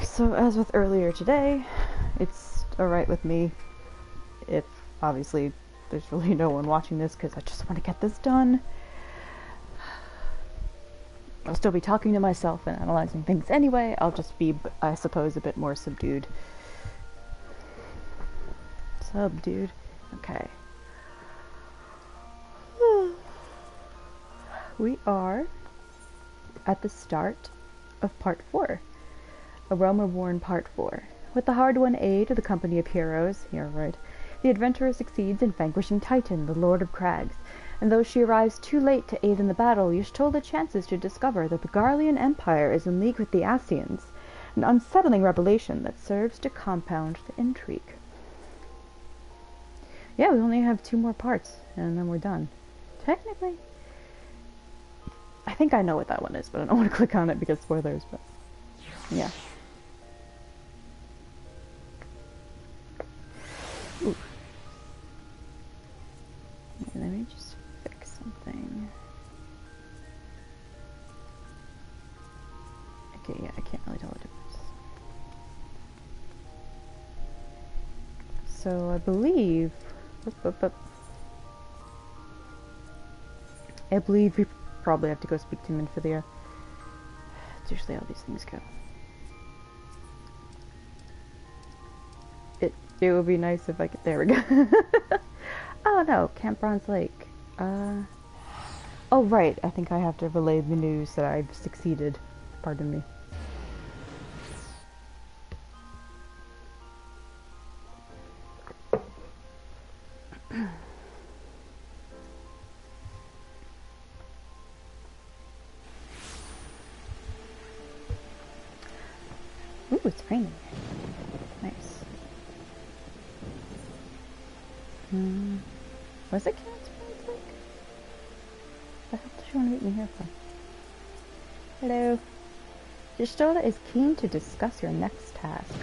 So as with earlier today, it's alright with me if, obviously, there's really no one watching this because I just want to get this done. I'll still be talking to myself and analyzing things anyway. I'll just be, I suppose, a bit more subdued. Subdued. Okay. We are at the start of Part 4. A Realm Reborn Part 4. With the hard-won aid of the company of heroes, you're right, the adventurer succeeds in vanquishing Titan, the Lord of Crags, and though she arrives too late to aid in the battle, you told the chances to discover that the Garlean Empire is in league with the Ascians, an unsettling revelation that serves to compound the intrigue. Yeah, we only have 2 more parts, and then we're done. Technically. I think I know what that one is, but I don't want to click on it because spoilers, but yeah. Ooh. Let me just fix something. Okay, yeah, I can't really tell the difference. So I believe... I believe we probably have to go speak to Minfilia. It's usually how these things go. It would be nice if I could... There we go. Oh no, Camp Bronze Lake. Oh right, I think I have to relay the news that I've succeeded. Pardon me. Ooh, it's raining. Nice. Was it Camp Bronze Lake? What the hell does she want to meet me here for? Hello. Y'shtola is keen to discuss your next task.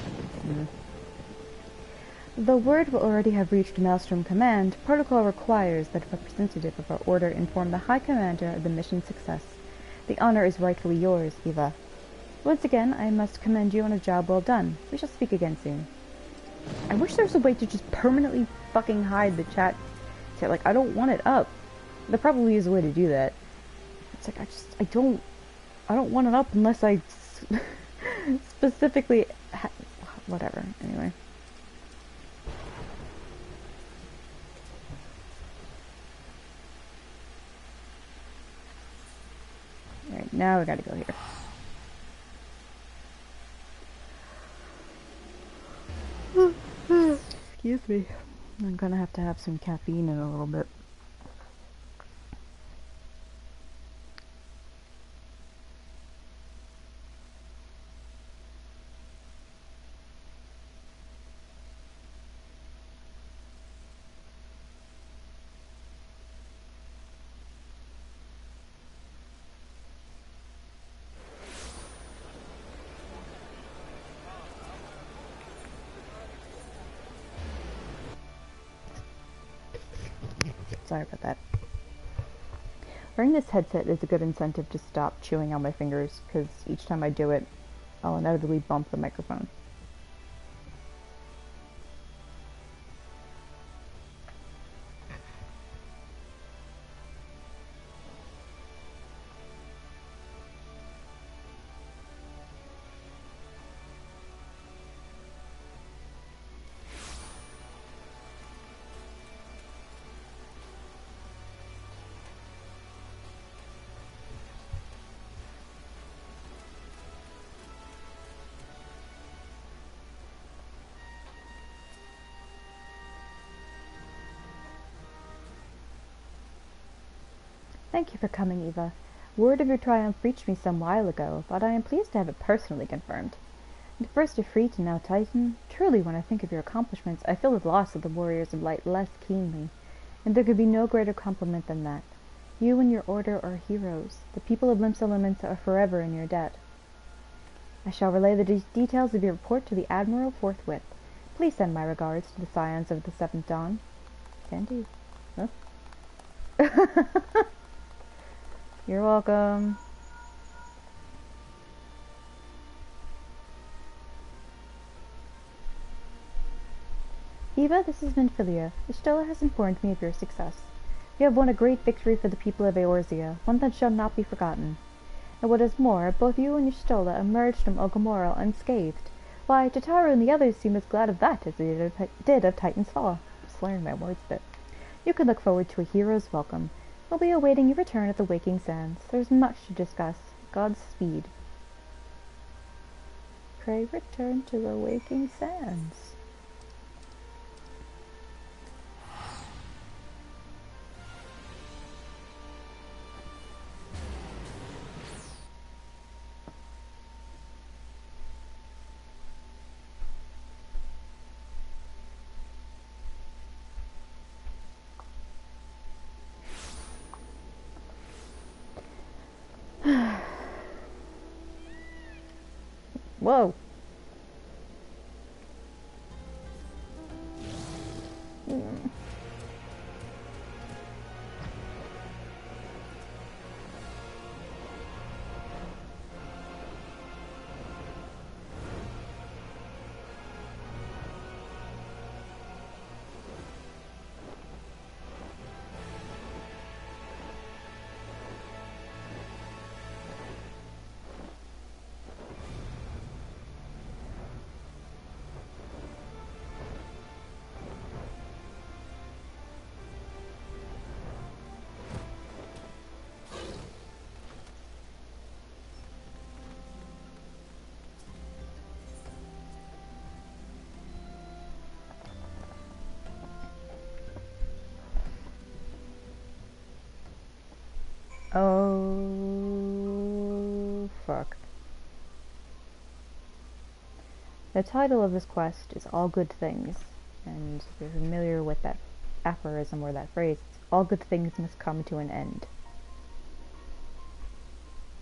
Though word will already have reached Maelstrom Command, protocol requires that a representative of our order inform the High Commander of the mission's success. The honor is rightfully yours, Eva. Once again, I must commend you on a job well done. We shall speak again soon. I wish there was a way to just permanently fucking hide the chat. Like, I don't want it up. There probably is a way to do that. It's like, I don't want it up unless I specifically whatever. Anyway. Alright, now we gotta go here. Excuse me. I'm gonna have to have some caffeine in a little bit. Sorry about that. Wearing this headset is a good incentive to stop chewing on my fingers, because each time I do it, I'll inevitably bump the microphone. Thank you for coming, Eva. Word of your triumph reached me some while ago, but I am pleased to have it personally confirmed. And first Ifrit and now Titan, truly when I think of your accomplishments, I feel the loss of the Warriors of Light less keenly, and there could be no greater compliment than that. You and your order are heroes. The people of Limsa Limits are forever in your debt. I shall relay the details of your report to the Admiral forthwith. Please send my regards to the Scions of the Seventh Dawn. Can do. Huh? You're welcome. Eva, this is Minfilia. Estella has informed me of your success. You have won a great victory for the people of Eorzea, one that shall not be forgotten. And what is more, both you and Estella emerged from Ogomoro unscathed. Why, Tataru and the others seem as glad of that as they did of Titan's Fall. I'm slurring my words a bit. You can look forward to a hero's welcome. We'll be awaiting your return at the Waking Sands. There's much to discuss. Godspeed. Pray return to the Waking Sands. Whoa. Oh, fuck. The title of this quest is All Good Things, and if you're familiar with that aphorism or that phrase, all good things must come to an end.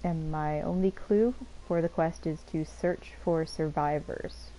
And my only clue for the quest is to search for survivors.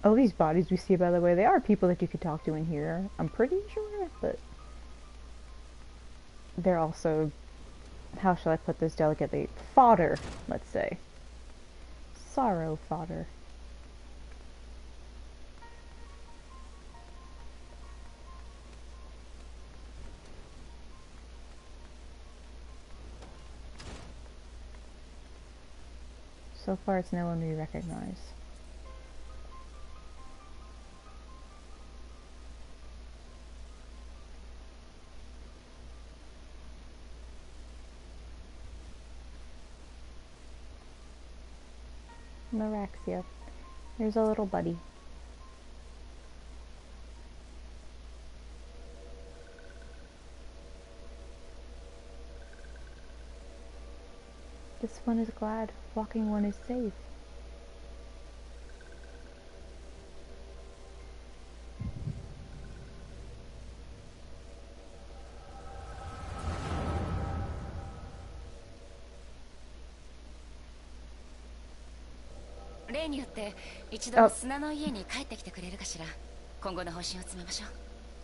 Oh, these bodies we see, by the way, they are people that you could talk to in here. I'm pretty sure, but they're also, how shall I put this delicately, fodder, let's say. Sorrow fodder. So far, it's no one we recognize. Meraxia. Here's a little buddy. This one is glad. Walking one is safe.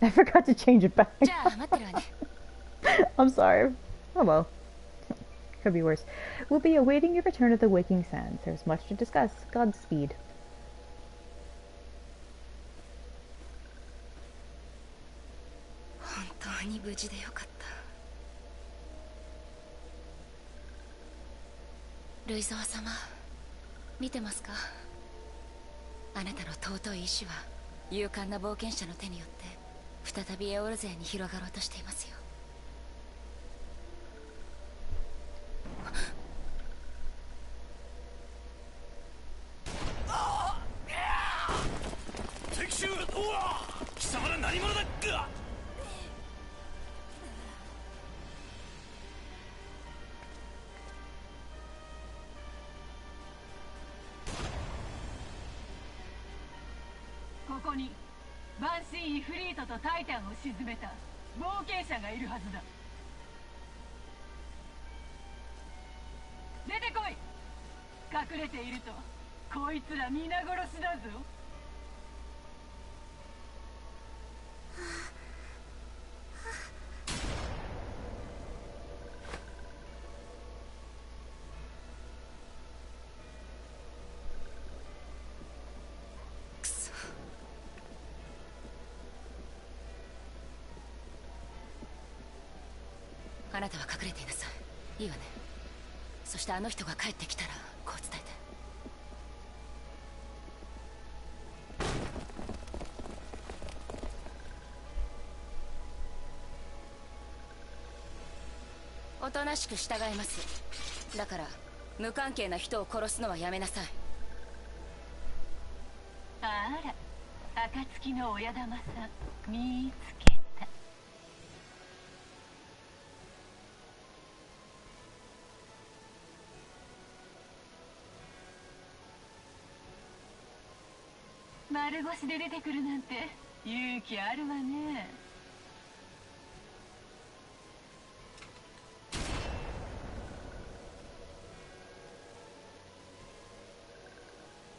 I forgot to change it back. I'm sorry. Oh well. Could be worse. We'll be awaiting your return at the Waking Sands. There's much to discuss. Godspeed. Luizawa-sama, 見てますか? あなたの尊い意志は勇敢な冒険者の手によって再びエオル勢に広がろうとしていますよ。敵襲！うわ！貴様ら何者だっか！ここにバンシー・イフリートとタイタンを沈めた冒険者がいるはずだ。出てこい。隠れているとこいつら皆殺しだぞ。あなたは隠れていなさい。いいわね。そしてあの人が帰ってきたらこう伝えて。おとなしく従います。だから無関係な人を殺すのはやめなさい。あら、暁の親玉さん見つけた。丸腰で出てくるなんて勇気あるわね。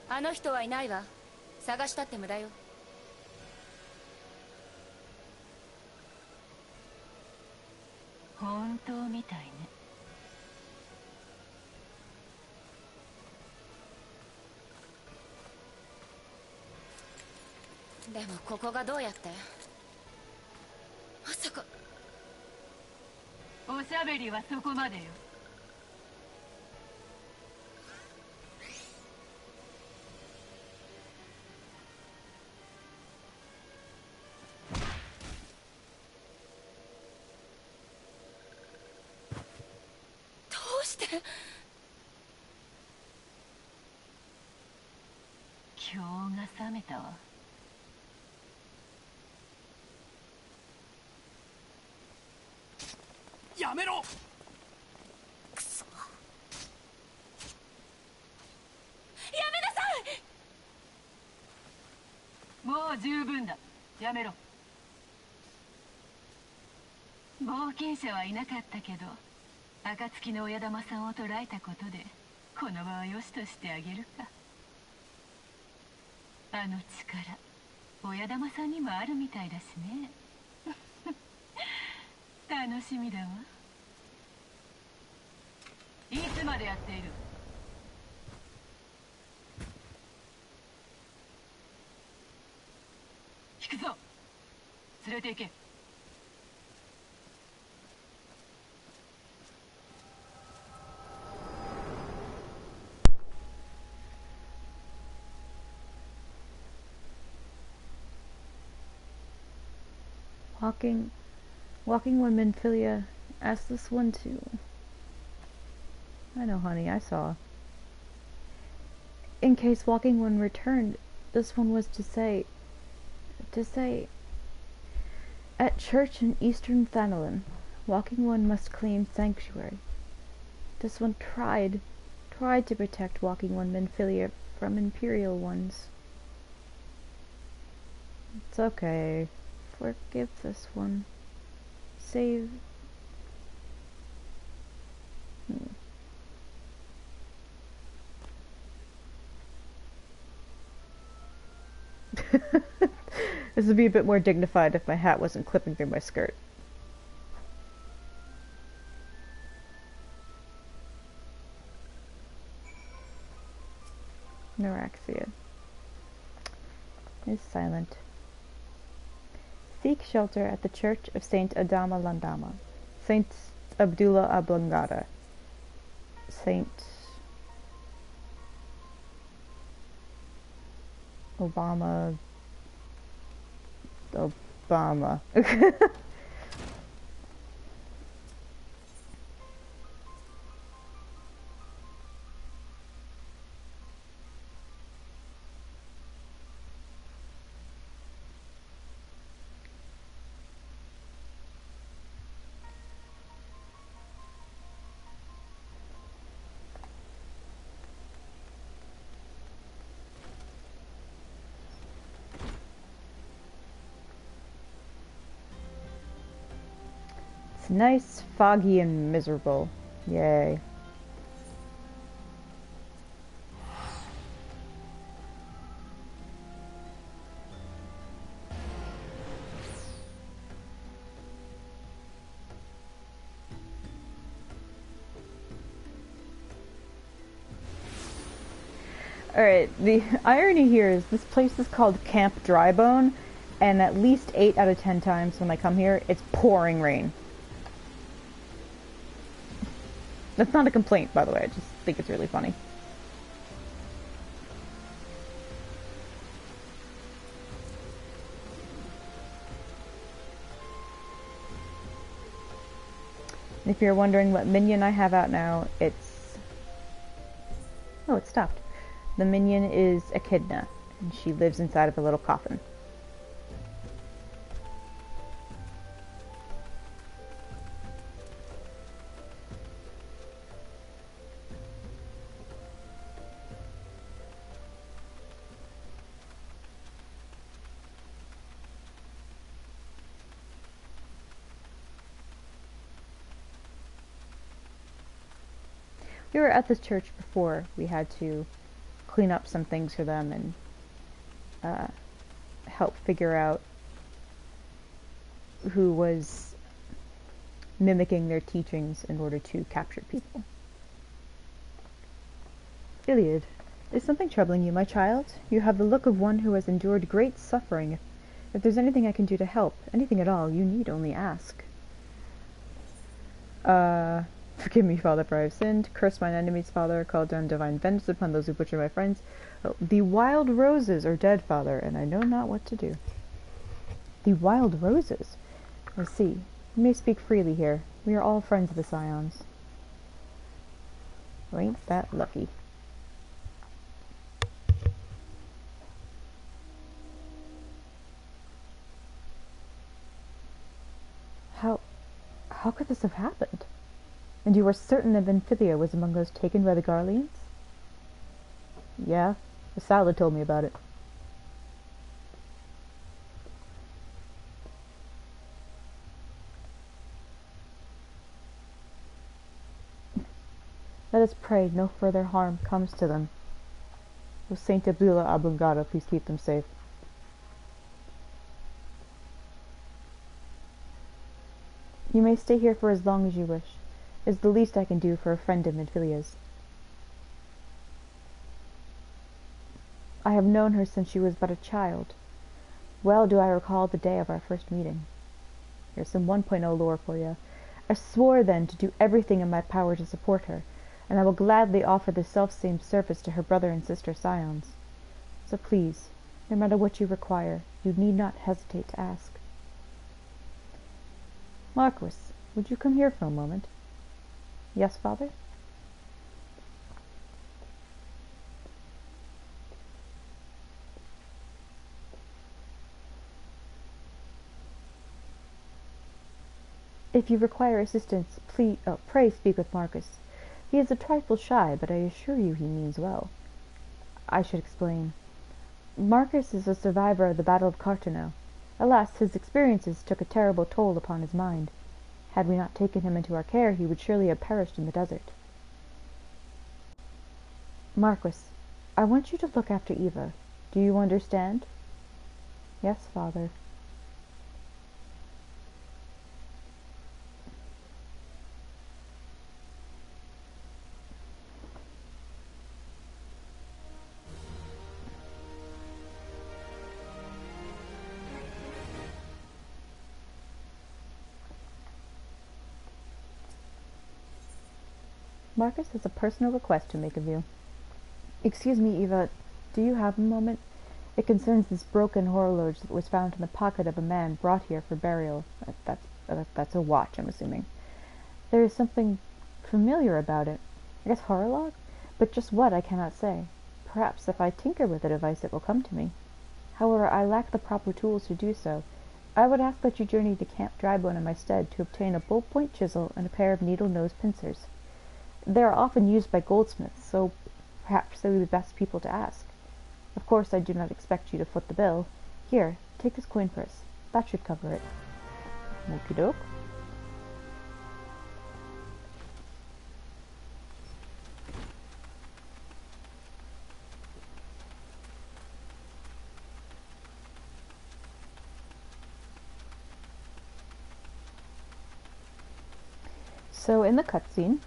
あの人はいないわ。探したって無駄よ。本当みたいね。でもここがどうやって。まさか。おしゃべりはそこまでよ。どうして。今日が覚めたわ。やめろ。くそ。やめなさい。もう十分だ。やめろ。冒険者はいなかったけど、暁の親玉さんを捕らえたことでこの場はよしとしてあげるか。あの力、親玉さんにもあるみたいだしね。楽しみだわ。いつまでやっている。引くぞ。連れて行け。Walking woman Philia asked this one too. I know, honey, I saw. In case Walking One returned, this one was to say, at church in eastern Thanalin, Walking One must claim sanctuary. This one tried to protect Walking One Minfilia from Imperial ones. It's okay. Forgive this one. Save. This would be a bit more dignified if my hat wasn't clipping through my skirt. Neuraxia is silent. Seek shelter at the Church of Saint Adama Landama, Saint Abdullah Ablangada, Saint Obama. Nice, foggy, and miserable. Yay. Alright, the irony here is this place is called Camp Drybone, and at least 8 out of 10 times when I come here, it's pouring rain. That's not a complaint, by the way, I just think it's really funny. And if you're wondering what minion I have out now, it's... Oh, it stopped. The minion is Echidna, and she lives inside of a little coffin. We were at this church before. We had to clean up some things for them and help figure out who was mimicking their teachings in order to capture people. Iliad, is something troubling you, my child? You have the look of one who has endured great suffering. If there's anything I can do to help, anything at all, you need only ask. Forgive me, Father, for I have sinned. Curse mine enemies, Father. Call down divine vengeance upon those who butcher my friends. Oh, the wild roses are dead, Father, and I know not what to do. The wild roses? I see. You may speak freely here. We are all friends of the Scions. Well, ain't that lucky. How could this have happened? And you were certain that Venphilia was among those taken by the Garleans? Yeah, the Salad told me about it. Let us pray no further harm comes to them. O Saint Abdullah Abungada, please keep them safe. You may stay here for as long as you wish. It is the least I can do for a friend of Venphilia's. I have known her since she was but a child. Well do I recall the day of our first meeting. Here's some 1.0 lore for you. I swore then to do everything in my power to support her, and I will gladly offer the self-same service to her brother and sister Scions. So please, no matter what you require, you need not hesitate to ask. Marquis, would you come here for a moment? Yes, Father? If you require assistance, pray speak with Marcus. He is a trifle shy, but I assure you he means well. I should explain. Marcus is a survivor of the Battle of Cartano. Alas, his experiences took a terrible toll upon his mind. Had we not taken him into our care, he would surely have perished in the desert. Marquis, I want you to look after Eva. Do you understand? Yes, Father. Marcus has a personal request to make of you. Excuse me, Eva, do you have a moment? It concerns this broken horologe that was found in the pocket of a man brought here for burial. That's a watch, I'm assuming. There is something familiar about it. I guess horolog? But just what, I cannot say. Perhaps if I tinker with the device it will come to me. However, I lack the proper tools to do so. I would ask that you journey to Camp Drybone in my stead to obtain a bull-point chisel and a pair of needle-nose pincers. They are often used by goldsmiths, so perhaps they would be the best people to ask. Of course, I do not expect you to foot the bill. Here, take this coin purse. That should cover it. Okie doke. So in the cutscene,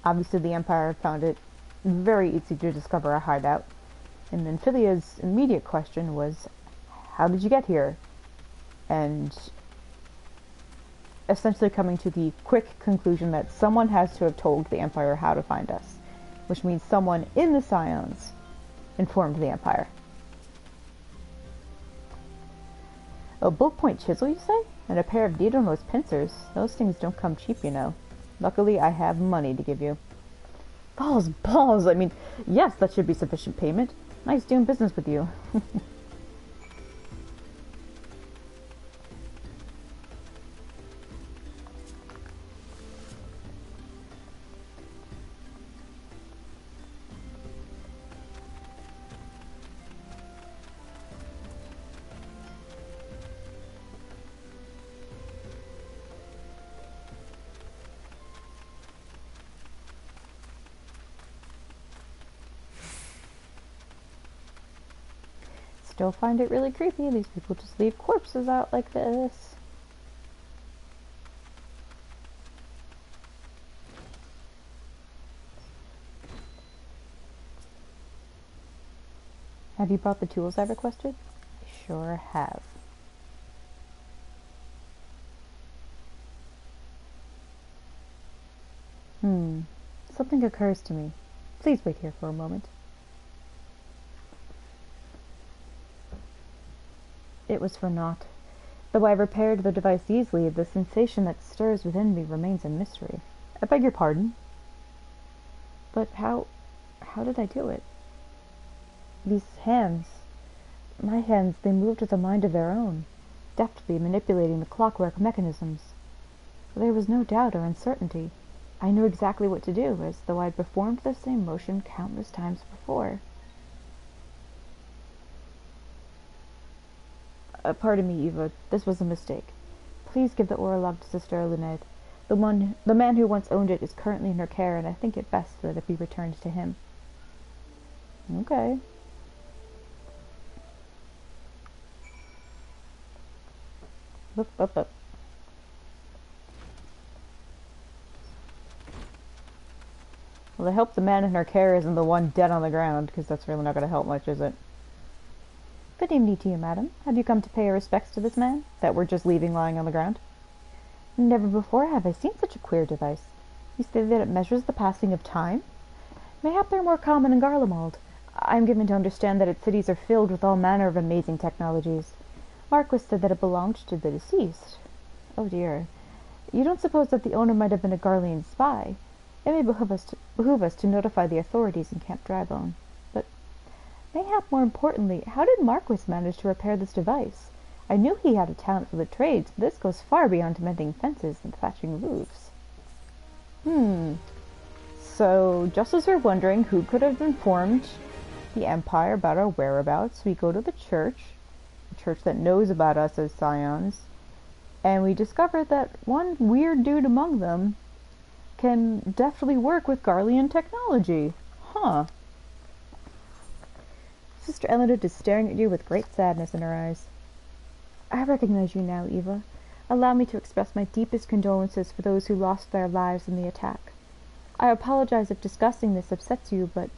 obviously the Empire found it very easy to discover a hideout. And then Philia's immediate question was, how did you get here? And essentially coming to the quick conclusion that someone has to have told the Empire how to find us, which means someone in the Scions informed the Empire. A ballpoint chisel, you say? And a pair of needle-nose pincers? Those things don't come cheap, you know. Luckily, I have money to give you. Balls! I mean, yes, that should be sufficient payment. Nice doing business with you. Still find it really creepy. These people just leave corpses out like this. Have you brought the tools I requested? I sure have. Something occurs to me. Please wait here for a moment. It was for naught. Though I repaired the device easily, the sensation that stirs within me remains a mystery. I beg your pardon? But how did I do it? These hands, my hands, they moved with a mind of their own, deftly manipulating the clockwork mechanisms. There was no doubt or uncertainty. I knew exactly what to do, as though I'd performed the same motion countless times before. Pardon me, Eva. This was a mistake. Please give the orolog to Sister Luned. The man who once owned it is currently in her care, and I think it best that it be returned to him. Okay. Up. Well, I hope the man in her care isn't the one dead on the ground, because that's really not going to help much, is it? Good evening to you, madam. Have you come to pay your respects to this man, that we're just leaving lying on the ground? Never before have I seen such a queer device. You say that it measures the passing of time? Mayhap they're more common in Garlemald. I'm given to understand that its cities are filled with all manner of amazing technologies. Marquis said that it belonged to the deceased. Oh dear. You don't suppose that the owner might have been a Garlean spy? It may behoove us to notify the authorities in Camp Drybone. But mayhap more importantly, how did Marquis manage to repair this device? I knew he had a talent for the trades, but this goes far beyond mending fences and thatching roofs. So, just as we're wondering who could have informed the Empire about our whereabouts, we go to the church that knows about us as Scions, and we discover that one weird dude among them can deftly work with Garlean technology. Huh. Sister Elinor is staring at you with great sadness in her eyes. I recognize you now, Eva. Allow me to express my deepest condolences for those who lost their lives in the attack. I apologize if discussing this upsets you, but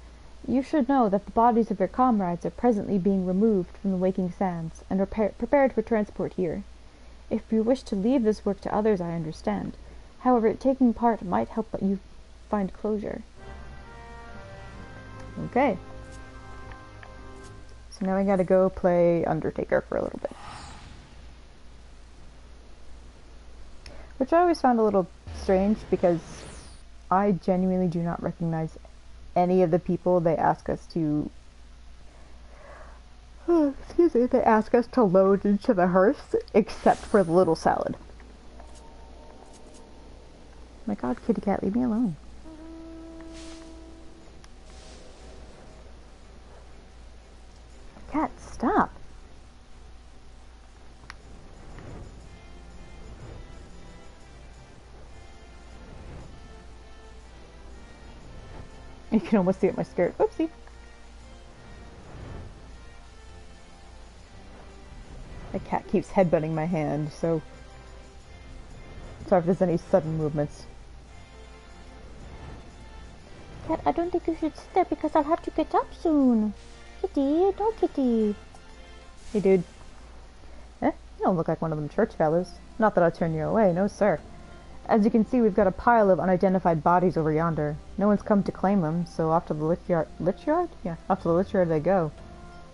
you should know that the bodies of your comrades are presently being removed from the Waking Sands and prepared for transport here. If you wish to leave this work to others, I understand. However, taking part might help you find closure. Okay. So now I gotta go play Undertaker for a little bit. Which I always found a little strange, because I genuinely do not recognize any of the people they ask us to... they ask us to load into the hearth, except for the little salad. My god, kitty cat, leave me alone. Cat, stop! You can almost see it in my skirt. Oopsie. The cat keeps headbutting my hand, so... Sorry if there's any sudden movements. Cat, I don't think you should sit there because I'll have to get up soon. Kitty, don't kitty. Hey, dude. You don't look like one of them church fellows. Not that I'll turn you away, no sir. As you can see, we've got a pile of unidentified bodies over yonder. No one's come to claim them, so off to the lich yard? Yeah, off to the lich yard they go.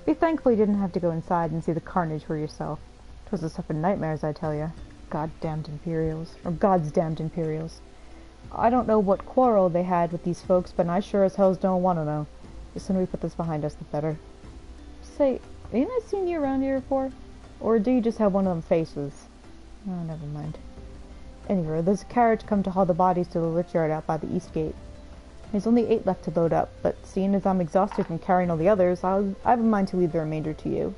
Be thankful you didn't have to go inside and see the carnage for yourself. 'Twas the stuff of nightmares, I tell ya. God-damned Imperials. Or God's damned Imperials. I don't know what quarrel they had with these folks, but I sure as hells don't want to know. The sooner we put this behind us, the better. Say, ain't I seen you around here before? Or do you just have one of them faces? Oh, never mind. Anyway, there's a carriage come to haul the bodies to the lich yard out by the east gate. There's only 8 left to load up, but seeing as I'm exhausted from carrying all the others, I have a mind to leave the remainder to you.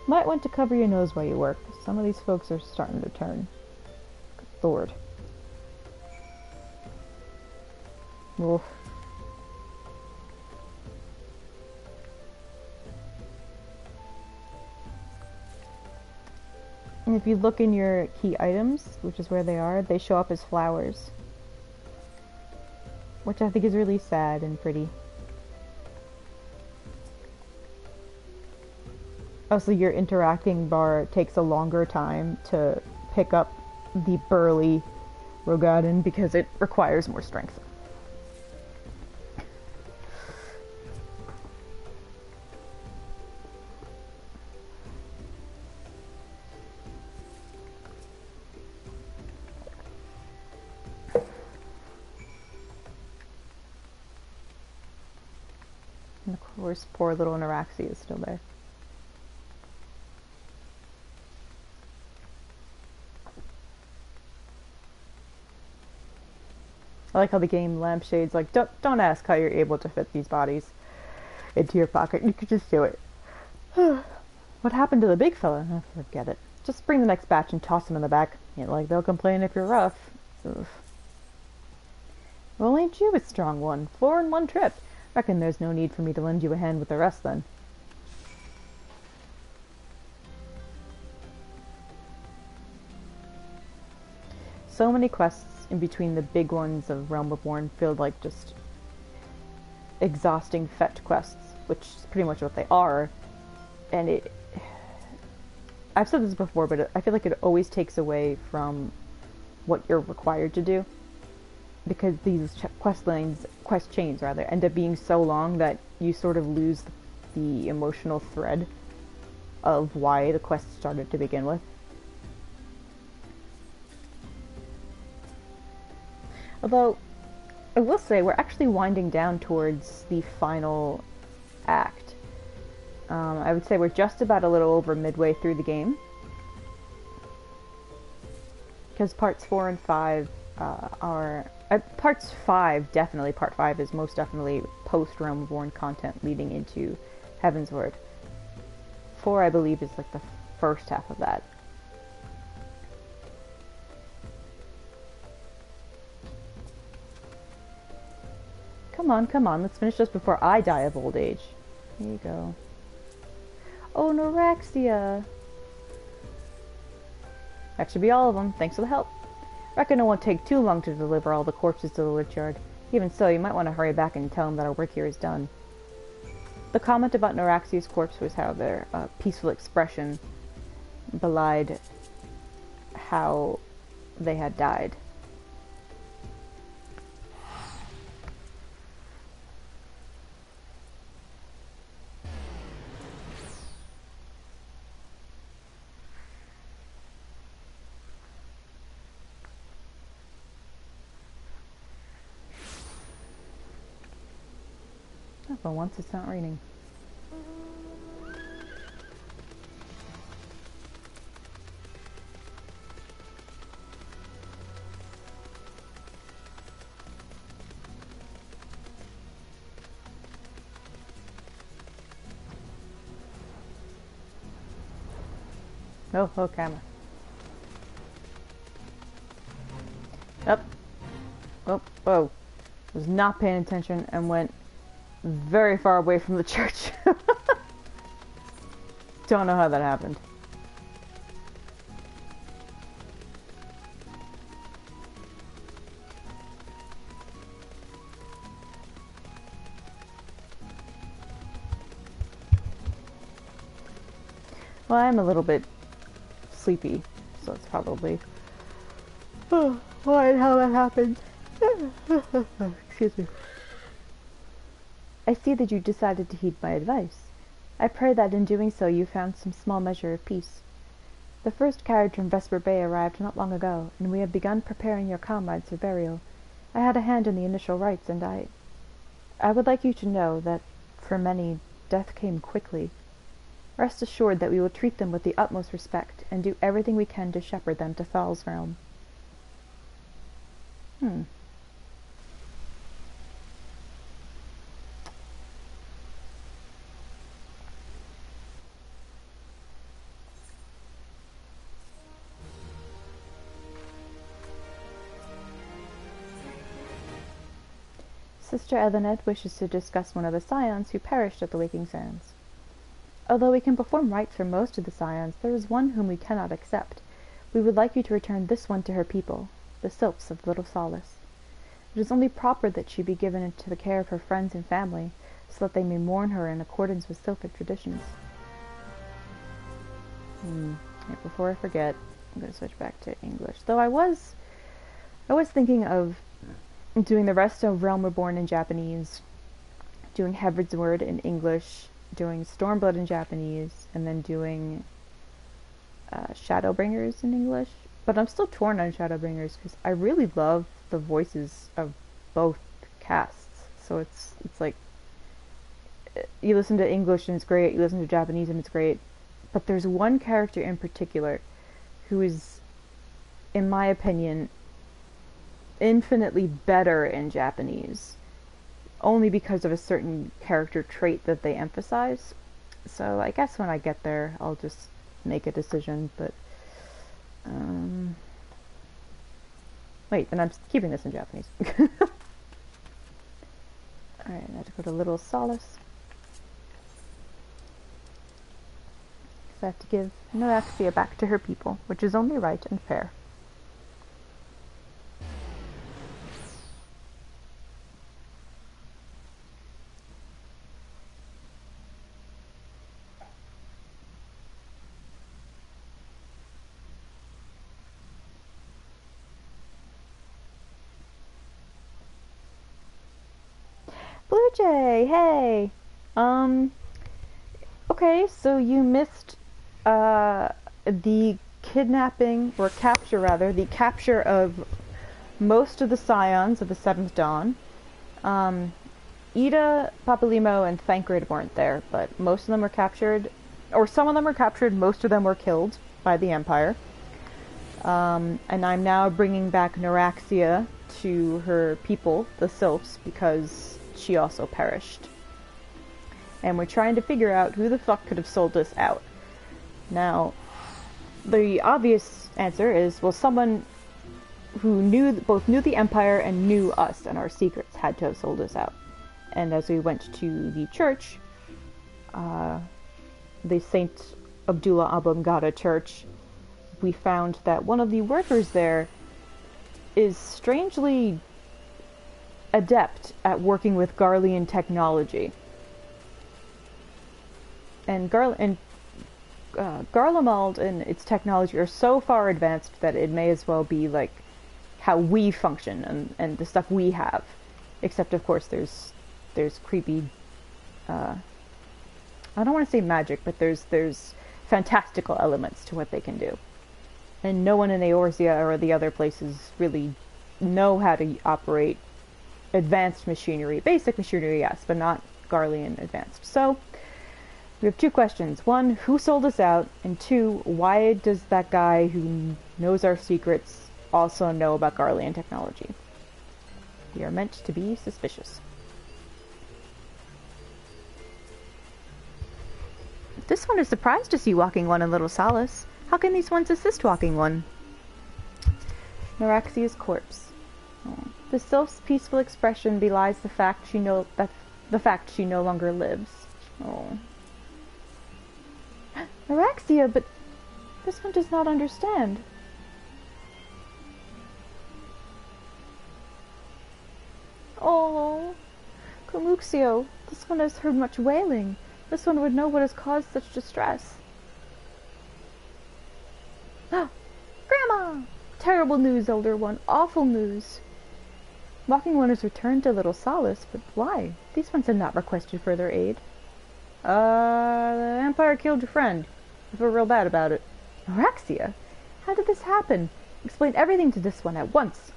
Might want to cover your nose while you work. Some of these folks are starting to turn. Good Lord. Oof. And if you look in your key items, which is where they are, they show up as flowers. Which I think is really sad and pretty. Also, your interacting bar takes a longer time to pick up the burly Rogadin because it requires more strength. And of course, poor little Naraxi is still there. I like how the game lampshades like, don't ask how you're able to fit these bodies into your pocket. You could just do it. What happened to the big fella? Oh, forget it. Just bring the next batch and toss them in the back. Like they'll complain if you're rough. Ugh. Well, ain't you a strong one? 4 in one trip. Reckon there's no need for me to lend you a hand with the rest then. So many quests in between the big ones of Realm Reborn feel like just exhausting fetch quests, which is pretty much what they are. And I've said this before, but I feel like it always takes away from what you're required to do. Because these quest chains end up being so long that you sort of lose the emotional thread of why the quest started to begin with. Although, I will say, we're actually winding down towards the final act. I would say we're just about a little over midway through the game. Because parts 4 and 5 are... parts 5, definitely, part 5 is most definitely post-Realm Reborn content leading into Heavensward. 4, I believe, is like the first half of that. Come on, let's finish this before I die of old age. Here you go. Oh, Noraxia! That should be all of them. Thanks for the help. Reckon it won't take too long to deliver all the corpses to the lich yard. Even so, you might want to hurry back and tell them that our work here is done. The comment about Noraxia's corpse was how their peaceful expression belied how they had died. For once it's not raining. Oh, camera. Up. Oh, oh. Was not paying attention and went very far away from the church. Don't know how that happened. Well, I'm a little bit sleepy, so it's probably why and how that happened. Excuse me. I see that you decided to heed my advice. I pray that in doing so you found some small measure of peace. The first carriage from Vesper Bay arrived not long ago, and we have begun preparing your comrades for burial. I had a hand in the initial rites, and I would like you to know that, for many, death came quickly. Rest assured that we will treat them with the utmost respect, and do everything we can to shepherd them to Thal's realm. Sister Elinette wishes to discuss one of the scions who perished at the Waking Sands. Although we can perform rites for most of the scions, there is one whom we cannot accept. We would like you to return this one to her people, the Sylphs of Little Solace. It is only proper that she be given into the care of her friends and family, so that they may mourn her in accordance with Sylphic traditions. Right, before I forget, I'm going to switch back to English. Though I was thinking of doing the rest of Realm Reborn in Japanese, doing Heaven's Word in English, doing Stormblood in Japanese, and then doing Shadowbringers in English. But I'm still torn on Shadowbringers because I really love the voices of both casts. So it's like, you listen to English and it's great, you listen to Japanese and it's great. But there's one character in particular who is, in my opinion, infinitely better in Japanese, only because of a certain character trait that they emphasize. So I guess when I get there, I'll just make a decision, but wait, then I'm keeping this in Japanese. Alright, I have to go to Little Solace. So I have to give Noraxia back to her people, which is only right and fair. Blue Jay, hey! Okay, so you missed, the kidnapping, or capture rather, the capture of most of the scions of the Seventh Dawn. Ida, Papalimo, and Thancred weren't there, but most of them were captured, or some of them were captured, most of them were killed by the Empire. And I'm now bringing back Noraxia to her people, the Sylphs, because she also perished. And we're trying to figure out who the fuck could have sold us out. Now, the obvious answer is, well, someone who both knew the Empire and knew us and our secrets had to have sold us out. And as we went to the church, the Saint Abdullah Abangada church, we found that one of the workers there is strangely adept at working with Garlean technology. And Garlemald and its technology are so far advanced that it may as well be like how we function and the stuff we have. Except, of course, there's creepy, I don't want to say magic, but there's fantastical elements to what they can do. And no one in Eorzea or the other places really know how to operate advanced machinery. Basic machinery, yes, but not Garlean advanced. So, we have two questions. One, who sold us out? And two, why does that guy who knows our secrets also know about Garlean technology? We are meant to be suspicious. This one is surprised to see Walking One in Little Solace. How can these ones assist Walking One? Noraxia's corpse. Oh. The sylph's peaceful expression belies the fact she no longer lives. Oh. Noraxia, but this one does not understand. Oh, Kamuxio, this one has heard much wailing. This one would know what has caused such distress. Grandma! Terrible news, Elder One. Awful news. Walking One has returned to Little Solace, but why? These ones have not requested further aid. The Empire killed your friend. I feel real bad about it. Auraxia? How did this happen? Explain everything to this one at once.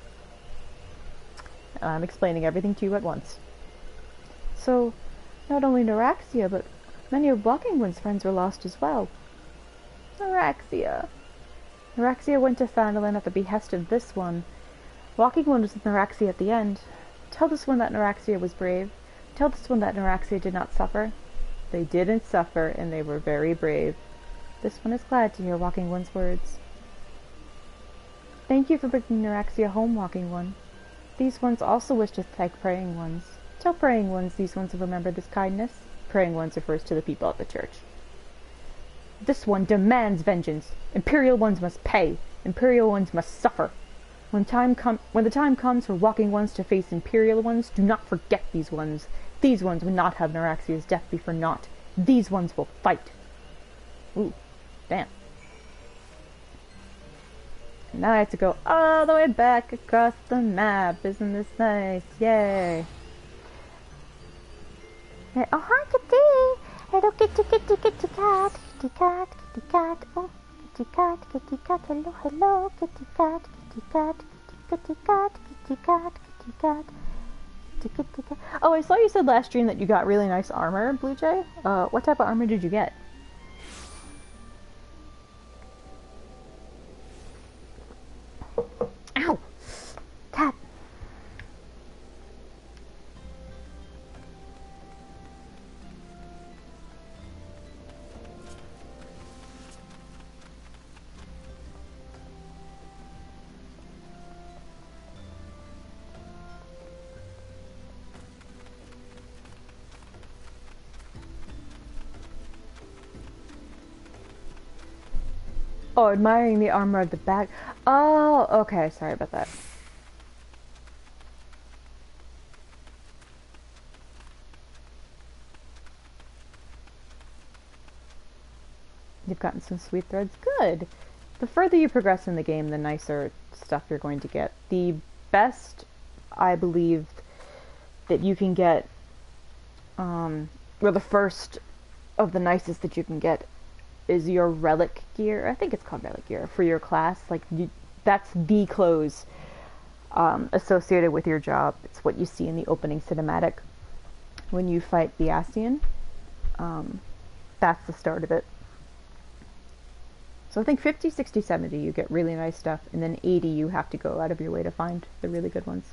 I'm explaining everything to you at once. So, not only Auraxia, but many of Walking One's friends were lost as well. Auraxia. Auraxia went to Phandalin at the behest of this one. Walking One was with Auraxia at the end. Tell this one that Auraxia was brave. Tell this one that Auraxia did not suffer. They didn't suffer, and they were very brave. This one is glad to hear Walking One's words. Thank you for bringing Auraxia home, Walking One. These ones also wish to thank Praying Ones. Tell Praying Ones these ones have remembered this kindness. Praying Ones refers to the people at the church. This one demands vengeance. Imperial Ones must pay. Imperial Ones must suffer. When the time comes for Walking Ones to face Imperial Ones, do not forget these ones. These ones would not have Auraxia's death be for naught. These ones will fight. Ooh, damn. And now I have to go all the way back across the map. Isn't this nice? Yay. Oh, hi, kitty. Hello, kitty, kitty, kitty cat. Kitty cat, kitty cat. Oh, kitty cat, kitty cat. Hello, hello, kitty cat, kitty cat. Kitty cat, kitty cat, kitty cat. Kitty, kitty cat. Oh, I saw you said last stream that you got really nice armor, Blue Jay. What type of armor did you get? Ow! Cat! Oh, admiring the armor of the back. Oh, okay, sorry about that. You've gotten some sweet threads. Good. The further you progress in the game, the nicer stuff you're going to get. The best, I believe, that you can get, or the first of the nicest that you can get is your relic gear. I think it's called relic gear for your class. Like, that's the clothes associated with your job. It's what you see in the opening cinematic when you fight the Ascian. That's the start of it. So I think 50, 60, 70 you get really nice stuff, and then 80 you have to go out of your way to find the really good ones.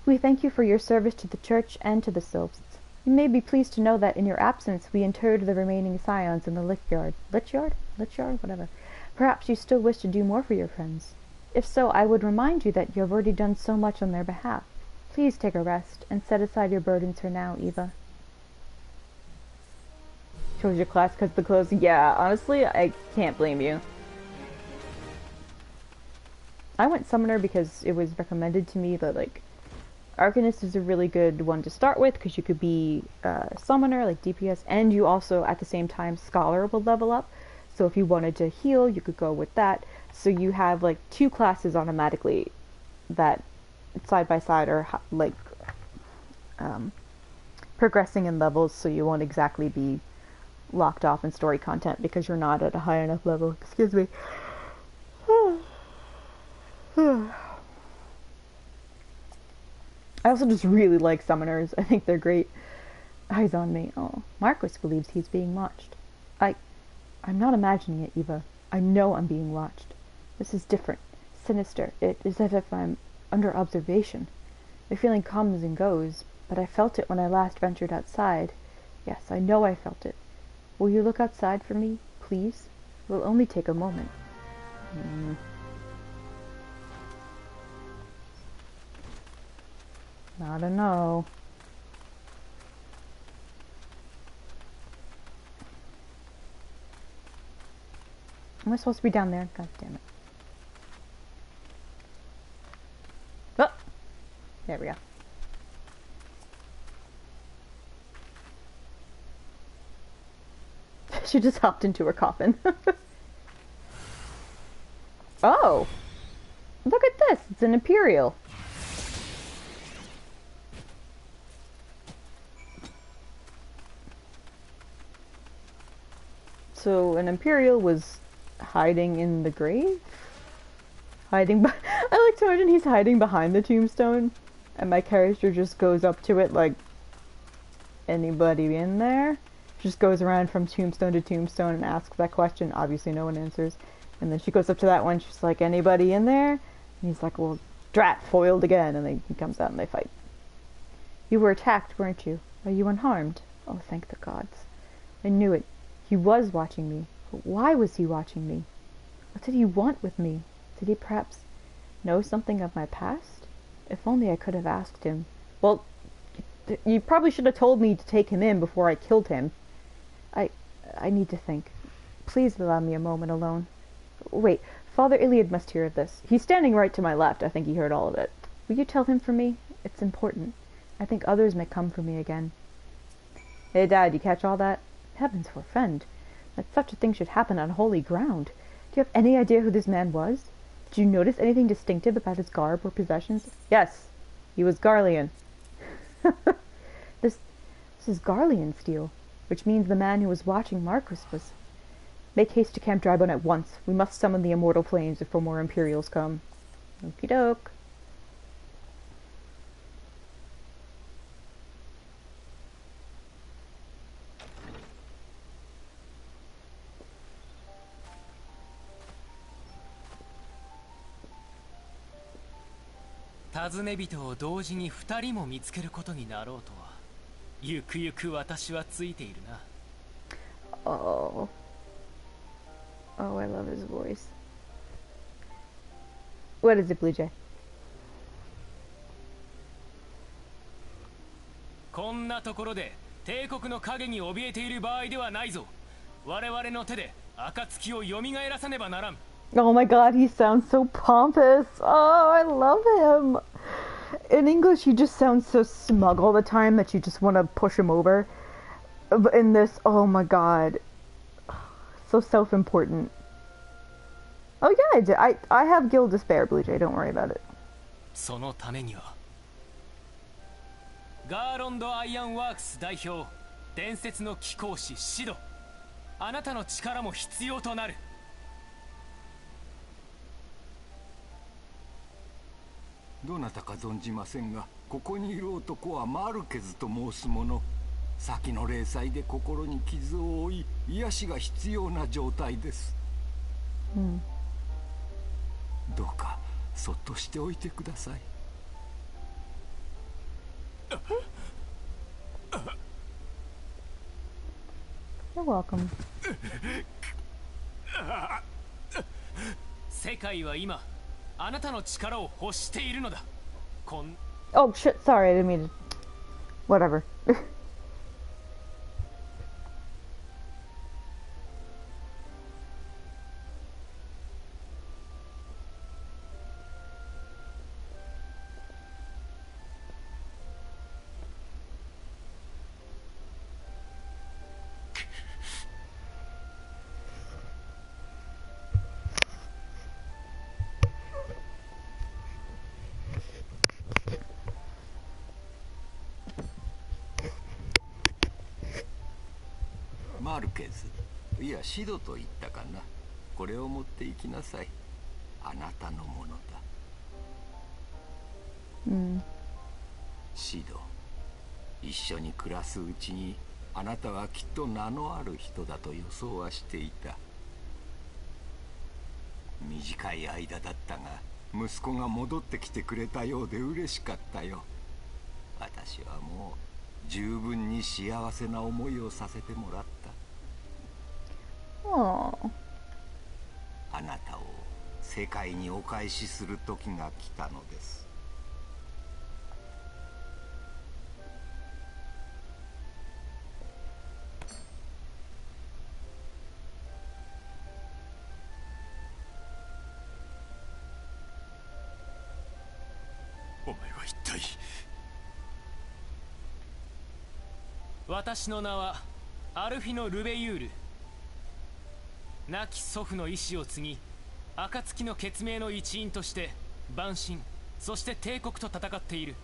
We thank you for your service to the church and to the sylphs. You may be pleased to know that in your absence we interred the remaining scions in the Lichyard. Lichyard? Lichyard? Whatever. Perhaps you still wish to do more for your friends. If so, I would remind you that you have already done so much on their behalf. Please take a rest, and set aside your burdens for now, Eva. Chose your class because the clothes? Yeah, honestly, I can't blame you. I went Summoner because it was recommended to me that, like, Arcanist is a really good one to start with because you could be Summoner, like DPS, and you also, at the same time, Scholar will level up. So if you wanted to heal, you could go with that. So you have, like, two classes automatically that, side by side, are, like, progressing in levels, so you won't exactly be locked off in story content because you're not at a high enough level. Excuse me. I also just really like Summoners. I think they're great. Eyes on me. Oh, Marcus believes he's being watched. I'm not imagining it, Eva. I know I'm being watched. This is different. Sinister. It is as if I'm under observation. The feeling comes and goes, but I felt it when I last ventured outside. Yes, I know I felt it. Will you look outside for me, please? It will only take a moment. I don't know. Am I supposed to be down there? God damn it. Oh! There we go. She just hopped into her coffin. Oh! Look at this! It's an Imperial. So an Imperial was hiding in the grave? Hiding I like to imagine he's hiding behind the tombstone, and my character just goes up to it like, anybody in there? Just goes around from tombstone to tombstone and asks that question. Obviously no one answers. And then she goes up to that one, she's like, anybody in there? And he's like, well, drat, foiled again. And he comes out and they fight. You were attacked, weren't you? Are you unharmed? Oh, thank the gods. I knew it. He was watching me. But why was he watching me? What did he want with me? Did he perhaps know something of my past? If only I could have asked him. Well, you probably should have told me to take him in before I killed him. I need to think. Please allow me a moment alone. Wait, Father Iliad must hear of this. He's standing right to my left. I think he heard all of it. Will you tell him for me? It's important. I think others may come for me again. Hey, Dad, you catch all that? Heavens forfend. That such a thing should happen on holy ground. Do you have any idea who this man was? Did you notice anything distinctive about his garb or possessions? Yes, he was Garlean. This is Garlean steel, which means the man who was watching Marcus was... Make haste to Camp Drybone at once. We must summon the immortal flames before more Imperials come. Okie doke.尋ね人を同時に2人も見つけることになろうとは、ゆくゆく私はついているな。Oh. Oh, I love his voice. What is it, Blue Jay? こんなところで帝国の影に怯えている場合ではないぞ。我々の手で暁を蘇らさねばならん。Oh my god, he sounds so pompous. Oh, I love him. In English, he just sounds so smug all the time that you just want to push him over. But in this, oh my god. So self-important. Oh yeah, I have Guild Despair, Blue Jay. Don't worry about it. そのためにはガーロンド・アイアンワークス代表、伝説の貴公子シド、あなたの力も必要となる。どなたか存じませんが、ここにいる男はマルケズと申す者。先の霊災で心に傷を負い、癒しが必要な状態です。どうかそっとしておいてください。You're welcome. 世界は今あなたの力を欲しているのだ。Oh shit, sorry, I didn't mean to... Whatever.「マルケズ、いやシドと言ったかな。これを持って行きなさい。あなたのものだ。シド、一緒に暮らすうちにあなたはきっと名のある人だと予想はしていた。短い間だったが息子が戻ってきてくれたようで嬉しかったよ。私はもう十分に幸せな思いをさせてもらった。あなたを世界にお返しする時が来たのです。お前は一体。私の名はアルフィノ・ルベユール。亡き祖父の意志を継ぎ暁の血盟の一員として蛮神、そして帝国と戦っている。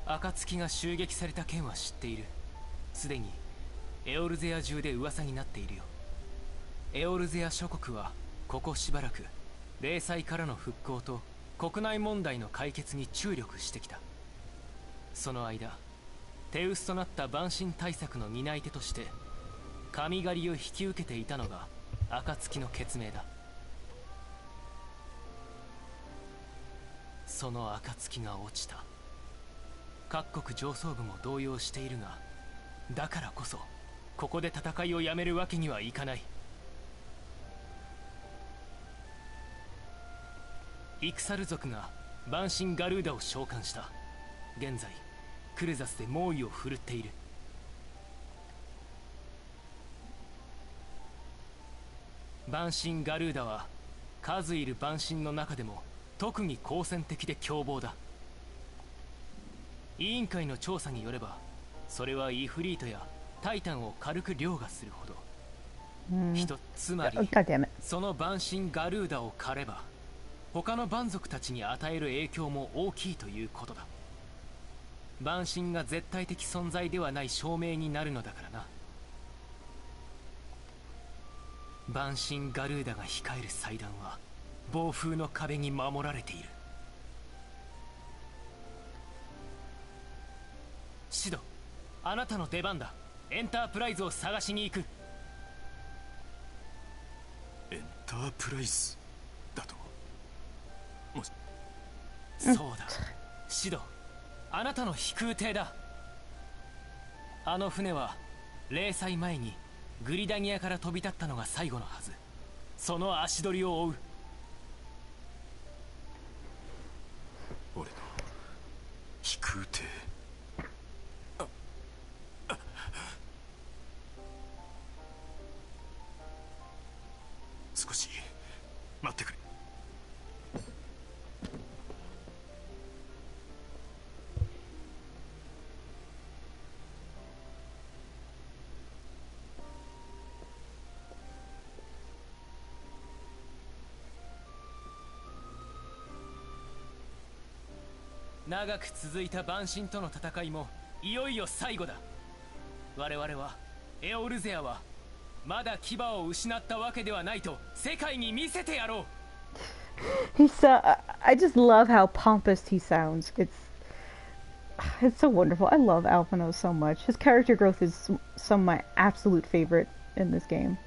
暁が襲撃された件は知っている。すでにエオルゼア中で噂になっているよ。エオルゼア諸国はここしばらく霊災からの復興と国内問題の解決に注力してきた。その間手薄となった蛮神対策の担い手として神狩りを引き受けていたのが暁の血盟だ。その暁が落ちた。各国上層部も動揺しているが、だからこそここで戦いをやめるわけにはいかない。イクサル族が蛮神ガルーダを召喚した。現在クルザスで猛威を振るっている。蛮神ガルーダは数いる蛮神の中でも特に好戦的で凶暴だ。委員会の調査によれば、それはイフリートやタイタンを軽く凌駕するほど。つまりその蛮神ガルーダを狩れば他の蛮族たちに与える影響も大きいということだ。蛮神が絶対的存在ではない証明になるのだからな。蛮神ガルーダが控える祭壇は暴風の壁に守られている。シド、あなたの出番だ。エンタープライズを探しに行く。エンタープライズだと？そうだ、シド、あなたの飛空艇だ。あの船は霊祭前にグリダニアから飛び立ったのが最後のはず。その足取りを追う。俺の飛空艇。少し待ってくれ。長く続いた蛮神との戦いもいよいよ最後だ。我々はエオルゼアはまだ牙を失ったわけではないと世界に見せてやろう。I just love how pompous he sounds. It's so wonderful. I love Alphino so much. His character growth is some of my absolute favorite in this game.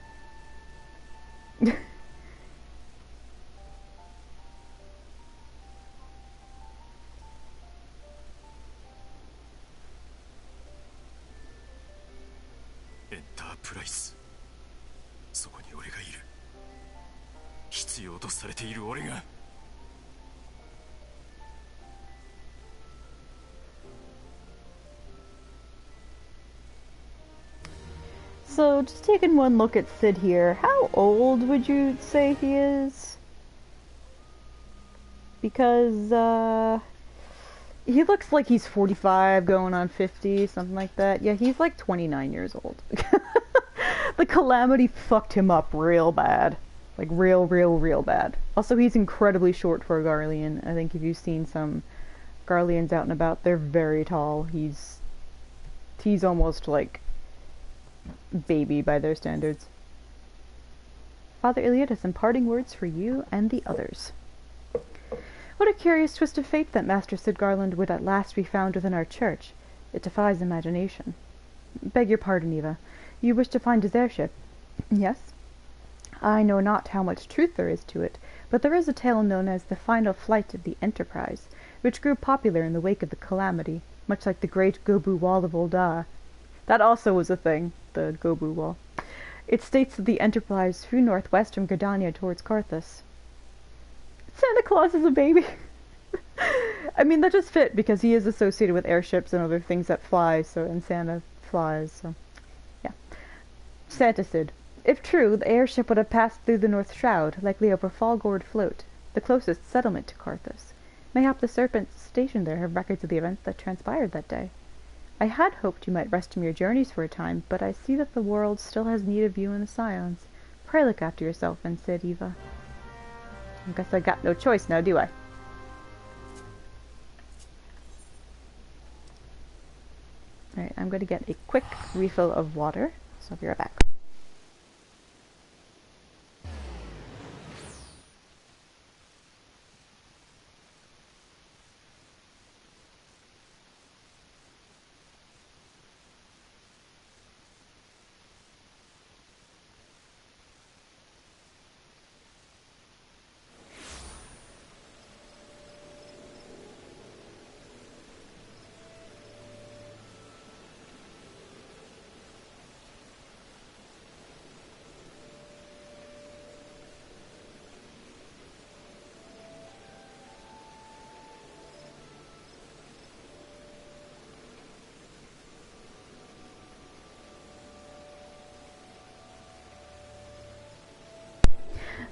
エンタープライス、そこに俺がいる。必要とされている俺が。So, just taking one look at Sid here, how old would you say he is? Because, he looks like he's 45 going on 50, something like that. Yeah, he's like 29 years old. The calamity fucked him up real bad. Like, real bad. Also, he's incredibly short for a Garlean. I think if you've seen some Garleans out and about, they're very tall. He's almost like baby by their standards. Father Iliad has some parting words for you and the others. What a curious twist of fate that Master Sid Garland would at last be found within our church. It defies imagination. Beg your pardon, Eva. You wish to find his airship? Yes. I know not how much truth there is to it, but there is a tale known as the final flight of the Enterprise, which grew popular in the wake of the calamity, much like the great Gobu Wall of Ulda. That also was a thing, the Gobu Wall. It states that the Enterprise flew northwest from Gardania towards Carthus. Santa Claus is a baby. I mean, that just fit because he is associated with airships and other things that fly, and Santa flies, so yeah. Santa Sid. If true, the airship would have passed through the North Shroud, likely over Falgord Float, the closest settlement to Carthus. Mayhap the serpents stationed there have records of the events that transpired that day. I had hoped you might rest from your journeys for a time, but I see that the world still has need of you and the Scions. Pray look after yourself, and said Eva. I guess I got no choice now, do I? Alright, I'm going to get a quick refill of water, so I'll be right back.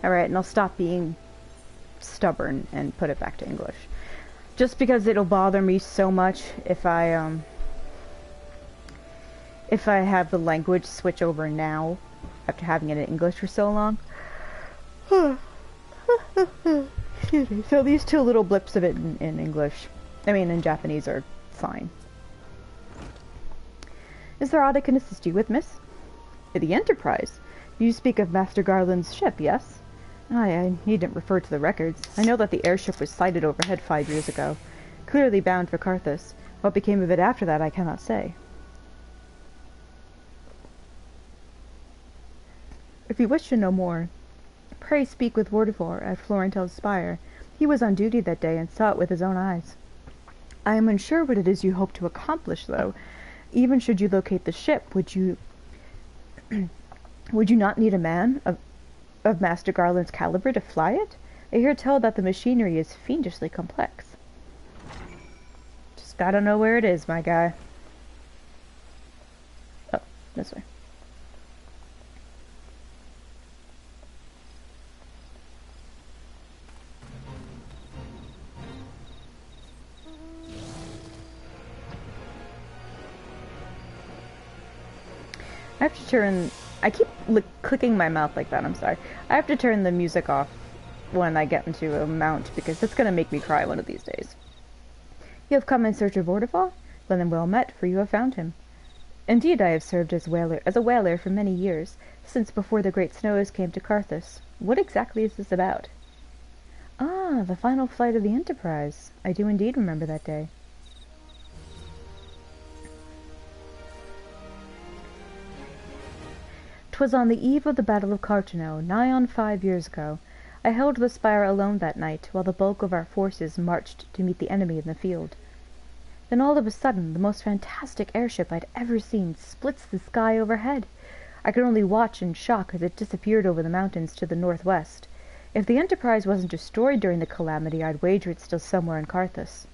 Alright, and I'll stop being stubborn and put it back to English. Just because it'll bother me so much if I have the language switch over now, after having it in English for so long. Excuse me. So these two little blips of it in English, I mean in Japanese, are fine. Is there aught I can assist you with, miss? The Enterprise? You speak of Master Garland's ship, yes? I needn't refer to the records. I know that the airship was sighted overhead 5 years ago, clearly bound for Carthus. What became of it after that, I cannot say. If you wish to know more, pray speak with Vortivore at Florentel's Spire. He was on duty that day and saw it with his own eyes. I am unsure what it is you hope to accomplish, though. Even should you locate the ship, would you not need a man of Master Garland's caliber to fly it? I hear tell that the machinery is fiendishly complex. Just gotta know where it is, my guy. Oh, this way. I have to turn... I keep clicking my mouth like that, I'm sorry. I have to turn the music off when I get into a mount, because it's going to make me cry one of these days. You have come in search of Vortivore? Then well met, for you have found him. Indeed, I have served as a whaler for many years, since before the great snows came to Carthus. What exactly is this about? Ah, the final flight of the Enterprise. I do indeed remember that day. 'Twas on the eve of the Battle of Carchano, nigh on 5 years ago. I held the spire alone that night, while the bulk of our forces marched to meet the enemy in the field. Then all of a sudden, the most fantastic airship I'd ever seen splits the sky overhead. I could only watch in shock as it disappeared over the mountains to the northwest. If the Enterprise wasn't destroyed during the calamity, I'd wager it's still somewhere in Carthus.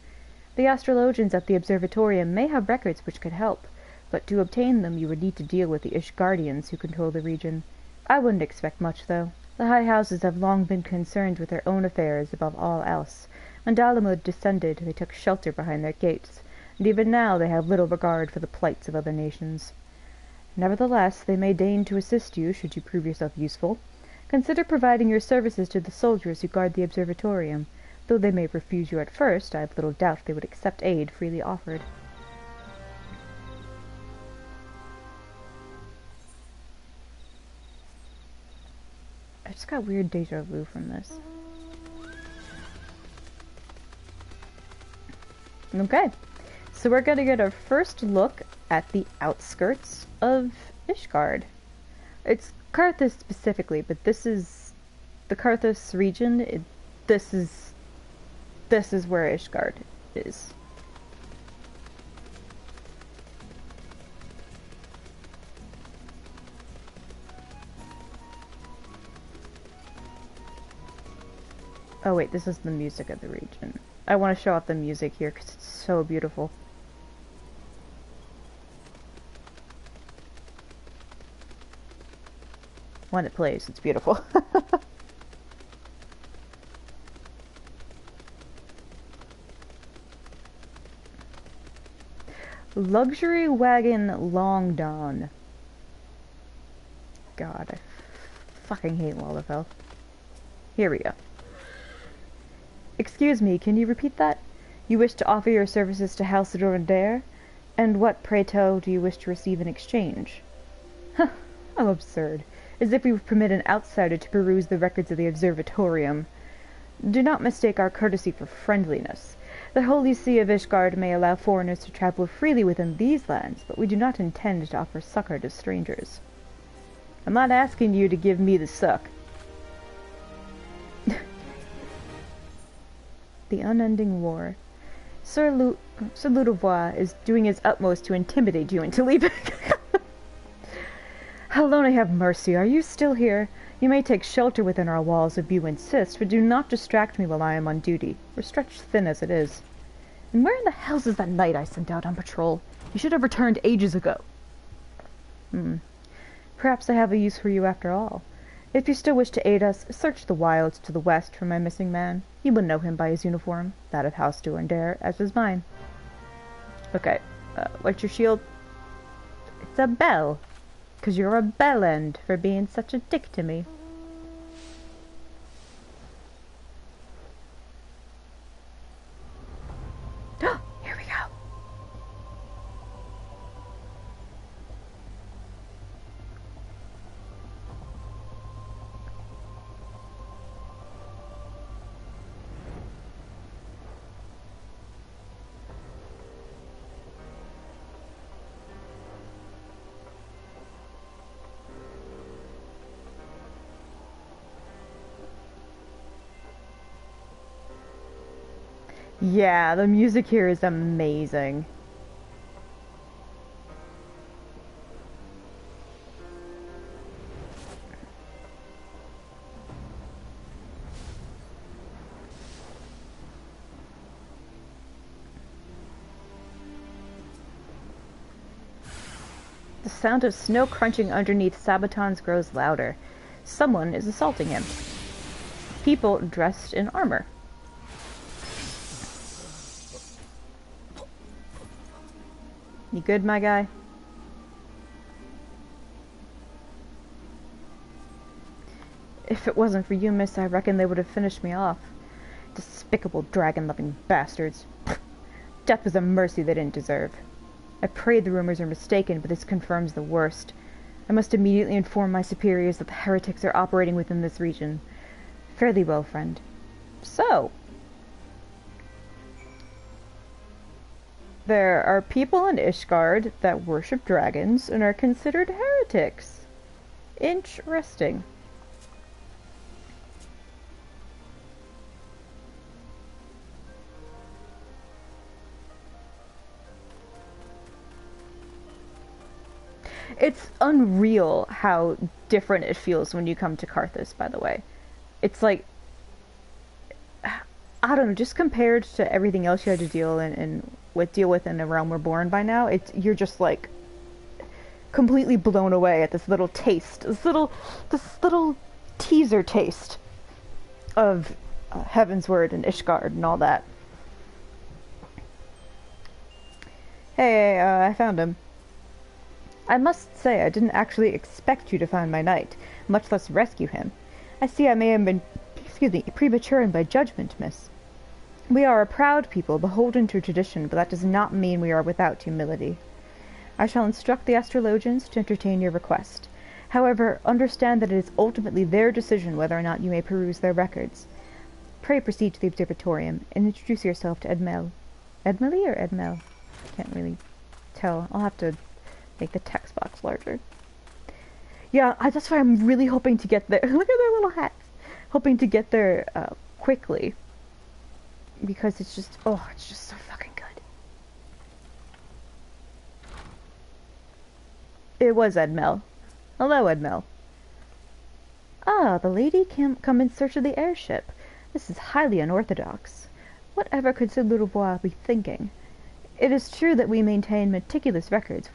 The astrologians at the observatorium may have records which could help, but to obtain them you would need to deal with the Ishgardians who control the region. I wouldn't expect much, though. The high houses have long been concerned with their own affairs above all else. When Dalamud descended, they took shelter behind their gates, and even now they have little regard for the plights of other nations. Nevertheless, they may deign to assist you, should you prove yourself useful. Consider providing your services to the soldiers who guard the observatorium. Though they may refuse you at first, I have little doubt they would accept aid freely offered. I just got weird deja vu from this. Okay, so we're gonna get our first look at the outskirts of Ishgard. It's Carthus specifically, but this is the Carthus region. This is where Ishgard is. Oh wait, this is the music of the region. I want to show off the music here because it's so beautiful. When it plays, it's beautiful. Luxury Wagon Long Dawn. God, I fucking hate Lalafell. Here we go. Excuse me, can you repeat that? You wish to offer your services to House Dorandare? And what, pray tell, do you wish to receive in exchange? Huh, how absurd. As if we would permit an outsider to peruse the records of the Observatorium. Do not mistake our courtesy for friendliness. The Holy See of Ishgard may allow foreigners to travel freely within these lands, but we do not intend to offer succor to strangers. I'm not asking you to give me the suck. The unending war. Sir Ludovois is doing his utmost to intimidate you into leaving. Helena, have mercy. Are you still here? You may take shelter within our walls if you insist, but do not distract me while I am on duty. We're stretched thin as it is. And where in the hell is that knight I sent out on patrol? You should have returned ages ago. Perhaps I have a use for you after all. If you still wish to aid us, search the wilds to the west for my missing man. You will know him by his uniform, that of House Dorandare, as is mine. Okay, what's your shield? It's a bell. 'Cause you're a bellend for being such a dick to me. Here we go. Yeah, the music here is amazing. The sound of snow crunching underneath Sabatons grows louder. Someone is assaulting him. People dressed in armor. You good, my guy? If it wasn't for you, miss, I reckon they would have finished me off. Despicable dragon-loving bastards. Death was a mercy they didn't deserve. I pray the rumors are mistaken, but this confirms the worst. I must immediately inform my superiors that the heretics are operating within this region. Fare thee well, friend. So, there are people in Ishgard that worship dragons and are considered heretics. Interesting. It's unreal how different it feels when you come to Karthus, by the way. It's like, I don't know, just compared to everything else you had to deal with in the realm we're born by now, you're just like completely blown away at this little taste, this little teaser taste of Heavensward and Ishgard and all that. Hey, I found him. I must say I didn't actually expect you to find my knight, much less rescue him. I see I may have been, premature in my judgment, miss. We are a proud people, beholden to tradition, but that does not mean we are without humility. I shall instruct the astrologians to entertain your request. However, understand that it is ultimately their decision whether or not you may peruse their records. Pray proceed to the observatorium and introduce yourself to Edmel. Edmeli or Edmel? Can't really tell. I'll have to make the text box larger. Yeah, that's why I'm really hoping to get there. Look at their little hats. Hoping to get there quickly. Because it's just so fucking good. It was Edmel. Hello, Edmel. Ah, the lady can come in search of the airship. This is highly unorthodox. Whatever could Sir Ludovois be thinking? It is true that we maintain meticulous records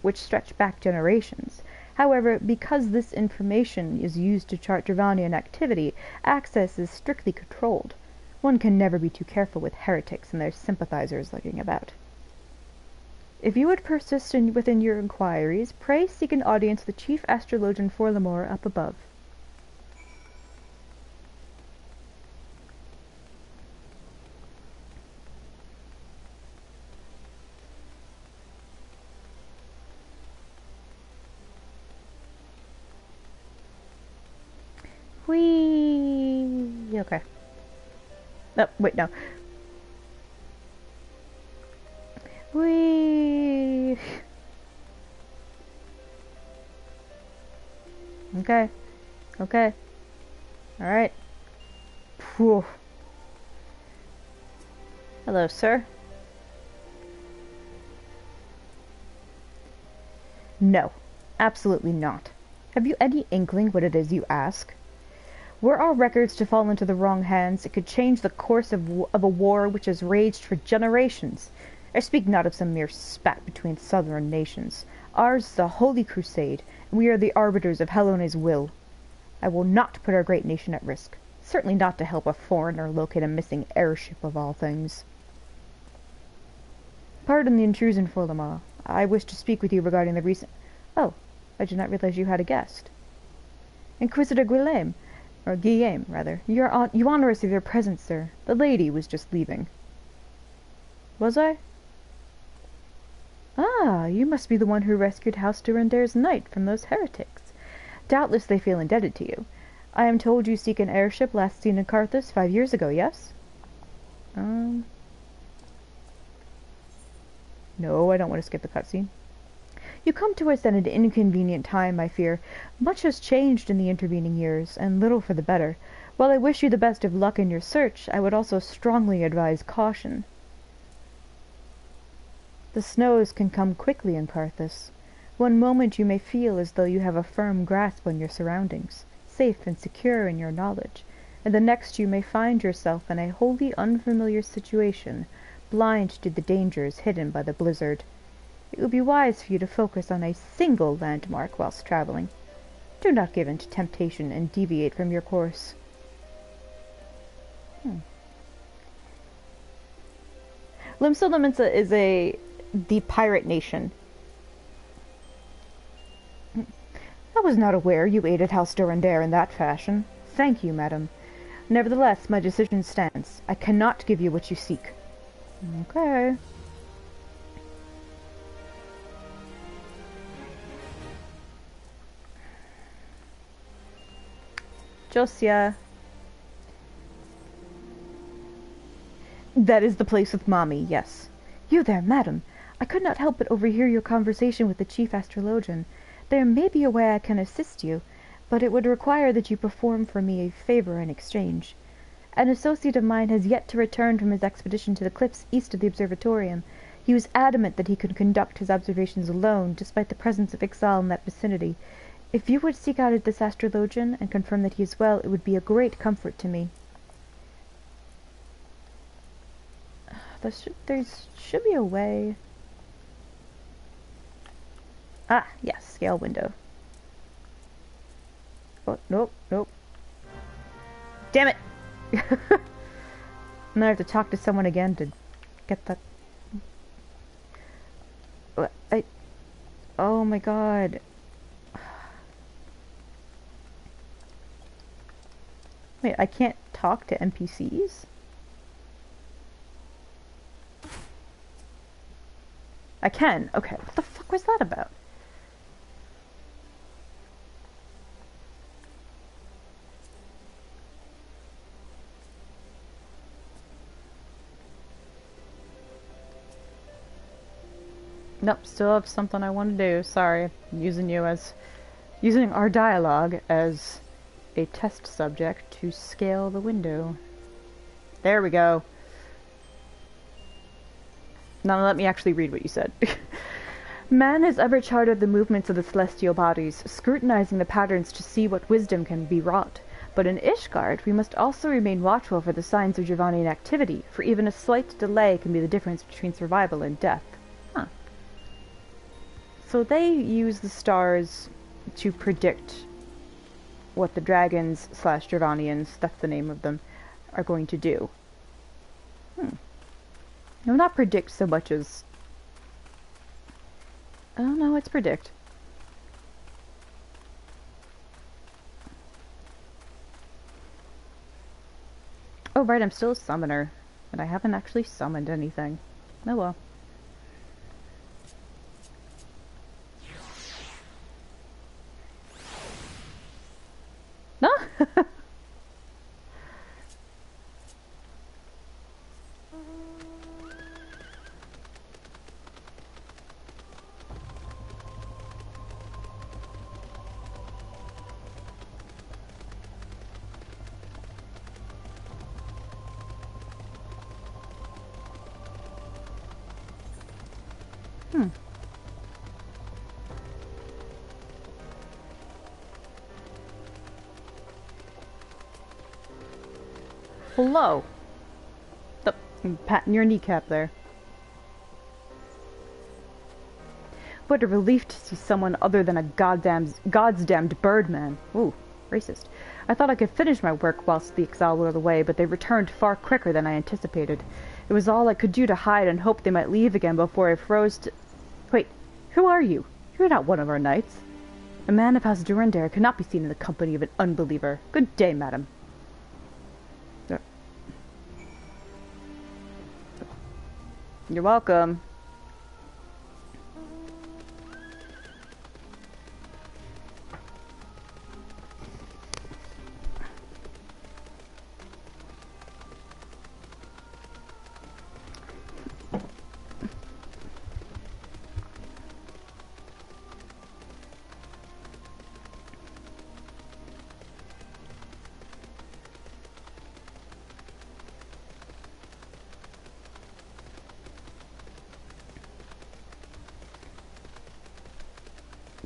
which stretch back generations. However, because this information is used to chart Dravanian activity, access is strictly controlled. One can never be too careful with heretics and their sympathizers lurking about. If you would persist within your inquiries, pray seek an audience with the chief astrologian Forlamore up above. Whee! Okay. Oh, wait, no. Whee! Okay. Okay. Alright. Phew. Hello, sir. No. Absolutely not. Have you any inkling what it is you ask? Were our records to fall into the wrong hands, it could change the course of a war which has raged for generations. I speak not of some mere spat between southern nations. Ours is a holy crusade, and we are the arbiters of Helone's will. I will not put our great nation at risk. Certainly not to help a foreigner locate a missing airship of all things. Pardon the intrusion, Folama. I wish to speak with you regarding the recent... Oh, I did not realize you had a guest. Inquisitor Guillaume, or Guillaume, rather. You honor us with your presence, sir. The lady was just leaving. Was I? Ah, you must be the one who rescued House Durandair's knight from those heretics. Doubtless they feel indebted to you. I am told you seek an airship last seen in Carthus 5 years ago, yes? No, I don't want to skip the cutscene. You come to us at an inconvenient time, I fear. Much has changed in the intervening years, and little for the better. While I wish you the best of luck in your search, I would also strongly advise caution. The snows can come quickly in Carthus. One moment you may feel as though you have a firm grasp on your surroundings, safe and secure in your knowledge, and the next you may find yourself in a wholly unfamiliar situation, blind to the dangers hidden by the blizzard. It would be wise for you to focus on a single landmark whilst traveling. Do not give in to temptation and deviate from your course. Limsa is the pirate nation. I was not aware you aided House Durandair in that fashion. Thank you, madam. Nevertheless, my decision stands. I cannot give you what you seek. Okay. Josia. That is the place with Mommy, yes. You there, madam. I could not help but overhear your conversation with the chief astrologian. There may be a way I can assist you, but it would require that you perform for me a favor in exchange. An associate of mine has yet to return from his expedition to the cliffs east of the observatorium. He was adamant that he could conduct his observations alone, despite the presence of Ixal in that vicinity. If you would seek out this astrologian and confirm that he is well, it would be a great comfort to me. There should be a way. Ah, yes, scale window. Oh, nope. Damn it! And I have to talk to someone again to get that. Oh my god. Wait, I can't talk to NPCs? I can. Okay, what the fuck was that about? Nope, still have something I want to do. Sorry, using our dialogue as a test subject to scale the window. There we go. Now let me actually read what you said. Man has ever charted the movements of the celestial bodies, scrutinizing the patterns to see what wisdom can be wrought. But in Ishgard, we must also remain watchful for the signs of Dravanian activity, for even a slight delay can be the difference between survival and death. Huh. So they use the stars to predict what the dragons / Dravanians, that's the name of them, are going to do. No, not predict so much as... Oh no, it's predict. Oh right, I'm still a summoner, and I haven't actually summoned anything. Oh well. No? Hmm. Hello. I'm patting your kneecap there. What a relief to see someone other than a God's damned birdman. Ooh, racist. I thought I could finish my work whilst the exile were away, but they returned far quicker than I anticipated. It was all I could do to hide and hope they might leave again before I froze to... Wait, who are you? You're not one of our knights. A man of House Durandare cannot be seen in the company of an unbeliever. Good day, madam. You're welcome.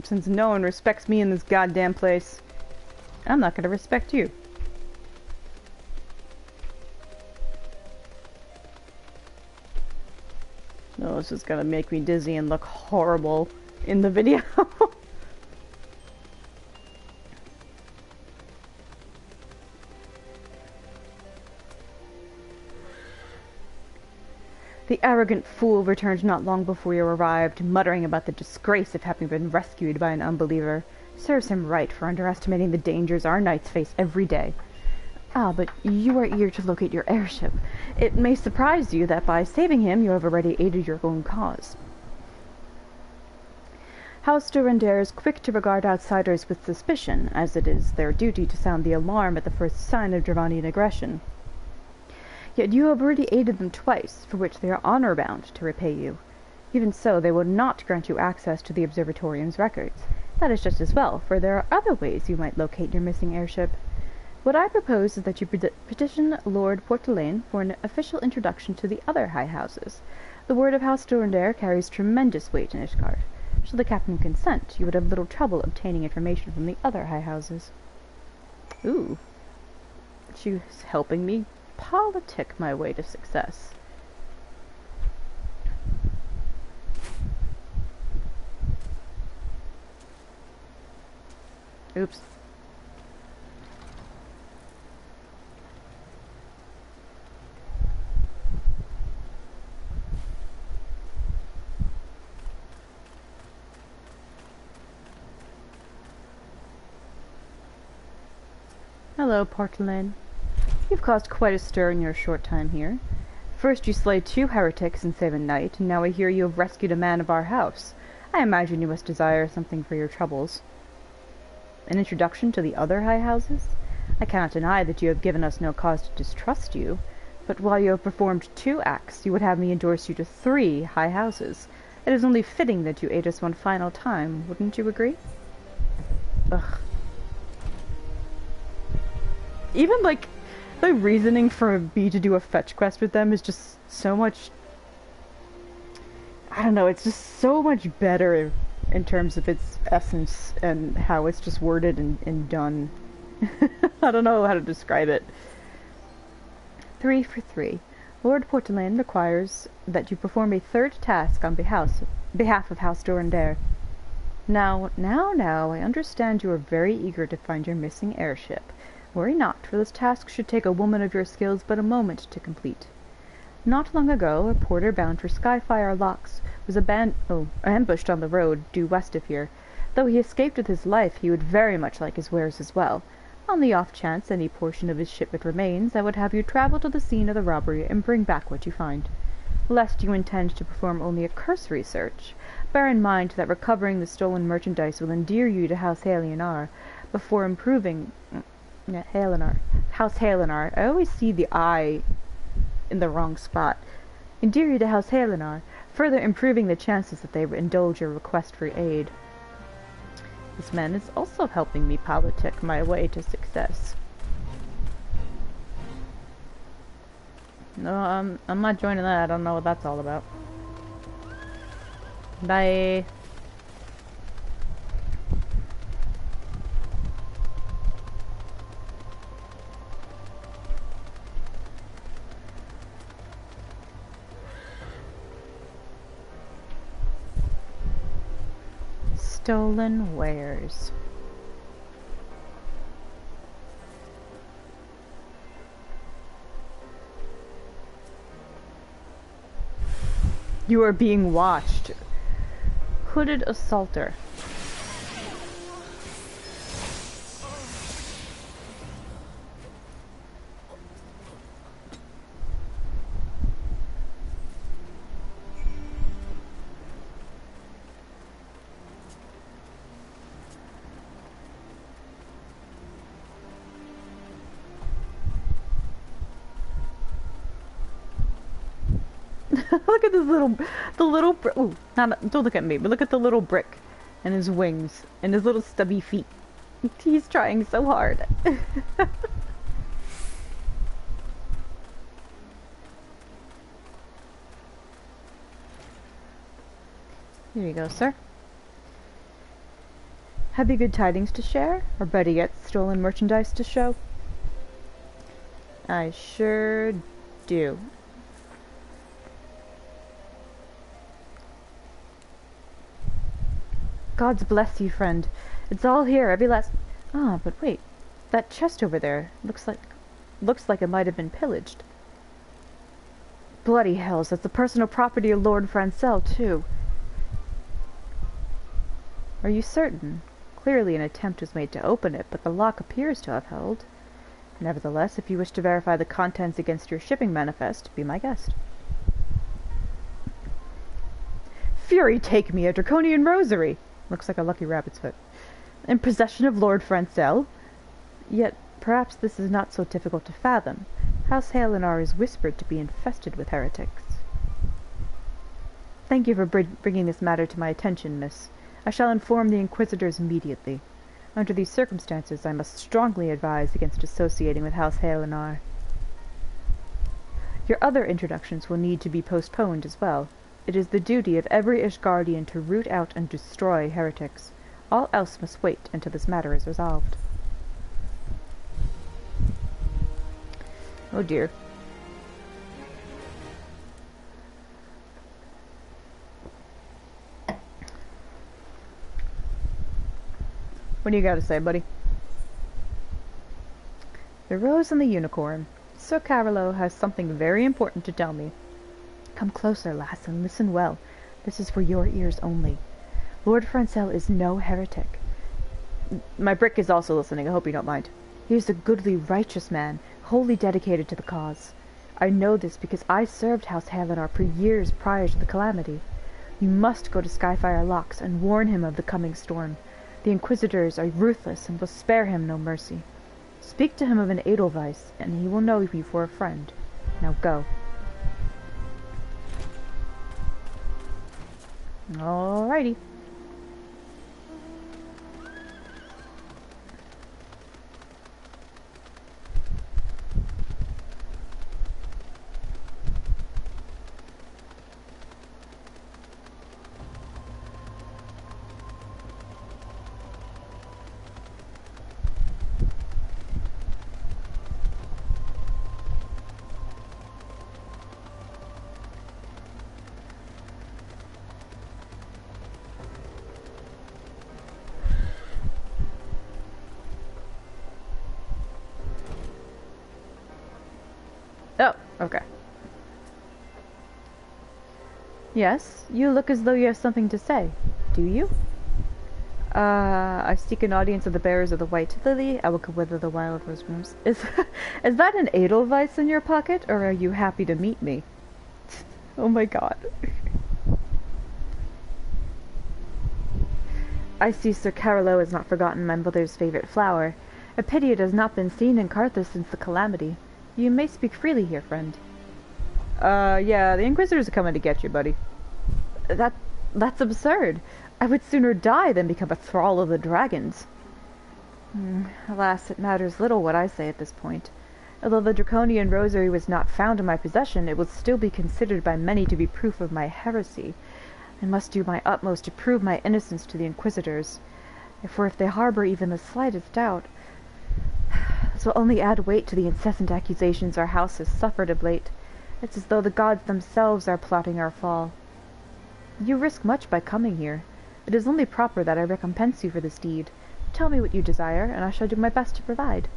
Since no one respects me in this goddamn place, I'm not gonna respect you. No, this is gonna make me dizzy and look horrible in the video. The arrogant fool returned not long before you arrived, muttering about the disgrace of having been rescued by an unbeliever. Serves him right for underestimating the dangers our knights face every day. Ah, but you are eager to locate your airship. It may surprise you that by saving him you have already aided your own cause. House Durandare is quick to regard outsiders with suspicion, as it is their duty to sound the alarm at the first sign of Dravanian aggression. Yet you have already aided them twice, for which they are honor-bound to repay you. Even so, they will not grant you access to the Observatorium's records. That is just as well, for there are other ways you might locate your missing airship. What I propose is that you petition Lord Portelaine for an official introduction to the other high houses. The word of House Durandare carries tremendous weight in Ishgard. Should the captain consent, you would have little trouble obtaining information from the other high houses. Ooh. She's helping me politic my way to success. Oops. Hello, Portelaine. You've caused quite a stir in your short time here. First you slayed 2 heretics and saved a knight, and now I hear you have rescued a man of our house. I imagine you must desire something for your troubles. An introduction to the other high houses? I cannot deny that you have given us no cause to distrust you, but while you have performed 2 acts, you would have me endorse you to 3 high houses. It is only fitting that you aid us one final time, wouldn't you agree? Ugh. Even, like, the reasoning for me to do a fetch quest with them is just so much... I don't know, it's just so much better in terms of its essence and how it's just worded and done. I don't know how to describe it. 3 for 3. Lord Portelaine requires that you perform a 3rd task on behalf of House Durandare. Now, I understand you are very eager to find your missing airship. Worry not, for this task should take a woman of your skills but a moment to complete. Not long ago, a porter bound for Skyfire Locks was ambushed on the road due west of here. Though he escaped with his life, he would very much like his wares as well. On the off chance any portion of his shipment remains, I would have you travel to the scene of the robbery and bring back what you find. Lest you intend to perform only a cursory search, bear in mind that recovering the stolen merchandise will endear you to House Halinar before improving... House Halinar. I always see the I in the wrong spot. Endear you to House Halinar, further improving the chances that they indulge your request for aid. This man is also helping me politic my way to success. No, I'm not joining that. I don't know what that's all about. Bye. Stolen wares. You are being watched. Hooded assaulter. Look at this little ooh, don't look at me, but look at the little brick and his wings and his little stubby feet. He's trying so hard. Here you go, sir. Have you good tidings to share? Or better yet, stolen merchandise to show? I sure do. God's bless you, friend. It's all here, every last... Ah, but wait. That chest over there looks like it might have been pillaged. Bloody hells, that's the personal property of Lord Francel, too. Are you certain? Clearly an attempt was made to open it, but the lock appears to have held. Nevertheless, if you wish to verify the contents against your shipping manifest, be my guest. Fury take me, a draconian rosary! Looks like a lucky rabbit's foot. In possession of Lord Francel? Yet, perhaps this is not so difficult to fathom. House Halenar is whispered to be infested with heretics. Thank you for bringing this matter to my attention, miss. I shall inform the Inquisitors immediately. Under these circumstances, I must strongly advise against associating with House Halenar. Your other introductions will need to be postponed as well. It is the duty of every Ishgardian to root out and destroy heretics. All else must wait until this matter is resolved. Oh dear. What do you got to say, buddy? The Rose and the Unicorn. Sir Carolo has something very important to tell me. Come closer, lass, and listen well. This is for your ears only. Lord Francel is no heretic. My brick is also listening, I hope you don't mind. He is a goodly, righteous man, wholly dedicated to the cause. I know this because I served House Halenar for years prior to the calamity. You must go to Skyfire Locks and warn him of the coming storm. The Inquisitors are ruthless and will spare him no mercy. Speak to him of an Edelweiss, and he will know you for a friend. Now go. Alrighty. Oh, okay. Yes, you look as though you have something to say. Do you? I seek an audience of the bearers of the White Lily. I will go wither the wild rose blooms. Is that an Edelweiss in your pocket, or are you happy to meet me? Oh my god. I see Sir Carolo has not forgotten my mother's favorite flower. A pity it has not been seen in Carthage since the calamity. You may speak freely here, friend. Yeah, the Inquisitors are coming to get you, buddy. That's absurd. I would sooner die than become a thrall of the dragons. Alas, it matters little what I say at this point. Although the Draconian Rosary was not found in my possession, it will still be considered by many to be proof of my heresy. I must do my utmost to prove my innocence to the Inquisitors. For if they harbor even the slightest doubt, this will only add weight to the incessant accusations our house has suffered of late. It's as though the gods themselves are plotting our fall. You risk much by coming here. It is only proper that I recompense you for this deed. Tell me what you desire, and I shall do my best to provide.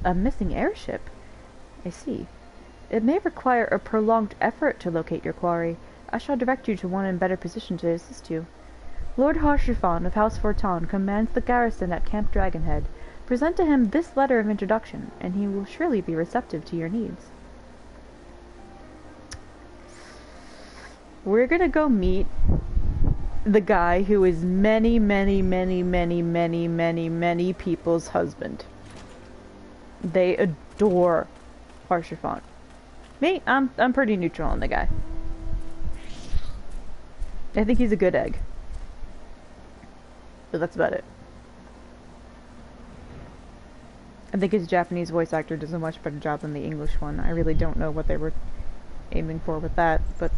A missing airship? I see. It may require a prolonged effort to locate your quarry. I shall direct you to one in better position to assist you. Lord Haurchefant of House Fortin commands the garrison at Camp Dragonhead. Present to him this letter of introduction, and he will surely be receptive to your needs. We're gonna go meet the guy who is many people's husband. They adore Haurchefant. Me, I'm pretty neutral on the guy. I think he's a good egg. But that's about it. I think his Japanese voice actor does a much better job than the English one. I really don't know what they were aiming for with that, but...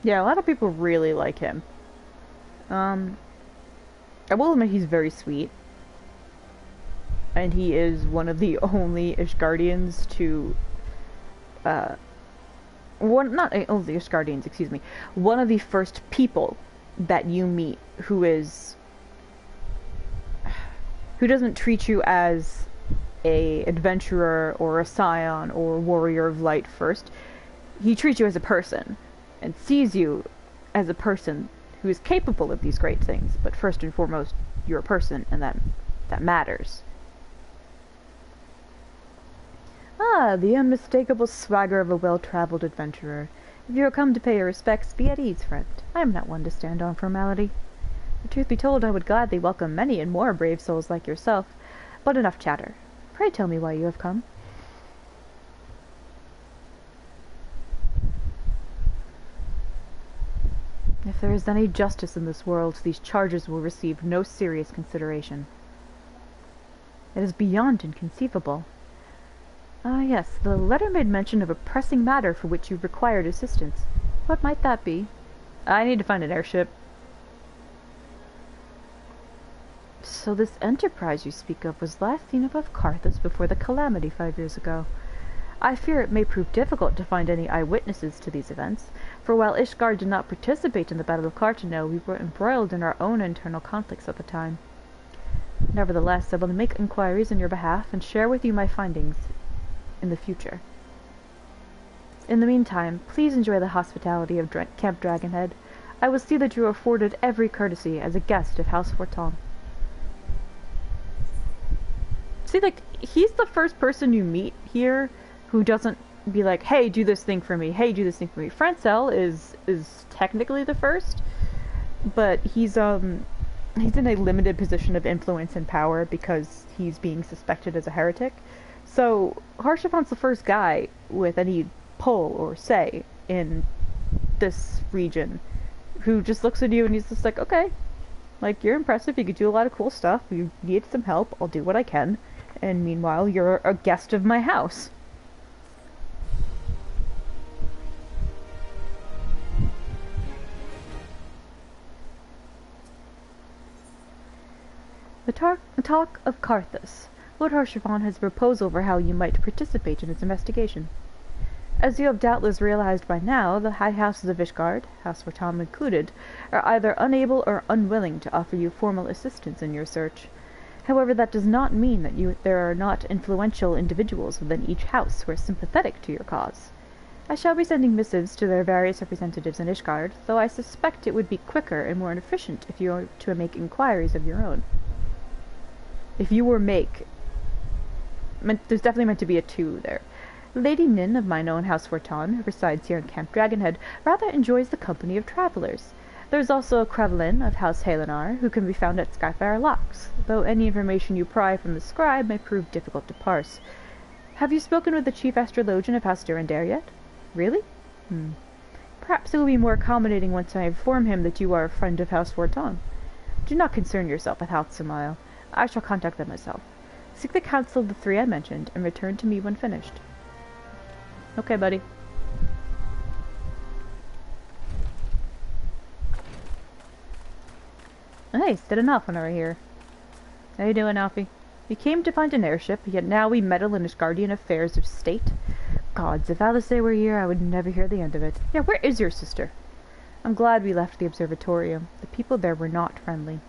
yeah, a lot of people really like him. I will admit he's very sweet. And he is one of the only Ishgardians to, not only Ishgardians, excuse me. One of the first people that you meet who doesn't treat you as a adventurer or a scion or warrior of light first. He treats you as a person. And sees you as a person who is capable of these great things, but first and foremost, you're a person, and that matters. Ah, the unmistakable swagger of a well-traveled adventurer. If you are come to pay your respects, be at ease, friend. I am not one to stand on formality. The truth be told, I would gladly welcome many and more brave souls like yourself, but enough chatter. Pray tell me why you have come. If there is any justice in this world, these charges will receive no serious consideration. It is beyond inconceivable. Ah, yes, the letter made mention of a pressing matter for which you required assistance. What might that be? I need to find an airship. So this enterprise you speak of was last seen above Carthus before the calamity 5 years ago. I fear it may prove difficult to find any eyewitnesses to these events, for while Ishgard did not participate in the Battle of Cartano, we were embroiled in our own internal conflicts at the time. Nevertheless, I will make inquiries on your behalf and share with you my findings in the future. In the meantime, please enjoy the hospitality of Camp Dragonhead. I will see that you are afforded every courtesy as a guest of House Fortin. See, like, he's the first person you meet here who doesn't be like, hey, do this thing for me, hey, do this thing for me. Francel is technically the first, but he's in a limited position of influence and power because he's being suspected as a heretic. So Haurchefant's the first guy with any pull or say in this region who just looks at you and he's just like, okay, like, you're impressive, you could do a lot of cool stuff, you need some help, I'll do what I can, and meanwhile you're a guest of my house. The talk of Carthus. Lord Haurchefant has a proposal for how you might participate in its investigation. As you have doubtless realized by now, the high houses of Ishgard, House Fortin included, are either unable or unwilling to offer you formal assistance in your search. However, that does not mean that there are not influential individuals within each house who are sympathetic to your cause. I shall be sending missives to their various representatives in Ishgard, though I suspect it would be quicker and more efficient if you were to make inquiries of your own. If you were there's definitely meant to be a 2 there. Lady Nin of mine own House Fortin, who resides here in Camp Dragonhead, rather enjoys the company of travelers. There's also a Krevelin of House Halenar, who can be found at Skyfire Locks, though any information you pry from the scribe may prove difficult to parse. Have you spoken with the chief astrologian of House Durandare yet? Really? Perhaps it will be more accommodating once I inform him that you are a friend of House Forton. Do not concern yourself with House Samael. I shall contact them myself. Seek the counsel of the three I mentioned, and return to me when finished. Okay, buddy. Hey, did an Alpha over here. How you doing, Alfie? We came to find an airship, yet now we meddle in Asgardian affairs of state. Gods, if Alice were here, I would never hear the end of it. Yeah, where is your sister? I'm glad we left the observatorium. The people there were not friendly.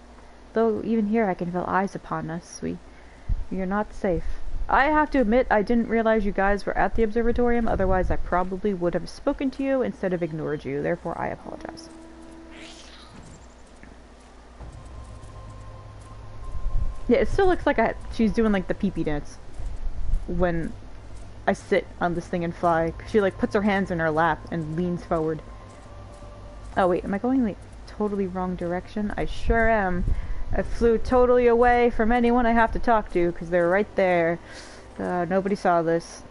Though even here I can feel eyes upon us. We are not safe. I have to admit, I didn't realize you guys were at the observatorium, otherwise I probably would have spoken to you instead of ignored you. Therefore, I apologize. Yeah, it still looks like she's doing like the pee-pee dance when I sit on this thing and fly. She like puts her hands in her lap and leans forward. Oh wait, am I going like totally wrong direction? I sure am. I flew totally away from anyone I have to talk to because they're right there. Nobody saw this.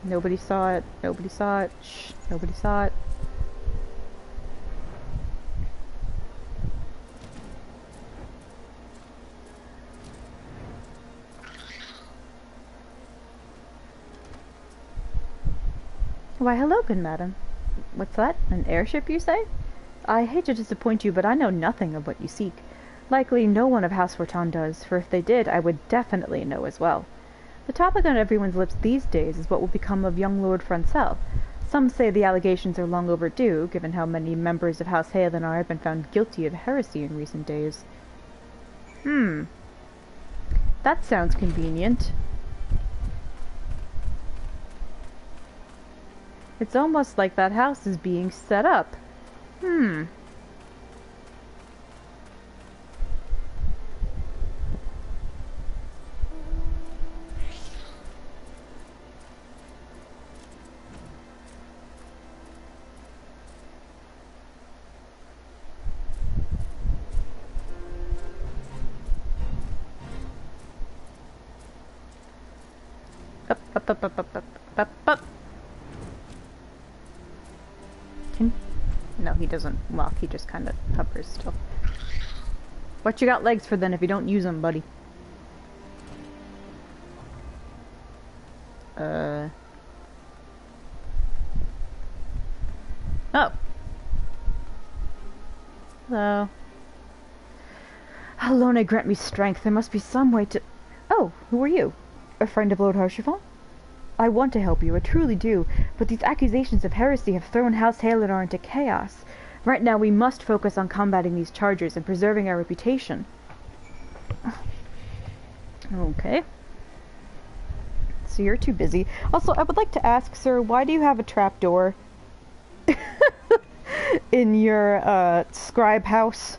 Nobody saw it. Nobody saw it. Shh. Nobody saw it. Why, hello, good madam. What's that? An airship, you say? I hate to disappoint you, but I know nothing of what you seek. Likely no one of House Forton does, for if they did, I would definitely know as well. The topic on everyone's lips these days is what will become of young Lord Francel. Some say the allegations are long overdue, given how many members of House Halenar have been found guilty of heresy in recent days. That sounds convenient. It's almost like that house is being set up. Up. No, he doesn't walk. He just kind of hovers still. What you got legs for then if you don't use them, buddy? Oh. Hello. Alone grant me strength. There must be some way to... Oh, who are you? A friend of Lord Harshaval? I want to help you, I truly do, but these accusations of heresy have thrown House Halenar into chaos. Right now we must focus on combating these charges and preserving our reputation. Okay. So you're too busy. Also, I would like to ask, sir, why do you have a trapdoor in your scribe house?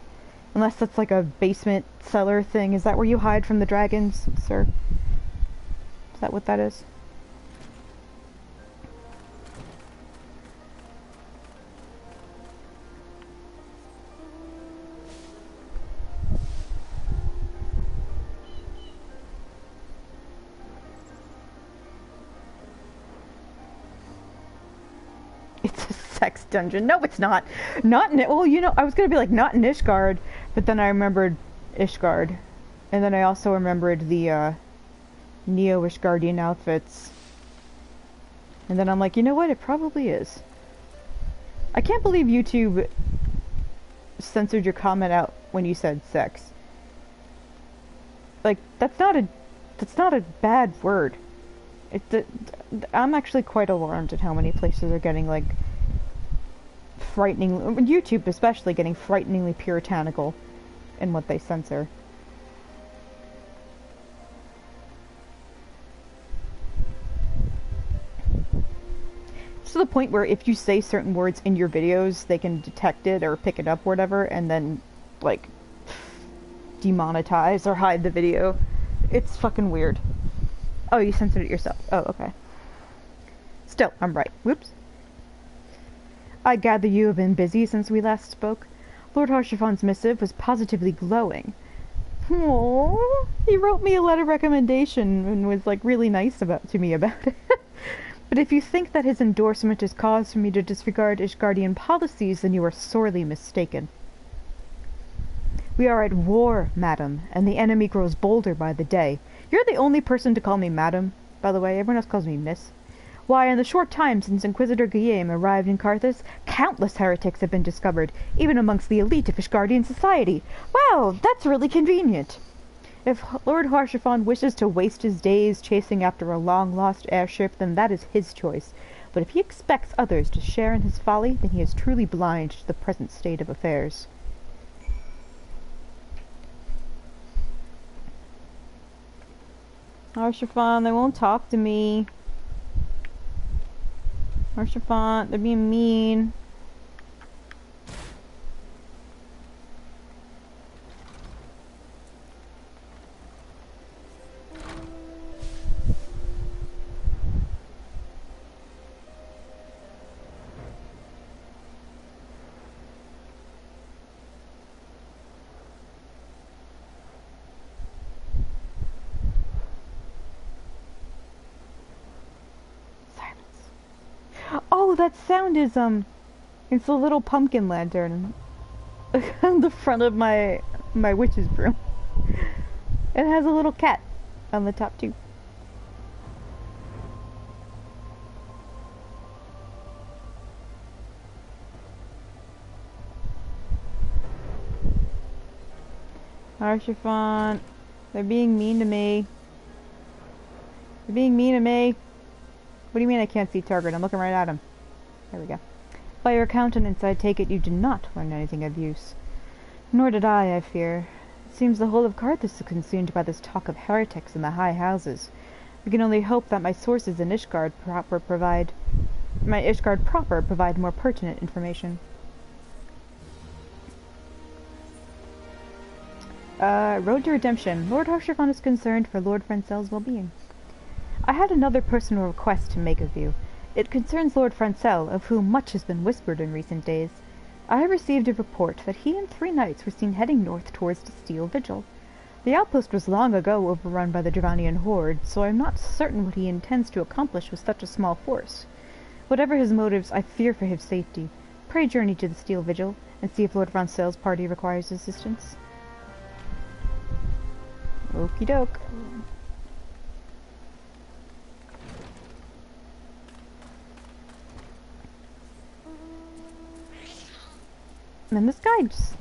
Unless that's like a basement cellar thing. Is that where you hide from the dragons, sir? Is that what that is? It's a sex dungeon. No, it's not. Not in... Well, you know, I was going to be like, not in Ishgard, but then I remembered Ishgard. And then I also remembered the, Neo-Ishgardian outfits. And then I'm like, you know what? It probably is. I can't believe YouTube censored your comment out when you said sex. Like, that's not a bad word. I'm actually quite alarmed at how many places are getting, like, YouTube especially, getting frighteningly puritanical in what they censor. It's to the point where if you say certain words in your videos, they can detect it or pick it up or whatever, and then, like, demonetize or hide the video. It's fucking weird. Oh, you censored it yourself. Oh, okay. Still, I'm right. Whoops. I gather you have been busy since we last spoke. Lord Harshafon's missive was positively glowing. Aww, he wrote me a letter of recommendation and was like really nice to me about it. But if you think that his endorsement is cause for me to disregard Ishgardian policies, then you are sorely mistaken. We are at war, madam, and the enemy grows bolder by the day. You're the only person to call me madam, by the way. Everyone else calls me miss. Why, in the short time since Inquisitor Guillaume arrived in Carthus, countless heretics have been discovered, even amongst the elite of Ishgardian society. Wow, that's really convenient. If Lord Harshafon wishes to waste his days chasing after a long-lost airship, then that is his choice. But if he expects others to share in his folly, then he is truly blind to the present state of affairs. Harshafon, they won't talk to me. Harshafon, they're being mean. Oh, that sound is, it's a little pumpkin lantern on the front of my witch's broom. It has a little cat on the top, too. Arshafon, they're being mean to me. They're being mean to me. What do you mean I can't see target? I'm looking right at him. There we go. By your countenance, I take it you did not learn anything of use. Nor did I fear. It seems the whole of Carthus is consumed by this talk of heretics in the high houses. We can only hope that my sources in Ishgard proper provide more pertinent information. Road to Redemption. Lord Harshafon is concerned for Lord Francel's well-being. I had another personal request to make of you. It concerns Lord Francel, of whom much has been whispered in recent days. I have received a report that he and 3 knights were seen heading north towards the Steel Vigil. The outpost was long ago overrun by the Dravanian horde, so I am not certain what he intends to accomplish with such a small force. Whatever his motives, I fear for his safety. Pray journey to the Steel Vigil, and see if Lord Francel's party requires assistance. Okie doke. Man, this guy just...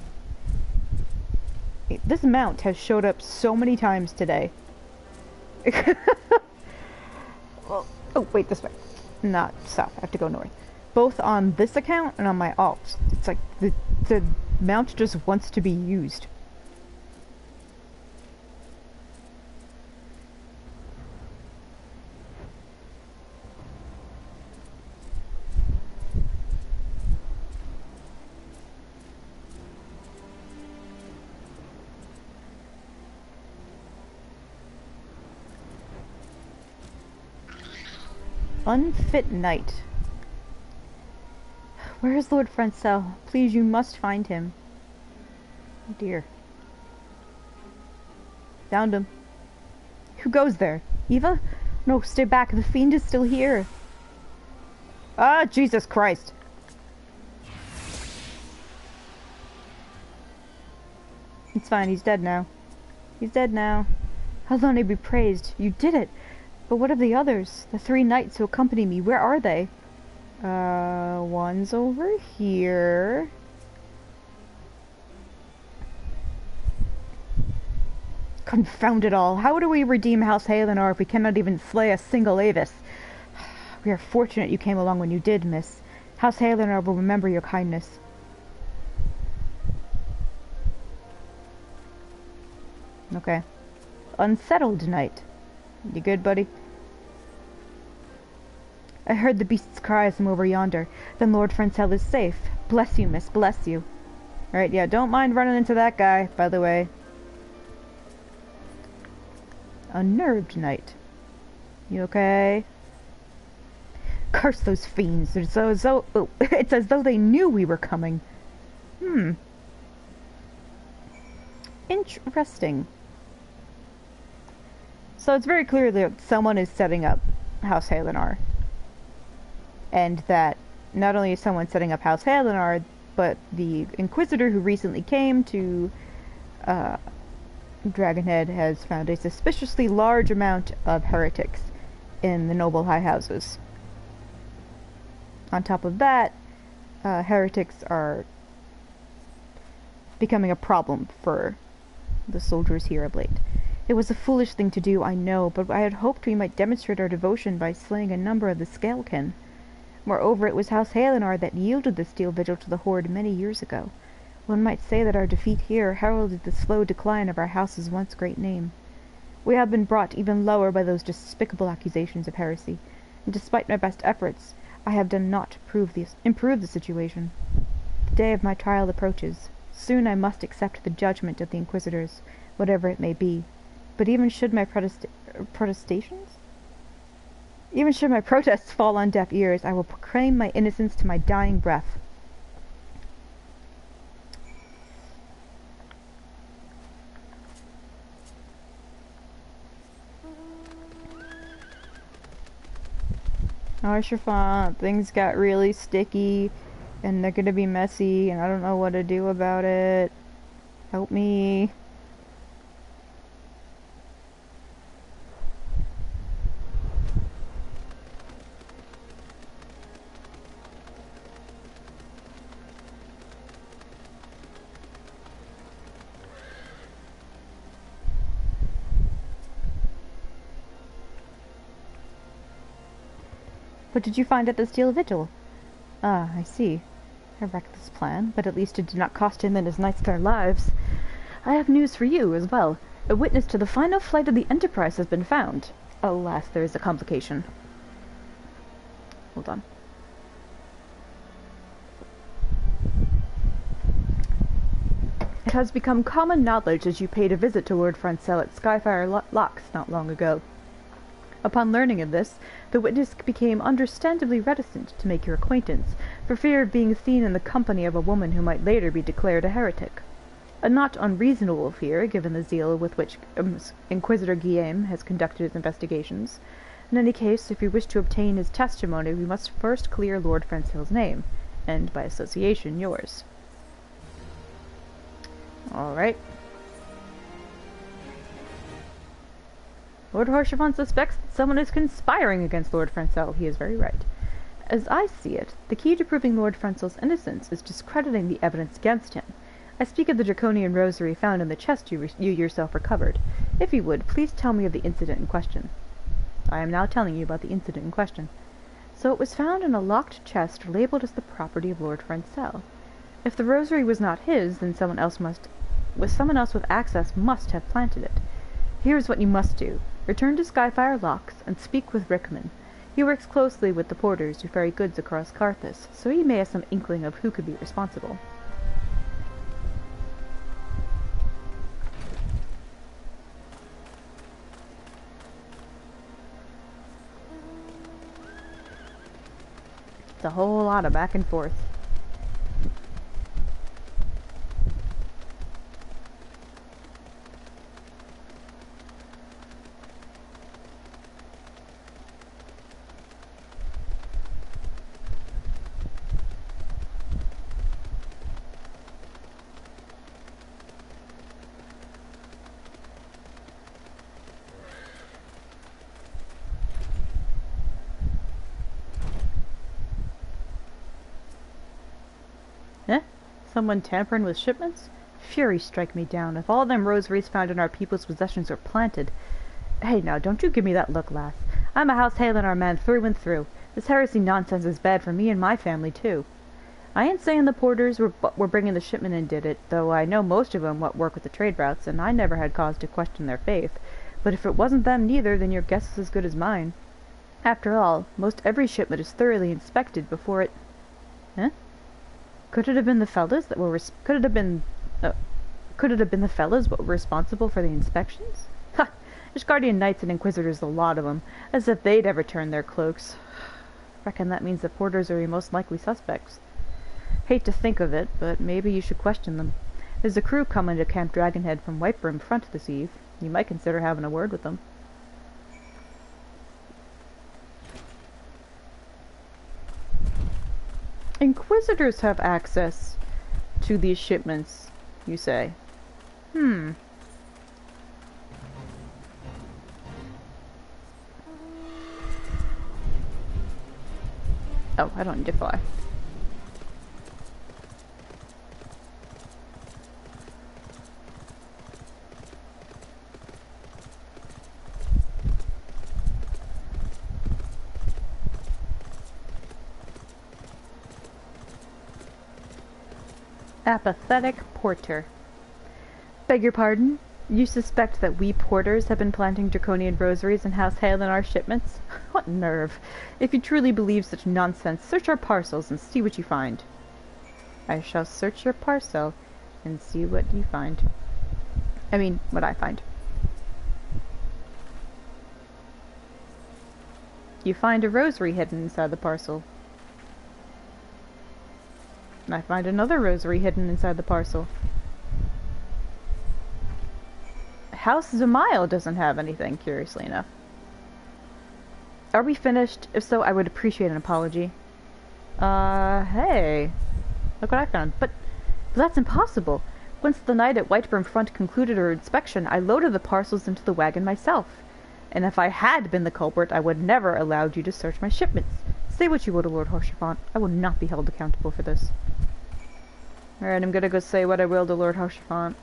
This mount has showed up so many times today. Well, oh, wait, this way. Not south. I have to go north. Both on this account and on my alt. It's like the mount just wants to be used. Unfit knight. Where is Lord Francel? Please, you must find him. Oh dear. Found him. Who goes there? Eva? No, stay back. The fiend is still here. Ah, Jesus Christ. It's fine. He's dead now. He's dead now. Alone be praised. You did it. But what of the others? The 3 knights who accompany me, where are they? One's over here. Confound it all. How do we redeem House Haelenor if we cannot even slay a single Avis? We are fortunate you came along when you did, miss. House Haelenor will remember your kindness. Okay. Unsettled knight. You good, buddy? I heard the beast's cries from over yonder. Then Lord Francel is safe. Bless you, miss, bless you. Alright, yeah, don't mind running into that guy, by the way. Unnerved knight. You okay? Curse those fiends! It's as though they knew we were coming. Interesting. So it's very clear that someone is setting up House Halenar. And that not only is someone setting up House Halenar, but the Inquisitor who recently came to Dragonhead has found a suspiciously large amount of heretics in the noble high houses. On top of that, heretics are becoming a problem for the soldiers here of late. It was a foolish thing to do, I know, but I had hoped we might demonstrate our devotion by slaying a number of the Scalekin. Moreover, it was House Halenar that yielded the steel vigil to the Horde many years ago. One might say that our defeat here heralded the slow decline of our house's once great name. We have been brought even lower by those despicable accusations of heresy, and despite my best efforts, I have done naught to improve the situation. The day of my trial approaches. Soon I must accept the judgment of the Inquisitors, whatever it may be. But even should my Even should my protests fall on deaf ears, I will proclaim my innocence to my dying breath. Arshafant, things got really sticky, and they're gonna be messy, and I don't know what to do about it. Help me. What did you find at the Steel Vigil? Ah, I see. A reckless plan, but at least it did not cost him and his knights their lives. I have news for you as well. A witness to the final flight of the Enterprise has been found. Alas, there is a complication. Hold on. It has become common knowledge as you paid a visit to Lord Francel at Skyfire Locks not long ago. Upon learning of this, the witness became understandably reticent to make your acquaintance, for fear of being seen in the company of a woman who might later be declared a heretic. A not unreasonable fear, given the zeal with which Inquisitor Guillaume has conducted his investigations. In any case, if you wish to obtain his testimony, we must first clear Lord Francel's name, and by association yours. Alright. Lord Harshavon suspects that someone is conspiring against Lord Francel. He is very right. As I see it, the key to proving Lord Francel's innocence is discrediting the evidence against him. I speak of the draconian rosary found in the chest you yourself recovered. If you would, please tell me of the incident in question. I am now telling you about the incident in question. So it was found in a locked chest labeled as the property of Lord Francel. If the rosary was not his, then someone else with access must have planted it. Here is what you must do. Return to Skyfire Locks and speak with Rickman. He works closely with the porters who ferry goods across Carthus, so he may have some inkling of who could be responsible. It's a whole lot of back and forth. Someone tampering with shipments? Fury strike me down, if all them rosaries found in our people's possessions are planted. Hey now, don't you give me that look, lass. I'm a House Halenar man through and through. This heresy nonsense is bad for me and my family, too. I ain't saying the porters were bringing the shipment and did it, though I know most of 'em what work with the trade routes, and I never had cause to question their faith. But if it wasn't them neither, then your guess is as good as mine. After all, most every shipment is thoroughly inspected before it... Huh? Could it have been the fellas that were could it have been the fellas what were responsible for the inspections? Ha! There's Guardian Knights and Inquisitors, a lot of 'em, as if they'd ever turn their cloaks. Reckon that means the porters are your most likely suspects. Hate to think of it, but maybe you should question them. There's a crew coming to Camp Dragonhead from Whitebrim Front this eve. You might consider having a word with them. Inquisitors have access to these shipments, you say? Oh, I don't need to fly. Apathetic porter. Beg your pardon? You suspect that we porters have been planting draconian rosaries in House Hale in our shipments? What nerve! If you truly believe such nonsense, search our parcels and see what you find. I shall search your parcel and see what you find. I mean, what I find. You find a rosary hidden inside the parcel. I find another rosary hidden inside the parcel. House Zamail doesn't have anything, curiously enough. Are we finished? If so, I would appreciate an apology. Hey. Look what I found. But that's impossible. Once the knight at Whitebrim Front concluded her inspection, I loaded the parcels into the wagon myself. And if I had been the culprit, I would never allowed you to search my shipments. Say what you will to Lord Haurchefant. I will not be held accountable for this. Alright, I'm gonna go say what I will to Lord Haurchefant.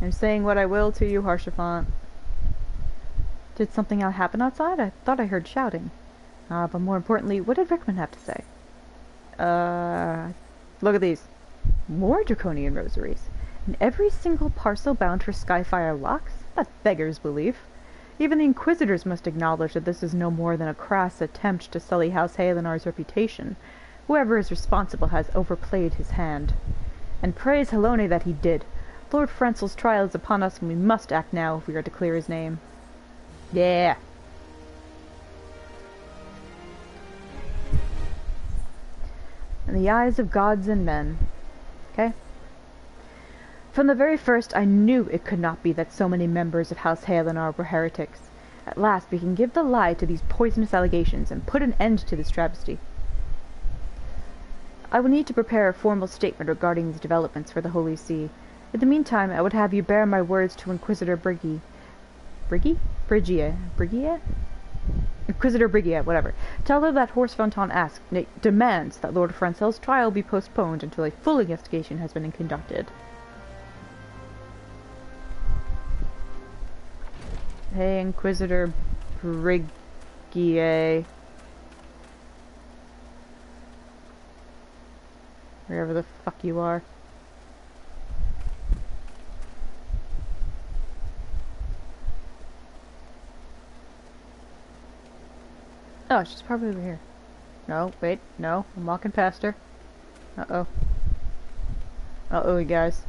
I'm saying what I will to you, Haurchefant. Did something happen outside? I thought I heard shouting. But more importantly, what did Rickman have to say? Look at these. More draconian rosaries. And every single parcel bound for Skyfire locks? That beggars belief. Even the Inquisitors must acknowledge that this is no more than a crass attempt to sully House Halenar's reputation. Whoever is responsible has overplayed his hand. And praise Halone that he did. Lord Frenzel's trial is upon us, and we must act now if we are to clear his name. Yeah. In the eyes of gods and men. Okay? From the very first, I knew it could not be that so many members of House Halenar were heretics. At last, we can give the lie to these poisonous allegations and put an end to this travesty. I will need to prepare a formal statement regarding these developments for the Holy See. In the meantime, I would have you bear my words to Inquisitor Brigia, Inquisitor Brigia, whatever. Tell her that Haurchefant asks, nay, demands that Lord Frenzel's trial be postponed until a full investigation has been conducted. Hey, Inquisitor Brigia. Wherever the fuck you are. Oh, she's probably over here. No, wait, no, I'm walking past her. Uh-oh. Uh-oh, you guys.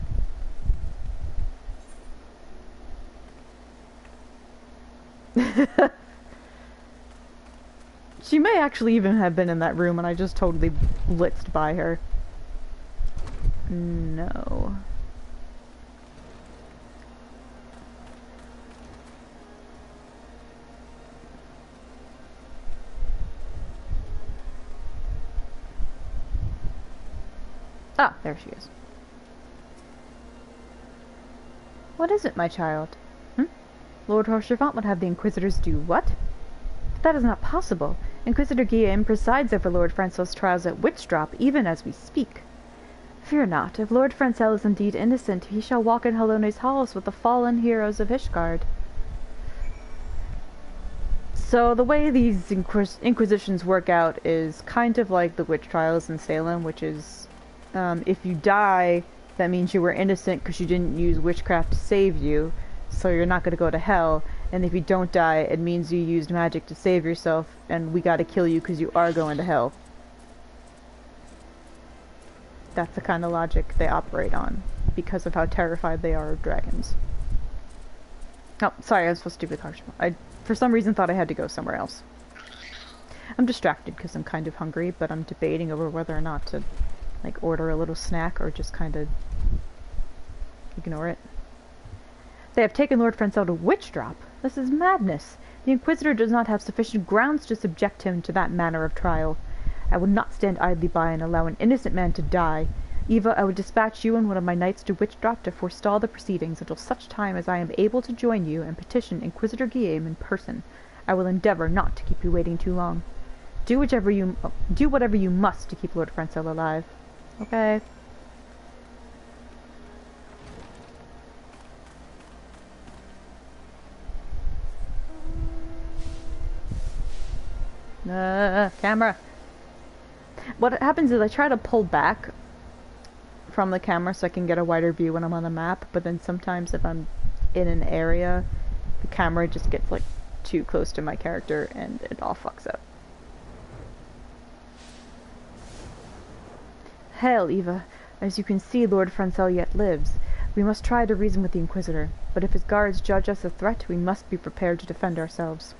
She may actually even have been in that room and I just totally blitzed by her. No. Ah, there she is. What is it, my child? Lord Haurchefant would have the Inquisitors do what? But that is not possible. Inquisitor Guillaume presides over Lord Frenzel's trials at Witchdrop, even as we speak. Fear not. If Lord Frenzel is indeed innocent, he shall walk in Halone's halls with the fallen heroes of Ishgard. So the way these Inquisitions work out is kind of like the witch trials in Salem, which is, if you die, that means you were innocent because you didn't use witchcraft to save you, so you're not going to go to hell. And if you don't die, it means you used magic to save yourself, and we gotta kill you because you are going to hell. That's the kind of logic they operate on, because of how terrified they are of dragons. Oh, sorry, I was supposed to be with Harshima. I, for some reason, thought I had to go somewhere else. I'm distracted because I'm kind of hungry, but I'm debating over whether or not to, like, order a little snack or just kind of ignore it. They have taken Lord Francel to witch drop. This is madness. The Inquisitor does not have sufficient grounds to subject him to that manner of trial. I would not stand idly by and allow an innocent man to die. Eva, I would dispatch you and one of my knights to witch drop to forestall the proceedings until such time as I am able to join you and petition Inquisitor Guillaume in person. I will endeavor not to keep you waiting too long. Do whatever you must to keep Lord Francel alive. Okay. Camera. What happens is I try to pull back from the camera so I can get a wider view when I'm on the map, but then sometimes if I'm in an area, the camera just gets like too close to my character and it all fucks up. Hail, Eva. As you can see, Lord Francel yet lives. We must try to reason with the Inquisitor, but if his guards judge us a threat, we must be prepared to defend ourselves.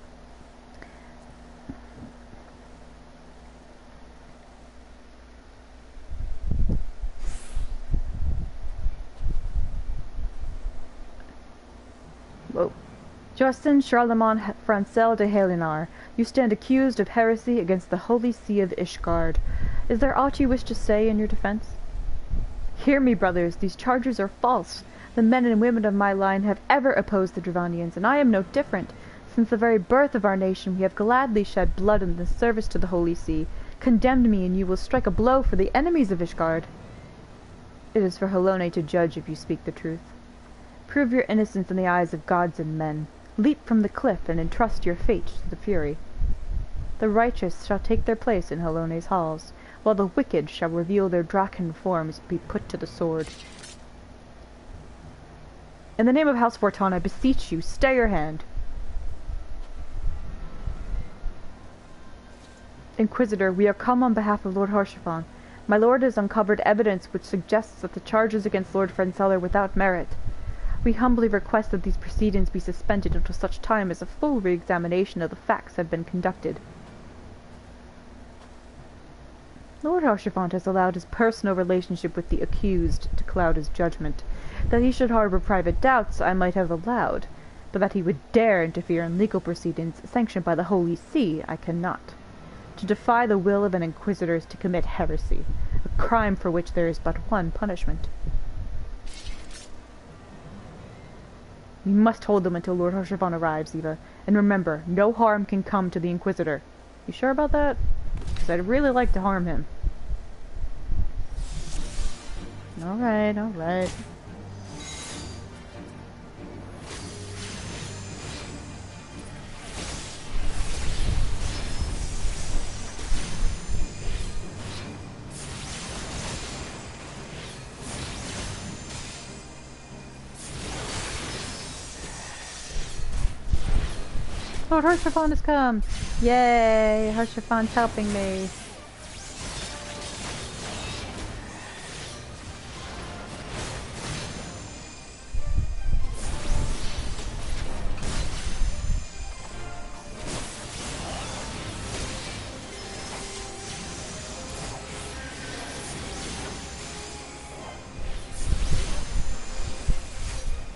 Whoa. Justin Charlemont Francel de Helinar, you stand accused of heresy against the Holy See of Ishgard. Is there aught you wish to say in your defense? Hear me, brothers, these charges are false. The men and women of my line have ever opposed the Dravanians, and I am no different. Since the very birth of our nation we have gladly shed blood in the service to the Holy See. Condemn me, and you will strike a blow for the enemies of Ishgard. It is for Helone to judge if you speak the truth. Prove your innocence in the eyes of gods and men. Leap from the cliff and entrust your fate to the Fury. The righteous shall take their place in Helone's halls, while the wicked shall reveal their Draken forms and be put to the sword. In the name of House Forton, I beseech you, stay your hand. Inquisitor, we are come on behalf of Lord Harshavan. My lord has uncovered evidence which suggests that the charges against Lord Francel are without merit. We humbly request that these proceedings be suspended until such time as a full re-examination of the facts have been conducted. Lord Harshavan has allowed his personal relationship with the accused to cloud his judgment. That he should harbor private doubts I might have allowed, but that he would dare interfere in legal proceedings sanctioned by the Holy See I cannot. To defy the will of an inquisitor is to commit heresy, a crime for which there is but one punishment. We must hold them until Lord Harshavan arrives, Eva. And remember, no harm can come to the Inquisitor. You sure about that? Because I'd really like to harm him. Alright, alright. Lord Harshavan has come! Yay! Harshavan's helping me.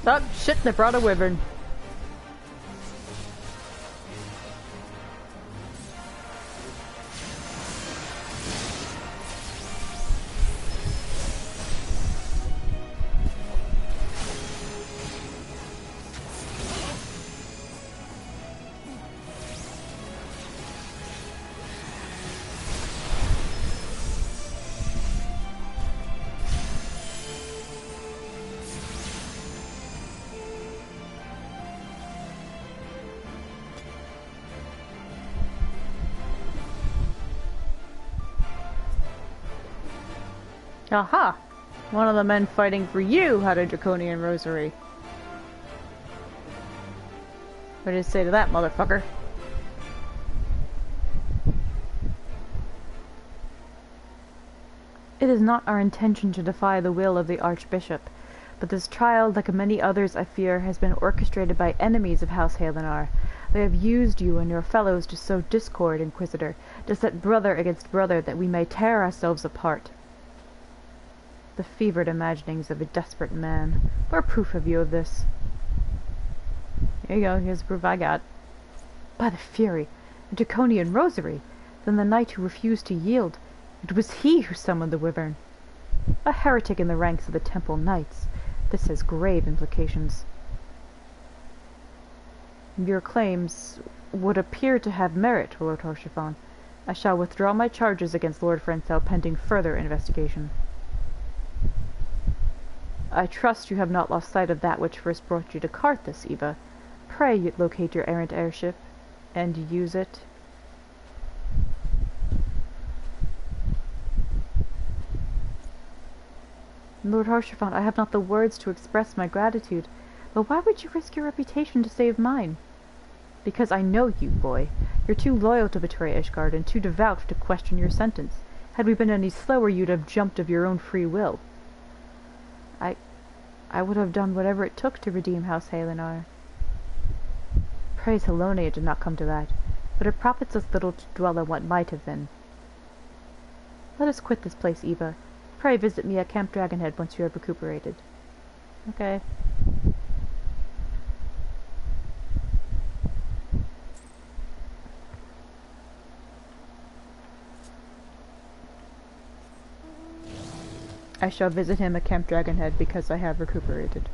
Oh, shit, they brought a wyvern. Aha! One of the men fighting for you had a draconian rosary. What did it say to that, motherfucker? It is not our intention to defy the will of the Archbishop, But this trial, like many others I fear, has been orchestrated by enemies of House Halenar. They have used you and your fellows to sow discord, Inquisitor, to set brother against brother, that we may tear ourselves apart. The fevered imaginings of a desperate man. Where proof have you of this? Here you go, here's the proof I got. By the Fury, a draconian rosary! Then the knight who refused to yield. It was he who summoned the wyvern. A heretic in the ranks of the Temple Knights. This has grave implications. Your claims would appear to have merit, Lord Haurchefant. I shall withdraw my charges against Lord Francel pending further investigation. I trust you have not lost sight of that which first brought you to Carthus, Eva. Pray locate your errant airship, and use it. Lord Haurchefant, I have not the words to express my gratitude, but why would you risk your reputation to save mine? Because I know you, boy. You're too loyal to betray Ishgard, and too devout to question your sentence. Had we been any slower, you'd have jumped of your own free will. I would have done whatever it took to redeem House Halenar. Praise Helone it did not come to that, but it profits us little to dwell on what might have been. Let us quit this place, Eva. Pray visit me at Camp Dragonhead once you have recuperated. Okay. I shall visit him at Camp Dragonhead because I have recuperated.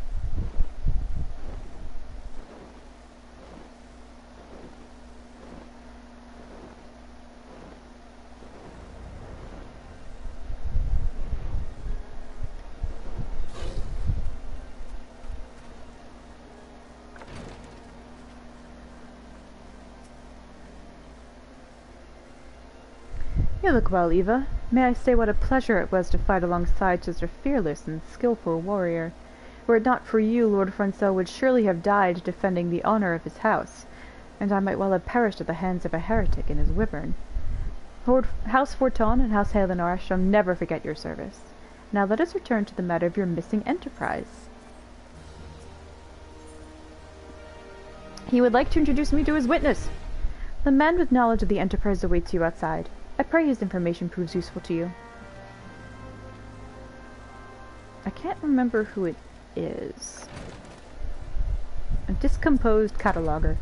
You look well, Eva. May I say what a pleasure it was to fight alongside such a fearless and skilful warrior. Were it not for you, Lord Francel would surely have died defending the honor of his house, and I might well have perished at the hands of a heretic and his wyvern. House Forton and House Halenar shall never forget your service. Now let us return to the matter of your missing enterprise. He would like to introduce me to his witness. The man with knowledge of the enterprise awaits you outside. I pray his information proves useful to you. I can't remember who it is. A discomposed cataloger.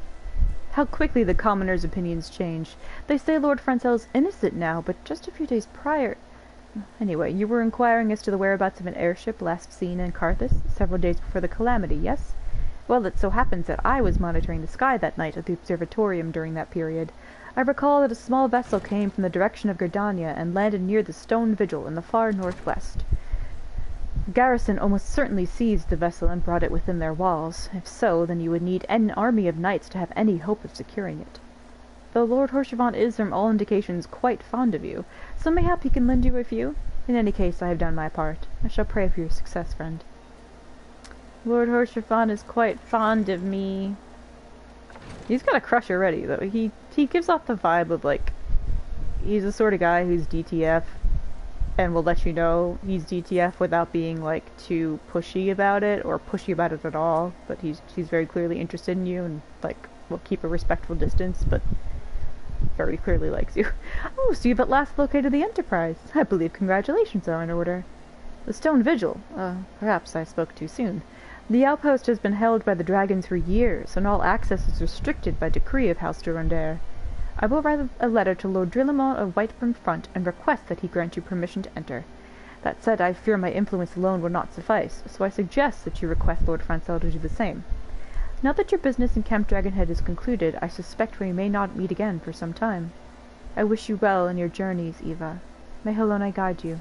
How quickly the commoners' opinions change. They say Lord Francel is innocent now, but just a few days prior... Anyway, you were inquiring as to the whereabouts of an airship last seen in Carthus, several days before the calamity, yes? Well, it so happens that I was monitoring the sky that night at the observatorium during that period. I recall that a small vessel came from the direction of Gerdania and landed near the stone vigil in the far northwest. The garrison almost certainly seized the vessel and brought it within their walls. If so, then you would need an army of knights to have any hope of securing it. Though Lord Haurchefant is, from all indications, quite fond of you, so mayhap he can lend you a few. In any case, I have done my part. I shall pray for your success, friend. Lord Haurchefant is quite fond of me. He's got a crush already, though. He gives off the vibe of, like, he's the sort of guy who's DTF and will let you know he's DTF without being, like, too pushy about it, or pushy about it at all. But he's very clearly interested in you and, like, will keep a respectful distance, but very clearly likes you. Oh, so you've at last located the Enterprise. I believe congratulations are in order. The Stone Vigil. Perhaps I spoke too soon. The outpost has been held by the dragons for years, and all access is restricted by decree of House Durandare. I will write a letter to Lord Drillamont of Whiteburn Front and request that he grant you permission to enter. That said, I fear my influence alone would not suffice, so I suggest that you request Lord Francel to do the same. Now that your business in Camp Dragonhead is concluded, I suspect we may not meet again for some time. I wish you well in your journeys, Eva. May Helone guide you.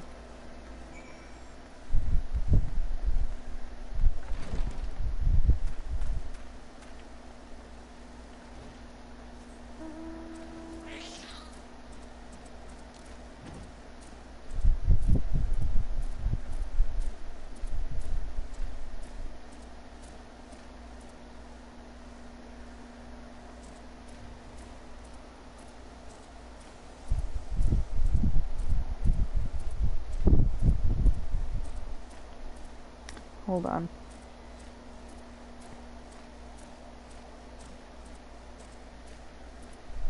Hold on.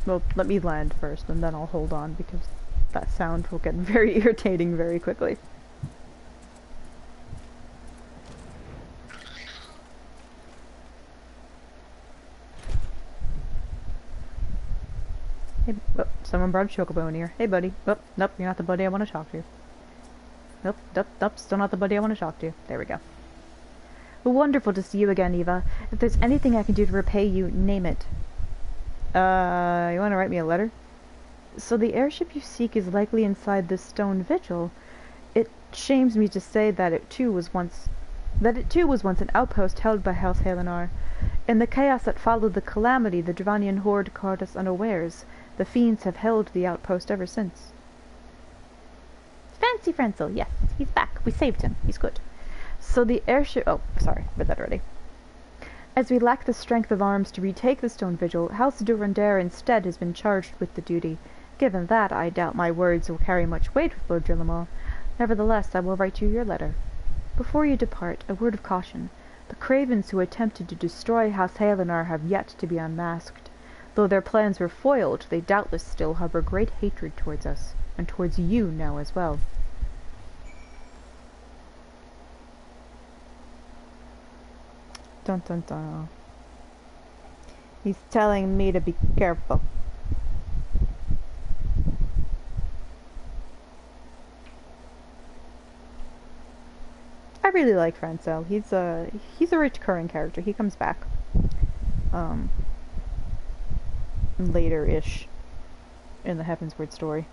Well, let me land first, and then I'll hold on, because that sound will get very irritating very quickly. Hey, oh, someone brought a chocobo in here. Hey, buddy. Oh, nope, you're not the buddy I want to talk to. Nope, nope, nope, still not the buddy I want to talk to. There we go. Wonderful to see you again, Eva. If there's anything I can do to repay you, name it. You want to write me a letter? So the airship you seek is likely inside this stone vigil. It shames me to say that it too was once an outpost held by House Helenar. In the chaos that followed the calamity, the Dravanian horde caught us unawares. The fiends have held the outpost ever since. Fancy Frenzel, yes, he's back. We saved him. He's good. So the airship... Oh, sorry, read that already. As we lack the strength of arms to retake the stone vigil, House Durandare instead has been charged with the duty. Given that, I doubt my words will carry much weight with Lord Drillamon. Nevertheless, I will write you your letter. Before you depart, a word of caution. The cravens who attempted to destroy House Helenar have yet to be unmasked. Though their plans were foiled, they doubtless still harbor great hatred towards us, and towards you now as well. Dun dun dun. He's telling me to be careful. I really like Francel. He's a recurring character. He comes back. Later-ish in the Heavensward story.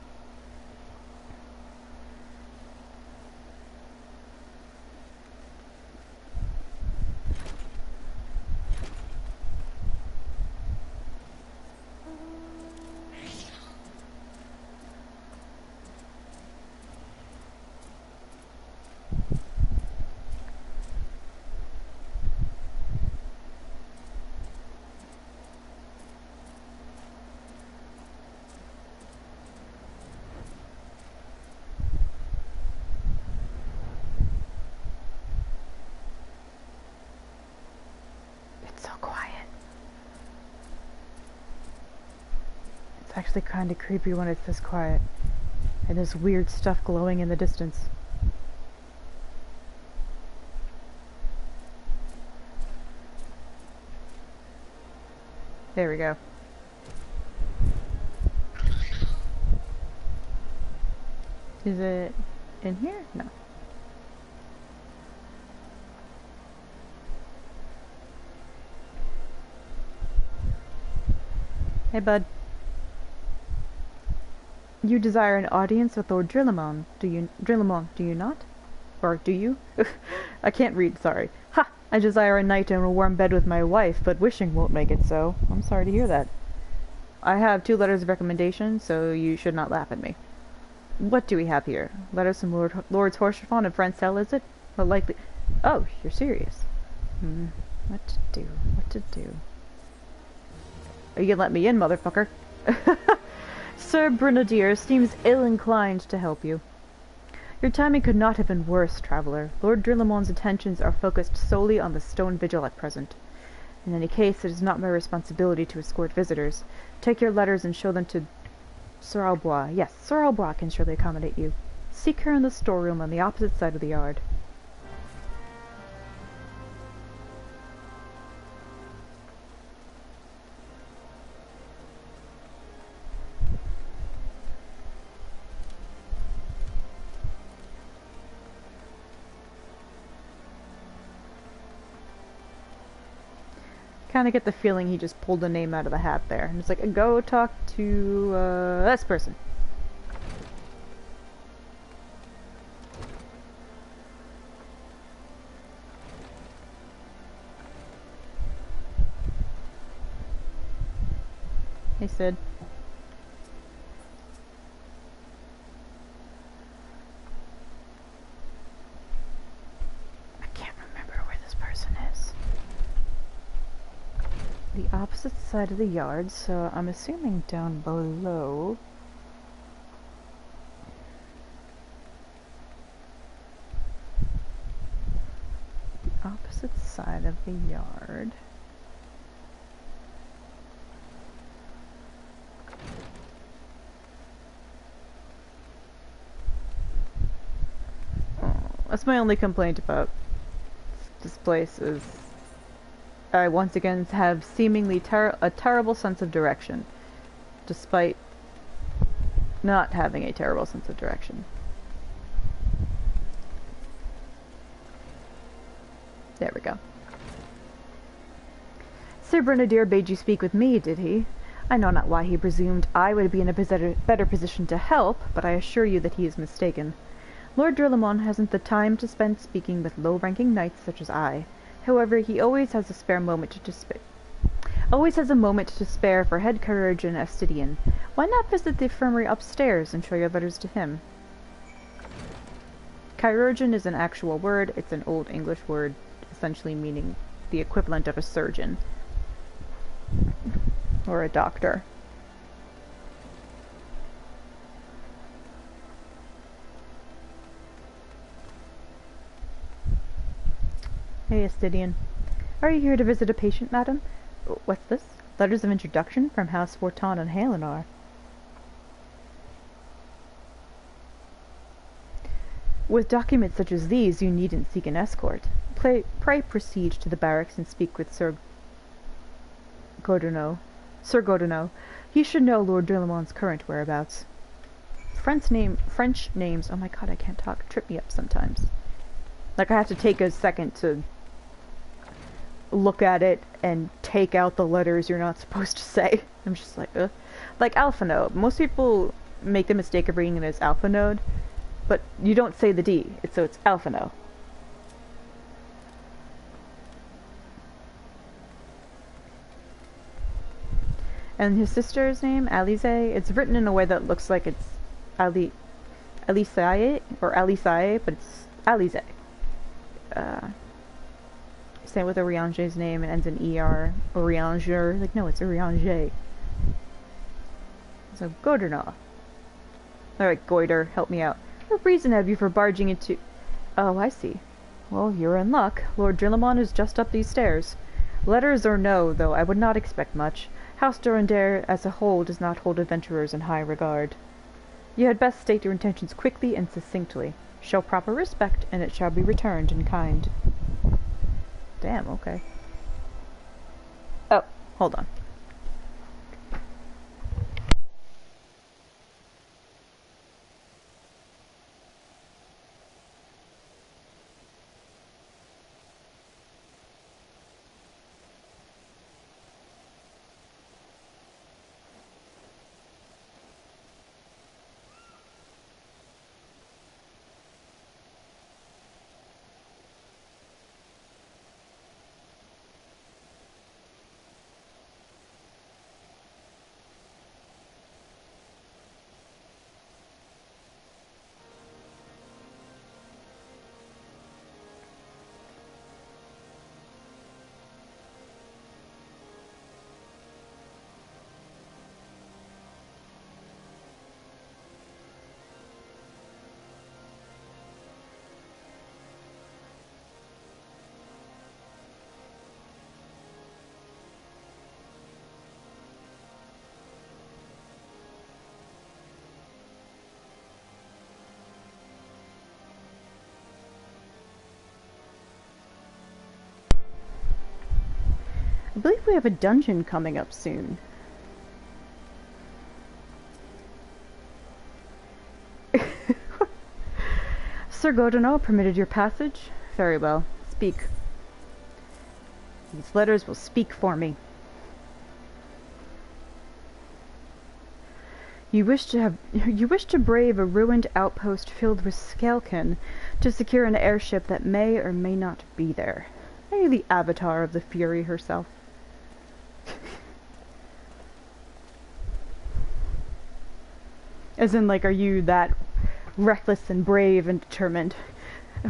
Actually kind of creepy when it's this quiet. And there's weird stuff glowing in the distance. There we go. Is it in here? No. Hey, bud. You desire an audience with Lord Drillamon, do you not? Or do you? I can't read, sorry. Ha! I desire a night in a warm bed with my wife, but wishing won't make it so. I'm sorry to hear that. I have 2 letters of recommendation, so you should not laugh at me. What do we have here? Letters from Lords Horschiffon and Francel, is it? Well, likely... Oh, you're serious. What to do? What to do? Are you gonna let me in, motherfucker? Sir Brunadier seems ill-inclined to help you. Your timing could not have been worse, traveler. Lord Drillamon's attentions are focused solely on the stone vigil at present. In any case, it is not my responsibility to escort visitors. Take your letters and show them to Sir Albois. Yes, Sir Albois can surely accommodate you. Seek her in the storeroom on the opposite side of the yard. Kind of get the feeling he just pulled a name out of the hat there. And it's like, go talk to this person. Hey, Sid. I can't remember where this person is. The opposite side of the yard, so I'm assuming down below. side of the yard. That's my only complaint about this place is I once again have seemingly a terrible sense of direction, despite not having a terrible sense of direction. There we go. Sir Bernadier bade you speak with me, did he? I know not why he presumed I would be in a better position to help, but I assure you that he is mistaken. Lord Drillamon hasn't the time to spend speaking with low-ranking knights such as I. However, he always has a moment to spare for head courage and Estidian. Why not visit the infirmary upstairs and show your letters to him? Chirurgeon is an actual word. It's an Old English word, essentially meaning the equivalent of a surgeon. Or a doctor. Hey, Estidian. Are you here to visit a patient, madam? What's this? Letters of introduction from House Forton and Halenar. With documents such as these, you needn't seek an escort. Pray proceed to the barracks and speak with Sir Godineau. He should know Lord Drillimon's current whereabouts. French names, oh my god, I can't talk, trip me up sometimes. Like, I have to take a second to look at it and take out the letters you're not supposed to say. I'm just like, ugh. Like Alphanode. Most people make the mistake of reading it as Alphanode, but you don't say the D, so it's Alphano. And his sister's name, Alize, it's written in a way that looks like it's Alisaie, or Alisaie, but it's Alize. Same with Oriange's name, it ends in ER. Orianger, like, no, it's Oriange. So, Godernau. Alright, Goiter, help me out. What reason have you for barging into... Oh, I see. Well, you're in luck. Lord Drillamon is just up these stairs. Letters or no, though, I would not expect much. House Durandare as a whole does not hold adventurers in high regard. You had best state your intentions quickly and succinctly. Show proper respect, and it shall be returned in kind. Damn, okay. Oh, hold on. I believe we have a dungeon coming up soon. Sir Godinot permitted your passage? Very well. Speak. These letters will speak for me. You wish to brave a ruined outpost filled with Skelkin to secure an airship that may or may not be there. Are you the avatar of the Fury herself? As in, like, are you that reckless and brave and determined?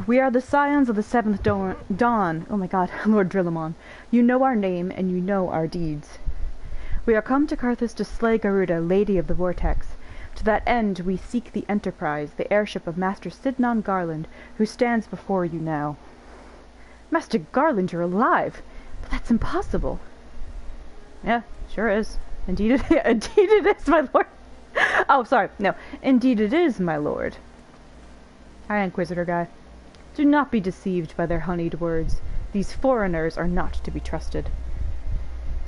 We are the scions of the seventh dawn. Oh my god, Lord Drillamon. You know our name, and you know our deeds. We are come to Carthus to slay Garuda, Lady of the Vortex. To that end, we seek the Enterprise, the airship of Master Sidnon Garland, who stands before you now. Master Garland, you're alive! But that's impossible. Yeah, sure is. Indeed it is, my lord. Oh, sorry, no. Indeed it is, my lord. Hi, Inquisitor guy. Do not be deceived by their honeyed words. These foreigners are not to be trusted.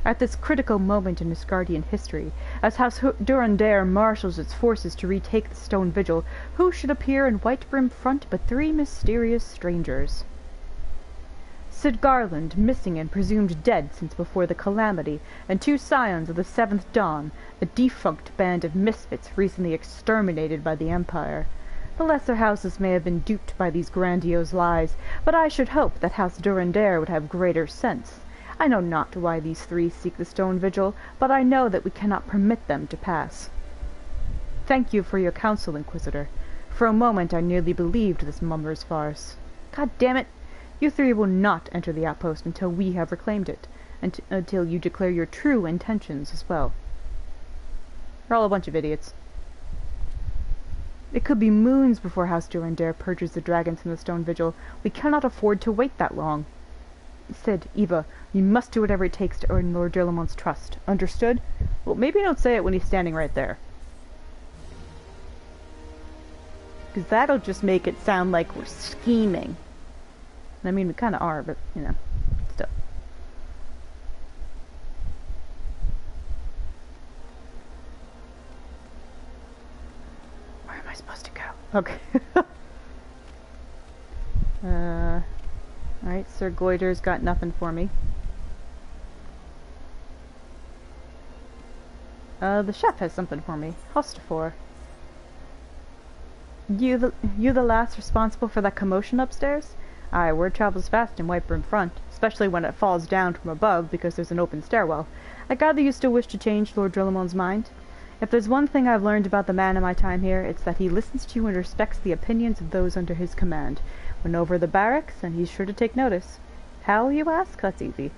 At this critical moment in Asgardian history, as House Durandare marshals its forces to retake the Stone Vigil, who should appear in Whitebrim front but 3 mysterious strangers? Sid Garland, missing and presumed dead since before the Calamity, and 2 scions of the Seventh Dawn, a defunct band of misfits recently exterminated by the Empire. The lesser houses may have been duped by these grandiose lies, but I should hope that House Durandare would have greater sense. I know not why these 3 seek the Stone Vigil, but I know that we cannot permit them to pass. Thank you for your counsel, Inquisitor. For a moment I nearly believed this mummer's farce. God damn it! You 3 will not enter the outpost until we have reclaimed it, and until you declare your true intentions as well. We're all a bunch of idiots. It could be moons before House Durandare purges the dragons from the Stone Vigil. We cannot afford to wait that long. Sid, Eva, you must do whatever it takes to earn Lord Delamon's trust. Understood? Well, maybe don't say it when he's standing right there. Because that'll just make it sound like we're scheming. I mean, we kind of are, but, you know, still. Where am I supposed to go? Okay. Alright, Sir Goiter's got nothing for me. The chef has something for me. Hostafor. You the last responsible for that commotion upstairs? Aye, word travels fast in Whitebrim front, especially when it falls down from above because there's an open stairwell. I gather you still wish to change Lord Delamon's mind? If there's one thing I've learned about the man in my time here, it's that he listens to and respects the opinions of those under his command. When over the barracks, and he's sure to take notice. How, you ask? That's easy.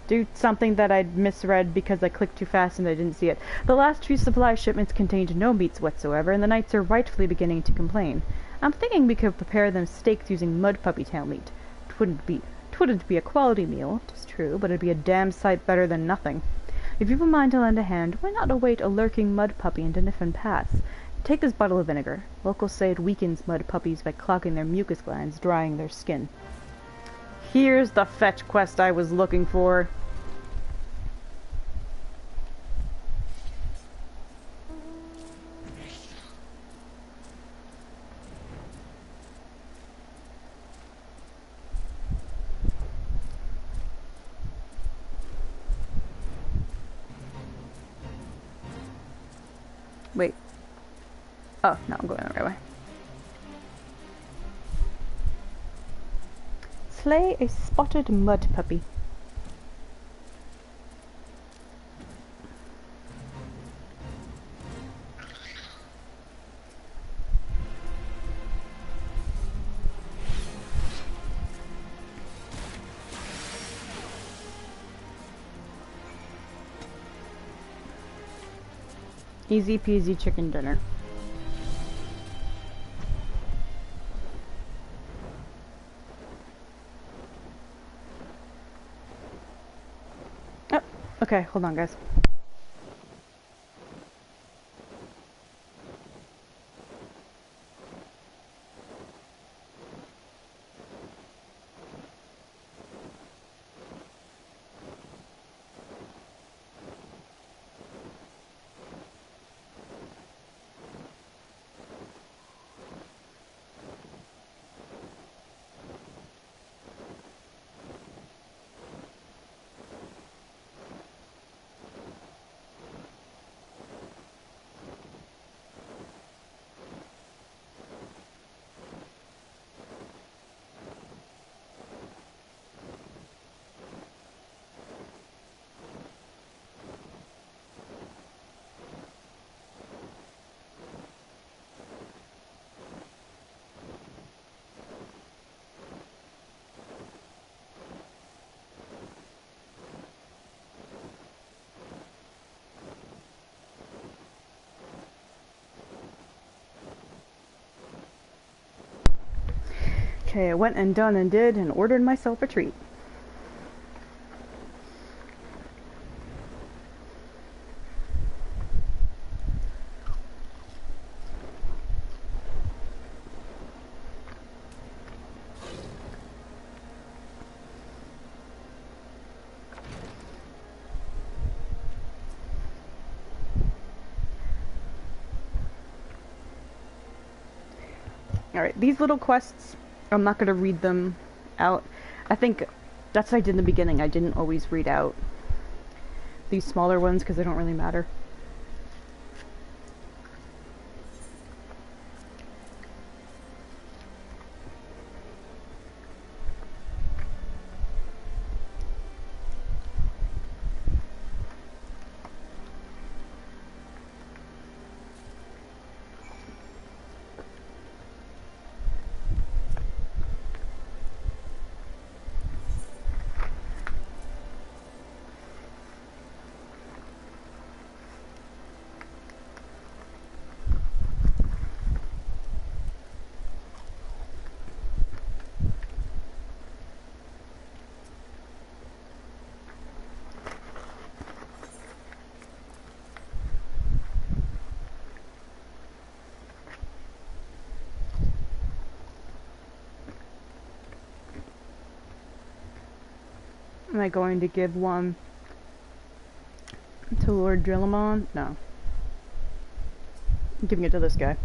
Do something that I'd misread because I clicked too fast and I didn't see it. The last 2 supply shipments contained no meats whatsoever, and the knights are rightfully beginning to complain. I'm thinking we could prepare them steaks using mud puppy tail meat. Twouldn't be a quality meal, 'tis true, but it'd be a damn sight better than nothing. If you've a mind to lend a hand, why not await a lurking mud puppy in Denifin Pass? Take this bottle of vinegar. Locals say it weakens mud puppies by clogging their mucus glands, drying their skin. Here's the fetch quest I was looking for. Wait. Oh, no, I'm going the right way. Slay a spotted mud puppy. Easy peasy chicken dinner. Oh, okay, hold on, guys. Okay, I went and done and did and ordered myself a treat. Alright, these little quests, I'm not going to read them out. I think that's what I did in the beginning. I didn't always read out these smaller ones because they don't really matter. Am I going to give one to Lord Drillamon? No. I'm giving it to this guy.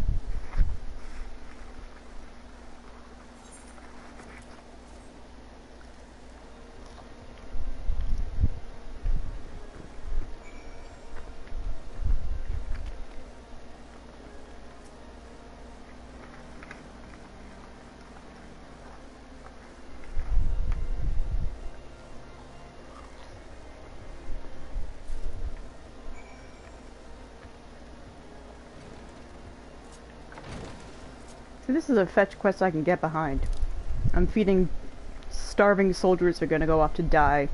This is a fetch quest I can get behind. I'm feeding starving soldiers who are gonna go off to die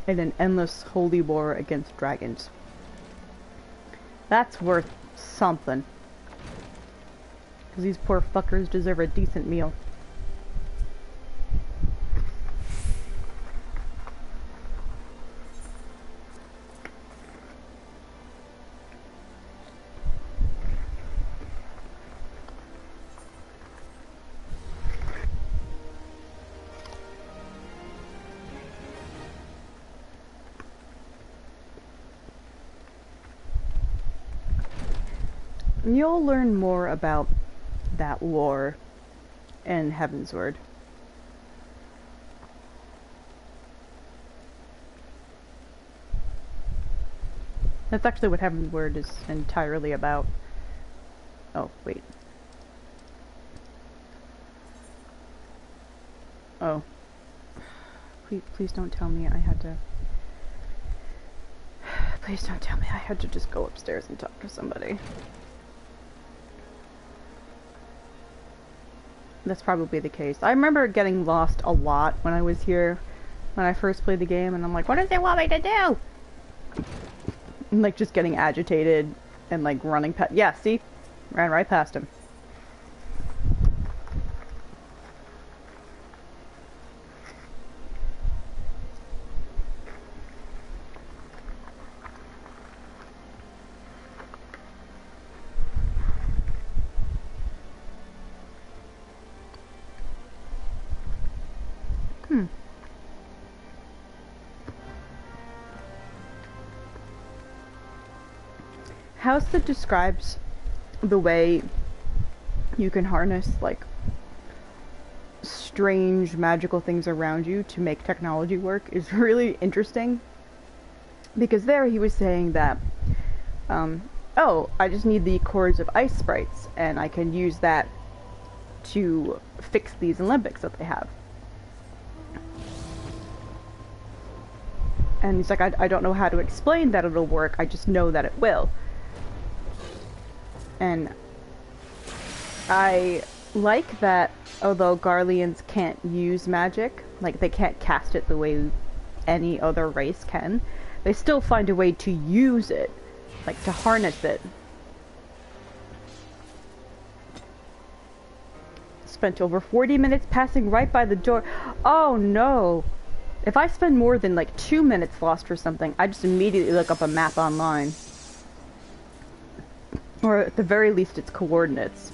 in an endless holy war against dragons. That's worth something. Because these poor fuckers deserve a decent meal. You'll learn more about that war in Heavensward. That's actually what Heavensward is entirely about. Oh, wait. Oh. Please don't tell me I had to... Please don't tell me I had to just go upstairs and talk to somebody. That's probably the case. I remember getting lost a lot when I was here, when I first played the game, and I'm like, what does it want me to do? And like just getting agitated and like running past. Yeah, see? Ran right past him. House that describes the way you can harness like strange magical things around you to make technology work is really interesting, because there he was saying that oh, I just need the cores of ice sprites and I can use that to fix these Olympics that they have. And he's like, I don't know how to explain that it'll work, I just know that it will. And I like that, although Garleans can't use magic, like they can't cast it the way any other race can, they still find a way to use it, like to harness it. spent over 40 minutes passing right by the door. Oh no! If I spend more than like 2 minutes lost for something, I just immediately look up a map online. Or at the very least its coordinates.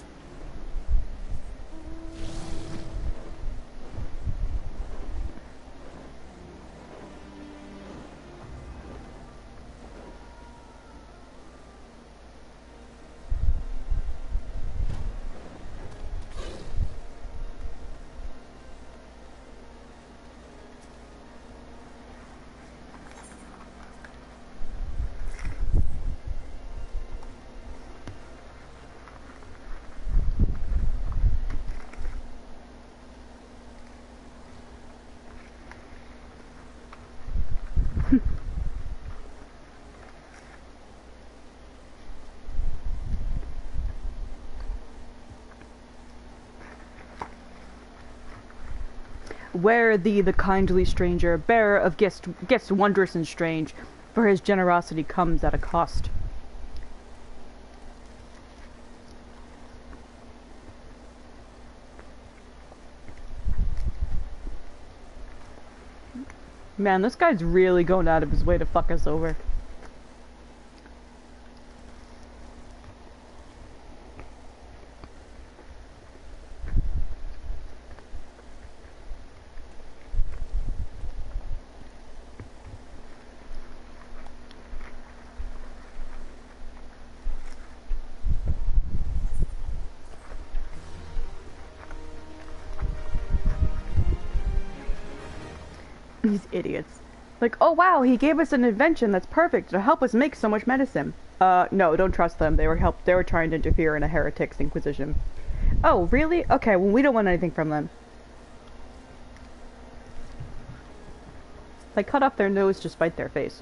Where thee, the kindly stranger, bearer of gifts wondrous and strange, for his generosity comes at a cost. Man, this guy's really going out of his way to fuck us over. These idiots. Like, oh wow, he gave us an invention that's perfect to help us make so much medicine. No, don't trust them. They were trying to interfere in a heretic's inquisition. Oh, really? Okay, well we don't want anything from them. Like, cut off their nose to spite their face.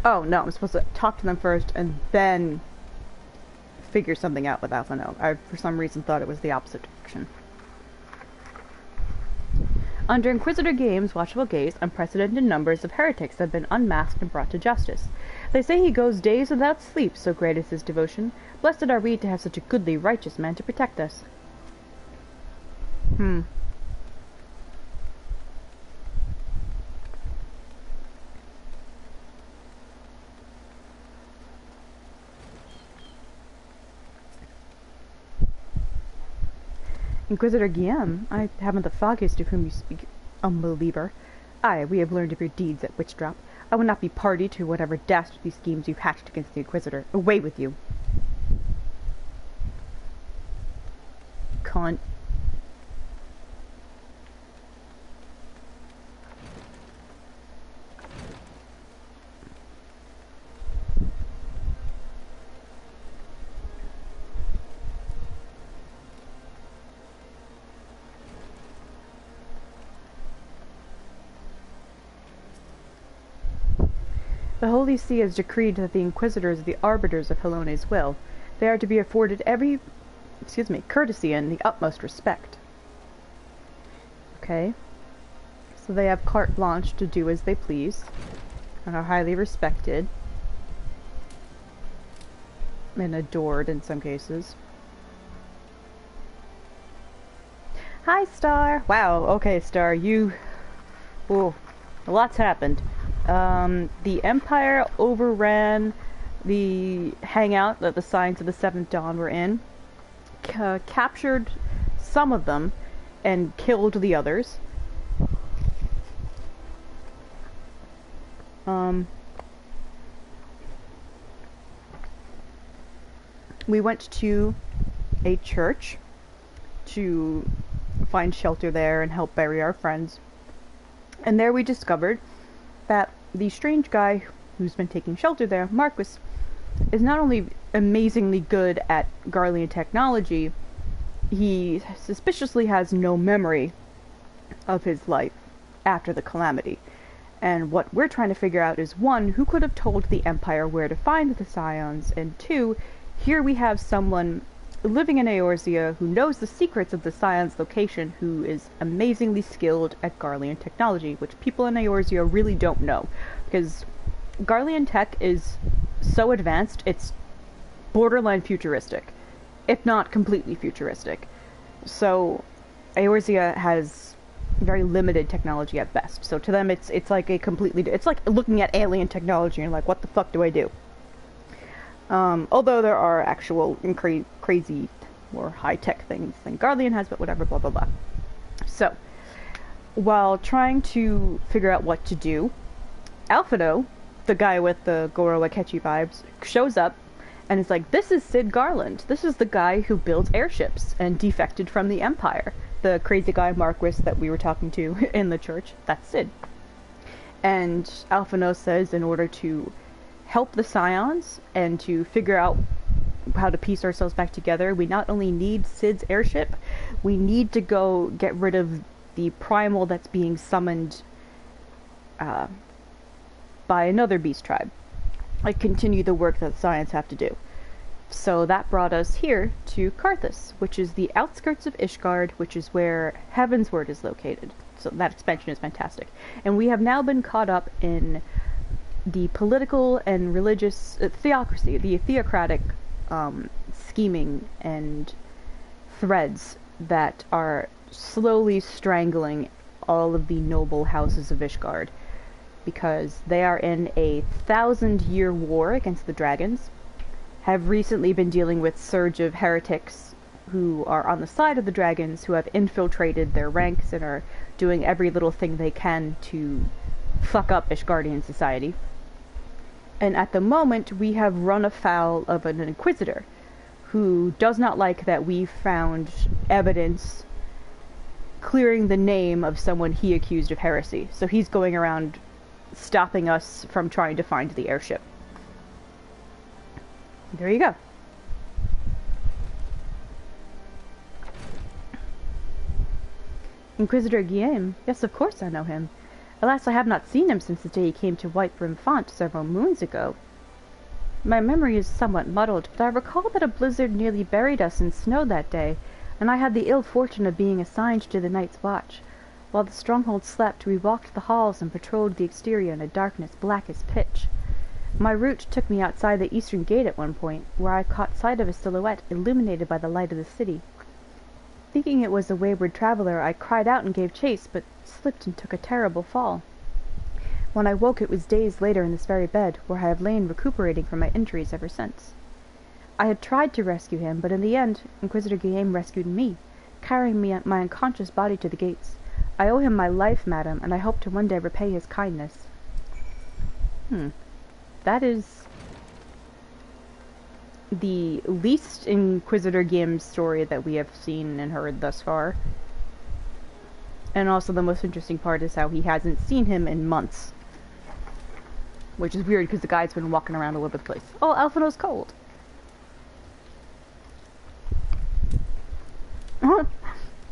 Oh, no, I'm supposed to talk to them first and then figure something out with Alpha No. I, for some reason, thought it was the opposite direction. Under Inquisitor Games' watchful gaze, unprecedented numbers of heretics have been unmasked and brought to justice. They say he goes days without sleep, so great is his devotion. Blessed are we to have such a goodly, righteous man to protect us. Inquisitor Guillaume, I haven't the foggiest of whom you speak, unbeliever. Aye, we have learned of your deeds at Witchdrop. I will not be party to whatever dastardly schemes you've hatched against the Inquisitor. Away with you. Cunt. The Holy See has decreed that the Inquisitors are the arbiters of Helone's will. They are to be afforded every, courtesy and the utmost respect. Okay. So they have carte blanche to do as they please, and are highly respected. And adored in some cases. Hi, Star! Wow, okay, Star, you... Ooh, a lot's happened. The Empire overran the hangout that the Signs of the Seventh Dawn were in, captured some of them, and killed the others. We went to a church to find shelter there and help bury our friends. And there we discovered that the strange guy who's been taking shelter there, Marquis, is not only amazingly good at Garlean technology, he suspiciously has no memory of his life after the calamity. And what we're trying to figure out is, one, who could have told the Empire where to find the Scions, and two, here we have someone living in Eorzea who knows the secrets of the Scion's location, who is amazingly skilled at Garlean technology, which people in Eorzea really don't know, because Garlean tech is so advanced, it's borderline futuristic, if not completely futuristic. So Eorzea has very limited technology at best. So to them, it's like a completely, it's like looking at alien technology and like, what the fuck do I do? Although there are actual crazy, more high-tech things than Garlean has, but whatever, blah blah blah. So, while trying to figure out what to do, Alphino, the guy with the Goro Akechi vibes, shows up and is like, this is Sid Garland. This is the guy who builds airships and defected from the Empire. The crazy guy Marquis that we were talking to in the church, that's Sid. And Alphino says, in order to help the Scions and to figure out how to piece ourselves back together, we not only need Sid's airship, we need to go get rid of the primal that's being summoned by another beast tribe. Like, continue the work that the Scions have to do. So that brought us here to Karthus, which is the outskirts of Ishgard, which is where Heavensward is located. So that expansion is fantastic. And we have now been caught up in the political and religious theocracy, the theocratic scheming and threads that are slowly strangling all of the noble houses of Ishgard, because they are in a 1,000-year war against the dragons, have recently been dealing with surge of heretics who are on the side of the dragons, who have infiltrated their ranks and are doing every little thing they can to fuck up Ishgardian society. And at the moment, we have run afoul of an Inquisitor, who does not like that we found evidence clearing the name of someone he accused of heresy. So he's going around stopping us from trying to find the airship. There you go. Inquisitor Guillaume? Yes, of course I know him. Alas, I have not seen him since the day he came to Whitebrim Font several moons ago. My memory is somewhat muddled, but I recall that a blizzard nearly buried us in snow that day, and I had the ill fortune of being assigned to the night's watch. While the stronghold slept, we walked the halls and patrolled the exterior in a darkness black as pitch. My route took me outside the eastern gate at one point, where I caught sight of a silhouette illuminated by the light of the city. Thinking it was a wayward traveler, I cried out and gave chase, but slipped and took a terrible fall. When I woke, it was days later in this very bed, where I have lain recuperating from my injuries ever since. I had tried to rescue him, but in the end, Inquisitor Guillaume rescued me, carrying my unconscious body to the gates. I owe him my life, madam, and I hope to one day repay his kindness. That is the least Inquisitor Guillaume's story that we have seen and heard thus far. And also the most interesting part is how he hasn't seen him in months. Which is weird, because the guy's been walking around all over the place. Oh, Alphino's cold.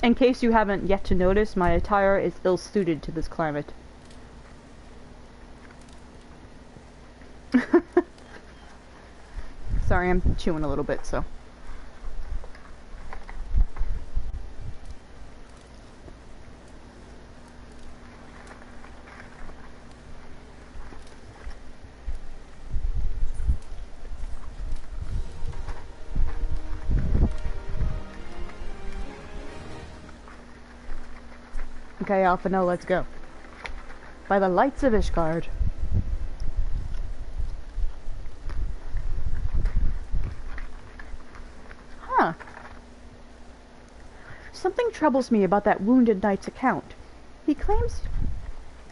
In case you haven't yet to notice, my attire is ill-suited to this climate. Sorry, I'm chewing a little bit, so. Okay, Alphino, let's go. By the lights of Ishgard. Huh. Something troubles me about that wounded knight's account. He claims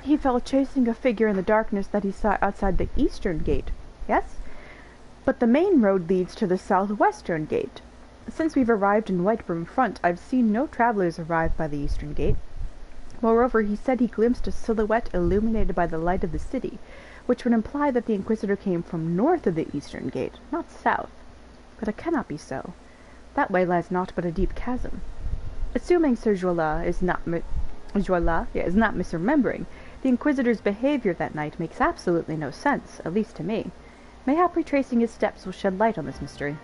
he fell chasing a figure in the darkness that he saw outside the eastern gate. Yes? But the main road leads to the southwestern gate. Since we've arrived in Whitebrim Front, I've seen no travelers arrive by the eastern gate. Moreover, he said he glimpsed a silhouette illuminated by the light of the city, which would imply that the Inquisitor came from north of the eastern gate, not south. But it cannot be so. That way lies naught but a deep chasm. Assuming Sir Jola is not Joala is not misremembering. The Inquisitor's behavior that night makes absolutely no sense, at least to me. Mayhap retracing his steps will shed light on this mystery.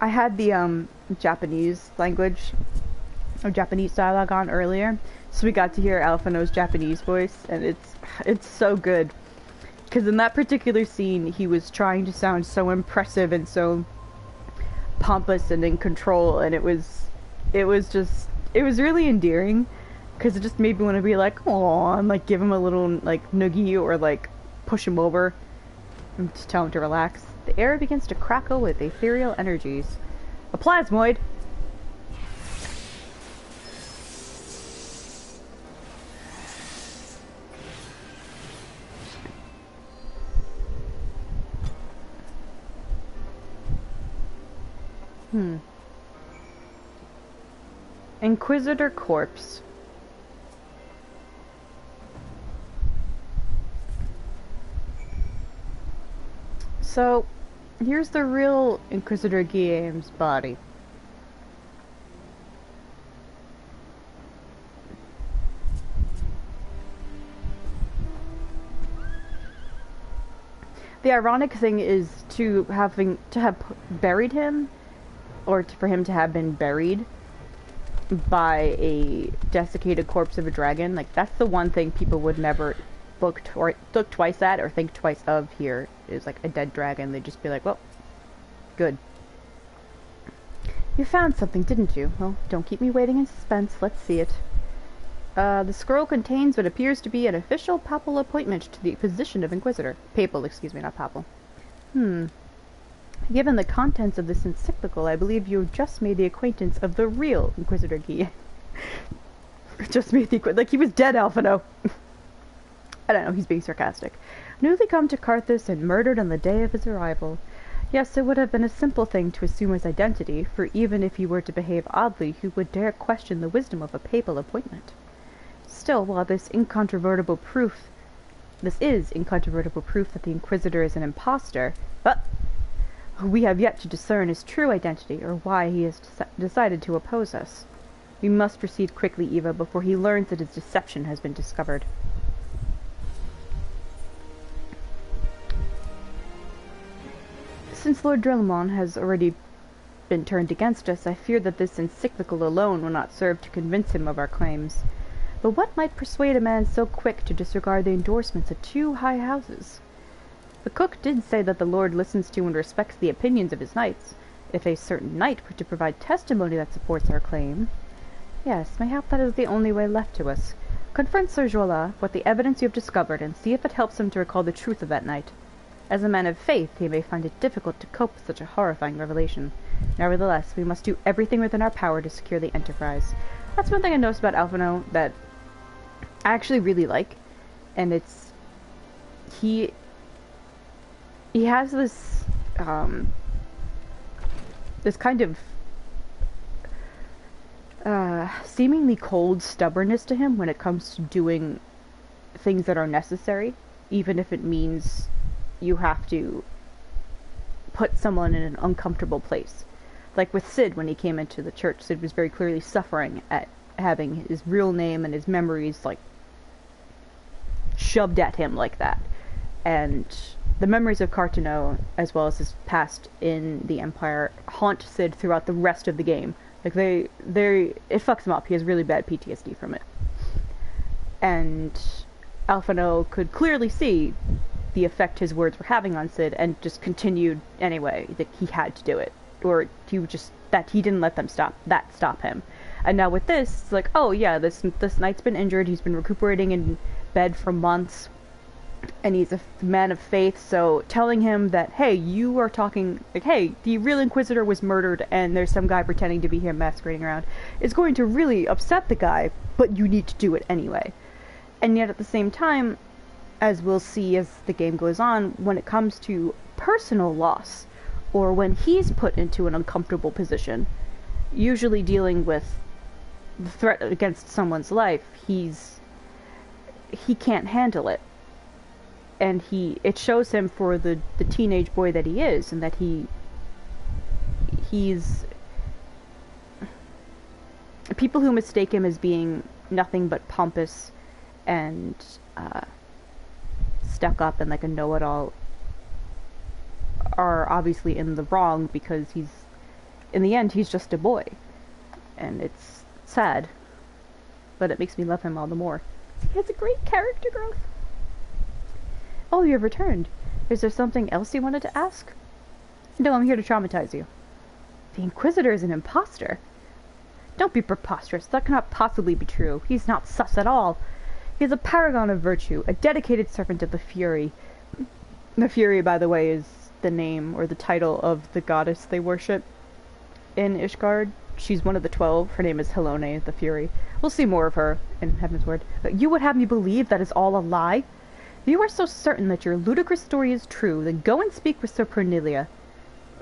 I had the Japanese language or Japanese dialogue on earlier, so we got to hear Alphino's Japanese voice, and it's so good. Because in that particular scene, he was trying to sound so impressive and so pompous and in control, and it was really endearing. Because it just made me want to be like, "Aw," and like give him a little like noogie or like push him over and to tell him to relax. The air begins to crackle with ethereal energies. A plasmoid! Inquisitor corpse. So, here's the real Inquisitor Guillaume's body. The ironic thing is to have buried him, or for him to have been buried by a desiccated corpse of a dragon. Like, that's the one thing people would never look twice at or think twice of here, is like a dead dragon. They'd just be like, well, good. You found something, didn't you? Well, don't keep me waiting in suspense. Let's see it. The scroll contains what appears to be an official papal appointment to the position of Inquisitor. Papal, excuse me, not papal. Given the contents of this encyclical, I believe you just made the acquaintance of the real Inquisitor Guy. Just made the like he was dead, Alphino. I don't know, he's being sarcastic. Newly come to Carthus and murdered on the day of his arrival. Yes, it would have been a simple thing to assume his identity, for even if he were to behave oddly, who would dare question the wisdom of a papal appointment? Still, while this is incontrovertible proof that the Inquisitor is an impostor, but we have yet to discern his true identity, or why he has decided to oppose us. We must proceed quickly, Eva, before he learns that his deception has been discovered. Since Lord Drillamon has already been turned against us, I fear that this encyclical alone will not serve to convince him of our claims. But what might persuade a man so quick to disregard the endorsements of two high houses? The cook did say that the Lord listens to and respects the opinions of his knights. If a certain knight were to provide testimony that supports our claim... Yes, mayhap that is the only way left to us. Confront Sir Joala with the evidence you have discovered, and see if it helps him to recall the truth of that night. As a man of faith, he may find it difficult to cope with such a horrifying revelation. Nevertheless, we must do everything within our power to secure the enterprise. That's one thing I noticed about Alphino that I actually really like, and it's... He has this, this kind of, seemingly cold stubbornness to him when it comes to doing things that are necessary, even if it means you have to put someone in an uncomfortable place. Like with Sid, when he came into the church, Sid was very clearly suffering at having his real name and his memories, like, shoved at him like that. And the memories of Cartano, as well as his past in the Empire, haunt Sid throughout the rest of the game. Like, it fucks him up. He has really bad PTSD from it. And Alphino could clearly see the effect his words were having on Sid, and just continued anyway, that he had to do it. Or he didn't let them stop him. And now with this, it's like, oh yeah, this knight's been injured, he's been recuperating in bed for months, and he's a man of faith, so telling him that, hey, you are talking, like, hey, the real Inquisitor was murdered, and there's some guy pretending to be here masquerading around, is going to really upset the guy, but you need to do it anyway. And yet at the same time, as we'll see as the game goes on, when it comes to personal loss, or when he's put into an uncomfortable position, usually dealing with the threat against someone's life, he can't handle it. and it shows him for the teenage boy that he is, and that he's people who mistake him as being nothing but pompous and stuck up and like a know-it-all are obviously in the wrong, because in the end he's just a boy, and it's sad, but it makes me love him all the more. He has a great character growth. Oh, you have returned. Is there something else you wanted to ask? No, I'm here to traumatize you. The Inquisitor is an imposter. Don't be preposterous. That cannot possibly be true. He's not sus at all. He is a paragon of virtue, a dedicated servant of the Fury. The Fury, by the way, is the name or the title of the goddess they worship in Ishgard. She's one of the 12. Her name is Helone, the Fury. We'll see more of her in Heaven's Word. But you would have me believe that is all a lie? If you are so certain that your ludicrous story is true, then go and speak with Sir Prunilla.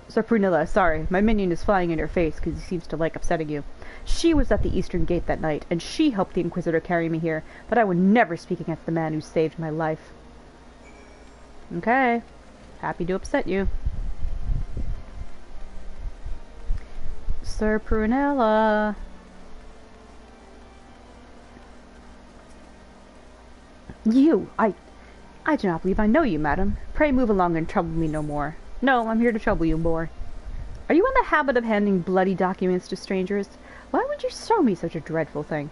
Sir Prunilla, sorry, my minion is flying in your face because he seems to like upsetting you. She was at the Eastern Gate that night, and she helped the Inquisitor carry me here, but I would never speak against the man who saved my life. Okay. Happy to upset you. Sir Prunella. You! I do not believe I know you, madam. Pray move along and trouble me no more. No, I'm here to trouble you more. Are you in the habit of handing bloody documents to strangers? Why would you show me such a dreadful thing?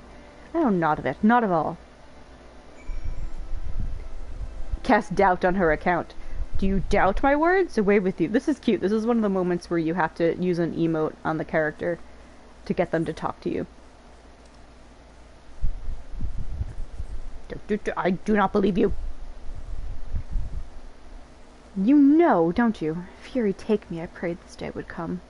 I know naught of it, not at all. Cast doubt on her account. Do you doubt my words? Away with you. This is cute. This is one of the moments where you have to use an emote on the character to get them to talk to you. I do not believe you. You know, don't you? Fury take me, I prayed this day would come.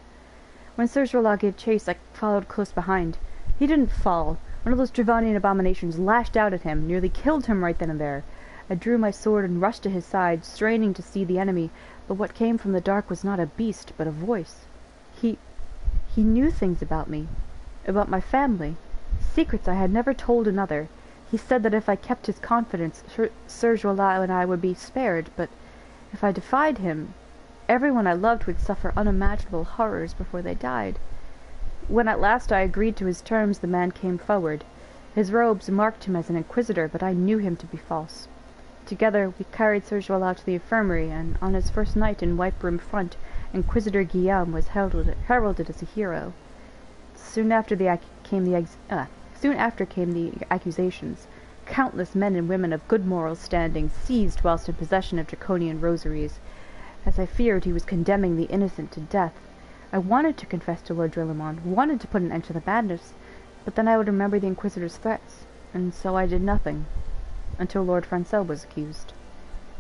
When Sir Jorla gave chase, I followed close behind. He didn't fall. One of those Dravanian abominations lashed out at him, nearly killed him right then and there. I drew my sword and rushed to his side, straining to see the enemy, but what came from the dark was not a beast, but a voice. He knew things about me, about my family, secrets I had never told another. He said that if I kept his confidence, Sir Jorla and I would be spared, but if I defied him, everyone I loved would suffer unimaginable horrors before they died. When at last I agreed to his terms, the man came forward. His robes marked him as an inquisitor, but I knew him to be false. Together we carried Sir Joel to the infirmary, and on his first night in White Broom Front, Inquisitor Guillaume was heralded as a hero. Soon after came the accusations. Countless men and women of good moral standing seized whilst in possession of draconian rosaries. As I feared, he was condemning the innocent to death. I wanted to confess to Lord Drillamon, wanted to put an end to the madness, but then I would remember the Inquisitor's threats, and so I did nothing, until Lord Francel was accused.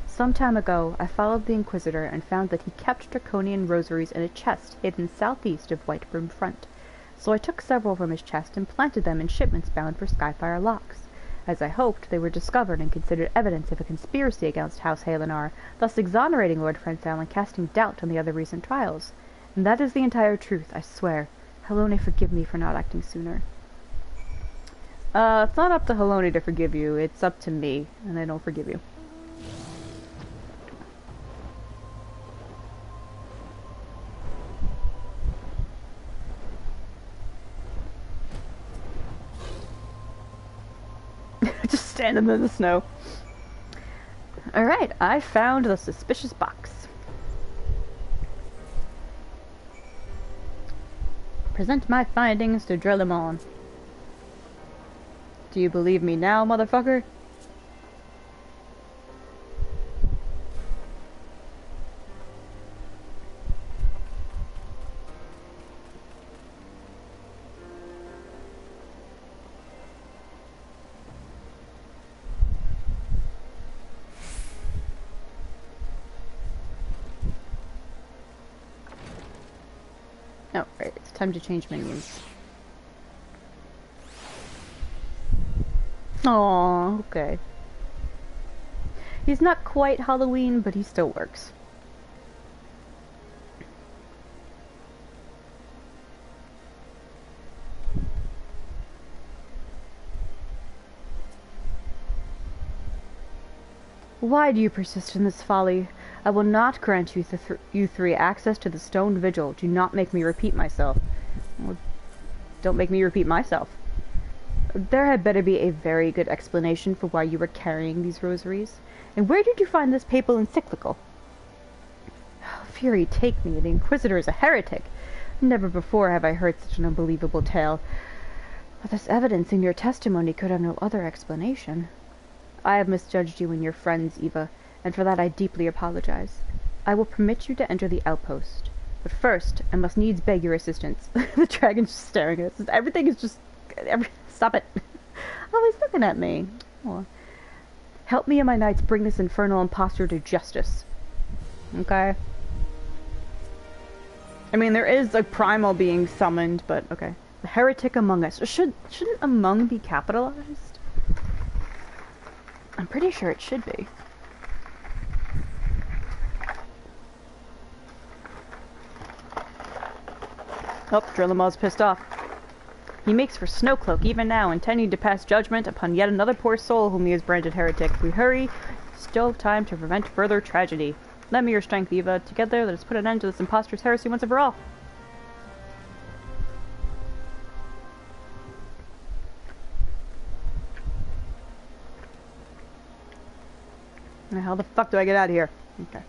Some time ago, I followed the Inquisitor and found that he kept draconian rosaries in a chest hidden southeast of White Broom Front, so I took several from his chest and planted them in shipments bound for Skyfire Locks. As I hoped, they were discovered and considered evidence of a conspiracy against House Halenar, thus exonerating Lord Francel and casting doubt on the other recent trials. And that is the entire truth, I swear. Helone, forgive me for not acting sooner. It's not up to Helone to forgive you, it's up to me, and I don't forgive you. Just standing in the snow. Alright, I found the suspicious box. Present my findings to Drillamon. Do you believe me now, motherfucker? Oh, right, it's time to change menus. Aww, okay. He's not quite Halloween, but he still works. Why do you persist in this folly? I will not grant you, you three access to the stone vigil. Do not make me repeat myself. Well, don't make me repeat myself. There had better be a very good explanation for why you were carrying these rosaries. And where did you find this papal encyclical? Fury take me, the Inquisitor is a heretic. Never before have I heard such an unbelievable tale. But this evidence in your testimony could have no other explanation. I have misjudged you and your friends, Eva, and for that I deeply apologize. I will permit you to enter the outpost. But first, I must needs beg your assistance. The dragon's just staring at us. Everything is just... Stop it. Oh, he's looking at me. Oh. Help me and my knights bring this infernal impostor to justice. Okay. I mean, there is a primal being summoned, but okay. The heretic among us. Shouldn't among be capitalized? I'm pretty sure it should be. Oh, Drillamaw's pissed off. He makes for Snowcloak even now, intending to pass judgment upon yet another poor soul whom he has branded heretic. If we hurry, still have time to prevent further tragedy. Lend me your strength, Eva. Together, let us put an end to this impostor's heresy once and for all. Now, how the fuck do I get out of here? Okay.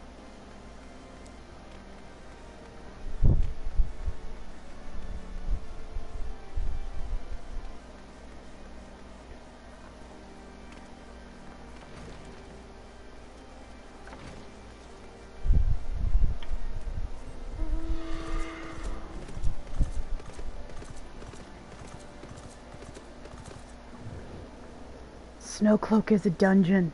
Snowcloak is a dungeon.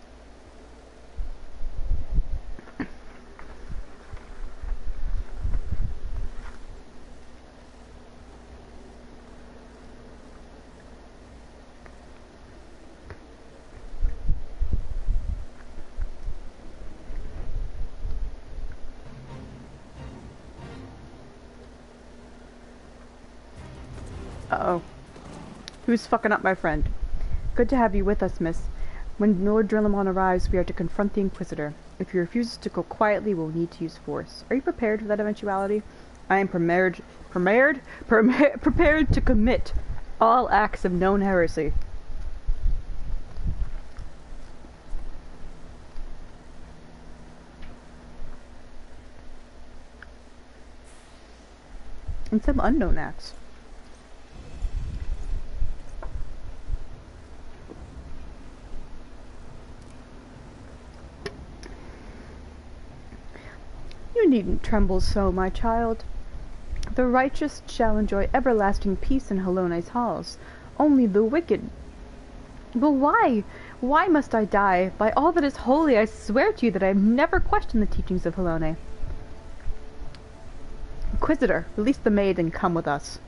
Uh-oh. Who's fucking up my friend? Good to have you with us, miss. When Lord Drillamon arrives, we are to confront the Inquisitor. If he refuses to go quietly, we'll need to use force. Are you prepared for that eventuality? I am prepared to commit all acts of known heresy. And some unknown acts. You needn't tremble so, my child. The righteous shall enjoy everlasting peace in Halone's halls. Only the wicked... But why? Why must I die? By all that is holy, I swear to you that I have never questioned the teachings of Halone. Inquisitor, release the maid and come with us.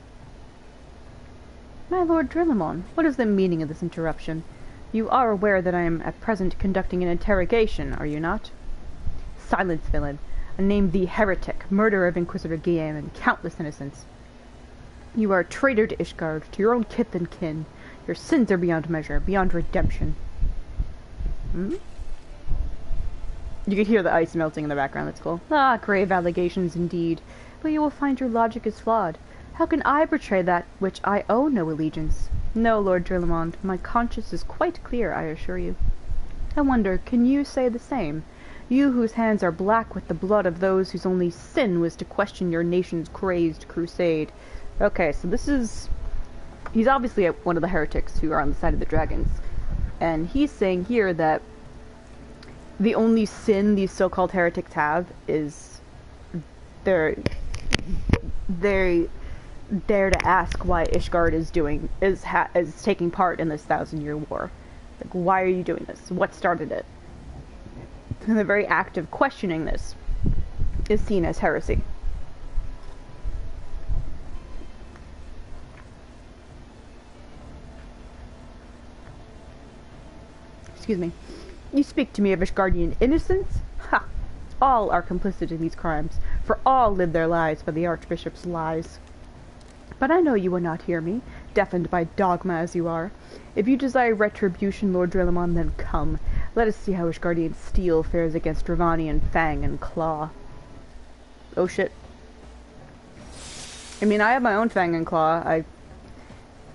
My Lord Drillamon, what is the meaning of this interruption? You are aware that I am at present conducting an interrogation, are you not? Silence, villain. I name thee heretic, murderer of Inquisitor Guillaume and countless innocents. You are a traitor to Ishgard, to your own kith and kin. Your sins are beyond measure, beyond redemption. Hmm? You can hear the ice melting in the background, that's cool. Ah, grave allegations indeed. But you will find your logic is flawed. How can I betray that which I owe no allegiance? No, Lord Drillamon, my conscience is quite clear, I assure you. I wonder, can you say the same? You whose hands are black with the blood of those whose only sin was to question your nation's crazed crusade. Okay, so this is... He's obviously one of the heretics who are on the side of the dragons. And he's saying here that the only sin these so-called heretics have is they dare to ask why Ishgard is taking part in this 1,000-year war. Like, why are you doing this? What started it? And the very act of questioning this is seen as heresy. Excuse me. You speak to me of Ishgardian innocence? Ha! All are complicit in these crimes, for all live their lives by the Archbishop's lies. But I know you will not hear me, deafened by dogma as you are. If you desire retribution, Lord Drillamon, then come. Let us see how Ishgardian steel fares against Dravanian fang and claw. Oh shit. I mean, I have my own fang and claw. I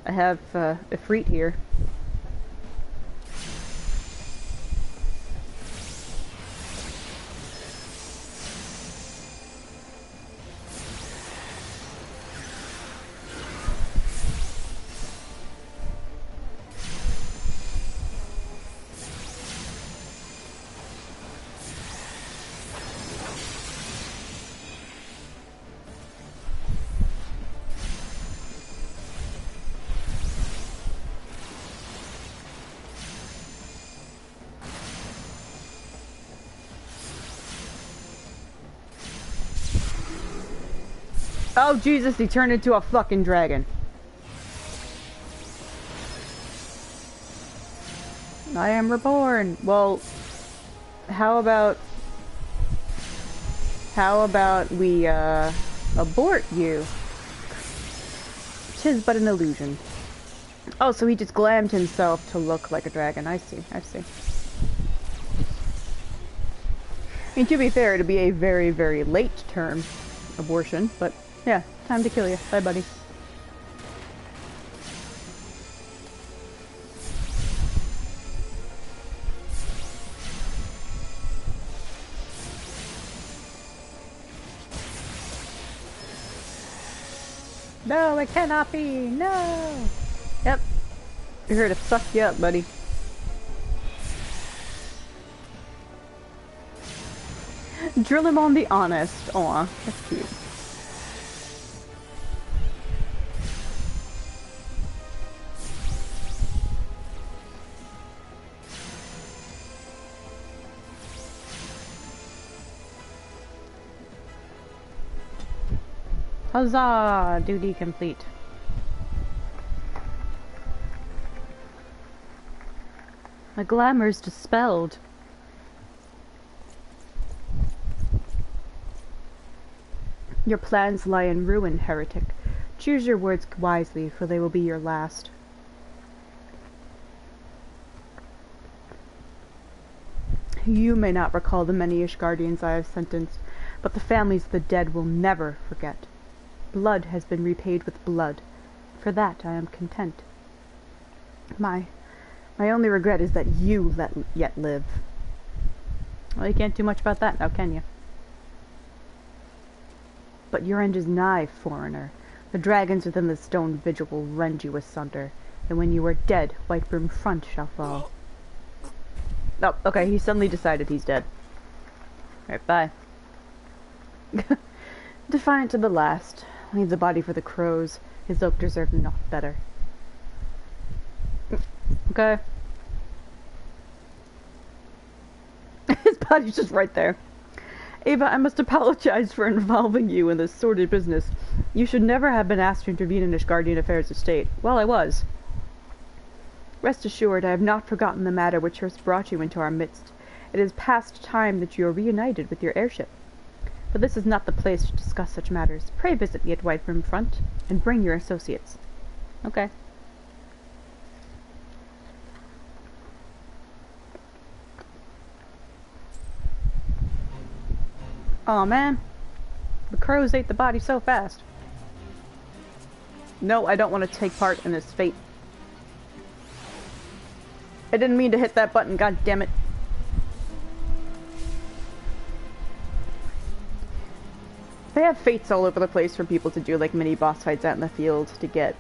have Ifrit here. Oh Jesus, he turned into a fucking dragon. I am reborn. Well, how about we abort you? 'Tis but an illusion. Oh, so he just glammed himself to look like a dragon. I see, I see. I mean, to be fair, it'd be a very, very late term abortion, but yeah, time to kill you. Bye, buddy. No, it cannot be! No! Yep. You're here to suck you up, buddy. Drill him on the honest. Aw, that's cute. Huzzah! Duty complete. My glamour's dispelled. Your plans lie in ruin, heretic. Choose your words wisely, for they will be your last. You may not recall the many Ishgardians I have sentenced, but the families of the dead will never forget. Blood has been repaid with blood. For that I am content. My only regret is that you yet live. Well, you can't do much about that now, can you? But your end is nigh, foreigner. The dragons within the stone vigil will rend you asunder, and when you are dead, Whitebrim Front shall fall. Oh, okay, he suddenly decided he's dead. Alright, bye. Defiant to the last. Leave the body for the crows. His oak deserved naught better. Okay. His body's just right there. Ava, I must apologize for involving you in this sordid business. You should never have been asked to intervene in Ishgardian affairs of state. Well, I was. Rest assured, I have not forgotten the matter which first brought you into our midst. It is past time that you are reunited with your heirship. But this is not the place to discuss such matters. Pray visit me at Whitebrim Front, and bring your associates. Okay. Aw, man. The crows ate the body so fast. No, I don't want to take part in this fate. I didn't mean to hit that button, god damn it. They have fates all over the place for people to do like mini boss fights out in the field to get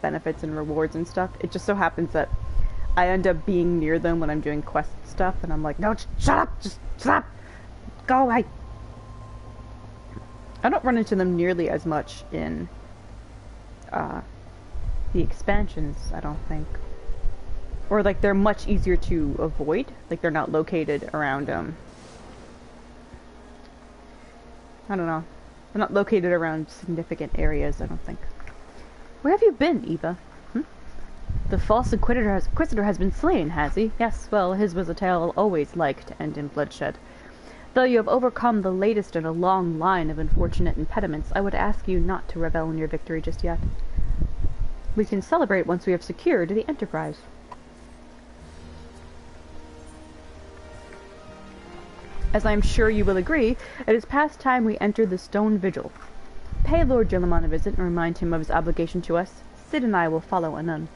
benefits and rewards and stuff. It just so happens that I end up being near them when I'm doing quest stuff, and I'm like, no, just shut up, just stop, go away. I don't run into them nearly as much in the expansions, I don't think. Or like they're much easier to avoid. Like they're not located around I don't know. They're not located around significant areas, I don't think. Where have you been, Eva? The false Inquisitor has been slain, has he? Yes, well, his was a tale always like to end in bloodshed. Though you have overcome the latest in a long line of unfortunate impediments, I would ask you not to revel in your victory just yet. We can celebrate once we have secured the Enterprise. As I am sure you will agree, it is past time we entered the stone vigil. Pay Lord Gilliman a visit and remind him of his obligation to us. Sid and I will follow anon.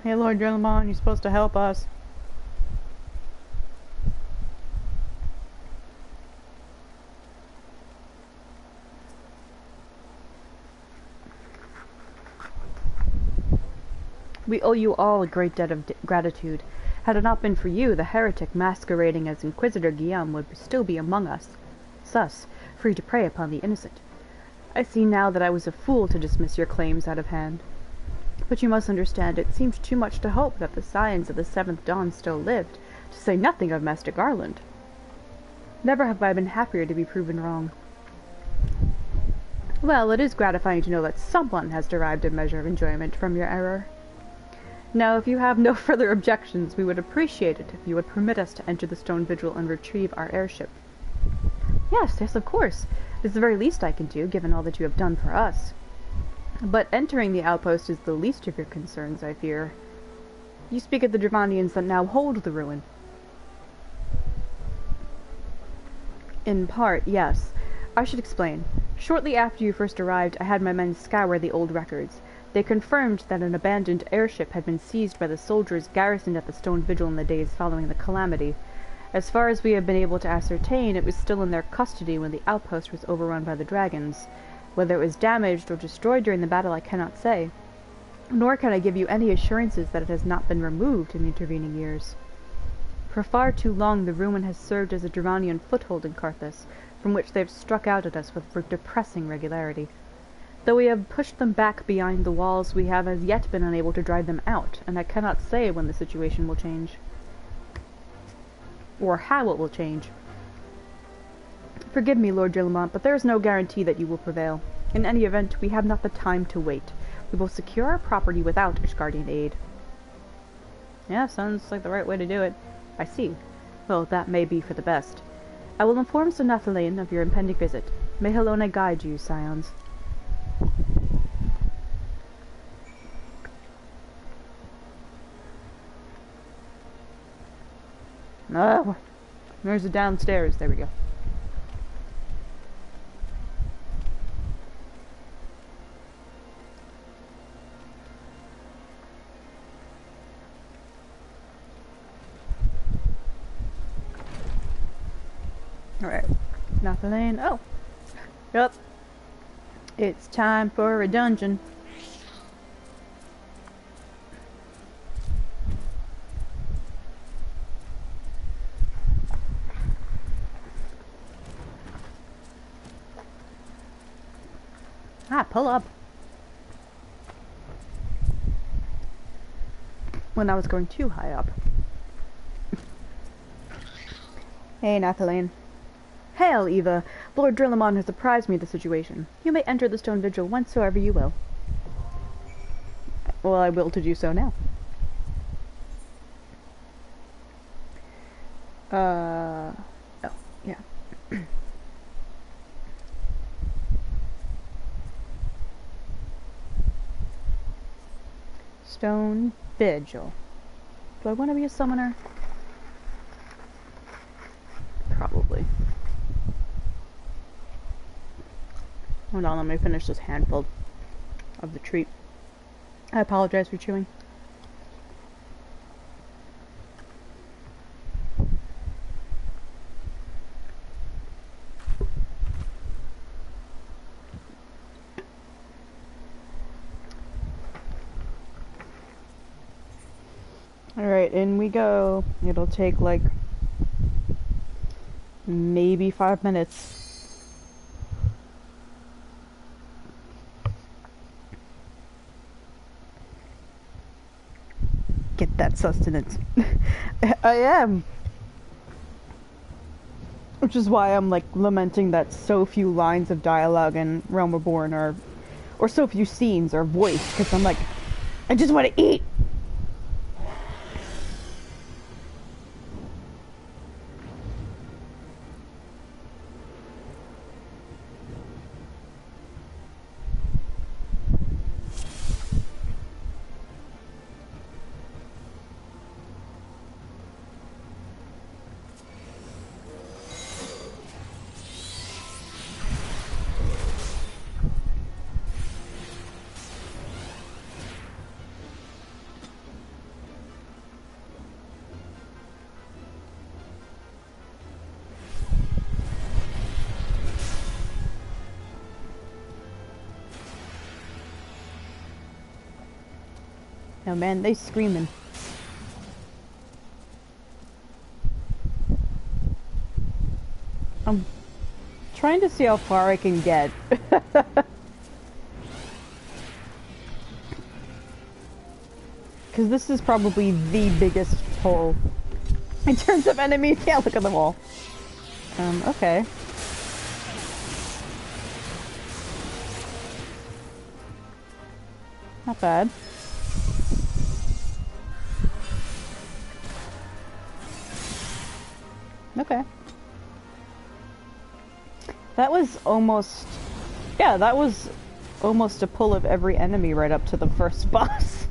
Hey, Lord Gilliman, you're supposed to help us. We owe you all a great debt of gratitude. Had it not been for you, the heretic masquerading as Inquisitor Guillaume would still be among us, thus free to prey upon the innocent. I see now that I was a fool to dismiss your claims out of hand. But you must understand, it seemed too much to hope that the scions of the Seventh Dawn still lived, to say nothing of Master Garland. Never have I been happier to be proven wrong. Well, it is gratifying to know that someone has derived a measure of enjoyment from your error. Now, if you have no further objections, we would appreciate it if you would permit us to enter the stone vigil and retrieve our airship. Yes, of course. It is the very least I can do, given all that you have done for us. But entering the outpost is the least of your concerns, I fear. You speak of the Dravanians that now hold the ruin. In part, yes. I should explain. Shortly after you first arrived, I had my men scour the old records. They confirmed that an abandoned airship had been seized by the soldiers garrisoned at the stone vigil in the days following the calamity. As far as we have been able to ascertain, it was still in their custody when the outpost was overrun by the dragons. Whether it was damaged or destroyed during the battle I cannot say, nor can I give you any assurances that it has not been removed in the intervening years. For far too long the ruin has served as a Dravanian foothold in Carthus, from which they have struck out at us with depressing regularity. Though we have pushed them back behind the walls, we have as yet been unable to drive them out, and I cannot say when the situation will change. Or how it will change. Forgive me, Lord Gilliman, but there is no guarantee that you will prevail. In any event, we have not the time to wait. We will secure our property without Ishgardian aid. Yeah, sounds like the right way to do it. I see. Well, that may be for the best. I will inform Sir Nathalane of your impending visit. May Helona guide you, scions. Oh, there's the downstairs. There we go. Alright, Nathalane. Oh, yep. It's time for a dungeon. Pull up. When I was going too high up. Hey, Nathalane. Hail, Eva. Lord Drillamon has apprised me of the situation. You may enter the stone vigil whensoever you will. Well, I will to do so now. Oh, yeah. Stone vigil. Do I want to be a summoner? Probably. Hold on, let me finish this handful of the treat. I apologize for chewing. Alright, in we go. It'll take like maybe 5 minutes. Get that sustenance. I am. Which is why I'm like lamenting that so few lines of dialogue in Realm Reborn are, or so few scenes are voiced, because I'm like, I just want to eat. Oh man, they screaming. I'm trying to see how far I can get. Because this is probably the biggest hole in terms of enemies. Yeah, look at them all. Okay. Not bad. Okay. That was almost... Yeah, that was almost a pull of every enemy right up to the first boss.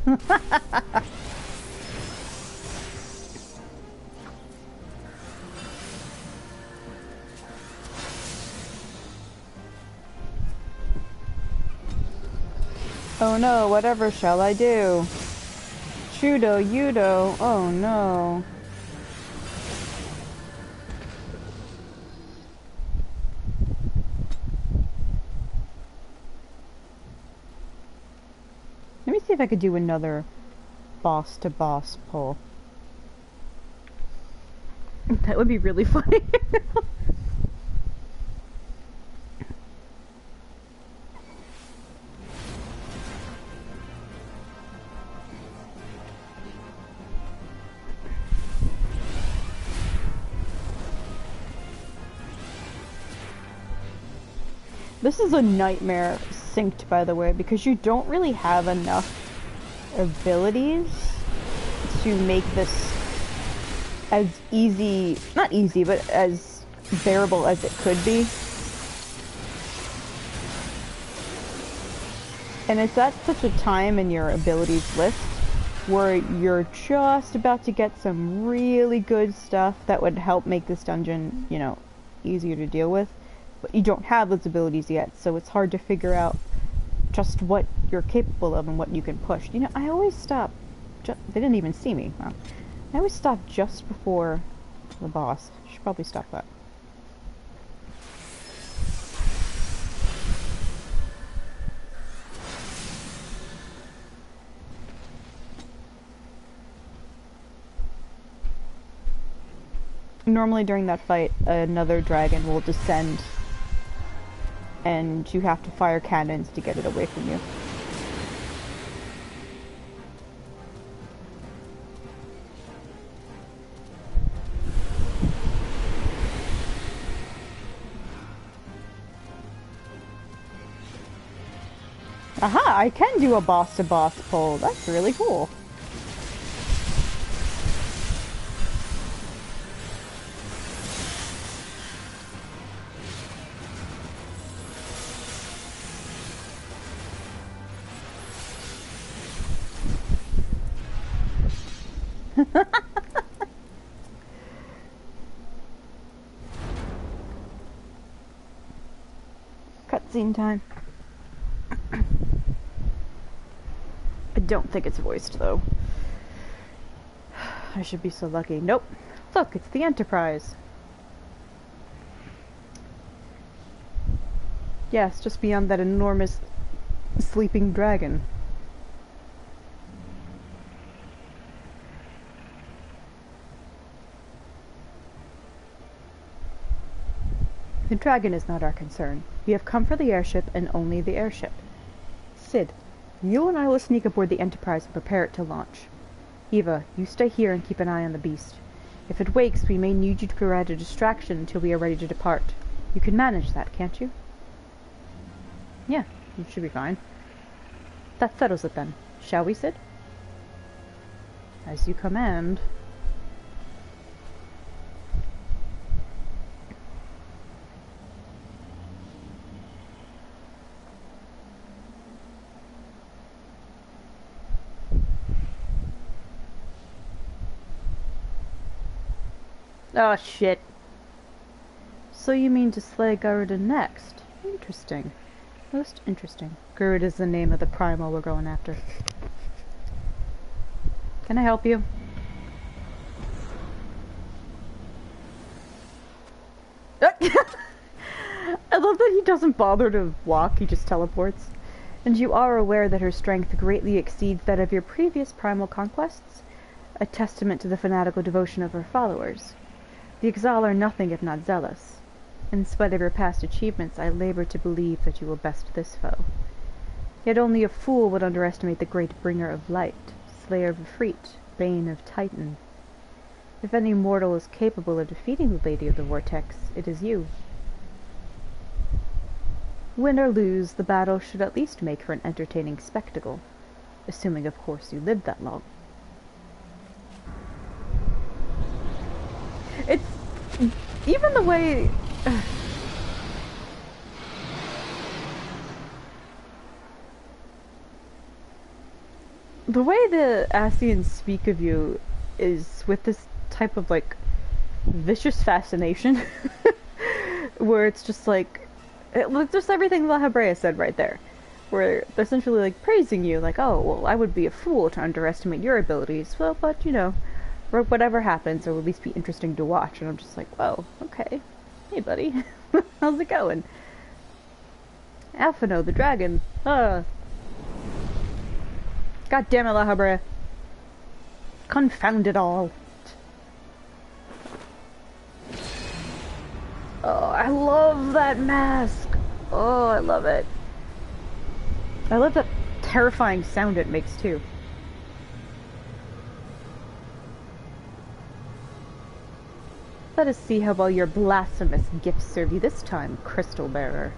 Oh no, whatever shall I do? Shudo, Yudo, oh no. Let me see if I could do another boss to boss pull. That would be really funny. This is a nightmare synced, by the way, because you don't really have enough abilities to make this as easy, not easy, but as bearable as it could be. And it's at such a time in your abilities list where you're just about to get some really good stuff that would help make this dungeon, you know, easier to deal with. But you don't have those abilities yet, so it's hard to figure out just what you're capable of and what you can push. You know, I always stop... They didn't even see me. Wow. I always stop just before the boss. Should probably stop that. Normally during that fight, another dragon will descend and you have to fire cannons to get it away from you. Aha! I can do a boss-to-boss pull. That's really cool. Cutscene time. I don't think it's voiced, though. I should be so lucky. Nope. Look, it's the Enterprise. Yes, just beyond that enormous sleeping dragon. The dragon is not our concern. We have come for the airship and only the airship. Sid, you and I will sneak aboard the Enterprise and prepare it to launch. Eva, you stay here and keep an eye on the beast. If it wakes, we may need you to provide a distraction until we are ready to depart. You can manage that, can't you? Yeah, you should be fine. That settles it then. Shall we, Sid? As you command. Oh, shit. So you mean to slay Garuda next? Interesting. Most interesting. Garuda is the name of the primal we're going after. Can I help you? I love that he doesn't bother to walk, he just teleports. And you are aware that her strength greatly exceeds that of your previous primal conquests, a testament to the fanatical devotion of her followers. The Ixal are nothing if not zealous. In spite of your past achievements, I labor to believe that you will best this foe. Yet only a fool would underestimate the great bringer of light, slayer of Ifrit, bane of Titan. If any mortal is capable of defeating the Lady of the Vortex, it is you. Win or lose, the battle should at least make for an entertaining spectacle. Assuming, of course, you lived that long. It's... even the way... the way the Asians speak of you is with this type of, like, vicious fascination. Where it's just like... just everything La Habrea said right there. Where they're essentially, like, praising you, like, oh, well, I would be a fool to underestimate your abilities. Well, but, you know, whatever happens, it will at least be interesting to watch. And I'm just like, whoa, okay. Hey, buddy. How's it going? Alphino, the dragon. God damn it, La Habrea. Confound it all. Oh, I love that mask. Oh, I love it. I love that terrifying sound it makes, too. Let us see how well your blasphemous gifts serve you this time, Crystal Bearer.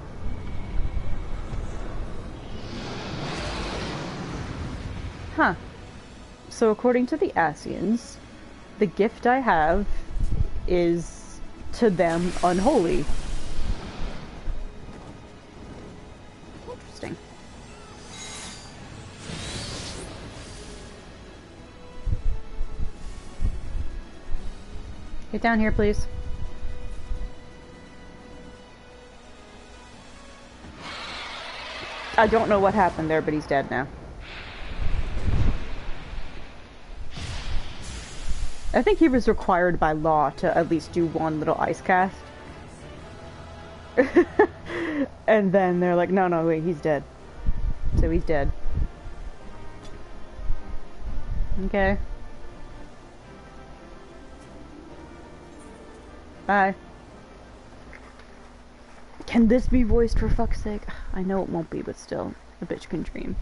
Huh. So according to the Asians, the gift I have is, to them, unholy. Interesting. Get down here, please. I don't know what happened there, but he's dead now. I think he was required by law to at least do one little ice cast. And then they're like, no, wait, he's dead. So he's dead. Okay. Bye. Can this be voiced, for fuck's sake? I know it won't be, but still, a bitch can dream.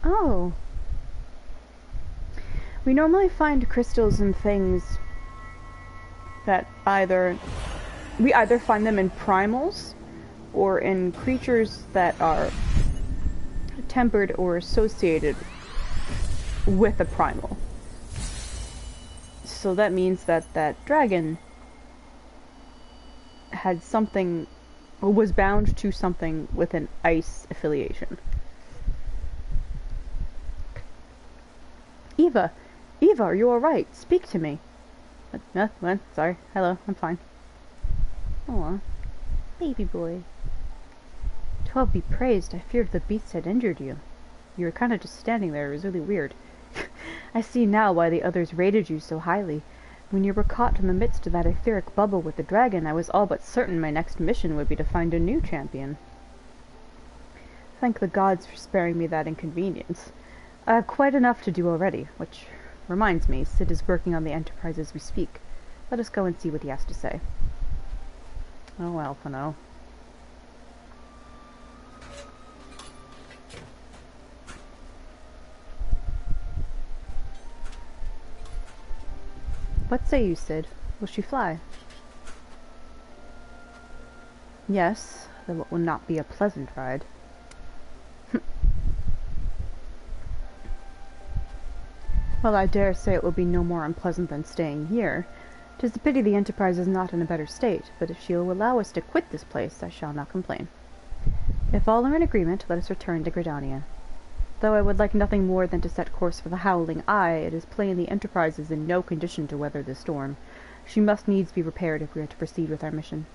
Oh. We normally find crystals in things that we either find them in primals or in creatures that are tempered or associated with a primal. So that means that that dragon had something, or was bound to something with an ice affiliation. Eva, are you alright? Speak to me. What? Sorry. Hello, I'm fine. Aw, baby boy. 12 be praised, I feared the beasts had injured you. You were kinda just standing there, it was really weird. I see now why the others rated you so highly. When you were caught in the midst of that etheric bubble with the dragon, I was all but certain my next mission would be to find a new champion. Thank the gods for sparing me that inconvenience. I have quite enough to do already, which reminds me, Sid is working on the Enterprise as we speak. Let us go and see what he has to say. Oh, Alphino. What say you, Sid? Will she fly? Yes, though it will not be a pleasant ride. Well, I dare say it will be no more unpleasant than staying here. 'Tis a pity the Enterprise is not in a better state, but if she will allow us to quit this place, I shall not complain. If all are in agreement, let us return to Gridania. Though I would like nothing more than to set course for the Howling Eye, it is plain the Enterprise is in no condition to weather this storm. She must needs be repaired if we are to proceed with our mission.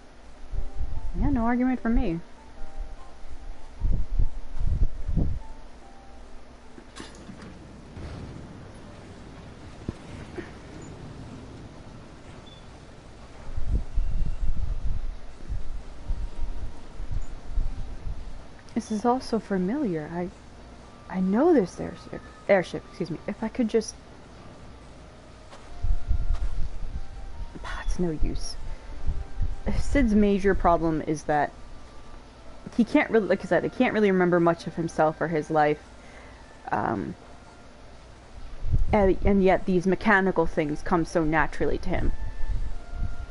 Yeah, no argument from me. This is all so familiar. I know this airship, excuse me. If I could just... It's no use. Sid's major problem is that he can't really, like I said, he can't really remember much of himself or his life. And yet these mechanical things come so naturally to him.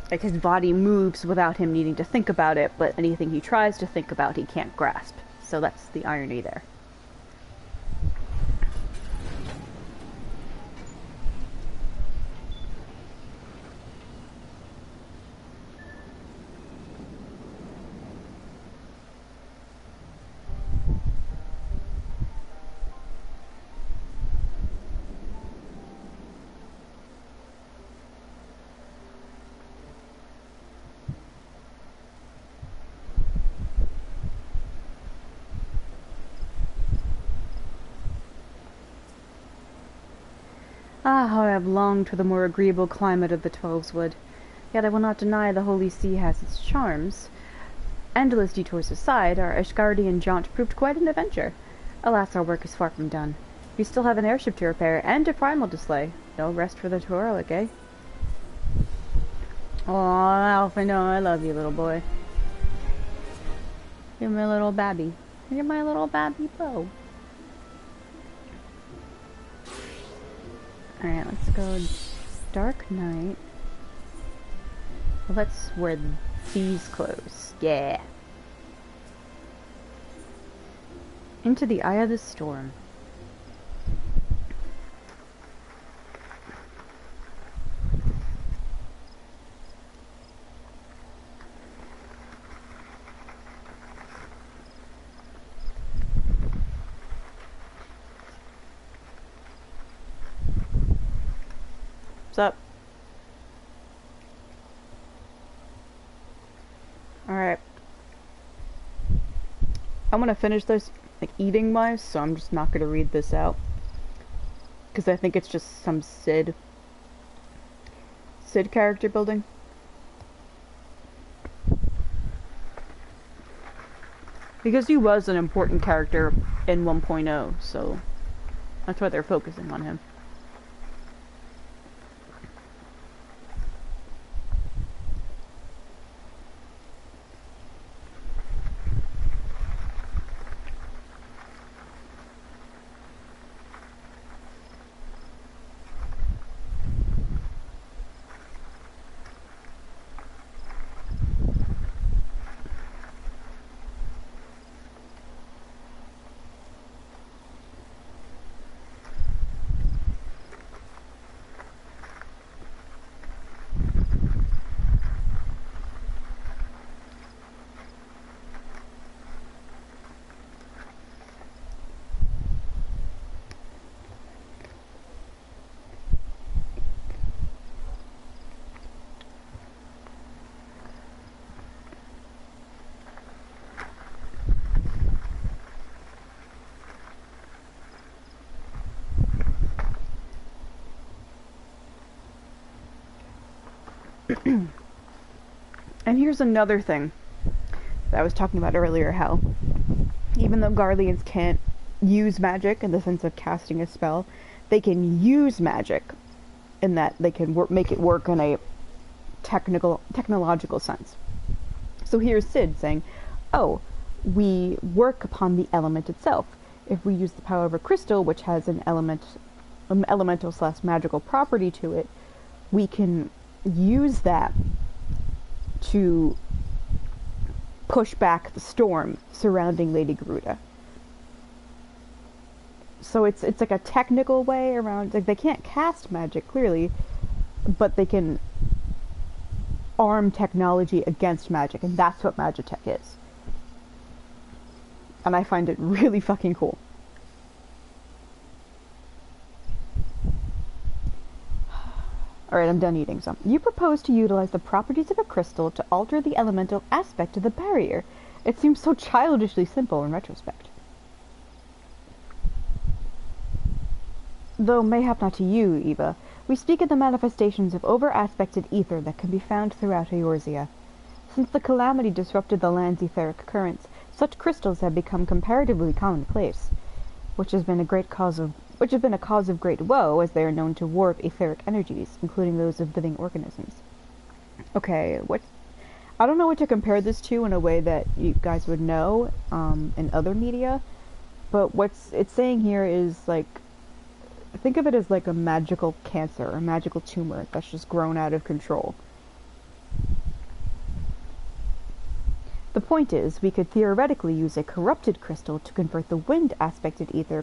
Like, his body moves without him needing to think about it, but anything he tries to think about, he can't grasp. So that's the irony there. Ah, how I have longed for the more agreeable climate of the Twelveswood. Yet I will not deny the Holy See has its charms. Endless detours aside, our Ashgardian jaunt proved quite an adventure. Alas, our work is far from done. We still have an airship to repair, and a primal to slay. No rest for the too heroic, eh? Aw, Alf, I know, I love you, little boy. You're my little babby. You're my little babby beau. Alright, let's go Dark Knight. Let's wear these clothes. Yeah. Into the eye of the storm. What's up? Alright. I'm gonna finish this, like, eating wise, so I'm just not gonna read this out. Because I think it's just some Sid character building. Because he was an important character in 1.0, so that's why they're focusing on him. And here's another thing that I was talking about earlier, how even though Garleans can't use magic in the sense of casting a spell, they can use magic in that they can make it work in a technological sense. So here's Sid saying, oh, we work upon the element itself. If we use the power of a crystal, which has an elemental/magical property to it, we can use that to push back the storm surrounding Lady Garuda. So it's like a technical way around, like they can't cast magic clearly, but they can arm technology against magic, and that's what Magitech is. And I find it really fucking cool. Alright, I'm done eating some. You propose to utilize the properties of a crystal to alter the elemental aspect of the barrier. It seems so childishly simple in retrospect. Though mayhap not to you, Eva, we speak of the manifestations of over-aspected ether that can be found throughout Eorzea. Since the calamity disrupted the land's etheric currents, such crystals have become comparatively commonplace, which has been a cause of great woe, as they are known to warp etheric energies, including those of living organisms. Okay, I don't know what to compare this to in a way that you guys would know in other media, but it's saying here is like, think of it as like a magical cancer, a magical tumor that's just grown out of control. The point is, we could theoretically use a corrupted crystal to convert the wind-aspected ether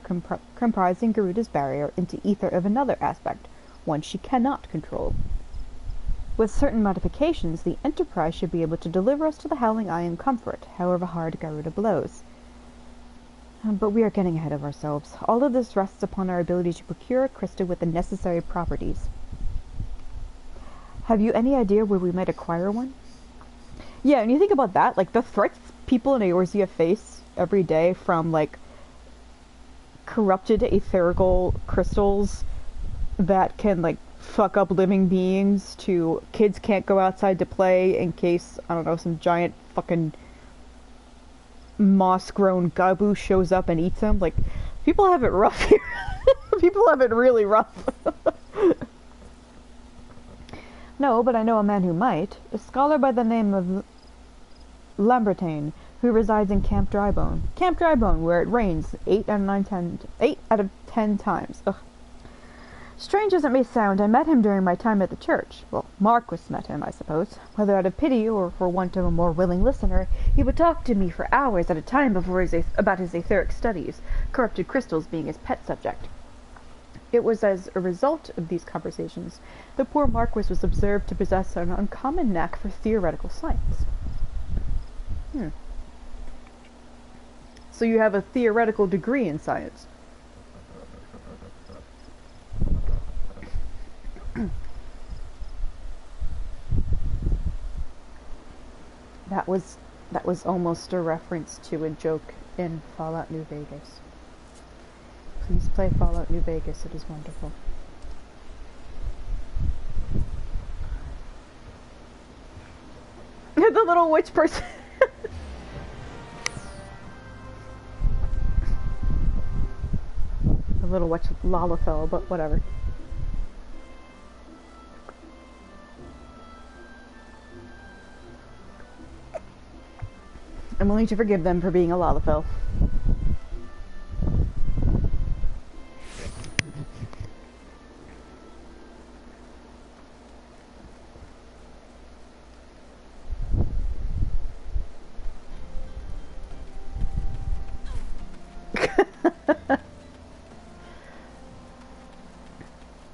comprising Garuda's barrier into ether of another aspect, one she cannot control. With certain modifications, the Enterprise should be able to deliver us to the Howling Eye in comfort, however hard Garuda blows. But we are getting ahead of ourselves. All of this rests upon our ability to procure a crystal with the necessary properties. Have you any idea where we might acquire one? Yeah, and you think about that, like, the threats people in Eorzea face every day from, like, corrupted etherical crystals that can, like, fuck up living beings, to kids can't go outside to play in case, I don't know, some giant fucking moss-grown gabu shows up and eats them. Like, people have it rough here. People have it really rough. No, but I know a man who might. A scholar by the name of Lambertane, who resides in Camp Drybone. Camp Drybone, where it rains 8 out of 10 times. Ugh. Strange as it may sound, I met him during my time at the church. Well, Marquis met him, I suppose. Whether out of pity or for want of a more willing listener, he would talk to me for hours at a time about his etheric studies, corrupted crystals being his pet subject. It was as a result of these conversations the poor Marquis was observed to possess an uncommon knack for theoretical science. So you have a theoretical degree in science. That was almost a reference to a joke in Fallout New Vegas. Please play Fallout New Vegas, it is wonderful. The little witch person. The little witch Lalafell, but whatever. I'm willing to forgive them for being a Lalafell.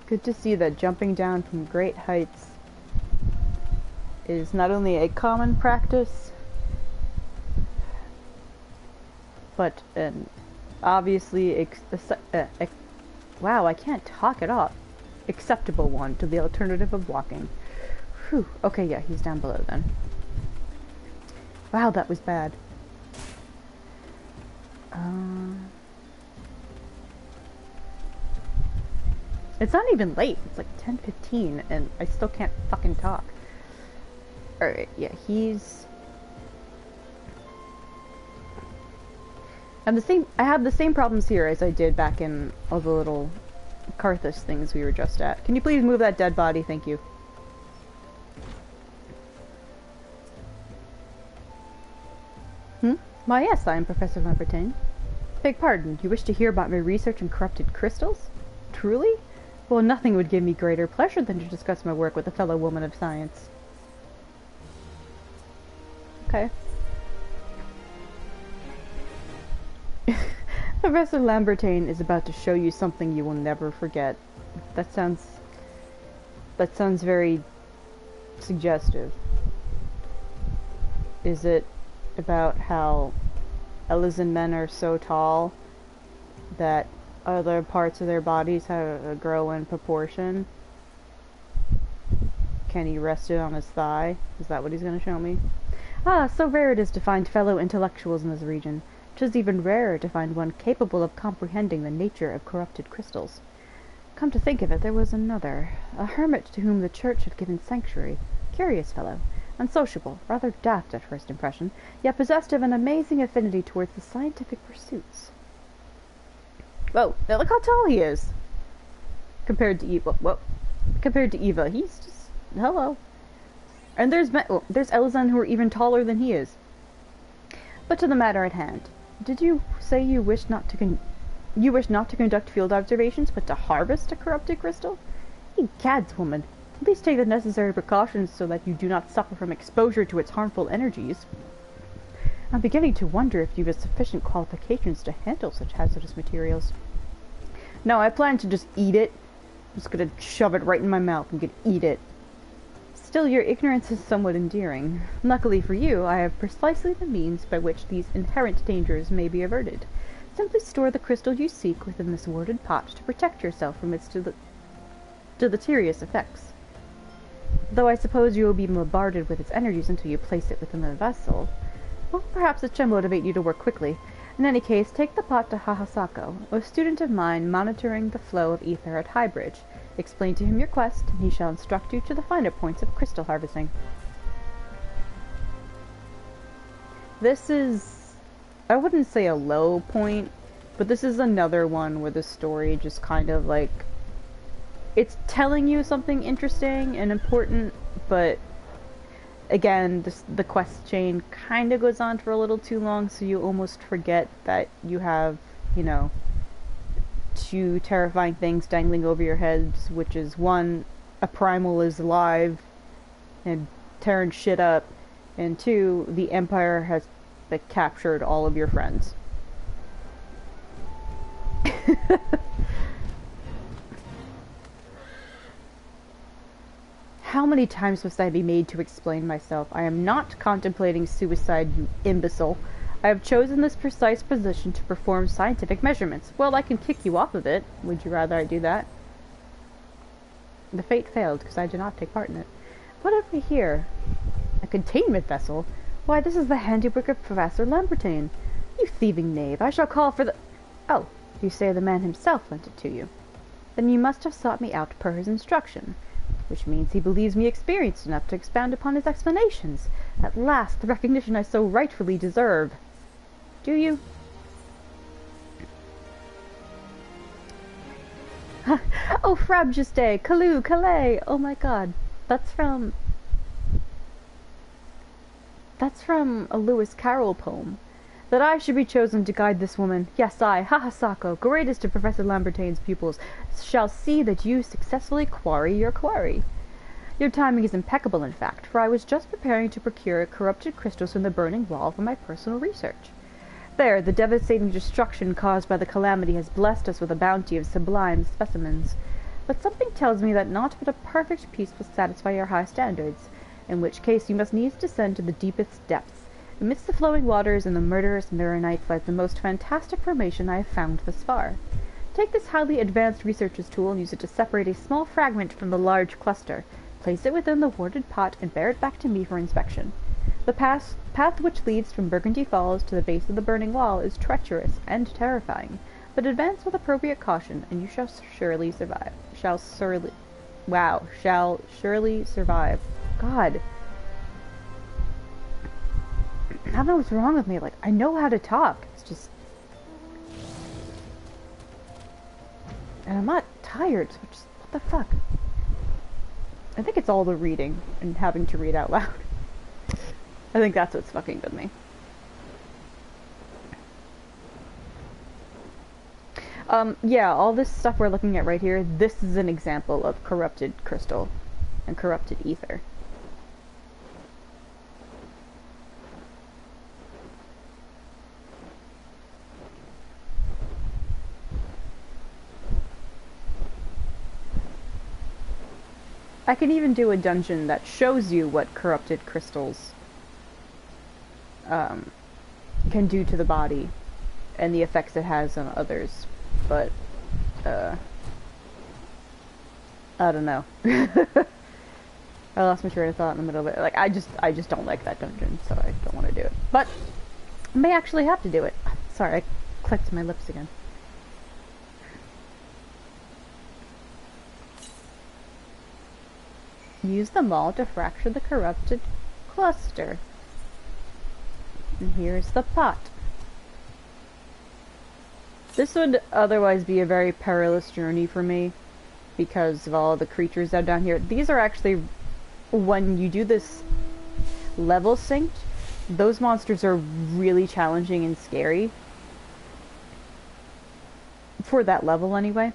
Good to see that jumping down from great heights is not only a common practice, but an obviously wow, I can't talk it off. Acceptable one to the alternative of walking. Whew. Okay, yeah, he's down below then. Wow, that was bad. It's not even late. It's like 10:15 and I still can't fucking talk. Alright, yeah, he's... I have the same problems here as I did back in all the little Karthus things we were just at. Can you please move that dead body? Thank you. Why, yes, I am Professor Lambertane. Beg pardon, you wish to hear about my research in corrupted crystals? Truly? Well, nothing would give me greater pleasure than to discuss my work with a fellow woman of science. Okay. Professor Lambertain is about to show you something you will never forget. That sounds very suggestive. Is it about how Elysian men are so tall that other parts of their bodies have grow in proportion? Can he rest it on his thigh? Is that what he's going to show me? Ah, so rare it is to find fellow intellectuals in this region. 'Tis even rarer to find one capable of comprehending the nature of corrupted crystals. Come to think of it, there was another, a hermit to whom the church had given sanctuary. Curious fellow, unsociable, rather daft at first impression, yet possessed of an amazing affinity towards the scientific pursuits. Whoa, now look how tall he is! Compared to Eva. Whoa. Compared to Eva, he's just... hello. And there's Elizan who are even taller than he is. But to the matter at hand. Did you say you wish not to conduct field observations, but to harvest a corrupted crystal? Egads, woman, at least take the necessary precautions so that you do not suffer from exposure to its harmful energies. I'm beginning to wonder if you have sufficient qualifications to handle such hazardous materials. No, I plan to just eat it. I'm just gonna shove it right in my mouth and eat it. Still, your ignorance is somewhat endearing. Luckily for you, I have precisely the means by which these inherent dangers may be averted. Simply store the crystal you seek within this warded pot to protect yourself from its deleterious effects. Though I suppose you will be bombarded with its energies until you place it within the vessel. Well, perhaps it shall motivate you to work quickly. In any case, take the pot to Hahasako, a student of mine monitoring the flow of ether at Highbridge. Explain to him your quest, and he shall instruct you to the finer points of crystal harvesting. This is... I wouldn't say a low point, but this is another one where the story just kind of like... it's telling you something interesting and important, but again, the quest chain kind of goes on for a little too long, so you almost forget that you have, you know, two terrifying things dangling over your heads, which is one, a primal is alive and tearing shit up, and two, the Empire has captured all of your friends. How many times must I be made to explain myself? I am not contemplating suicide, you imbecile. I have chosen this precise position to perform scientific measurements. Well, I can kick you off of it. Would you rather I do that? The fate failed, because I did not take part in it. What have we here? A containment vessel? Why, this is the handiwork of Professor Lambertain. You thieving knave, I shall call for the... Oh, you say the man himself lent it to you. Then you must have sought me out per his instruction. Which means he believes me experienced enough to expound upon his explanations. At last, the recognition I so rightfully deserve. Do you? Oh, Frabjeste, Kalu, Calais! Oh my god. That's from a Lewis Carroll poem. That I should be chosen to guide this woman, yes I, Hahasako, greatest of Professor Lambertain's pupils, shall see that you successfully quarry your quarry. Your timing is impeccable, in fact, for I was just preparing to procure corrupted crystals from the burning wall for my personal research. There, the devastating destruction caused by the calamity has blessed us with a bounty of sublime specimens. But something tells me that naught but a perfect peace will satisfy your high standards, in which case you must needs descend to the deepest depths. Amidst the flowing waters and the murderous Maronite lies the most fantastic formation I have found thus far. Take this highly advanced researcher's tool and use it to separate a small fragment from the large cluster. Place it within the warded pot and bear it back to me for inspection. The path which leads from Burgundy Falls to the base of the burning wall is treacherous and terrifying, but advance with appropriate caution, and you shall surely survive. Shall surely survive. God. I don't know what's wrong with me. Like, I know how to talk. It's just... and I'm not tired, so just... what the fuck? I think it's all the reading and having to read out loud. I think that's what's fucking with me. Yeah, all this stuff we're looking at right here, this is an example of corrupted crystal and corrupted ether. I can even do a dungeon that shows you what corrupted crystals can do to the body and the effects it has on others, but I don't know. I lost my train of thought in the middle of it. Like, I just don't like that dungeon, so I don't want to do it. But I may actually have to do it. Sorry, I clicked my lips again. Use the maul to fracture the corrupted cluster. And here's the pot. This would otherwise be a very perilous journey for me because of all the creatures that are down here. These are actually, when you do this level synced, those monsters are really challenging and scary. For that level anyway.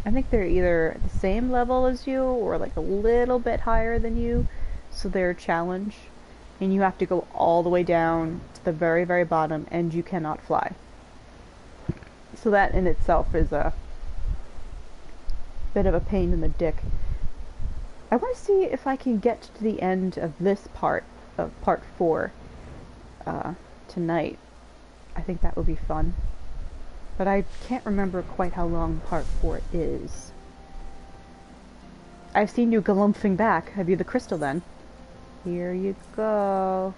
I think they're either the same level as you or like a little bit higher than you, so they're a challenge. And you have to go all the way down to the very, very bottom, and you cannot fly. So that in itself is a bit of a pain in the dick. I want to see if I can get to the end of this part, of part 4, tonight. I think that would be fun. But I can't remember quite how long part 4 is. I've seen you galumphing back. Have you the crystal then? Here you go.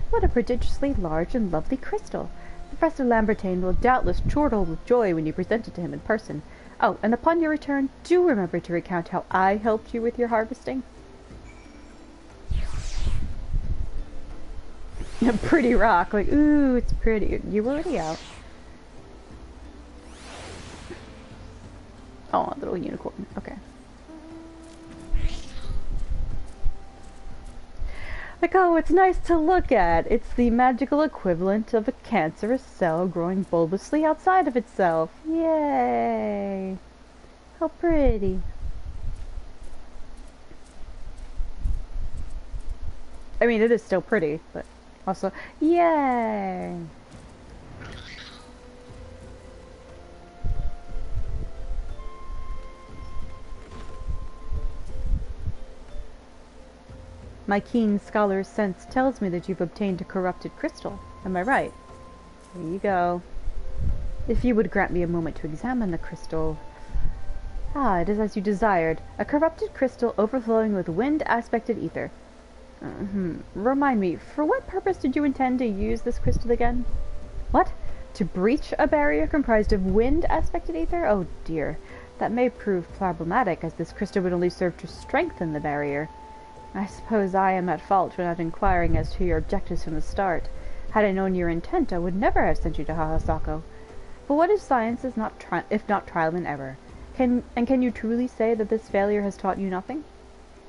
What a prodigiously large and lovely crystal. Professor Lambertain will doubtless chortle with joy when you present it to him in person. Oh, and upon your return, do remember to recount how I helped you with your harvesting. A pretty rock. Like, ooh, it's pretty. You were already out. Oh, a little unicorn. Okay. Like, oh, it's nice to look at. It's the magical equivalent of a cancerous cell growing bulbously outside of itself. Yay! How pretty. I mean, it is still pretty, but also, yay! My keen scholar's sense tells me that you've obtained a corrupted crystal. Am I right? There you go. If you would grant me a moment to examine the crystal... Ah, it is as you desired. A corrupted crystal overflowing with wind-aspected ether. Remind me, for what purpose did you intend to use this crystal again? What? To breach a barrier comprised of wind-aspected ether? Oh dear. That may prove problematic, as this crystal would only serve to strengthen the barrier. I suppose I am at fault for not inquiring as to your objectives from the start. Had I known your intent, I would never have sent you to Hahasako. But what if science is not if not trial and error? Can you truly say that this failure has taught you nothing?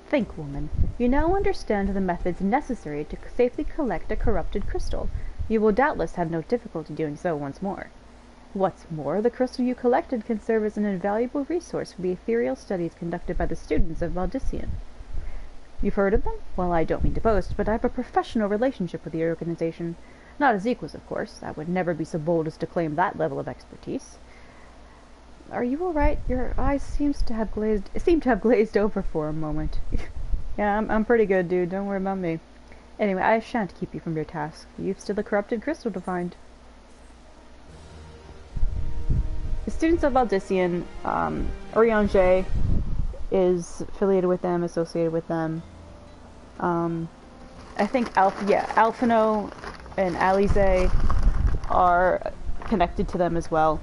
Think, woman. You now understand the methods necessary to safely collect a corrupted crystal. You will doubtless have no difficulty doing so once more. What's more, the crystal you collected can serve as an invaluable resource for the ethereal studies conducted by the students of Valdician. You've heard of them? Well, I don't mean to boast, but I have a professional relationship with the organization. Not as equals, of course. I would never be so bold as to claim that level of expertise. Are you all right? Your eyes seem to have glazed over for a moment. Yeah, I'm pretty good, dude. Don't worry about me. Anyway, I shan't keep you from your task. You've still a corrupted crystal to find. The students of Valdician, Oriange is affiliated with them, associated with them. I think Alphino and Alize are connected to them as well.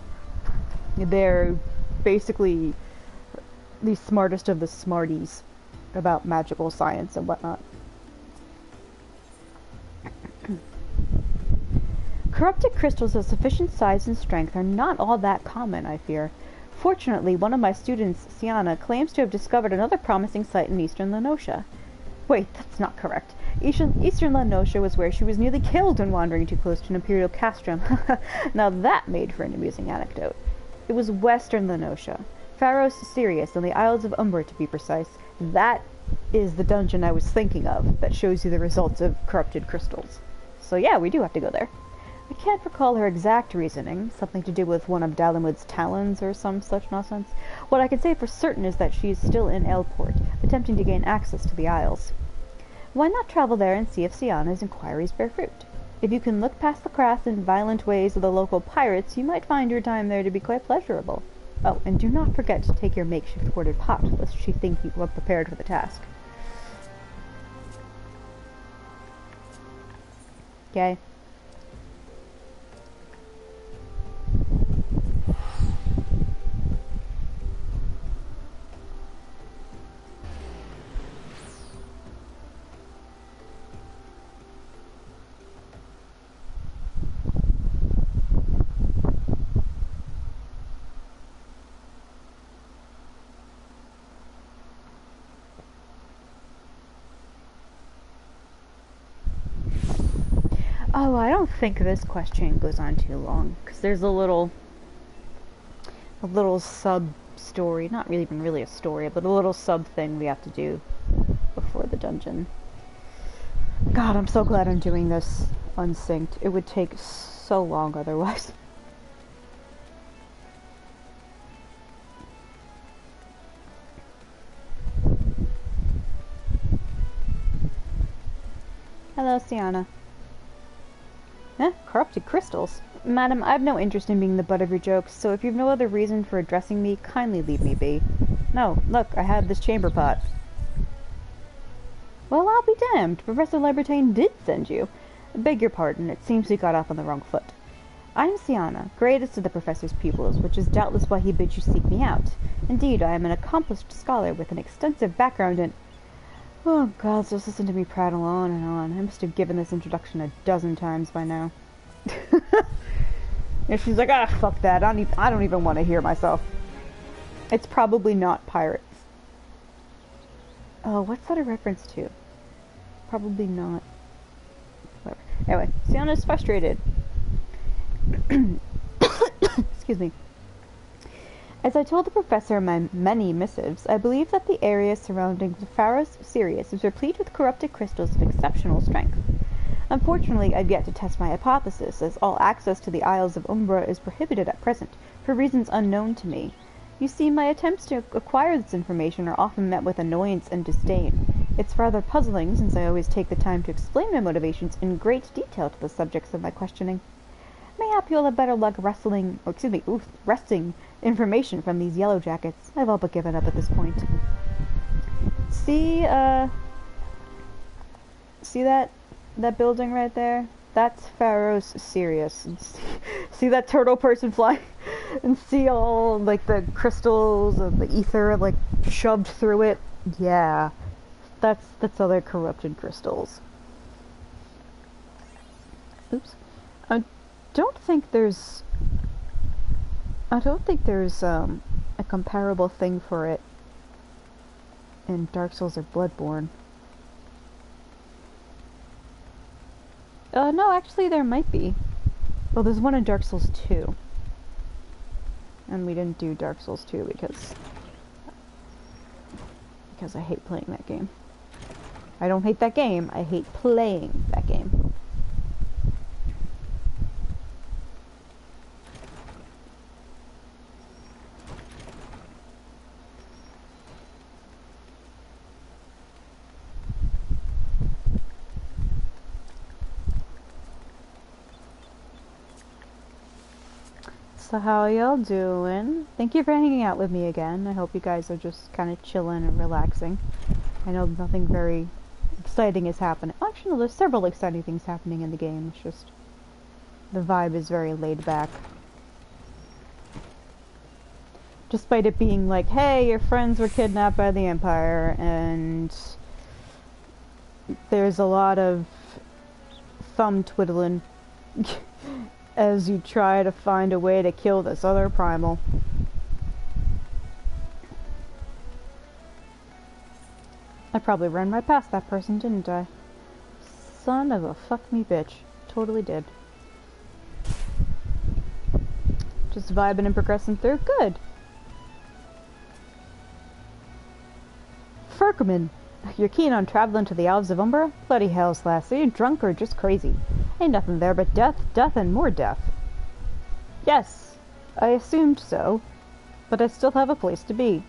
They're basically the smartest of the smarties about magical science and whatnot. Corrupted crystals of sufficient size and strength are not all that common, I fear. Fortunately, one of my students, Siana, claims to have discovered another promising site in eastern Lenosha. Wait, that's not correct. Eastern Lenosha was where she was nearly killed when wandering too close to an imperial castrum. Now that made for an amusing anecdote. It was western Lenosha, Pharos Sirius, and the Isles of Umber to be precise. That is the dungeon I was thinking of, that shows you the results of corrupted crystals. So yeah, we do have to go there. I can't recall her exact reasoning, something to do with one of Dalamud's talons or some such nonsense. What I can say for certain is that she is still in Elport, attempting to gain access to the Isles. Why not travel there and see if Siana's inquiries bear fruit? If you can look past the crass and violent ways of the local pirates, you might find your time there to be quite pleasurable. Oh, and do not forget to take your makeshift warded pot, lest she think you are prepared for the task. Okay. Oh, I don't think this question goes on too long, because there's a little sub-story, not really even really a story, but a little sub-thing we have to do before the dungeon. God, I'm so glad I'm doing this unsynced. It would take so long otherwise. Hello, Siana. Corrupted crystals. Madam, I have no interest in being the butt of your jokes, so if you've no other reason for addressing me, kindly leave me be. No, look, I have this chamber pot. Well, I'll be damned. Professor Libertine did send you. Beg your pardon, it seems he got off on the wrong foot. I am Siana, greatest of the professor's pupils, which is doubtless why he bids you seek me out. Indeed, I am an accomplished scholar with an extensive background in... Oh god, just listen to me prattle on and on. I must have given this introduction a dozen times by now. And she's like, ah, fuck that. I don't even want to hear myself. It's probably not pirates. Oh, what's that a reference to? Probably not. Whatever. Anyway, Siana's frustrated. Excuse me. As I told the professor in my many missives, I believe that the area surrounding the Pharos Sirius is replete with corrupted crystals of exceptional strength. Unfortunately, I've yet to test my hypothesis, as all access to the Isles of Umbra is prohibited at present, for reasons unknown to me. You see, my attempts to acquire this information are often met with annoyance and disdain. It's rather puzzling, since I always take the time to explain my motivations in great detail to the subjects of my questioning. Mayhap you'll have better luck wresting information from these yellow jackets. I've all but given up at this point. See that building right there? That's Pharos Sirius. See that turtle person flying? And see all, like, the crystals of the ether, like, shoved through it? Yeah. That's other corrupted crystals. Oops. I don't think there's a comparable thing for it in Dark Souls or Bloodborne. No, actually there might be. Well, there's one in Dark Souls 2. And we didn't do Dark Souls 2 because I hate playing that game. I don't hate that game, I hate playing that game. So how are y'all doing? Thank you for hanging out with me again. I hope you guys are just kind of chilling and relaxing. I know nothing very exciting is happening. Actually, no, there's several exciting things happening in the game. It's just the vibe is very laid back. Despite it being like, hey, your friends were kidnapped by the Empire, and there's a lot of thumb twiddling as you try to find a way to kill this other primal. I probably ran right past that person, didn't I? Son of a fuck me bitch. Totally did. Just vibing and progressing through. Good. Ferkerman, you're keen on traveling to the Isles of Umbra? Bloody hell, Slash. Are you drunk or just crazy? Ain't nothing there but death, death, and more death. Yes, I assumed so, but I still have a place to be.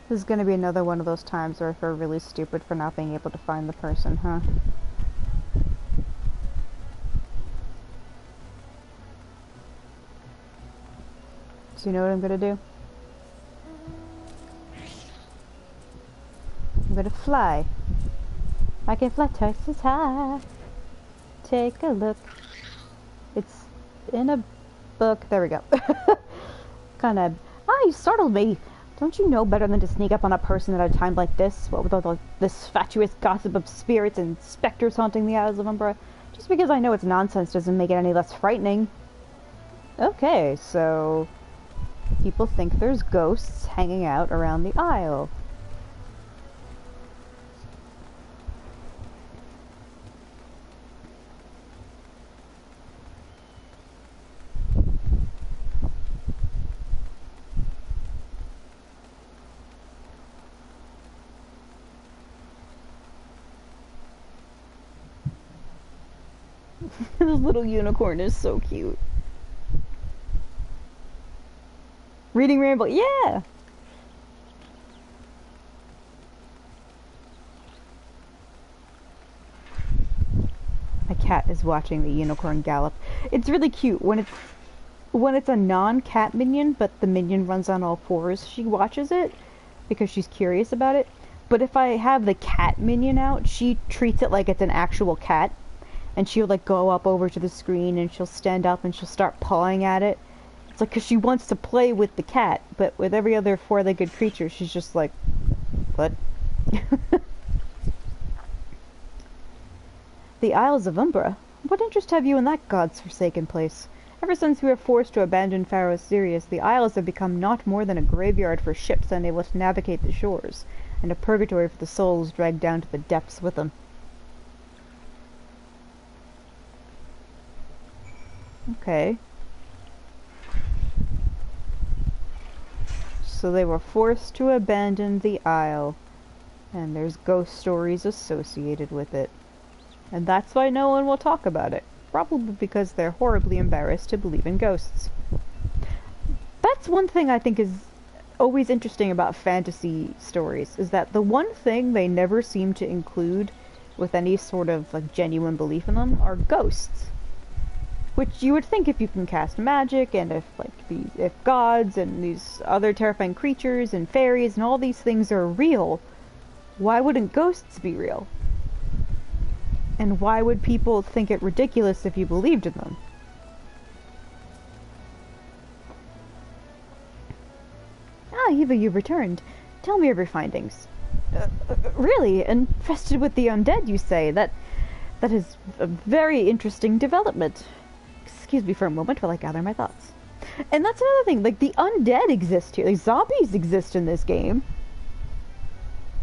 This is gonna be another one of those times where I feel really stupid for not being able to find the person, huh? So you know what I'm gonna do? I'm gonna fly. I can fly twice as high. Take a look. It's in a book. There we go. Kinda. Ah, you startled me. Don't you know better than to sneak up on a person at a time like this? What with all this fatuous gossip of spirits and specters haunting the Isles of Umbra? Just because I know it's nonsense doesn't make it any less frightening. Okay, so people think there's ghosts hanging out around the Isle. This little unicorn is so cute. Reading Rainbow, yeah! My cat is watching the unicorn gallop. It's really cute when it's a non-cat minion, but the minion runs on all fours. She watches it because she's curious about it. But if I have the cat minion out, she treats it like it's an actual cat. And she'll like go up over to the screen and she'll stand up and she'll start pawing at it. It's like, 'cause she wants to play with the cat, but with every other four-legged creature, she's just like, what? The Isles of Umbra? What interest have you in that god's forsaken place? Ever since we were forced to abandon Pharaoh Sirius, the Isles have become not more than a graveyard for ships unable to navigate the shores, and a purgatory for the souls dragged down to the depths with them. Okay. So they were forced to abandon the Isle, and there's ghost stories associated with it. And that's why no one will talk about it. Probably because they're horribly embarrassed to believe in ghosts. That's one thing I think is always interesting about fantasy stories, is that the one thing they never seem to include with any sort of like genuine belief in them are ghosts. Which you would think if you can cast magic, and if gods and these other terrifying creatures and fairies and all these things are real, why wouldn't ghosts be real? And why would people think it ridiculous if you believed in them? Ah, Eva, you've returned. Tell me of your findings. Really? Infested with the undead, you say? That is a very interesting development. Excuse me for a moment while I gather my thoughts. And that's another thing, like, the undead exist here. Like, zombies exist in this game.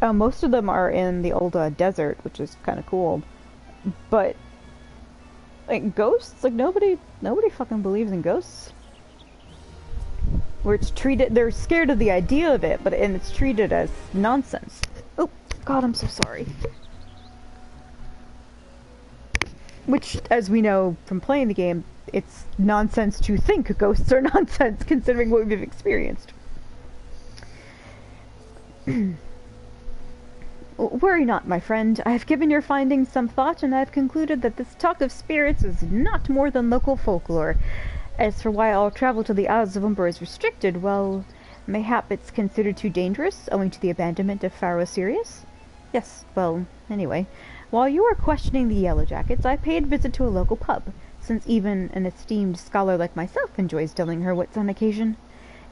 Most of them are in the old desert, which is kind of cool. But, like, ghosts? Like, nobody fucking believes in ghosts. Where it's treated, they're scared of the idea of it, and it's treated as nonsense. Oh, God, I'm so sorry. Which, as we know from playing the game, it's nonsense to think ghosts are nonsense, considering what we've experienced. Worry not, my friend. I have given your findings some thought, and I have concluded that this talk of spirits is not more than local folklore. As for why all travel to the Isles of Umbra is restricted, well, mayhap it's considered too dangerous, owing to the abandonment of Pharaoh Sirius? Yes, well, anyway. While you were questioning the Yellowjackets, I paid a visit to a local pub, since even an esteemed scholar like myself enjoys telling her wits on occasion.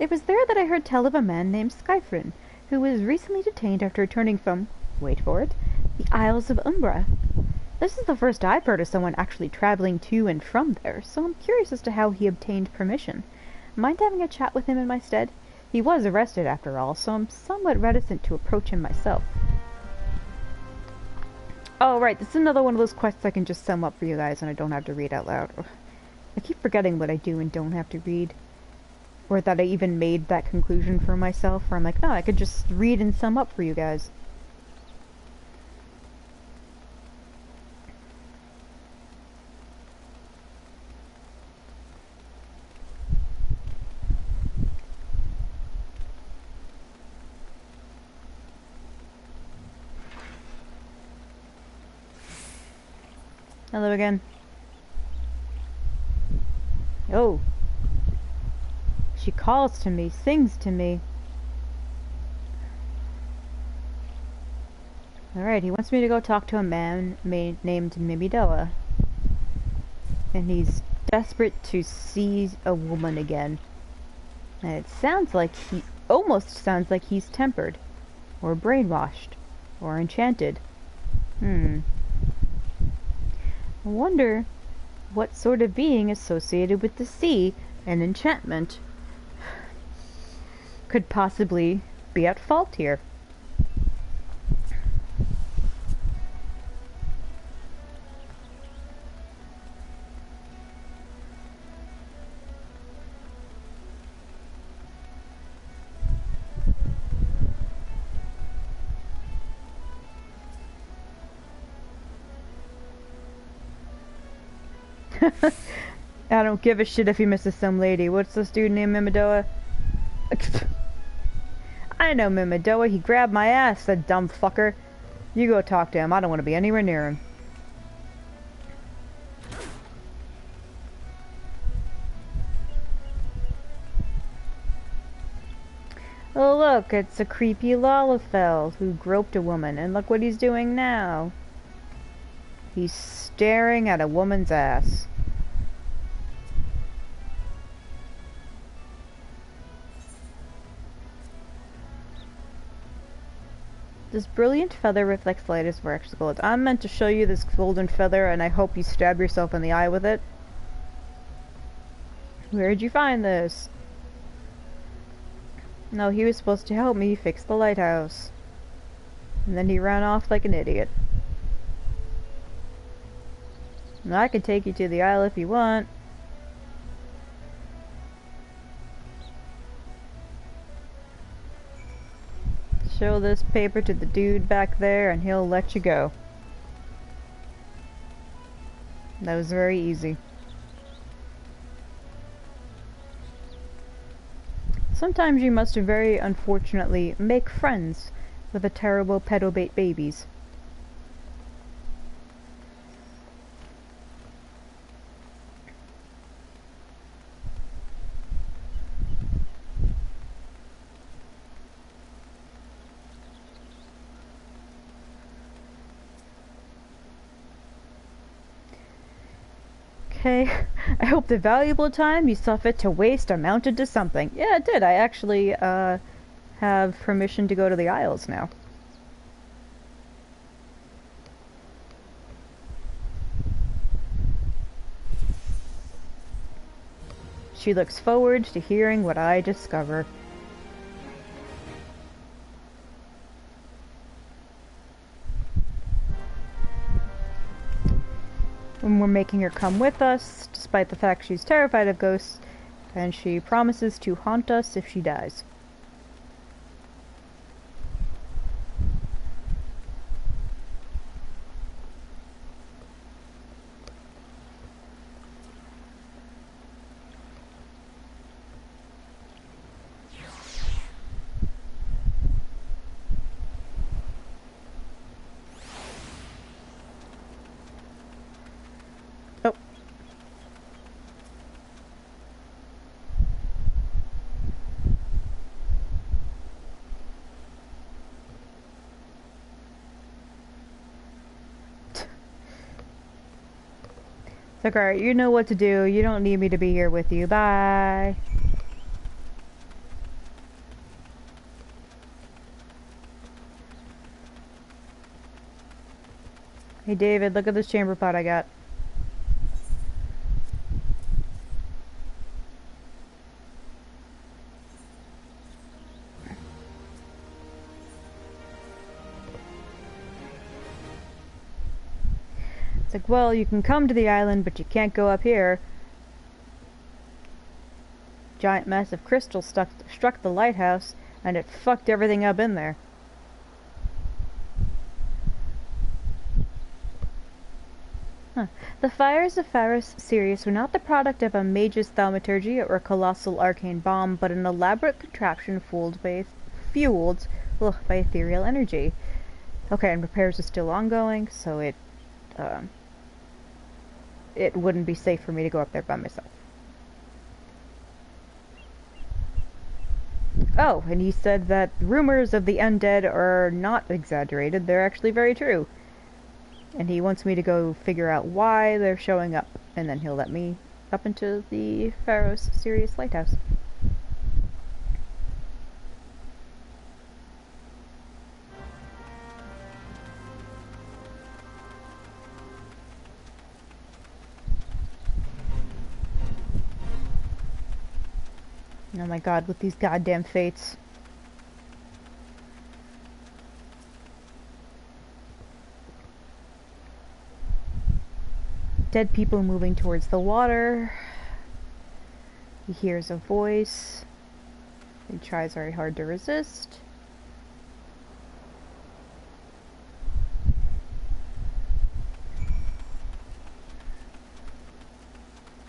It was there that I heard tell of a man named Skyfrin, who was recently detained after returning from, wait for it, the Isles of Umbra. This is the first I've heard of someone actually traveling to and from there, so I'm curious as to how he obtained permission. Mind having a chat with him in my stead? He was arrested after all, so I'm somewhat reticent to approach him myself. Oh, right, this is another one of those quests I can just sum up for you guys and I don't have to read out loud. I keep forgetting what I do and don't have to read. Or that I even made that conclusion for myself, where I'm like, no, I could just read and sum up for you guys. Hello again. Oh. She calls to me, sings to me. Alright, he wants me to go talk to a man named Mimidoa. And he's desperate to see a woman again. And it sounds like almost sounds like he's tempered. Or brainwashed. Or enchanted. I wonder what sort of being associated with the sea and enchantment could possibly be at fault here. I don't give a shit if he misses some lady. What's this dude named Mimidoa? I know Mimidoa. He grabbed my ass, that dumb fucker. You go talk to him. I don't want to be anywhere near him. Oh look, it's a creepy Lalafell who groped a woman, and look what he's doing now. He's staring at a woman's ass. This brilliant feather reflects light as wax gold. I'm meant to show you this golden feather, and I hope you stab yourself in the eye with it. Where'd you find this? No, he was supposed to help me fix the lighthouse. And then he ran off like an idiot. Now, I can take you to the isle if you want. Show this paper to the dude back there and he'll let you go. That was very easy. Sometimes you must very unfortunately make friends with the terrible pedobate babies. Okay, I hope the valuable time you saw fit to waste amounted to something. Yeah, it did. I actually have permission to go to the Isles now. She looks forward to hearing what I discover. And we're making her come with us, despite the fact she's terrified of ghosts, and she promises to haunt us if she dies. Like, alright, you know what to do. You don't need me to be here with you. Bye. Hey David, look at this chamber pot I got. It's like, well, you can come to the island, but you can't go up here. giant massive crystal struck the lighthouse, and it fucked everything up in there. Huh. The fires of Pharos Sirius were not the product of a mage's thaumaturgy or a colossal arcane bomb, but an elaborate contraption fueled by ethereal energy. Okay, and repairs are still ongoing, so it wouldn't be safe for me to go up there by myself. Oh, and he said that rumors of the undead are not exaggerated, they're actually very true. And he wants me to go figure out why they're showing up, and then he'll let me up into the Pharos Sirius lighthouse. Oh my god, with these goddamn fates. Dead people moving towards the water. He hears a voice. He tries very hard to resist.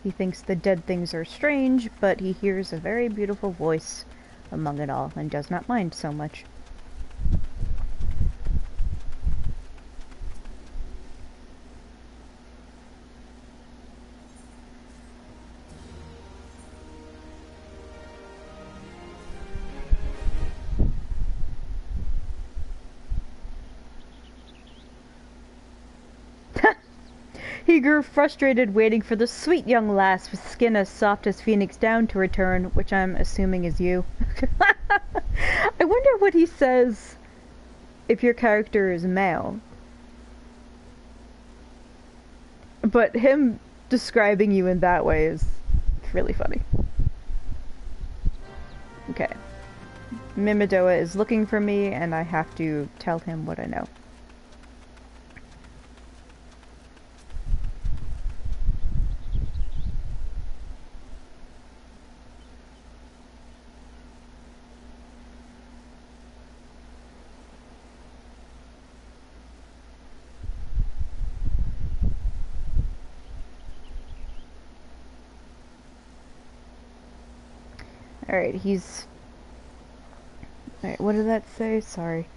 He thinks the dead things are strange, but he hears a very beautiful voice among it all, and does not mind so much. He grew frustrated waiting for the sweet young lass with skin as soft as phoenix down to return, which I'm assuming is you. I wonder what he says if your character is male. But him describing you in that way is really funny. Okay. Mimidoa is looking for me, and I have to tell him what I know. Alright, he's... Alright, what did that say? Sorry.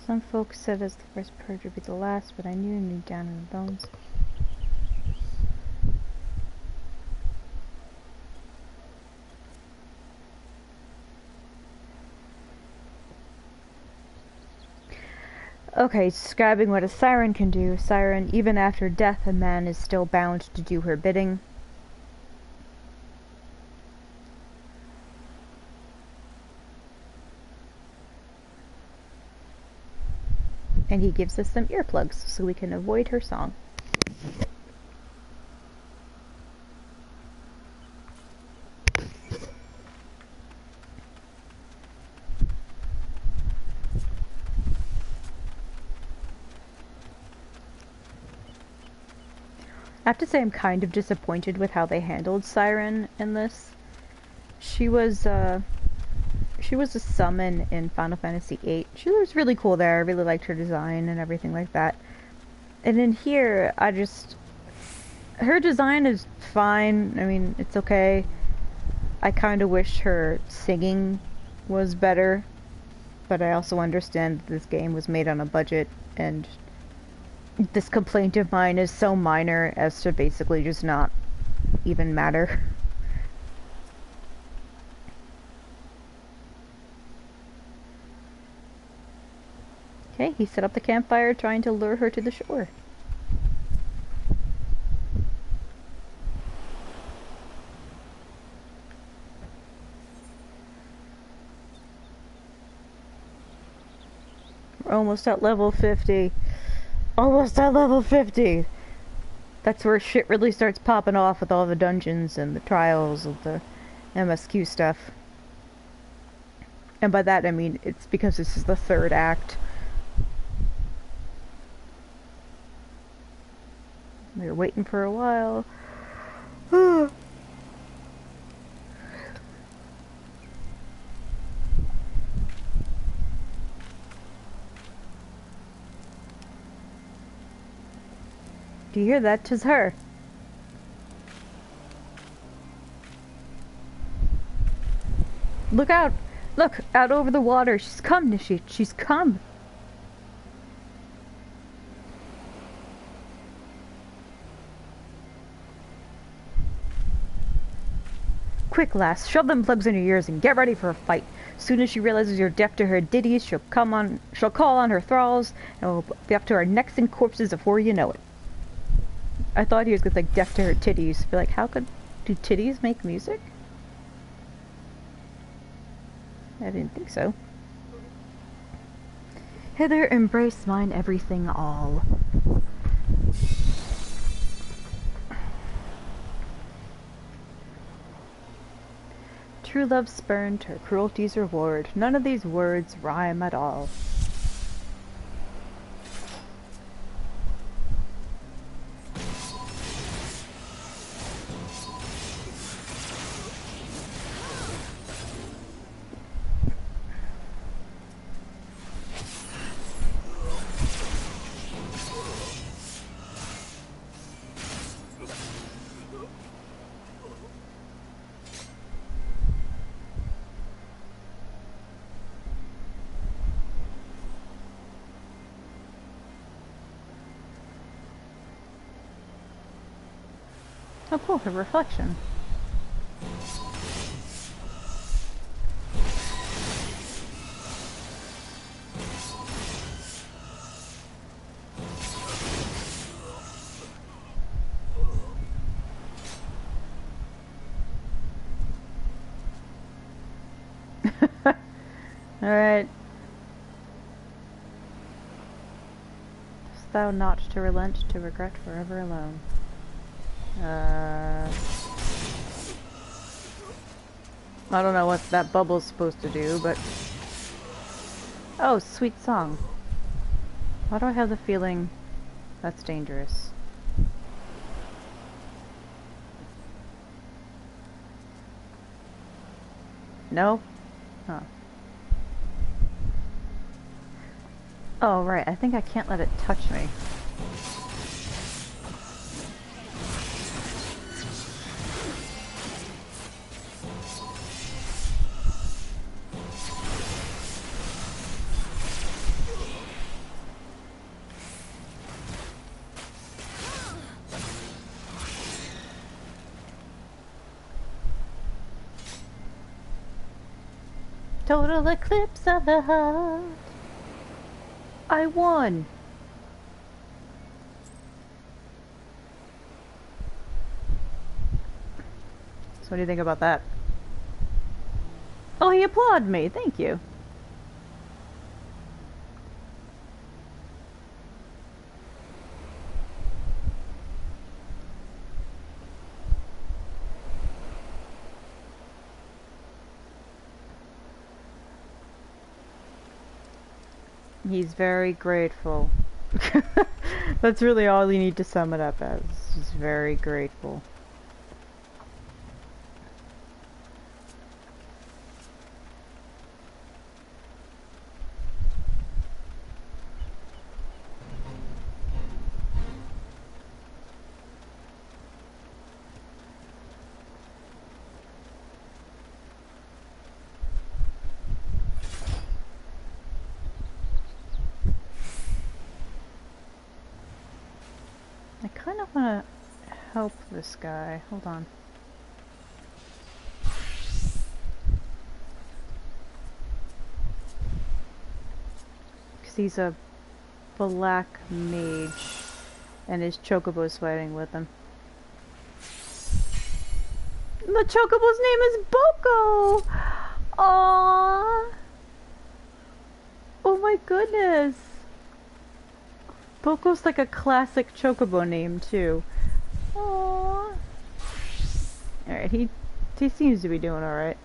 Some folks said as the first purge would be the last, but I knew down in the bones. Okay, describing what a siren can do. Siren, even after death, a man is still bound to do her bidding. And he gives us some earplugs so we can avoid her song. I have to say I'm kind of disappointed with how they handled Siren in this. She was a summon in Final Fantasy VIII. She was really cool there. I really liked her design and everything like that. And in here, her design is fine. I mean, it's okay. I kind of wish her singing was better. But I also understand that this game was made on a budget, and this complaint of mine is so minor as to basically just not even matter. Okay, he set up the campfire trying to lure her to the shore. We're almost at level 50. Almost at level 50! That's where shit really starts popping off with all the dungeons and the trials of the MSQ stuff. And by that I mean it's because this is the third act. We were waiting for a while. Do you hear that? 'Tis her. Look out! Look! Out over the water! She's come, Nishi! She's come! Quick, lass, shove them plugs in your ears and get ready for a fight. Soon as she realizes you're deaf to her ditties, she'll call on her thralls, and we'll be up to our necks in corpses before you know it. I thought he was gonna like deaf to her titties. Be like, how do titties make music? I didn't think so. Hither, embrace mine everything all. True love spurned, her cruelty's reward. None of these words rhyme at all. Oh cool, her reflection. Alright. Dost thou not to relent, to regret forever alone? I don't know what that bubble's supposed to do, but... Oh, sweet song. Why do I have the feeling that's dangerous? No? Huh. Oh, right. I think I can't let it touch me. Total eclipse of the heart. I won. So what do you think about that? Oh, he applauded me. Thank you. He's very grateful. That's really all you need to sum it up as. He's very grateful. I kind of want to help this guy. Hold on. Because he's a black mage and his chocobo's fighting with him. The chocobo's name is Boko! Aww! Oh my goodness! Boko's like a classic chocobo name too. Aww. Alright, he seems to be doing alright.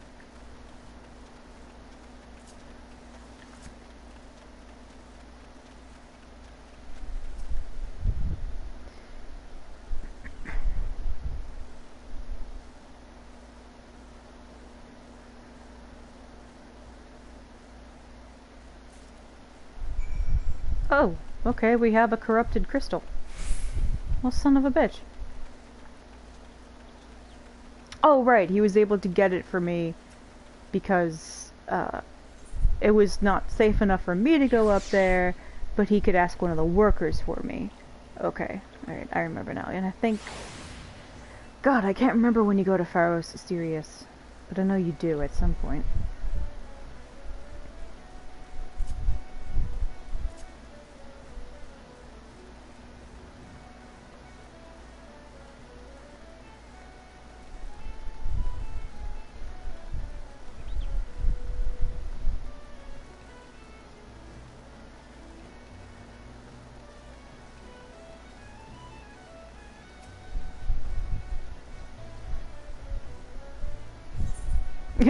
Oh, okay, we have a corrupted crystal. Well, son of a bitch. Oh, right, he was able to get it for me because it was not safe enough for me to go up there, but he could ask one of the workers for me. Okay, alright, I remember now. And I think... God, I can't remember when you go to Pharos Sirius, but I know you do at some point.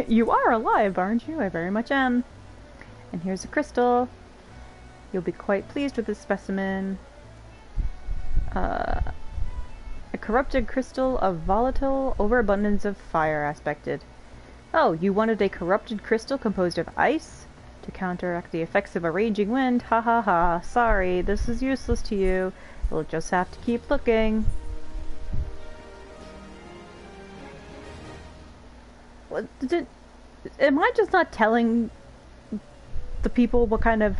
You are alive, aren't you? I very much am. And here's a crystal. You'll be quite pleased with this specimen. A corrupted crystal of volatile overabundance of fire aspected. Oh, you wanted a corrupted crystal composed of ice? To counteract the effects of a raging wind? Ha ha ha. Sorry, this is useless to you. You'll just have to keep looking. What, am I just not telling the people what kind of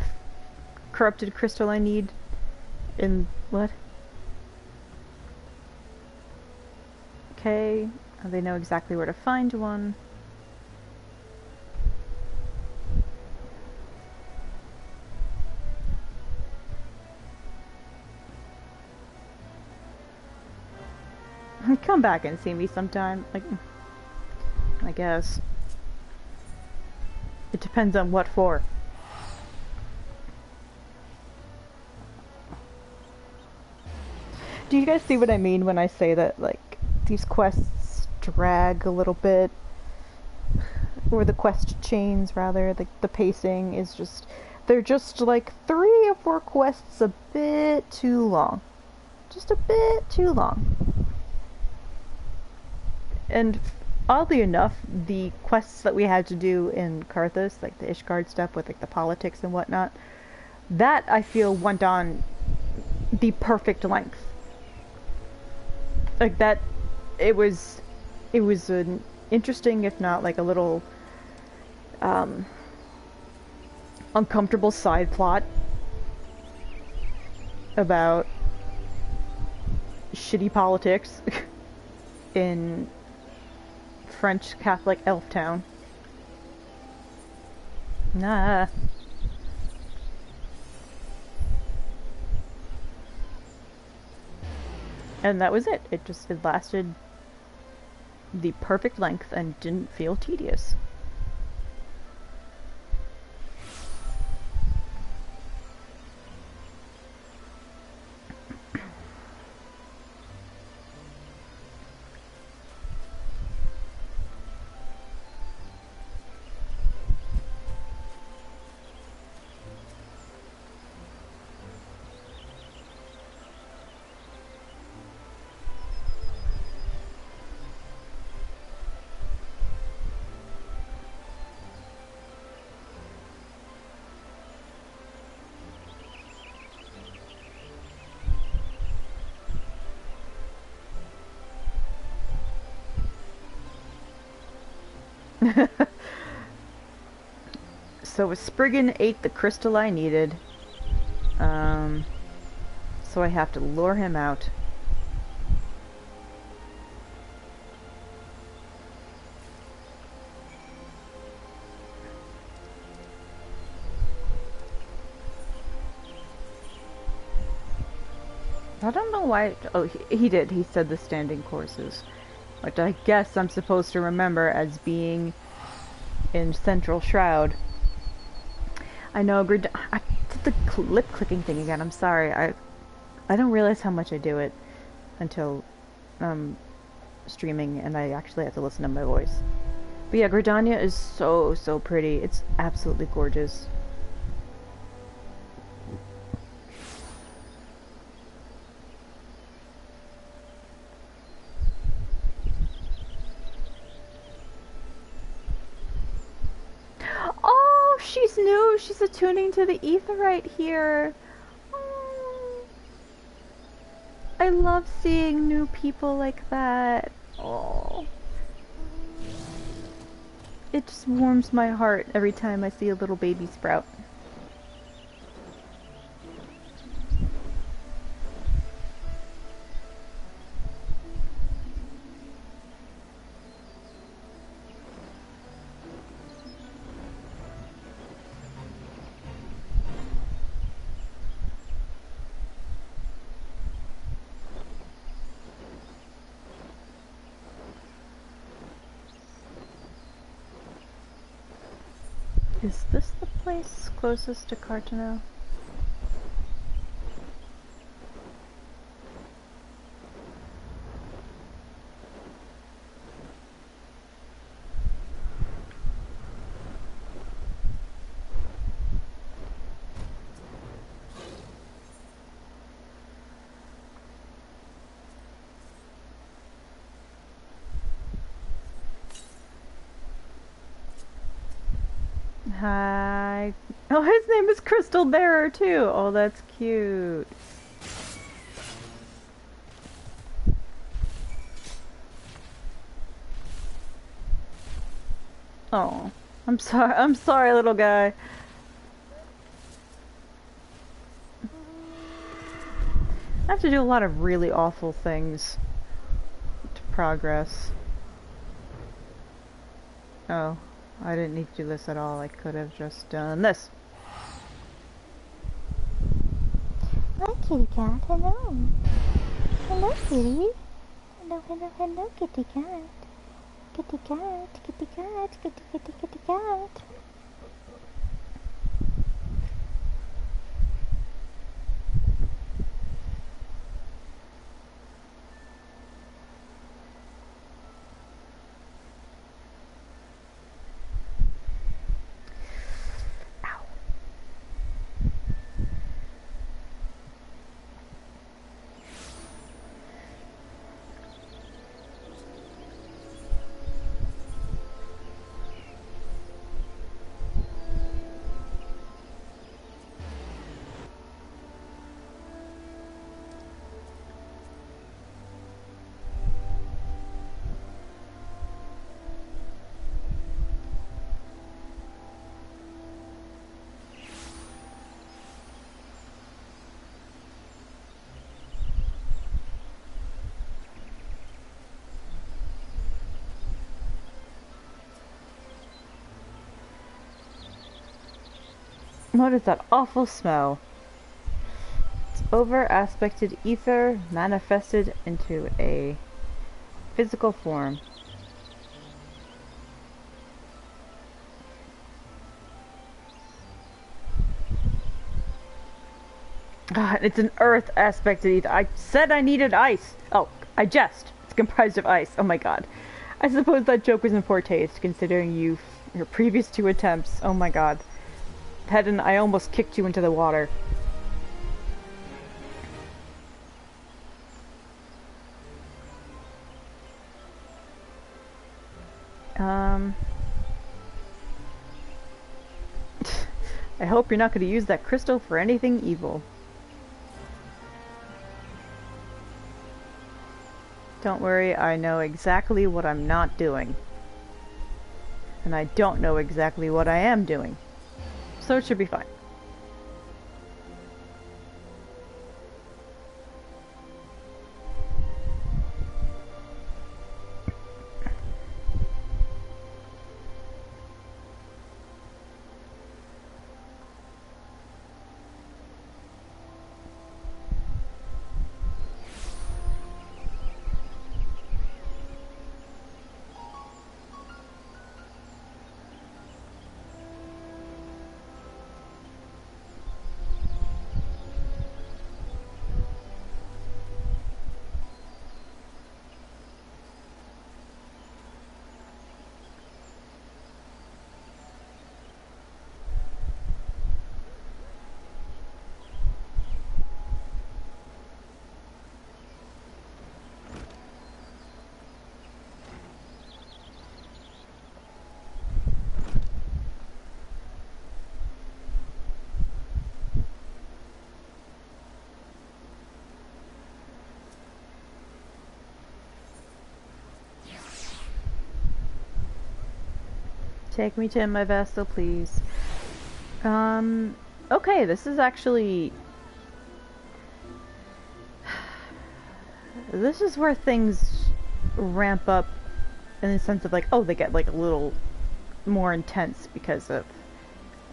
corrupted crystal I need? In what? Okay, they know exactly where to find one. Come back and see me sometime. Like, I guess. It depends on what for. Do you guys see what I mean when I say that, like, these quests drag a little bit? Or the quest chains, rather. The pacing is just... They're just, like, 3 or 4 quests a bit too long. Just a bit too long. And oddly enough, the quests that we had to do in Karthus, like the Ishgard stuff with like the politics and whatnot, that I feel went on the perfect length. Like that, it was an interesting, if not like a little uncomfortable side plot about shitty politics in French Catholic elf town. Nah. And that was it. It lasted the perfect length and didn't feel tedious. So Spriggan ate the crystal I needed. So I have to lure him out. I don't know why... Oh, he did. He said the standing courses. Which I guess I'm supposed to remember as being in Central Shroud. I know, I did the lip clicking thing again. I'm sorry. I don't realize how much I do it until streaming and I actually have to listen to my voice. But yeah, Gridania is so pretty. It's absolutely gorgeous. Oh, she's new. She's attuning to the Aetheryte here. I love seeing new people like that. Oh. It just warms my heart every time I see a little baby sprout. Is this the place closest to Cartano? Hi. Oh, his name is Crystal Bearer too. Oh, that's cute. Oh, I'm sorry. I'm sorry, little guy. I have to do a lot of really awful things to progress. Oh, I didn't need to do this at all. I could have just done this. Hi, kitty cat. Hello. Hello, kitty. Hello, hello, hello, kitty cat. Kitty cat, kitty cat, kitty, kitty, kitty cat. What is that awful smell? It's over-aspected ether manifested into a physical form. God, it's an earth aspected ether. I said I needed ice. Oh, I jest. It's comprised of ice. Oh my god. I suppose that joke was in poor taste, considering your previous 2 attempts. Oh my god. Hedden, I almost kicked you into the water. I hope you're not going to use that crystal for anything evil. Don't worry, I know exactly what I'm not doing. And I don't know exactly what I am doing. So it should be fine. Take me to my vessel, please. Okay, this is actually... This is where things ramp up in the sense of like, oh, they get like a little more intense because of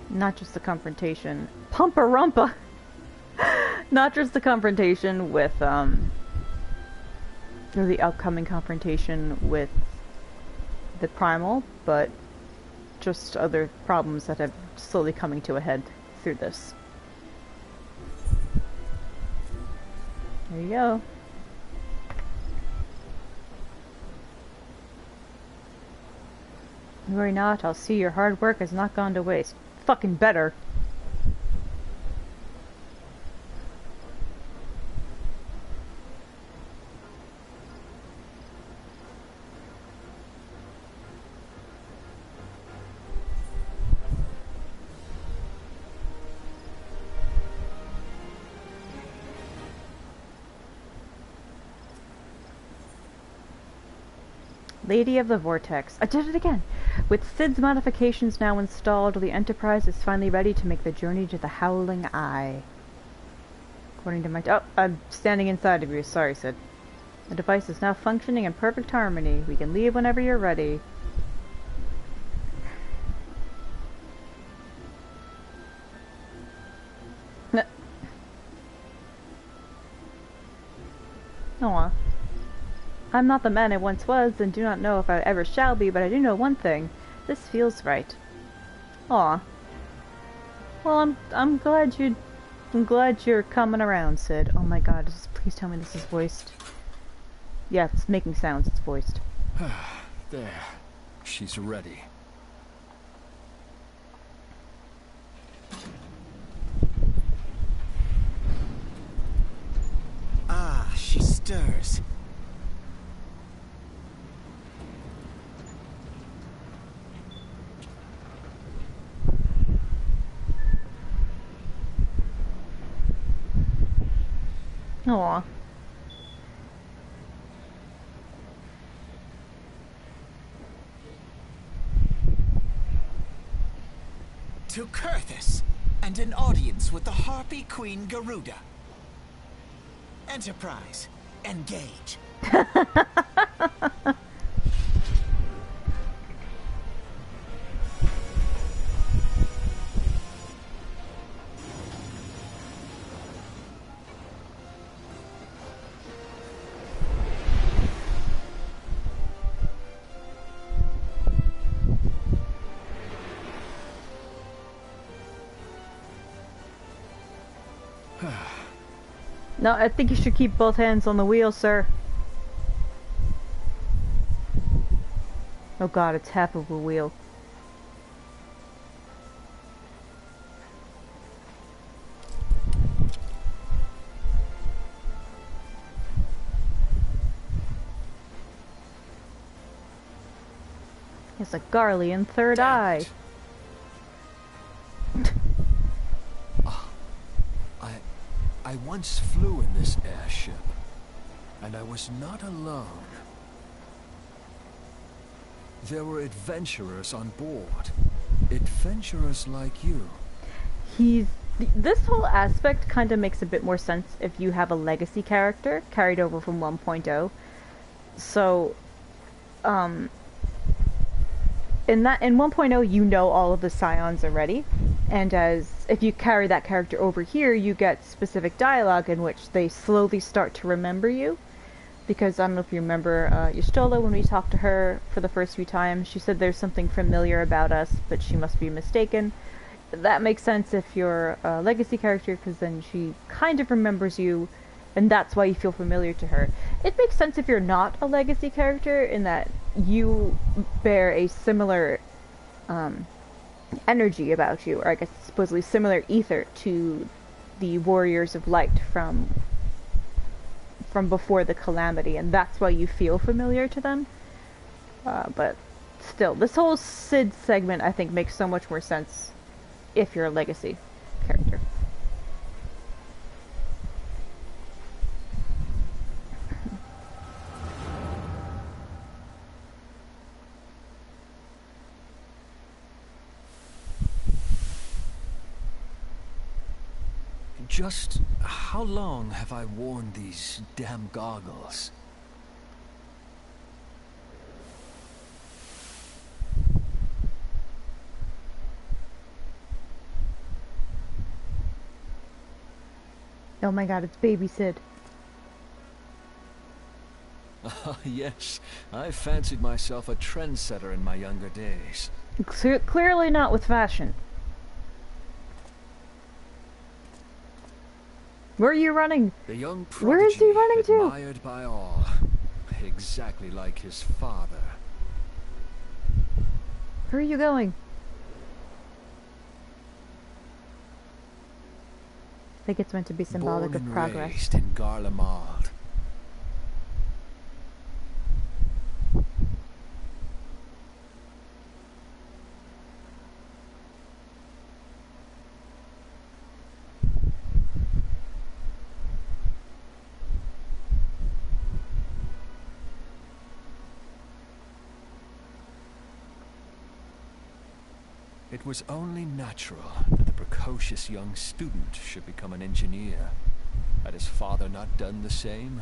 not just the confrontation. Pumpa-rumpa! Not just the confrontation with, or the upcoming confrontation with the Primal, but just other problems that have slowly coming to a head through this. There you go. Worry not, I'll see your hard work has not gone to waste. Fucking better. Lady of the Vortex. I did it again! With Sid's modifications now installed, the Enterprise is finally ready to make the journey to the Howling Eye. According to my... Oh, I'm standing inside of you. Sorry, Sid. The device is now functioning in perfect harmony. We can leave whenever you're ready. Aw. I'm not the man I once was, and do not know if I ever shall be, but I do know one thing. This feels right. Aw. Well, I'm glad you're coming around, Sid. Oh my god, please tell me this is voiced. Yeah, it's making sounds, it's voiced. There. She's ready. Ah, she stirs. Aw. To Kurthus, and an audience with the Harpy Queen Garuda. Enterprise, engage. No, I think you should keep both hands on the wheel, sir. Oh god, it's half of a wheel. It's a Garlean third eye. I once flew in this airship, and I was not alone. There were adventurers on board. Adventurers like you. This whole aspect kind of makes a bit more sense if you have a legacy character carried over from 1.0. So, in 1.0 you know all of the scions already, and if you carry that character over here, you get specific dialogue in which they slowly start to remember you. Because I don't know if you remember Yustola, when we talked to her for the first few times, she said there's something familiar about us, but she must be mistaken. That makes sense if you're a legacy character, because then she kind of remembers you, and that's why you feel familiar to her. It makes sense if you're not a legacy character, in that you bear a similar energy about you, or I guess supposedly similar ether to the Warriors of Light from before the Calamity, and that's why you feel familiar to them. But still, this whole Sid segment I think makes so much more sense if you're a legacy character. Just how long have I worn these damn goggles? Oh my god, it's Baby Sid. Ah, yes. I fancied myself a trendsetter in my younger days. Clearly not with fashion. Where are you running? The young Where is he prodigy, running to? admired by all. Exactly like his father. Where are you going? I think it's meant to be symbolic Born of and progress. raised in Garlemald. It was only natural that the precocious young student should become an engineer. Had his father not done the same?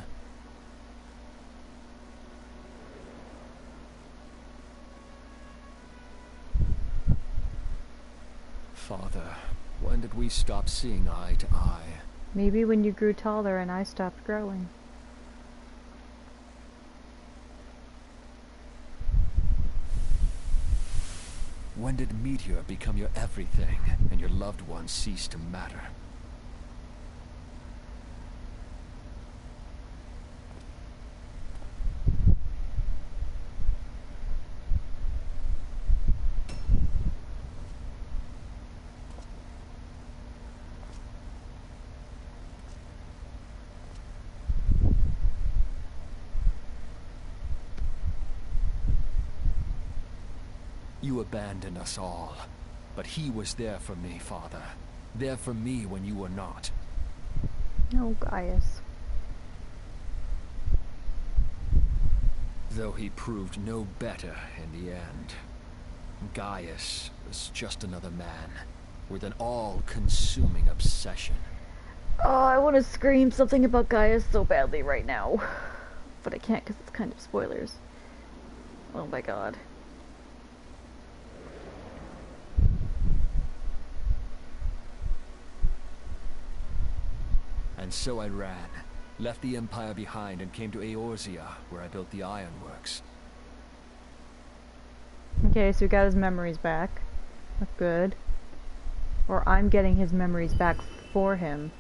Father, when did we stop seeing eye to eye? Maybe when you grew taller and I stopped growing. When did Meteor become your everything, and your loved ones cease to matter? You abandoned us all, but he was there for me, Father. There for me when you were not. Oh, Gaius. Though he proved no better in the end. Gaius was just another man, with an all-consuming obsession. Oh, I want to scream something about Gaius so badly right now. But I can't because it's kind of spoilers. Oh my god. And so I ran, left the Empire behind and came to Eorzea, where I built the ironworks. Okay, so we got his memories back. That's good. Or I'm getting his memories back for him.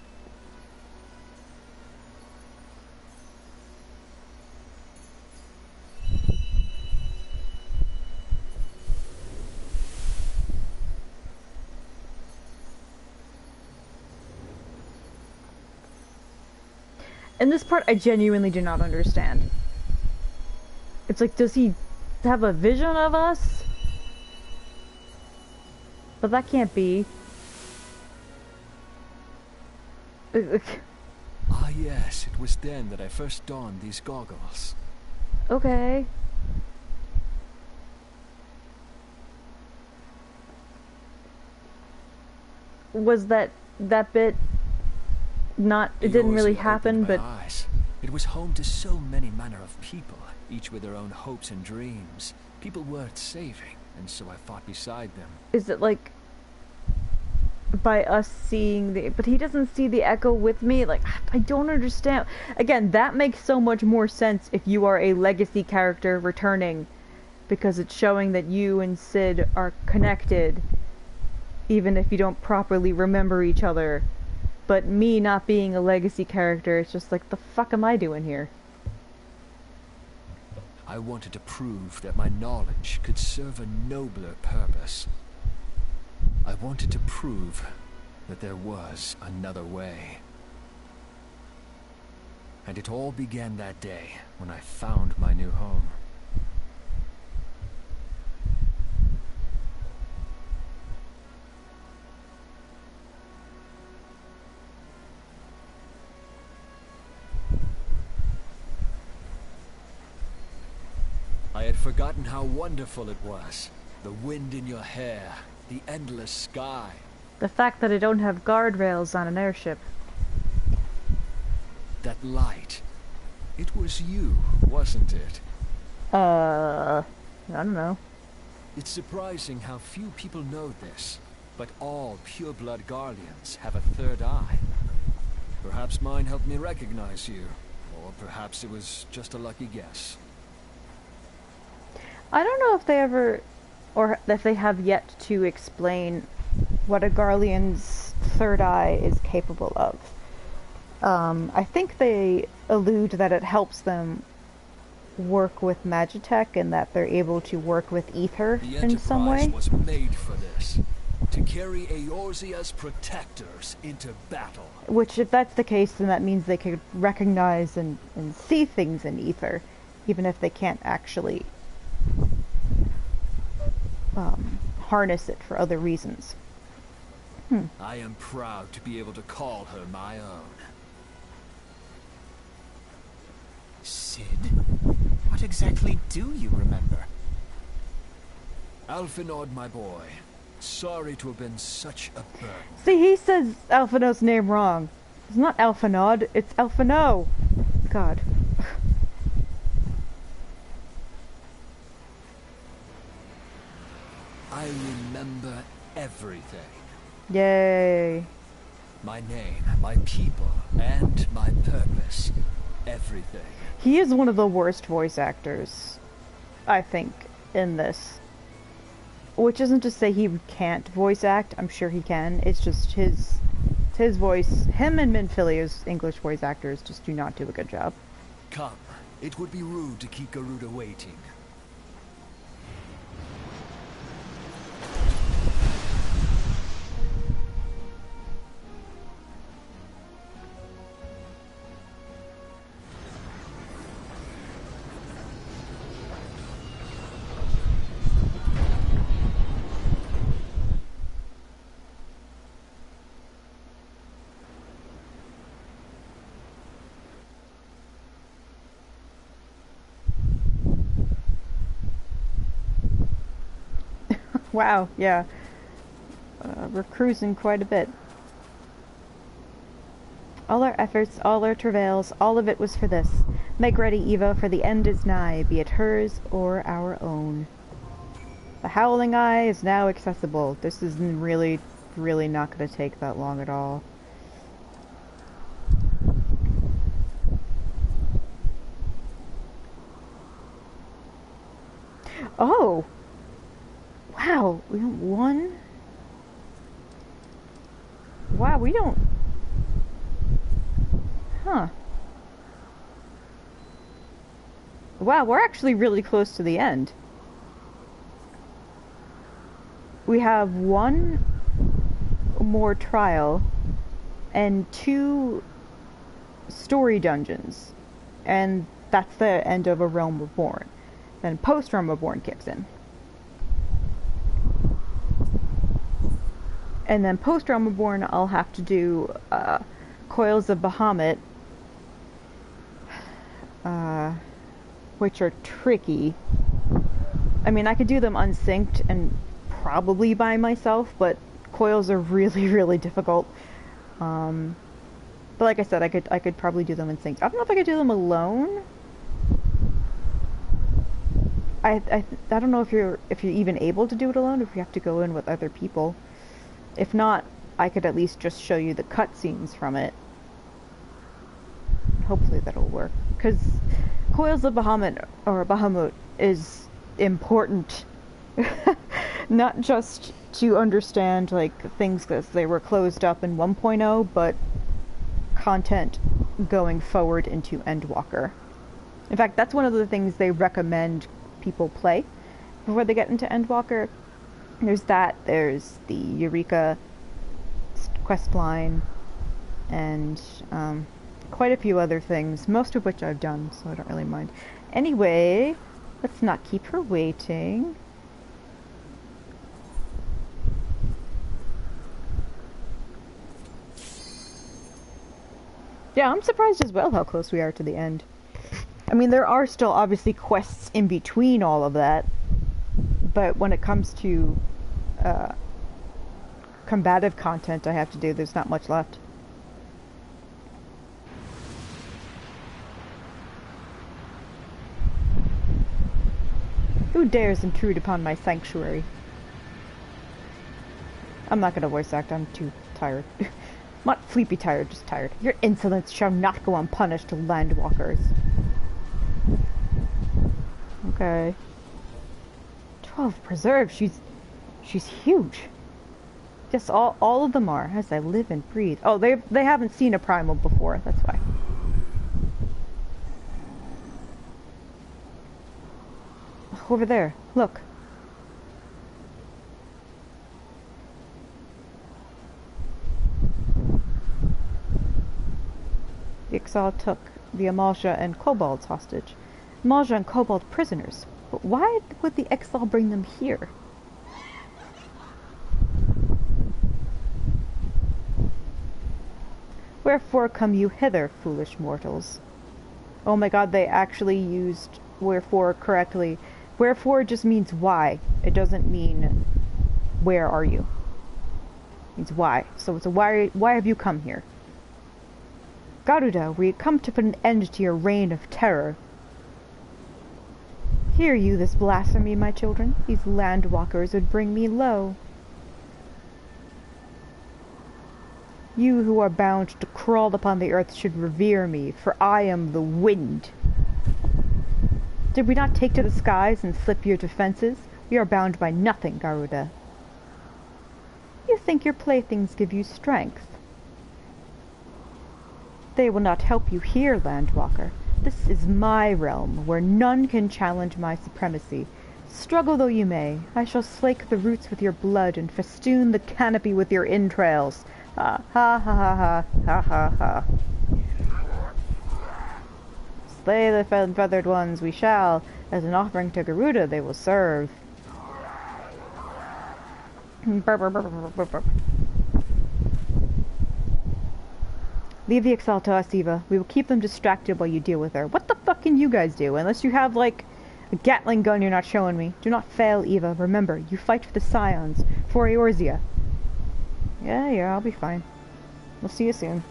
In this part, I genuinely do not understand. It's like, does he have a vision of us? But that can't be. Ah yes, it was then that I first donned these goggles. Okay. Was that bit not, it didn't really happen, but eyes. It was home to so many manner of people, each with their own hopes and dreams. People worth saving, and so I fought beside them. is it like by us seeing the, but he doesn't see the echo with me? Like, I don't understand. Again, that makes so much more sense if you are a legacy character returning, because it's showing that you and Sid are connected, even if you don't properly remember each other. But me not being a legacy character, it's just like, the fuck am I doing here? I wanted to prove that my knowledge could serve a nobler purpose. I wanted to prove that there was another way. And it all began that day when I found my new home. I had forgotten how wonderful it was. The wind in your hair, the endless sky. The fact that I don't have guardrails on an airship. that light. It was you, wasn't it? I don't know. It's surprising how few people know this, but all pureblood Garleans have a third eye. Perhaps mine helped me recognize you, or perhaps it was just a lucky guess. I don't know if they ever, or if they have yet to explain what a Garlean's third eye is capable of. I think they allude that it helps them work with Magitech and that they're able to work with ether in some way. The Enterprise was made for this. To carry Eorzea's protectors into battle. Which, if that's the case, then that means they could recognize and see things in ether, even if they can't actually harness it for other reasons. I am proud to be able to call her my own. Sid, what exactly do you remember? Alphinaud, my boy. Sorry to have been such a burden. See, he says Alphinaud's name wrong. It's not Alphinaud, it's Alphino. God. I remember everything. Yay. My name, my people, and my purpose. Everything. He is one of the worst voice actors, I think, in this. Which isn't to say he can't voice act. I'm sure he can. It's just his voice. Him and Minfilia's English voice actors just do not do a good job. Come. It would be rude to keep Garuda waiting. Wow, yeah. We're cruising quite a bit. All our efforts, all our travails, all of it was for this. Make ready, Eva, for the end is nigh, be it hers or our own. The Howling Eye is now accessible. This is really not going to take that long at all. Oh! Wow, we don't one? Wow, we don't... Huh. Wow, we're actually really close to the end. We have one more trial and 2 story dungeons. And that's the end of A Realm Reborn. Then Post-Realm Reborn kicks in. And then post-Realm Reborn, I'll have to do Coils of Bahamut, which are tricky. I mean, I could do them unsynced and probably by myself, but Coils are really difficult. But like I said, I could probably do them in sync. I don't know if I could do them alone. I don't know if you're even able to do it alone, if you have to go in with other people. If not, I could at least just show you the cutscenes from it. Hopefully that'll work. Because Coils of Bahamut is important. Not just to understand like things because they were closed up in 1.0, but content going forward into Endwalker. In fact, that's one of the things they recommend people play before they get into Endwalker. There's that, there's the Eureka questline, and quite a few other things, most of which I've done, so I don't really mind. Anyway, let's not keep her waiting. Yeah, I'm surprised as well how close we are to the end. I mean, there are still obviously quests in between all of that, but when it comes to combative content I have to do, there's not much left. dares intrude upon my sanctuary? I'm not gonna voice act, I'm too tired. Not sleepy tired, just tired. Your insolence shall not go unpunished, landwalkers. Okay. 12 preserves, she's huge. Yes, all of them are, as I live and breathe. Oh, they haven't seen a primal before, that's why. Over there, look. The Ixal took the Amalja and Kobolds hostage. Amalja and Kobold prisoners. But why would the Ixal bring them here? Wherefore come you hither, foolish mortals? Oh my god, they actually used wherefore correctly. Wherefore just means why. It doesn't mean where are you. It means why. So it's a why have you come here? Garuda, we come to put an end to your reign of terror. Hear you this blasphemy, my children? These landwalkers would bring me low. You who are bound to crawl upon the earth should revere me, for I am the wind. Did we not take to the skies and slip your defenses? We are bound by nothing, Garuda. You think your playthings give you strength? They will not help you here, Landwalker. This is my realm, where none can challenge my supremacy. Struggle though you may, I shall slake the roots with your blood and festoon the canopy with your entrails. Ha ha ha ha ha ha ha. Slay the feathered ones we shall. As an offering to Garuda they will serve. Burp, burp, burp, burp, burp, burp. Leave the Ixal to us, Eva. We will keep them distracted while you deal with her. What the fuck can you guys do? Unless you have, like, a Gatling gun you're not showing me. Do not fail, Eva. Remember, you fight for the Scions. For Eorzea. Yeah, I'll be fine. We'll see you soon.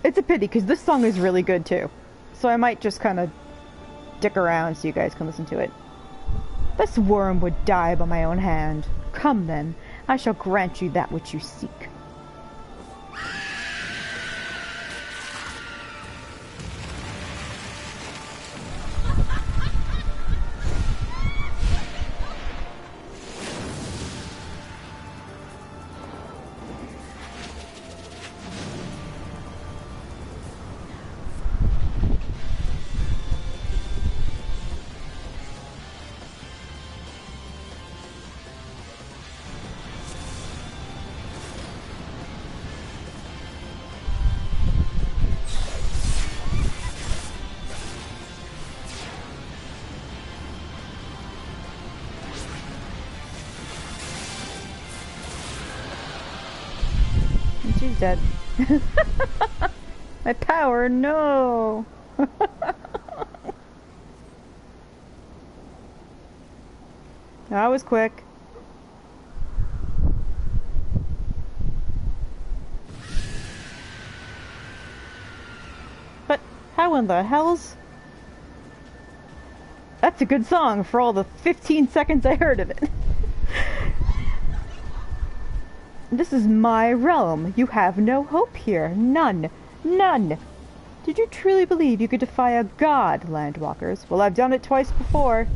It's a pity, because this song is really good, too. So I might just kind of dick around so you guys can listen to it. This worm would die by my own hand. Come, then. I shall grant you that which you seek. She's dead. My power, no! That was quick. But how in the hell's... That's a good song for all the 15 seconds I heard of it. This is my realm. You have no hope here. None. None. Did you truly believe you could defy a god, Landwalkers? Well, I've done it twice before.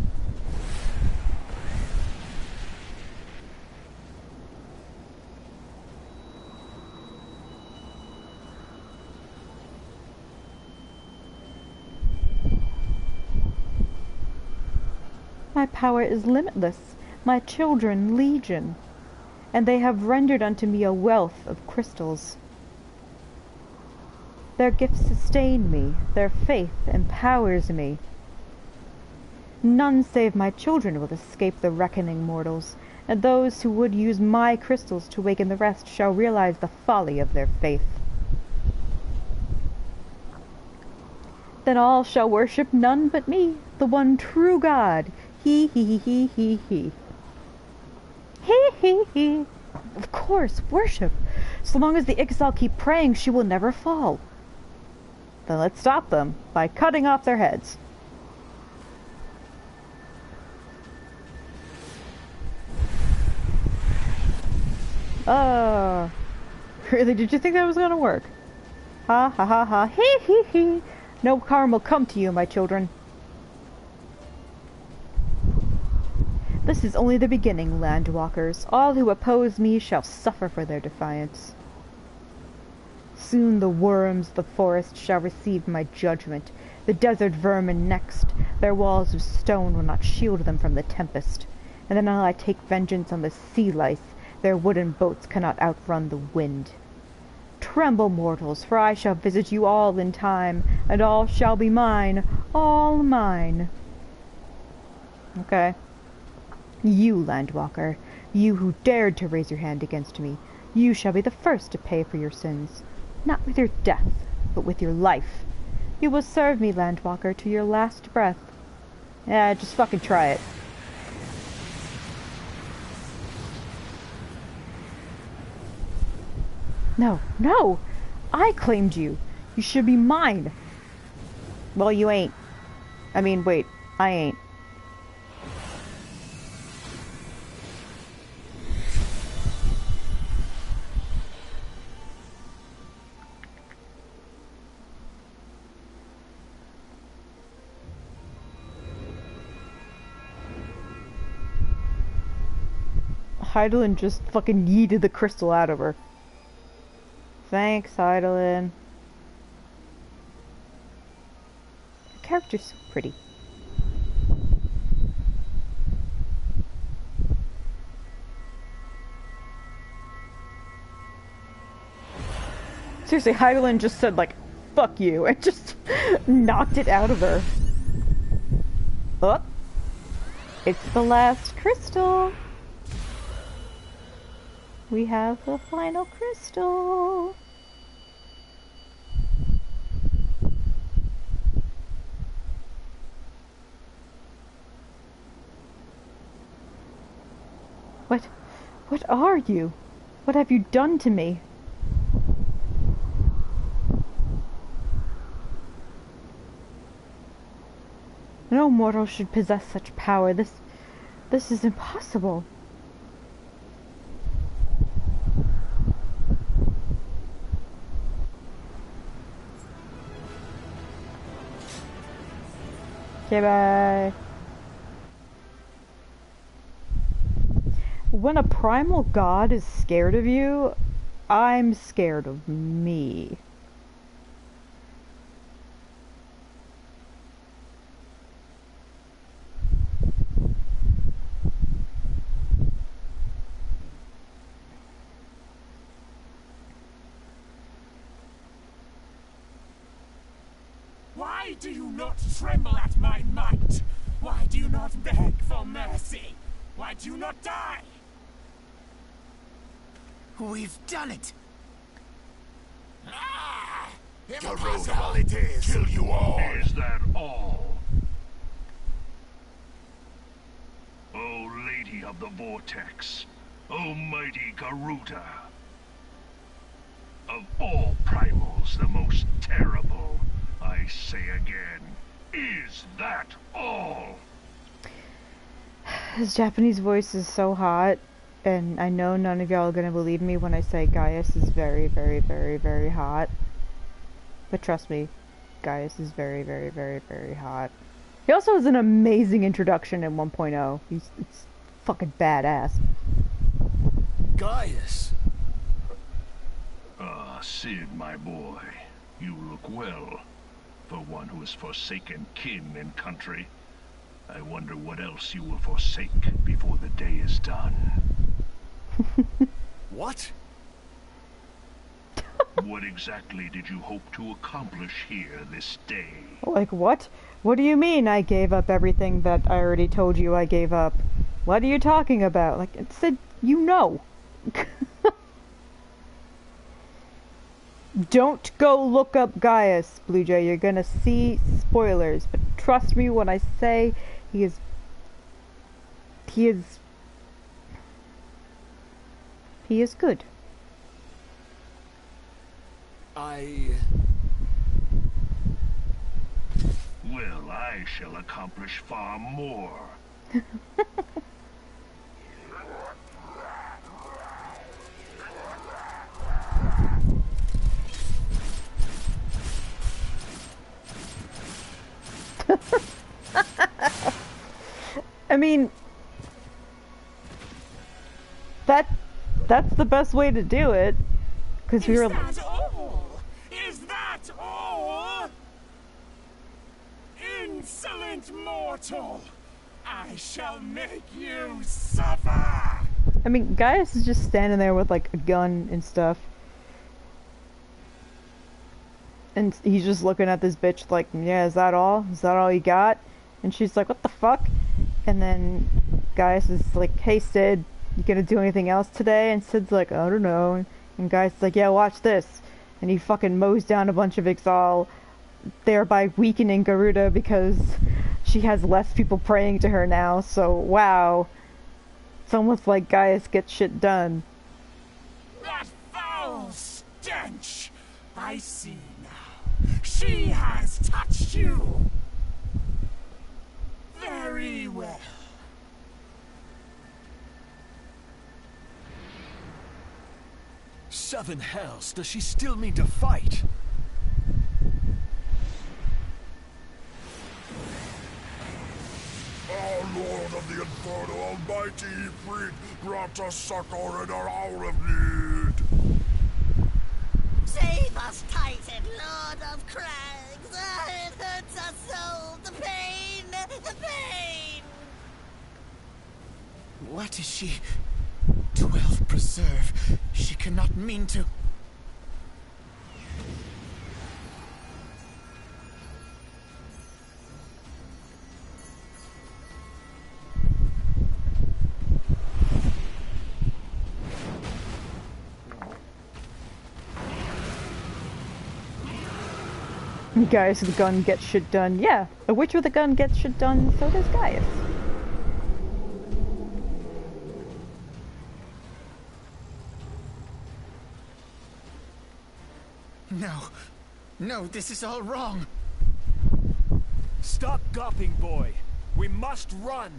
My power is limitless. My children legion. And they have rendered unto me a wealth of crystals. Their gifts sustain me, their faith empowers me. None save my children will escape the reckoning, mortals, and those who would use my crystals to waken the rest shall realize the folly of their faith. Then all shall worship none but me, the one true God. He, he, he, he, he, he. Hee hee hee. Of course, worship. So long as the Ixal keep praying, she will never fall. Then let's stop them by cutting off their heads. Really, did you think that was gonna work? Ha ha ha ha, hee hee hee. No harm will come to you, my children. This is only the beginning, landwalkers. All who oppose me shall suffer for their defiance. Soon the worms of the forest shall receive my judgment. The desert vermin next. Their walls of stone will not shield them from the tempest. And then I take vengeance on the sea lice. Their wooden boats cannot outrun the wind. Tremble, mortals, for I shall visit you all in time, and all shall be mine, all mine. Okay. You, landwalker, you who dared to raise your hand against me, you shall be the first to pay for your sins. Not with your death, but with your life. You will serve me, landwalker, to your last breath. Yeah, just fucking try it. No, no! I claimed you! You should be mine! Well, you ain't. I mean, wait, I ain't. Heidelin just fucking yeeted the crystal out of her. Thanks, Heidelin. Your character's so pretty. Seriously, Heidelin just said, like, fuck you, and just knocked it out of her. Oh! It's the last crystal! We have the final crystal! What are you? What have you done to me? No mortal should possess such power. This is impossible. Okay, bye. When a primal god is scared of you, I'm scared of me. Why do you not tremble at my might? Why do you not beg for mercy? Why do you not die? We've done it! Ah! Impossible it is! Kill you all! Is that all? O Lady of the Vortex, O mighty Garuda, of all primals the most terrible, I say again, is that all? His Japanese voice is so hot, and I know none of y'all are gonna believe me when I say Gaius is very, very, very, very hot. But trust me, Gaius is very, very, very, very hot. He also has an amazing introduction in 1.0. It's fucking badass. Gaius! Ah, Sid, my boy, you look well. For one who has forsaken kin and country. I wonder what else you will forsake before the day is done. What? What exactly did you hope to accomplish here this day? Like what? What do you mean I gave up everything that I already told you I gave up? What are you talking about? Like, it said, you know. Don't go look up Gaius, Blue Jay. You're gonna see spoilers. But trust me when I say he is good. Well, I shall accomplish far more. I mean, that's the best way to do it, because we were. Is that all? Is that all? Insolent mortal! I shall make you suffer! I mean, Gaius is just standing there with like a gun and stuff. And he's just looking at this bitch like, yeah, is that all? Is that all you got? And she's like, what the fuck? And then Gaius is like, hey Sid, you gonna do anything else today? And Sid's like, I don't know. And Gaius is like, yeah, watch this. And he fucking mows down a bunch of Ixal, thereby weakening Garuda because she has less people praying to her now. So, wow. It's almost like Gaius gets shit done. That foul stench! I see now. She has touched you! Very well. Seven hells, does she still mean to fight? Our Lord of the Inferno Almighty, freed, grant us succor in our hour of need. Save us, Titan, Lord of Crags! It hurts us so! The pain! The pain! What is she? 12 preserve. She cannot mean to. Gaius with a gun gets shit done. Yeah, a witch with a gun gets shit done, so does Gaius. No. No, this is all wrong. Stop gawping, boy. We must run.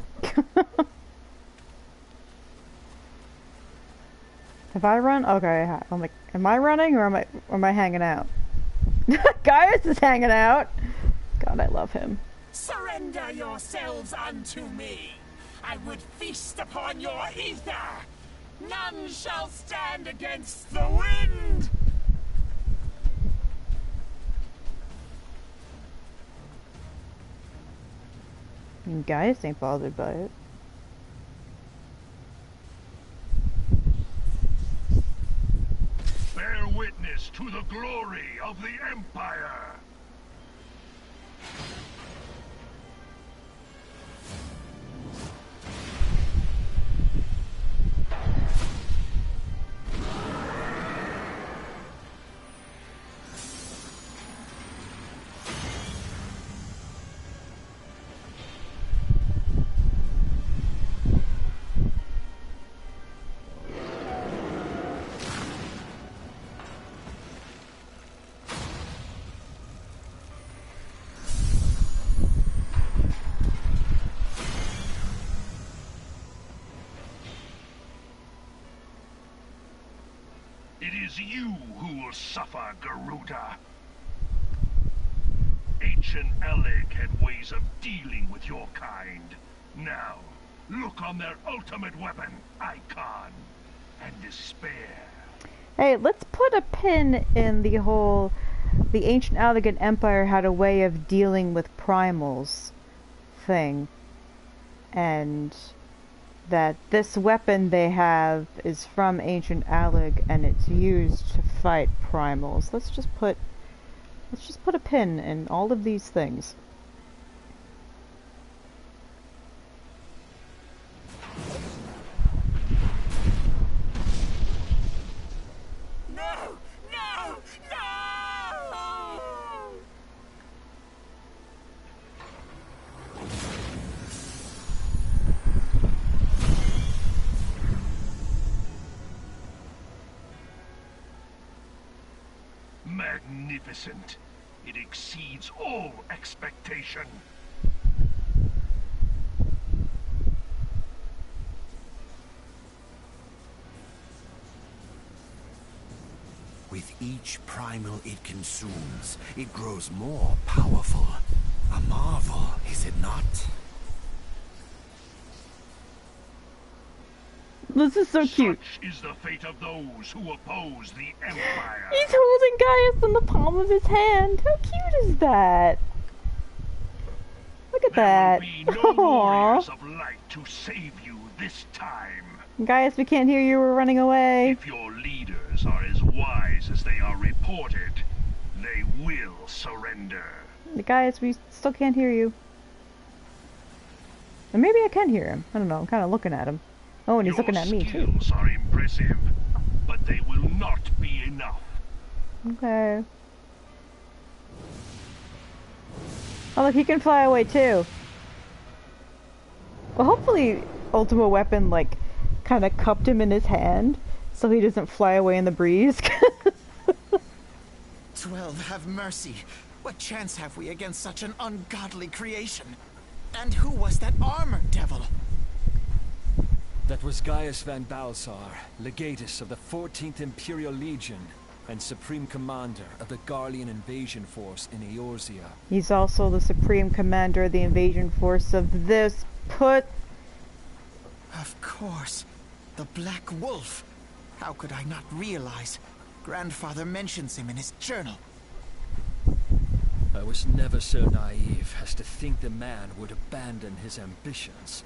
Have I run? Okay, I'm like, am I running or am I hanging out? Gaius is hanging out. God, I love him. Surrender yourselves unto me. I would feast upon your ether. None shall stand against the wind. And Gaius ain't bothered by it. Bear witness to the glory of the Empire. It is you who will suffer, Garuda. Ancient Alec had ways of dealing with your kind. Now, look on their ultimate weapon, Icon, and despair. Hey, let's put a pin in the whole... The ancient Allegan Empire had a way of dealing with primals thing. And that this weapon they have is from ancient Alleg and it's used to fight primals. Let's just put a pin in all of these things. No! No! No! Magnificent. It exceeds all expectation. With each primal it consumes, it grows more powerful. A marvel, is it not? This is so cute. Such is the fate of those who oppose the Empire. He's holding Gaius in the palm of his hand. How cute is that? Look at that. There will be no warriors of light to save you this time. Gaius, we can't hear you. We're running away. If your leaders are as wise as they are reported, they will surrender. Gaius, we still can't hear you. Or maybe I can hear him. I don't know. I'm kind of looking at him. Oh, and he's looking at me, too. Your skills are impressive, but they will not be enough. Okay. Oh, look, he can fly away, too. Well, hopefully Ultima Weapon, like, kind of cupped him in his hand so he doesn't fly away in the breeze. 12, have mercy. What chance have we against such an ungodly creation? And who was that armored devil? That was Gaius van Balsar, legatus of the 14th Imperial Legion and Supreme Commander of the Garlean invasion force in Eorzea. He's also the Supreme Commander of the invasion force of this put... Of course. The Black Wolf. How could I not realize? Grandfather mentions him in his journal. I was never so naive as to think the man would abandon his ambitions.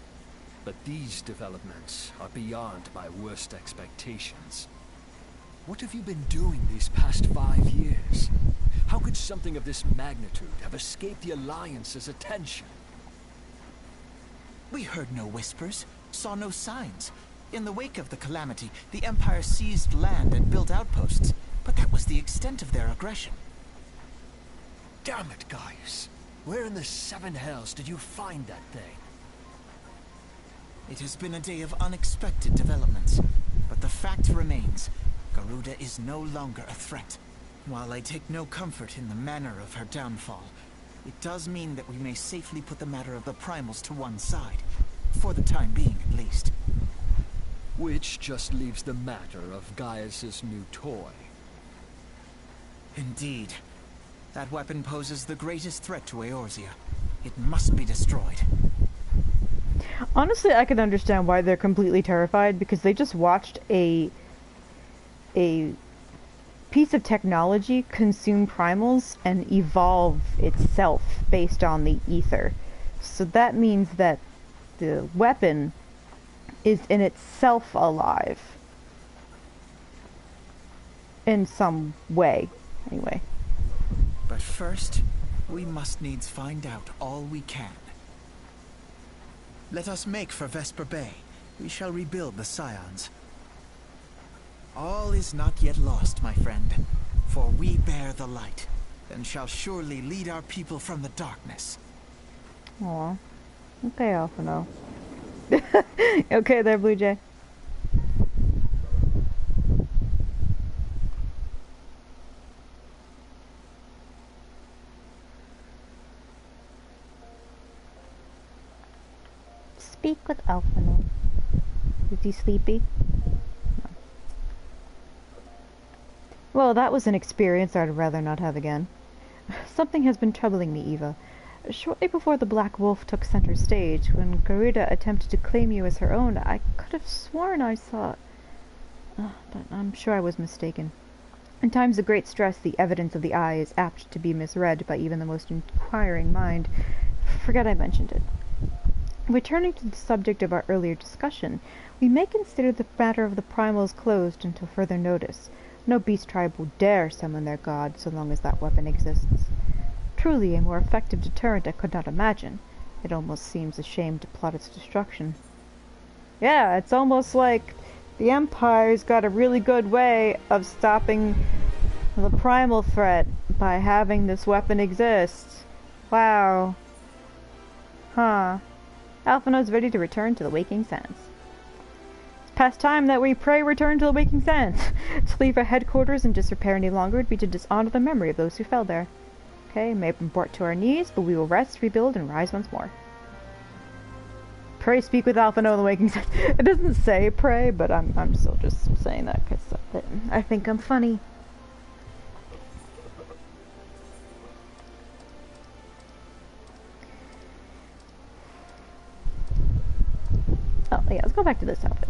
But these developments are beyond my worst expectations. What have you been doing these past 5 years? How could something of this magnitude have escaped the Alliance's attention? We heard no whispers, saw no signs. In the wake of the calamity, the Empire seized land and built outposts, but that was the extent of their aggression. Damn it, Gaius. Where in the seven hells did you find that thing? It has been a day of unexpected developments, but the fact remains, Garuda is no longer a threat. While I take no comfort in the manner of her downfall, it does mean that we may safely put the matter of the primals to one side, for the time being at least. Which just leaves the matter of Gaius's new toy. Indeed. That weapon poses the greatest threat to Eorzea. It must be destroyed. Honestly, I can understand why they're completely terrified, because they just watched a piece of technology consume primals and evolve itself based on the ether. So that means that the weapon is in itself alive. In some way, anyway. But first, we must needs find out all we can. Let us make for Vesper Bay. We shall rebuild the Scions. All is not yet lost, my friend, for we bear the light, and shall surely lead our people from the darkness. Aw. Okay, Alphino. Okay there, Blue Jay. Speak with Alphino. Is he sleepy? No. Well, that was an experience I'd rather not have again. Something has been troubling me, Eva. Shortly before the Black Wolf took center stage, when Garuda attempted to claim you as her own, I could have sworn I saw... but I'm sure I was mistaken. In times of great stress, the evidence of the eye is apt to be misread by even the most inquiring mind. Forget I mentioned it. Returning to the subject of our earlier discussion, we may consider the matter of the primals closed until further notice. No beast tribe will dare summon their god so long as that weapon exists. Truly a more effective deterrent I could not imagine. It almost seems a shame to plot its destruction. Yeah, it's almost like the Empire's got a really good way of stopping the primal threat by having this weapon exist. Wow. Huh. Alphino's ready to return to the Waking Sands. It's past time that we pray return to the Waking Sands. To leave our headquarters in disrepair any longer would be to dishonor the memory of those who fell there. Okay, may have been brought to our knees, but we will rest, rebuild, and rise once more. Pray speak with Alphino in the Waking Sands. It doesn't say pray, but I'm still just saying that because I think I'm funny. Oh, yeah, let's go back to this outfit.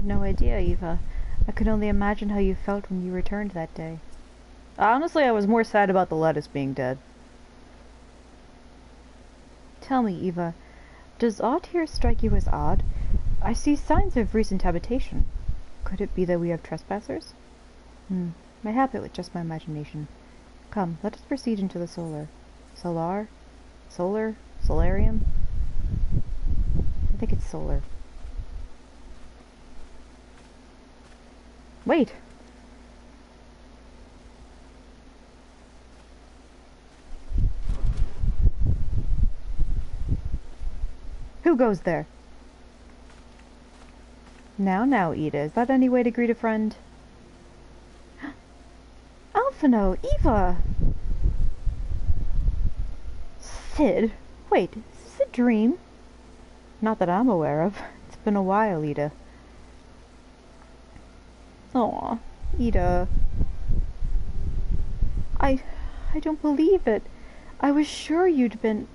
had no idea, Eva. I could only imagine how you felt when you returned that day. Honestly, I was more sad about the lettuce being dead. Tell me, Eva, does aught here strike you as odd? I see signs of recent habitation. Could it be that we have trespassers? Mayhap it was just my imagination. Come, let us proceed into the solarium? I think it's solar. Wait! Who goes there? Now, Ida, is that any way to greet a friend? Alphino! Eva! Sid? Wait, is this a dream? Not that I'm aware of. It's been a while, Ida. Aw, Ida. I don't believe it. I was sure you'd been...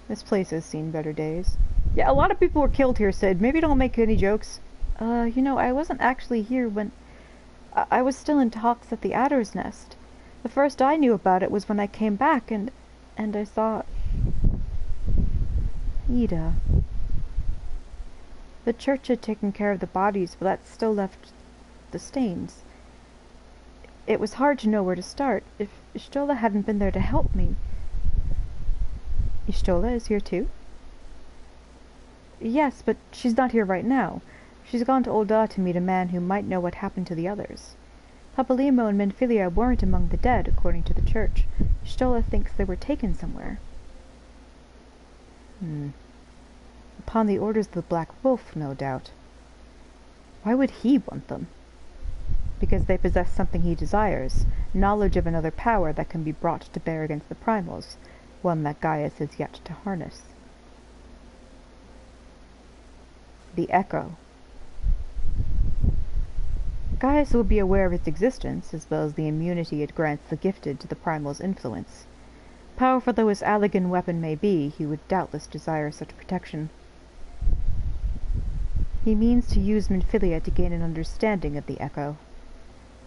This place has seen better days. Yeah, a lot of people were killed here, Sid. Maybe don't make any jokes. You know, I wasn't actually here when... I was still in talks at the Adder's Nest. The first I knew about it was when I came back and I saw... Ida. The church had taken care of the bodies, but that still left the stains. It was hard to know where to start. If Ishtola hadn't been there to help me... Ishtola is here too? Yes, but she's not here right now. She's gone to Ul'dah to meet a man who might know what happened to the others. Papalimo and Minfilia weren't among the dead, according to the church. Ishtola thinks they were taken somewhere. Upon the orders of the Black Wolf, no doubt. Why would he want them? Because they possess something he desires, knowledge of another power that can be brought to bear against the primals, one that Gaius has yet to harness. The Echo. Gaius will be aware of its existence, as well as the immunity it grants the gifted to the primal's influence. Powerful though his Allagan weapon may be, he would doubtless desire such protection. He means to use Minfilia to gain an understanding of the Echo,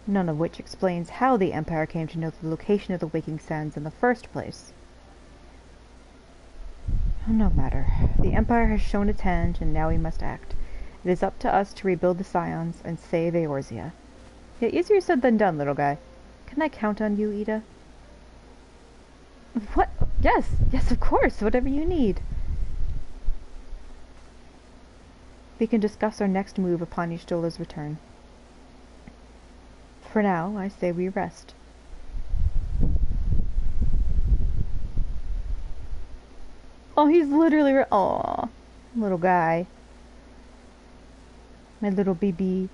none of which explains how the Empire came to know the location of the Waking Sands in the first place. No matter. The Empire has shown its hand, and now we must act. It is up to us to rebuild the Scions and save Eorzea. Yeah, easier said than done, little guy. Can I count on you, Ida? What? Yes, of course, whatever you need. We can discuss our next move upon Ishtola's return. For now, I say we rest. Oh, he's literally... Aw, little guy. My little baby.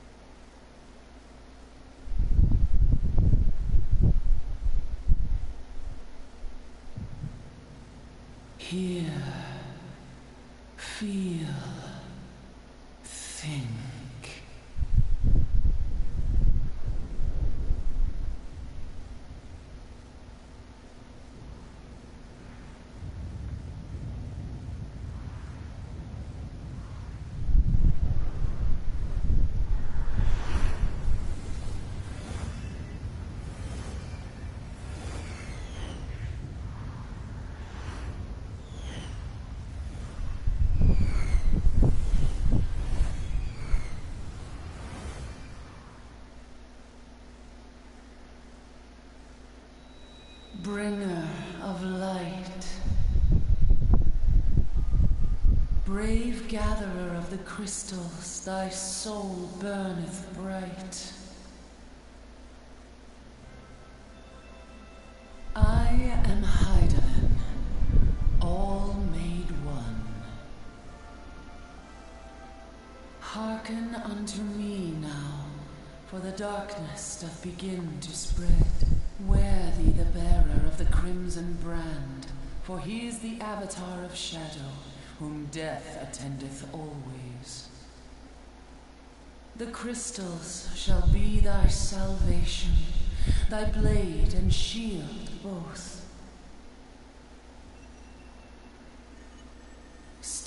Hear, feel, think. Bringer of light, brave gatherer of the crystals, thy soul burneth bright. I am Hydaelyn, all made one. Hearken unto me now, for the darkness doth begin to spread. Wear thee the bearer of the crimson brand, for he is the avatar of shadow, whom death attendeth always. The crystals shall be thy salvation, thy blade and shield both.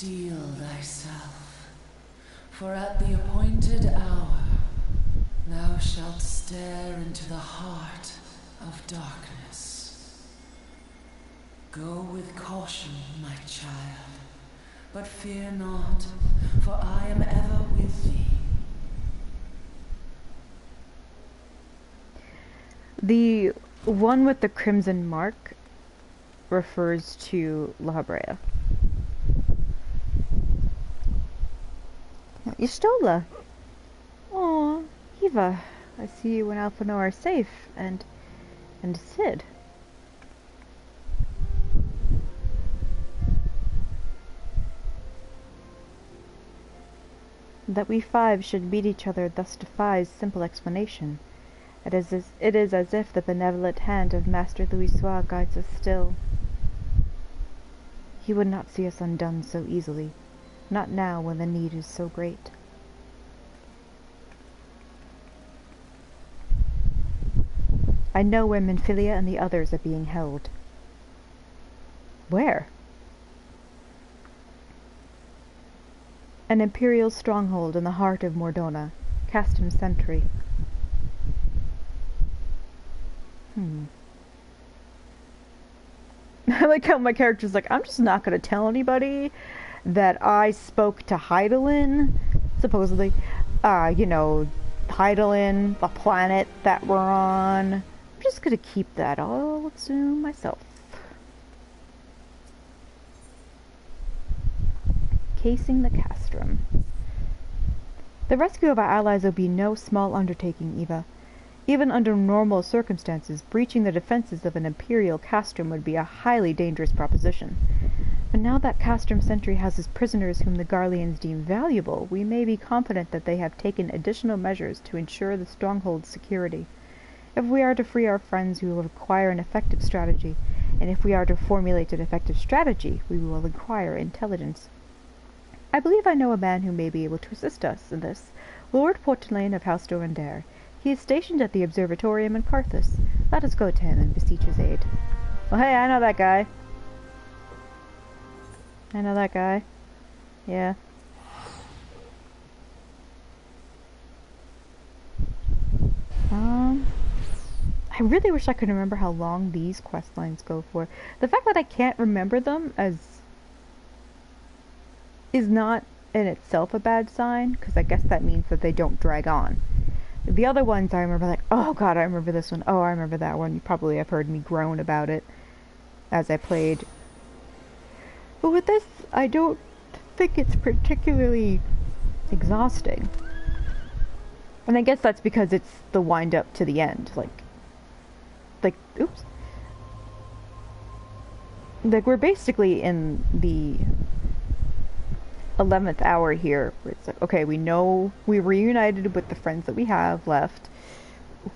steel thyself, for at the appointed hour thou shalt stare into the heart of darkness. Go with caution, my child, but fear not, for I am ever with thee. The one with the crimson mark refers to La Habrea. Y'shtola! Aw, Eva, I see you and Alphonse are safe, and Sid. That we five should meet each other thus defies simple explanation. It is as if the benevolent hand of Master Louisoix guides us still. He would not see us undone so easily, not now when the need is so great. I know where Minfilia and the others are being held. Where? An imperial stronghold in the heart of Mordona, Castum Sentry. I like how my character's like, I'm just not going to tell anybody that I spoke to Hydaelyn, supposedly. Hydaelyn, the planet that we're on. I'm just going to keep that all to myself. Casing the castrum. The rescue of our allies will be no small undertaking, Eva. Even under normal circumstances, breaching the defenses of an imperial castrum would be a highly dangerous proposition. But now that Castrum Sentry houses prisoners whom the Garleans deem valuable, we may be confident that they have taken additional measures to ensure the stronghold's security. If we are to free our friends, we will require an effective strategy, and if we are to formulate an effective strategy, we will require intelligence. I believe I know a man who may be able to assist us in this, Lord Portelaine of House Dorandaire. He is stationed at the observatorium in Carthus. Let us go to him and beseech his aid. Well, hey, I know that guy. Yeah. I really wish I could remember how long these quest lines go for. The fact that I can't remember them is not in itself a bad sign, because I guess that means that they don't drag on. The other ones I remember, like, oh god, I remember this one, oh I remember that one. You probably have heard me groan about it as I played. But with this, I don't think it's particularly exhausting. And I guess that's because it's the wind up to the end, like, oops. Like, we're basically in the 11th hour here, where it's like, okay, we know we reunited with the friends that we have left.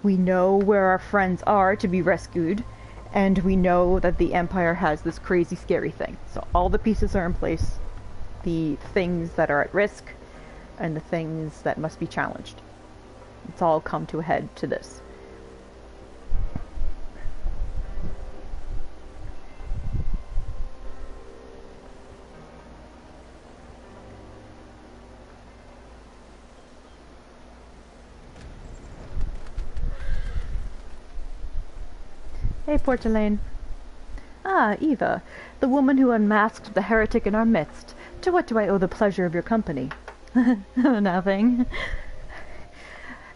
We know where our friends are to be rescued, and we know that the Empire has this crazy, scary thing. So all the pieces are in place. The things that are at risk, and the things that must be challenged. It's all come to a head to this. Hey, Portelaine. Ah, Eva, the woman who unmasked the heretic in our midst. To what do I owe the pleasure of your company? Nothing.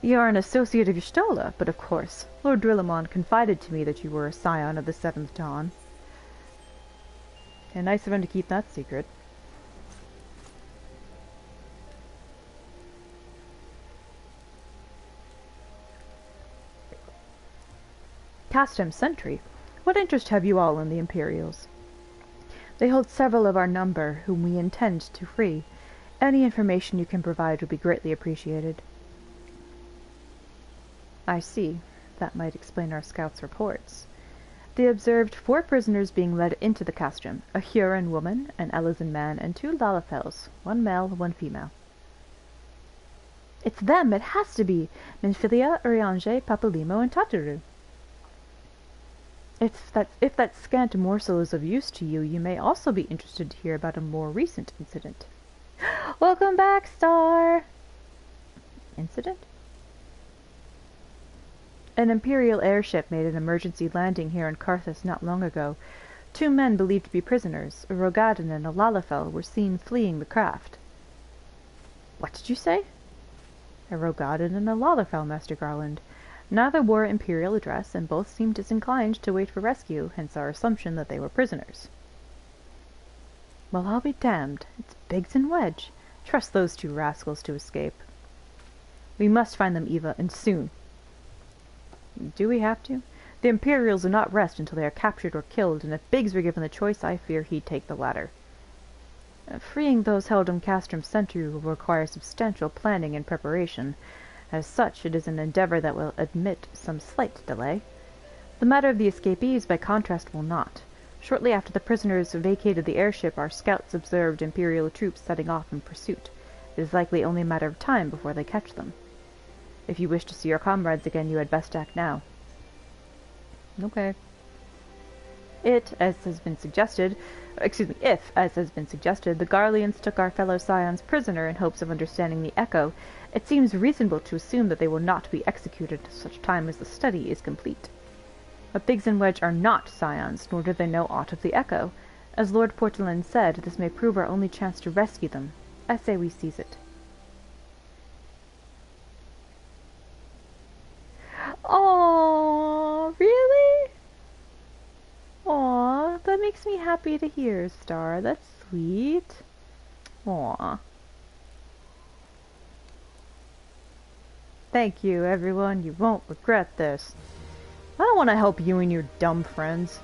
You are an associate of Y'shtola, but of course, Lord Drillamon confided to me that you were a scion of the Seventh Dawn. And nice of him to keep that secret. Castum Sentry. What interest have you all in the Imperials? They hold several of our number, whom we intend to free. Any information you can provide would be greatly appreciated. I see. That might explain our scouts' reports. They observed 4 prisoners being led into the castrum, a Huron woman, an Elysian man, and 2 Lalafels, 1 male, 1 female. It's them! It has to be! Minfilia, Urianger, Papalimo, and Tataru. If that scant morsel is of use to you, you may also be interested to hear about a more recent incident. Welcome back, Star! Incident? An Imperial airship made an emergency landing here in Karthus not long ago. 2 men believed to be prisoners, a Rogadin and a Lalafell, were seen fleeing the craft. What did you say? A Rogadin and a Lalafell, Master Garland. Neither wore Imperial dress, and both seemed disinclined to wait for rescue, hence our assumption that they were prisoners. Well, I'll be damned. It's Biggs and Wedge. Trust those 2 rascals to escape. We must find them, Eva, and soon. Do we have to? The Imperials will not rest until they are captured or killed, and if Biggs were given the choice, I fear he'd take the latter. Freeing those held in Castrum Sentry will require substantial planning and preparation. As such, it is an endeavor that will admit some slight delay. The matter of the escapees, by contrast, will not. Shortly after the prisoners vacated the airship, our scouts observed Imperial troops setting off in pursuit. It is likely only a matter of time before they catch them. If you wish to see your comrades again, you had best act now. Okay. If, as has been suggested, the Garleans took our fellow scions prisoner in hopes of understanding the Echo, it seems reasonable to assume that they will not be executed at such time as the study is complete. But Biggs and Wedge are not scions, nor do they know aught of the Echo. As Lord Portland said, this may prove our only chance to rescue them. I say we seize it. Oh, really? Aw, that makes me happy to hear, Star. That's sweet. Aw. Thank you, everyone. You won't regret this. I don't want to help you and your dumb friends.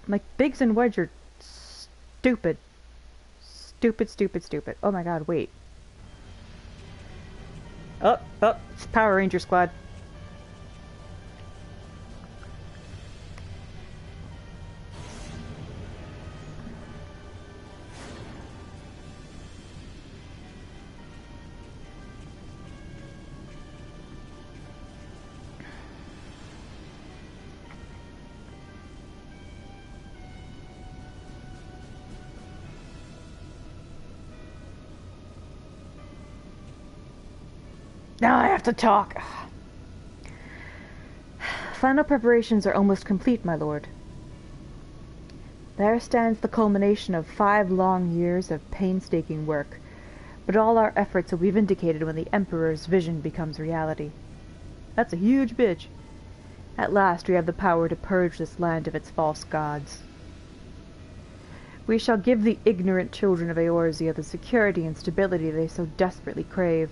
Like, Biggs and Wedge are stupid. Stupid, stupid, stupid. Oh my god, wait. Oh, it's Power Ranger Squad. Now I have to talk. Final preparations are almost complete, my lord. There stands the culmination of 5 long years of painstaking work, but all our efforts will be vindicated when the Emperor's vision becomes reality. That's a huge bitch. At last we have the power to purge this land of its false gods. We shall give the ignorant children of Eorzea the security and stability they so desperately crave,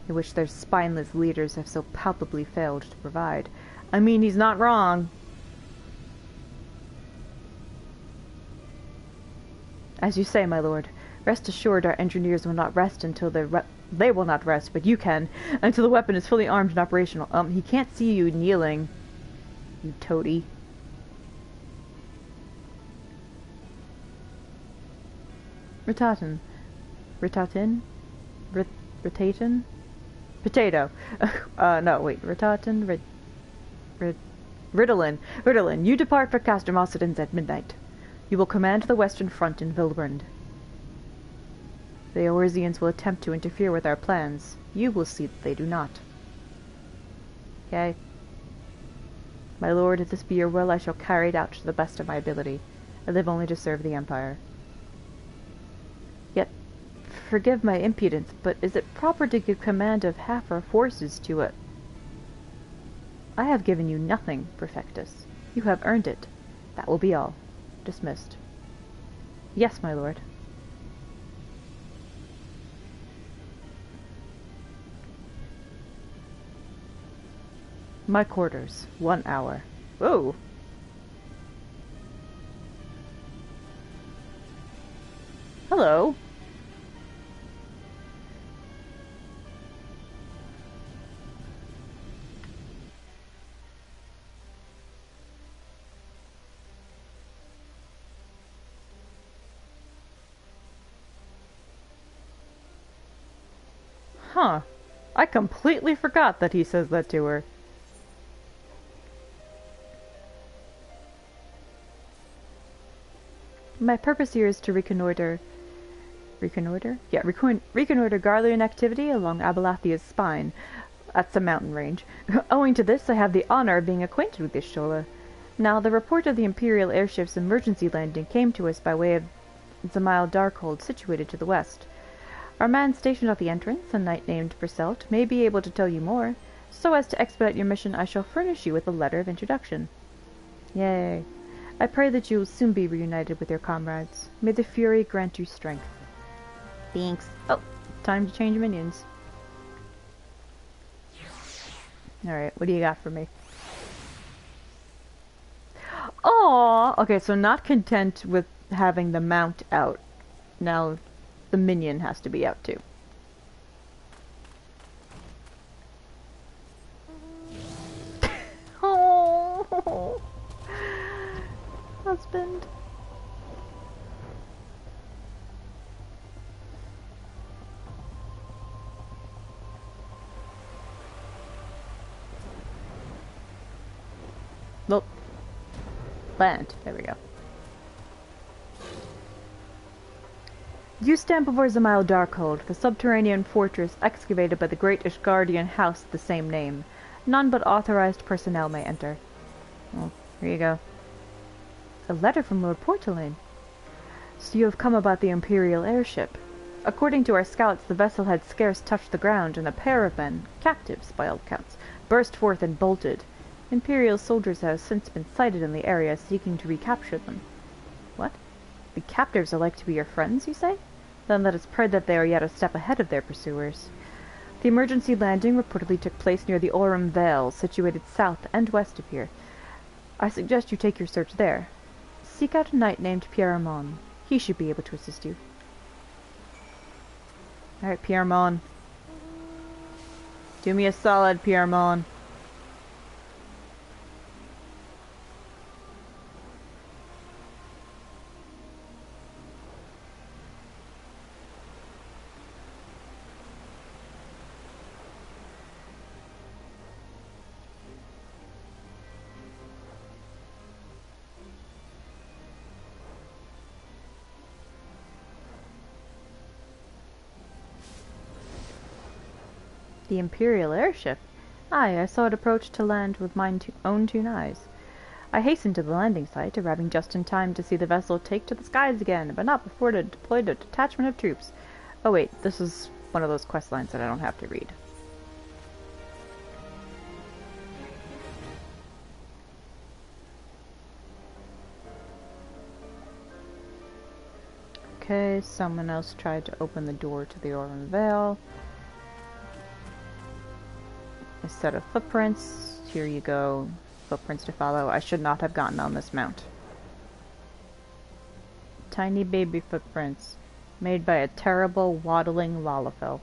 in which their spineless leaders have so palpably failed to provide. I mean, he's not wrong. As you say, my lord, rest assured our engineers will not rest until they will not rest, but you can, until the weapon is fully armed and operational. He can't see you kneeling, you toady. Ritatin. Potato. No, wait. Ritatin. Ritalin, you depart for Castrum Occidens at midnight. You will command the western front in Vilbrand. The Eorzeans will attempt to interfere with our plans. You will see that they do not. Okay? My lord, if this be your will, I shall carry it out to the best of my ability. I live only to serve the Empire. Yet, forgive my impudence, but is it proper to give command of half our forces to it? I have given you nothing, Prefectus. You have earned it. That will be all. Dismissed. Yes, my lord. My quarters. 1 hour. Whoa! Hello. Huh. I completely forgot that he says that to her. My purpose here is to reconnoiter... Yeah, reconnoiter Garlean activity along Abalathia's spine. That's a mountain range. Owing to this, I have the honor of being acquainted with this Shola. Now, the report of the Imperial airship's emergency landing came to us by way of Zamail Darkhold, situated to the west. Our man stationed at the entrance, a knight named Berselt, may be able to tell you more. So as to expedite your mission, I shall furnish you with a letter of introduction. Yay. I pray that you will soon be reunited with your comrades. May the Fury grant you strength. Thanks. Oh, time to change minions. Alright, what do you got for me? Oh, okay, so not content with having the mount out. Now, the minion has to be out too. Oh, husband. Nope. Land. There we go. You stand before Zamail Darkhold, the subterranean fortress excavated by the great Ishgardian house of the same name. None but authorized personnel may enter. Well, here you go. A letter from Lord Portelaine. So you have come about the Imperial airship. According to our scouts, the vessel had scarce touched the ground, and a pair of men, captives by all accounts, burst forth and bolted. Imperial soldiers have since been sighted in the area, seeking to recapture them. What? The captives are like to be your friends, you say? Then let us pray that they are yet a step ahead of their pursuers. The emergency landing reportedly took place near the Aurum Vale, situated south and west of here. I suggest you take your search there. Seek out a knight named Pierre-Armand. He should be able to assist you. Alright, Pierre-Armand. Do me a solid, Pierre-Armand. The Imperial airship? Aye, I saw it approach to land with mine own two eyes. I hastened to the landing site, arriving just in time to see the vessel take to the skies again, but not before it had deployed a detachment of troops. Oh wait, this is one of those quest lines that I don't have to read. Okay, someone else tried to open the door to the Aurum Vale. A set of footprints. Here you go. Footprints to follow. I should not have gotten on this mount. Tiny baby footprints. Made by a terrible, waddling Lalafell.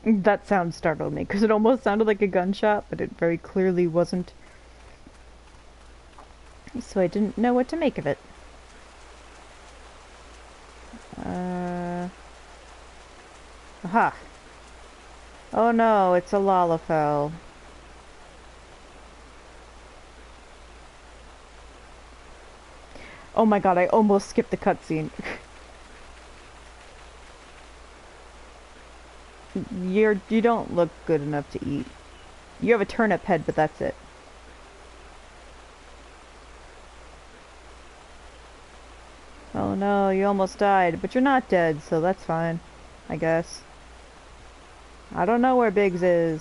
That sound startled me, because it almost sounded like a gunshot, but it very clearly wasn't. So I didn't know what to make of it. Aha! Oh no, it's a Lalafell. Oh my god, I almost skipped the cutscene. You don't look good enough to eat. You have a turnip head, but that's it. Oh no, you almost died, but you're not dead, so that's fine, I guess. I don't know where Biggs is.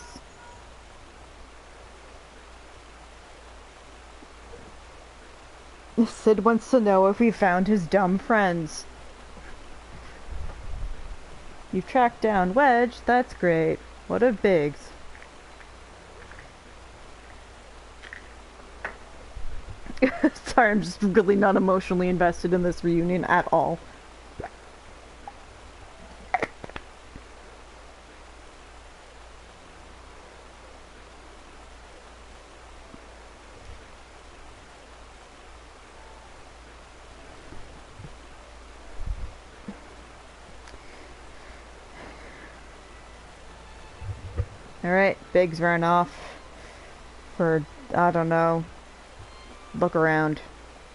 Sid wants to know if we found his dumb friends. You've tracked down Wedge, that's great. What of Biggs? Sorry, I'm just really not emotionally invested in this reunion at all. Alright, Biggs ran off for, I don't know, look around.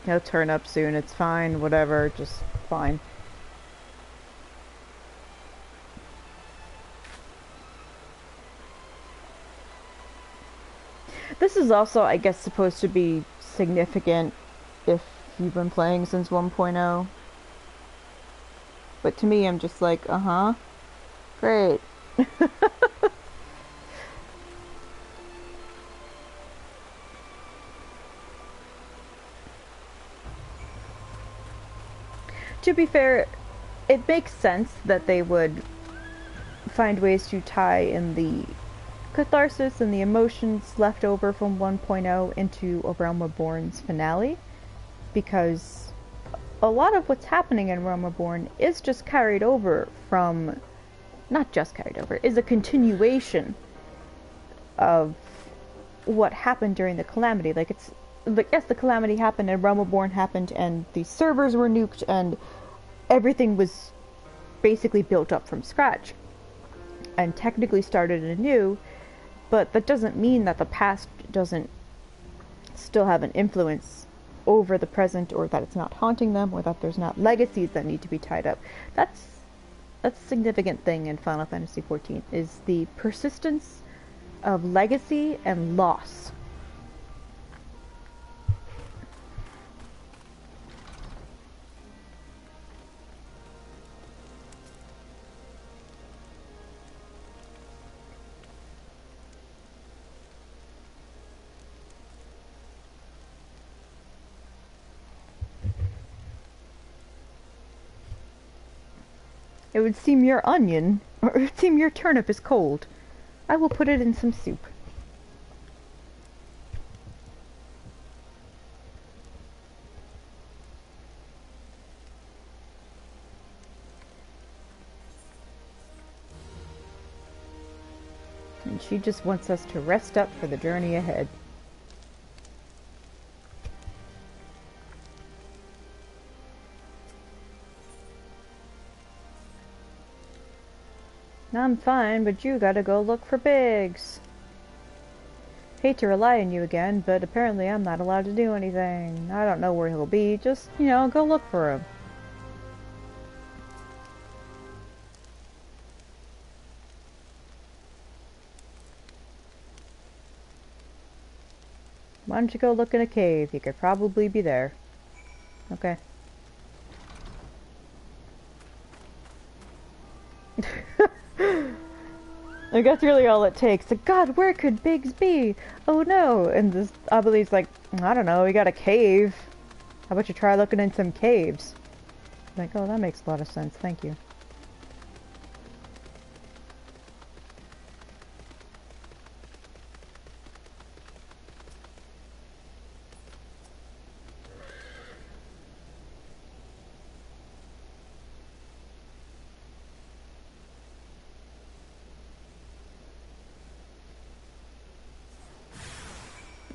He'll turn up soon, it's fine, whatever, just fine. This is also, I guess, supposed to be significant if you've been playing since 1.0. But to me, I'm just like, uh-huh, great. To be fair, it makes sense that they would find ways to tie in the catharsis and the emotions left over from 1.0 into A Realm Reborn's finale, because a lot of what's happening in Realm Reborn is just carried over from, not just carried over, is a continuation of what happened during the Calamity. Like, it's, like, yes, the Calamity happened and Realm Reborn happened and the servers were nuked and everything was basically built up from scratch and technically started anew, but that doesn't mean that the past doesn't still have an influence over the present, or that it's not haunting them, or that there's not legacies that need to be tied up. That's a significant thing in Final Fantasy XIV, is the persistence of legacy and loss. It would seem your onion, or it would seem your turnip is cold. I will put it in some soup. And she just wants us to rest up for the journey ahead. I'm fine, but you gotta go look for Biggs. Hate to rely on you again, but apparently I'm not allowed to do anything. I don't know where he'll be, just, you know, go look for him. Why don't you go look in a cave? He could probably be there. Okay. Like, that's really all it takes. Like, God, where could Biggs be? Oh no! And this Abilene like, I don't know, we got a cave. How about you try looking in some caves? Like, oh, that makes a lot of sense, thank you.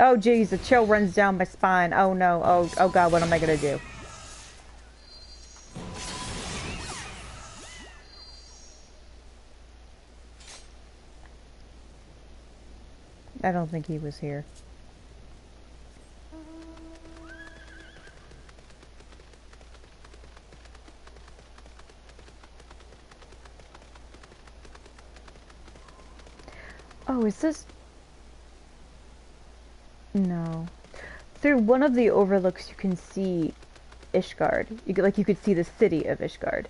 Oh geez, the chill runs down my spine. Oh no. Oh god, what am I gonna do? I don't think he was here. Oh, is this... No. Through one of the overlooks you can see Ishgard. You could see the city of Ishgard.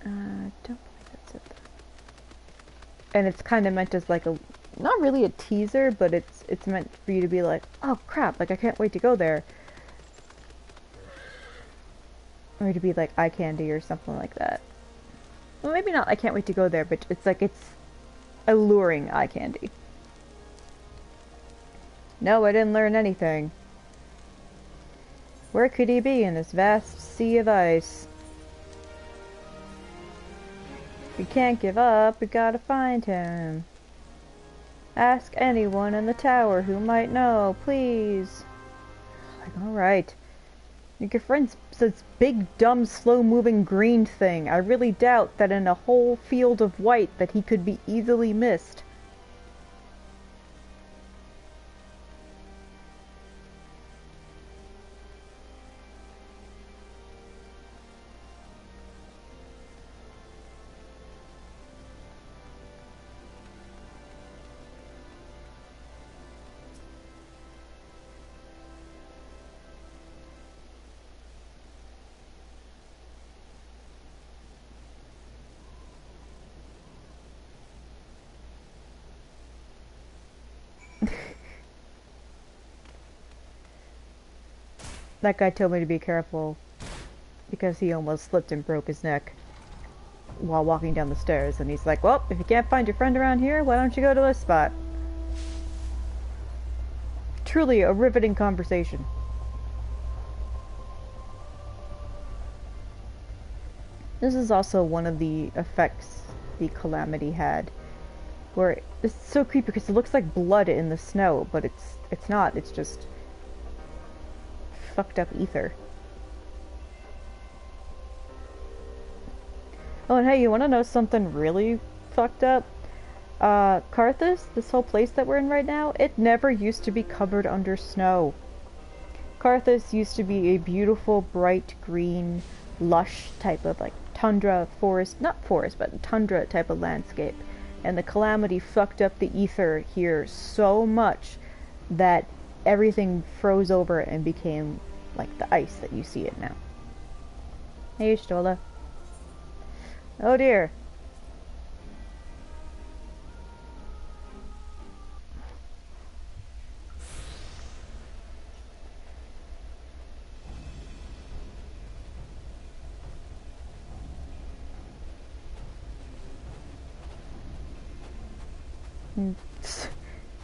Don't believe that's it though. And it's kind of meant as like a... Not really a teaser, but it's meant for you to be like, oh crap, like I can't wait to go there. Or to be like eye candy or something like that. Well, maybe not I can't wait to go there, but it's like it's alluring eye candy. No, I didn't learn anything. Where could he be in this vast sea of ice? We can't give up, we gotta find him. Ask anyone in the tower who might know, please. Like, alright. Like your friend says big, dumb, slow-moving green thing. I really doubt that in a whole field of white that he could be easily missed. That guy told me to be careful because he almost slipped and broke his neck while walking down the stairs, and he's like, well, if you can't find your friend around here, why don't you go to this spot? Truly a riveting conversation. This is also one of the effects the Calamity had, where it's so creepy because it looks like blood in the snow, but it's not, it's just fucked up ether. Oh, and hey, you wanna know something really fucked up? Karthus, this whole place that we're in right now, it never used to be covered under snow. Karthus used to be a beautiful, bright green, lush type of like tundra forest, not forest, but tundra type of landscape. And the Calamity fucked up the ether here so much that everything froze over and became like the ice that you see it now. Hey, Stola. Oh dear.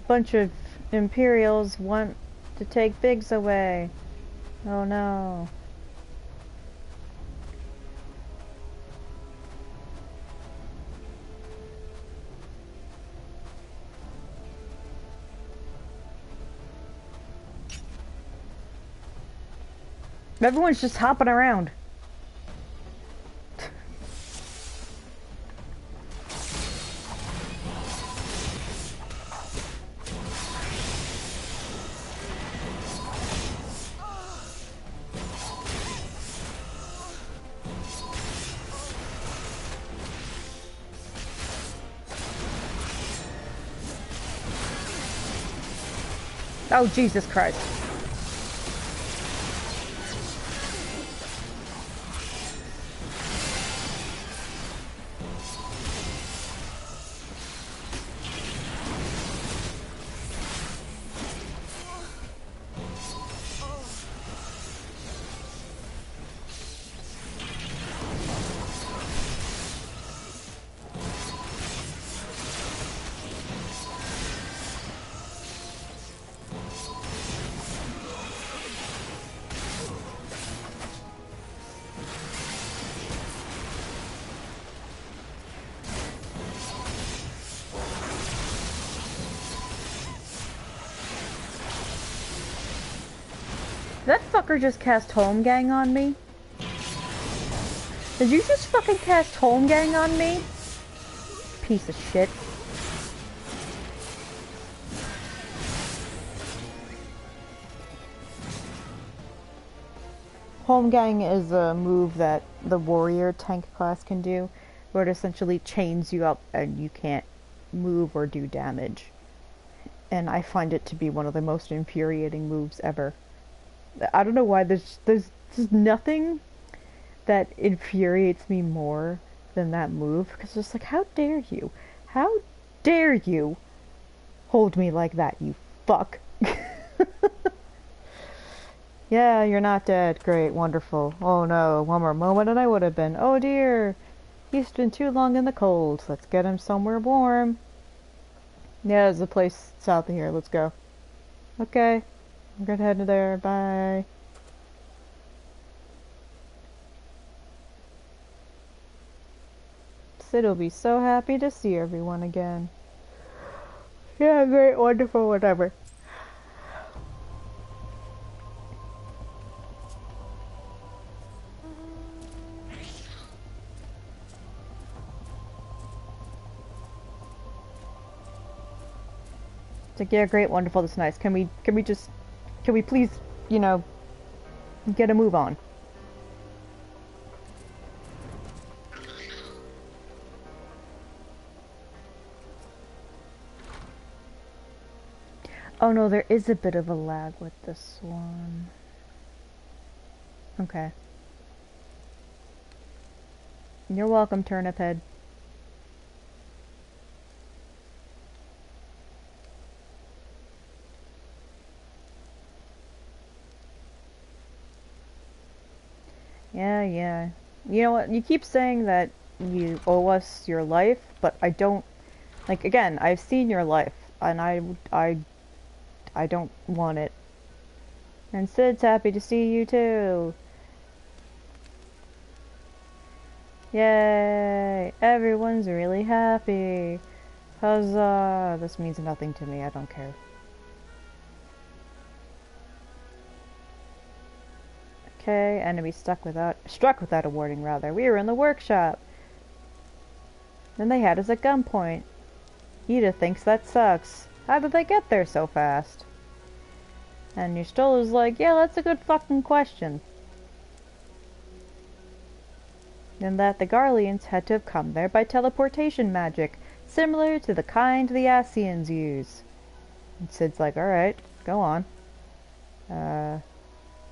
Bunch of Imperials want to take Biggs away. Oh no. Everyone's just hopping around. Oh, Jesus Christ. Did that fucker just cast Home Gang on me? Did you just fucking cast Home Gang on me? Piece of shit. Home Gang is a move that the warrior tank class can do, where it essentially chains you up and you can't move or do damage. And I find it to be one of the most infuriating moves ever. I don't know why, there's just nothing that infuriates me more than that move, because it's just like, how dare you? How dare you hold me like that, you fuck? Yeah, you're not dead. Great, wonderful. Oh no, one more moment and I would have been. Oh dear, he's been too long in the cold. Let's get him somewhere warm. Yeah, there's a place south of here. Let's go. Okay, I'm gonna head to there. Bye. Sid will be so happy to see everyone again. Yeah, great, wonderful, whatever. It's like, yeah, great, wonderful, that's nice. Can we please, you know, get a move on? Oh no, there is a bit of a lag with this one. Okay. You're welcome, Turnip Head. Yeah. You know what? You keep saying that you owe us your life, but I don't... Like, again, I've seen your life, and I don't want it. And Sid's happy to see you, too. Yay! Everyone's really happy. Huzzah! This means nothing to me, I don't care. Okay, enemy struck without a warning, rather. We were in the workshop. Then they had us at gunpoint. Ida thinks that sucks. How did they get there so fast? And Yustola's like, yeah, that's a good fucking question. And that the Garleans had to have come there by teleportation magic, similar to the kind the Ascians use. And Sid's like, alright, go on.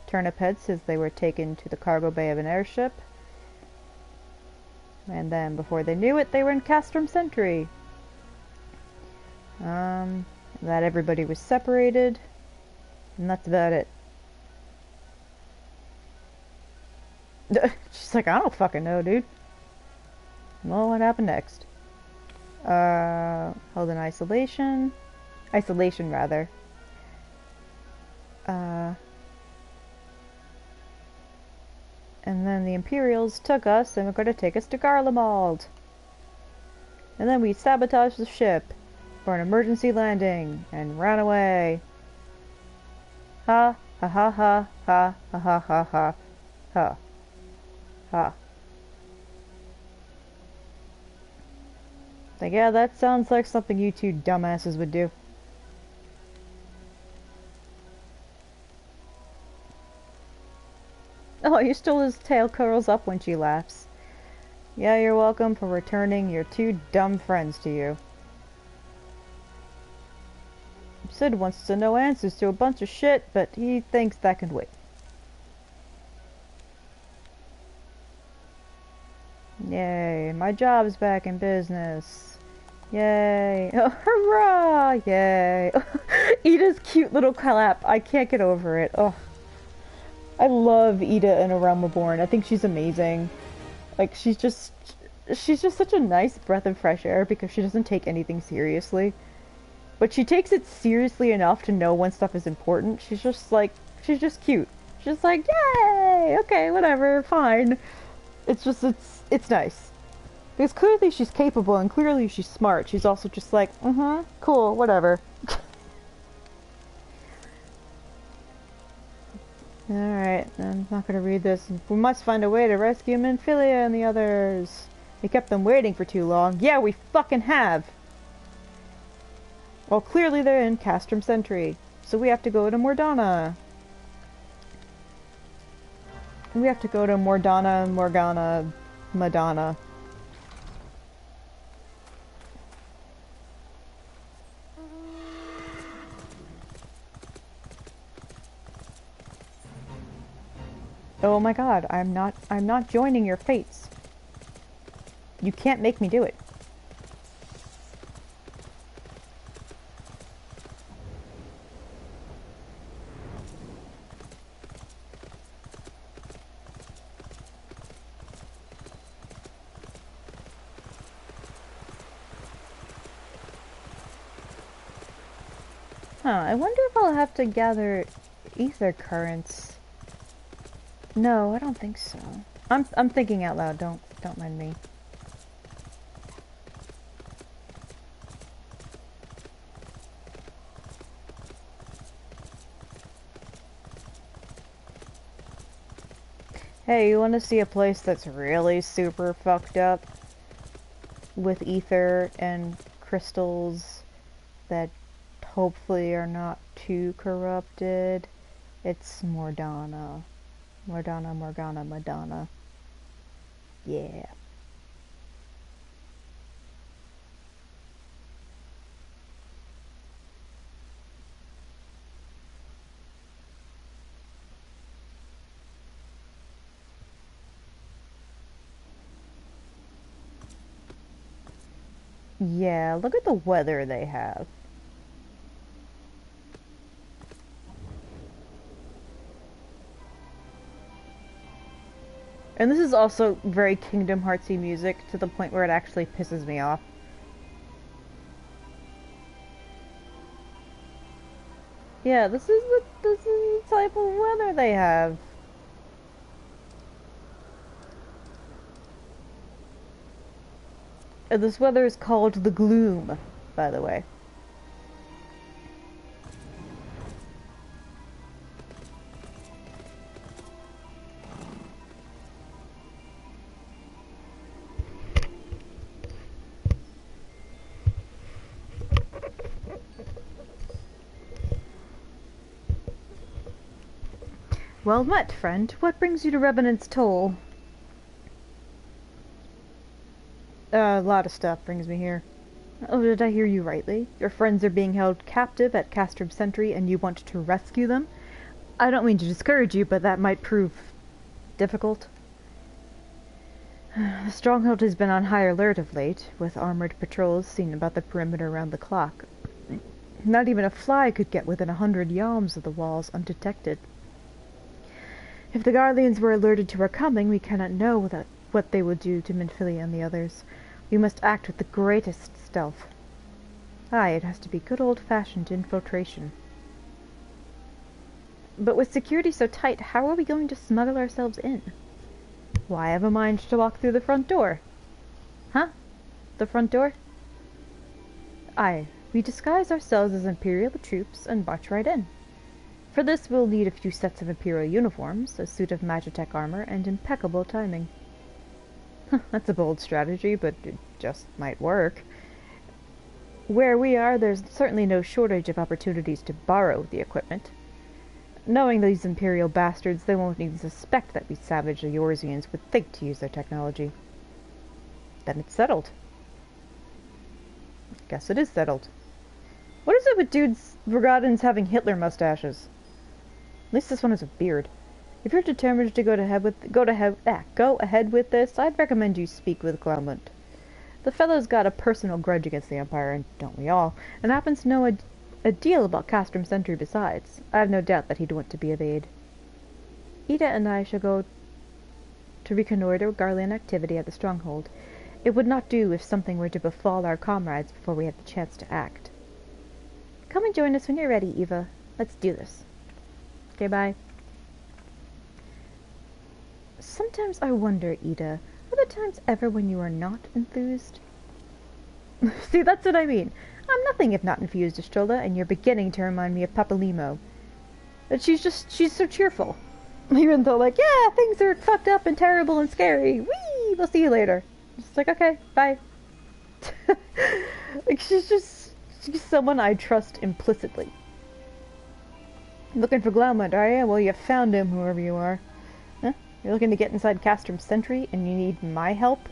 Turnip Head says they were taken to the cargo bay of an airship. And then, before they knew it, they were in Castrum Sentry. That everybody was separated. And that's about it. She's like, I don't fucking know, dude. Well, what happened next? Held in isolation. Isolation, rather. And then the Imperials took us and were going to take us to Garlemald. And then we sabotaged the ship for an emergency landing and ran away. Ha ha ha ha ha ha ha ha ha ha ha. Like, yeah, that sounds like something you two dumbasses would do. Oh, Yustola's tail curls up when she laughs. Yeah, you're welcome for returning your two dumb friends to you. Sid wants to know answers to a bunch of shit, but he thinks that can wait. Yay, my job's back in business. Yay. Oh, hurrah! Yay. Ida's cute little clap. I can't get over it. Oh. I love Ida in A Realm Reborn. I think she's amazing. Like, she's just such a nice breath of fresh air because she doesn't take anything seriously. But she takes it seriously enough to know when stuff is important. She's just cute. She's just like, yay! Okay, whatever, fine. It's just, it's nice. Because clearly she's capable and clearly she's smart. She's also just like, cool, whatever. Alright, I'm not gonna read this. We must find a way to rescue Minfilia and the others. We kept them waiting for too long. Yeah, we fucking have! Well, clearly they're in Castrum Sentry. So we have to go to Mordana. We have to go to Mordana, Morgana, Madonna. Oh my god, I'm not joining your fates. You can't make me do it. Huh, I wonder if I'll have to gather ether currents. No, I don't think so. I'm thinking out loud, don't mind me. Hey, you want to see a place that's really super fucked up? With ether and crystals that hopefully are not too corrupted? It's Mordana. Mordana, Morgana, Madonna. Yeah. Yeah, look at the weather they have. And this is also very Kingdom Heartsy music to the point where it actually pisses me off. Yeah, this is the type of weather they have. And this weather is called the gloom, by the way. Well met, friend. What brings you to Revenant's Toll? A lot of stuff brings me here. Oh, did I hear you rightly? Your friends are being held captive at Castrum Sentry and you want to rescue them? I don't mean to discourage you, but that might prove difficult. The stronghold has been on high alert of late, with armored patrols seen about the perimeter around the clock. Not even a fly could get within 100 yalms of the walls undetected. If the Guardians were alerted to our coming, we cannot know what they will do to Minfilia and the others. We must act with the greatest stealth. Aye, it has to be good old-fashioned infiltration. But with security so tight, how are we going to smuggle ourselves in? Why, I have a mind to walk through the front door. Huh? The front door? Aye, we disguise ourselves as Imperial troops and march right in. For this we'll need a few sets of Imperial uniforms, a suit of Magitech armor, and impeccable timing. That's a bold strategy, but it just might work. Where we are, there's certainly no shortage of opportunities to borrow the equipment. Knowing these Imperial bastards, they won't even suspect that we savage Eorzeans would think to use their technology. Then it's settled. Guess it is settled. What is it with dudes Vergadens having Hitler mustaches? At least this one has a beard. If you're determined to go ahead with this, I'd recommend you speak with Clement. The fellow's got a personal grudge against the Empire, and don't we all, and happens to know a deal about Castrum Sentry besides. I have no doubt that he'd want to be of aid. Ida and I shall go to reconnoiter Garlean activity at the stronghold. It would not do if something were to befall our comrades before we had the chance to act. Come and join us when you're ready, Eva. Let's do this. Okay, bye. Sometimes I wonder, Ida, are there times ever when you are not enthused? See, that's what I mean. I'm nothing if not infused, Estrella, and you're beginning to remind me of Papalimo. But she's so cheerful. Even though, like, yeah, things are fucked up and terrible and scary. Whee! We'll see you later. Just like, okay, bye. Like, she's someone I trust implicitly. Looking for Glaumund, are you? Well, you found him, whoever you are. Huh? You're looking to get inside Castrom's Sentry, and you need my help?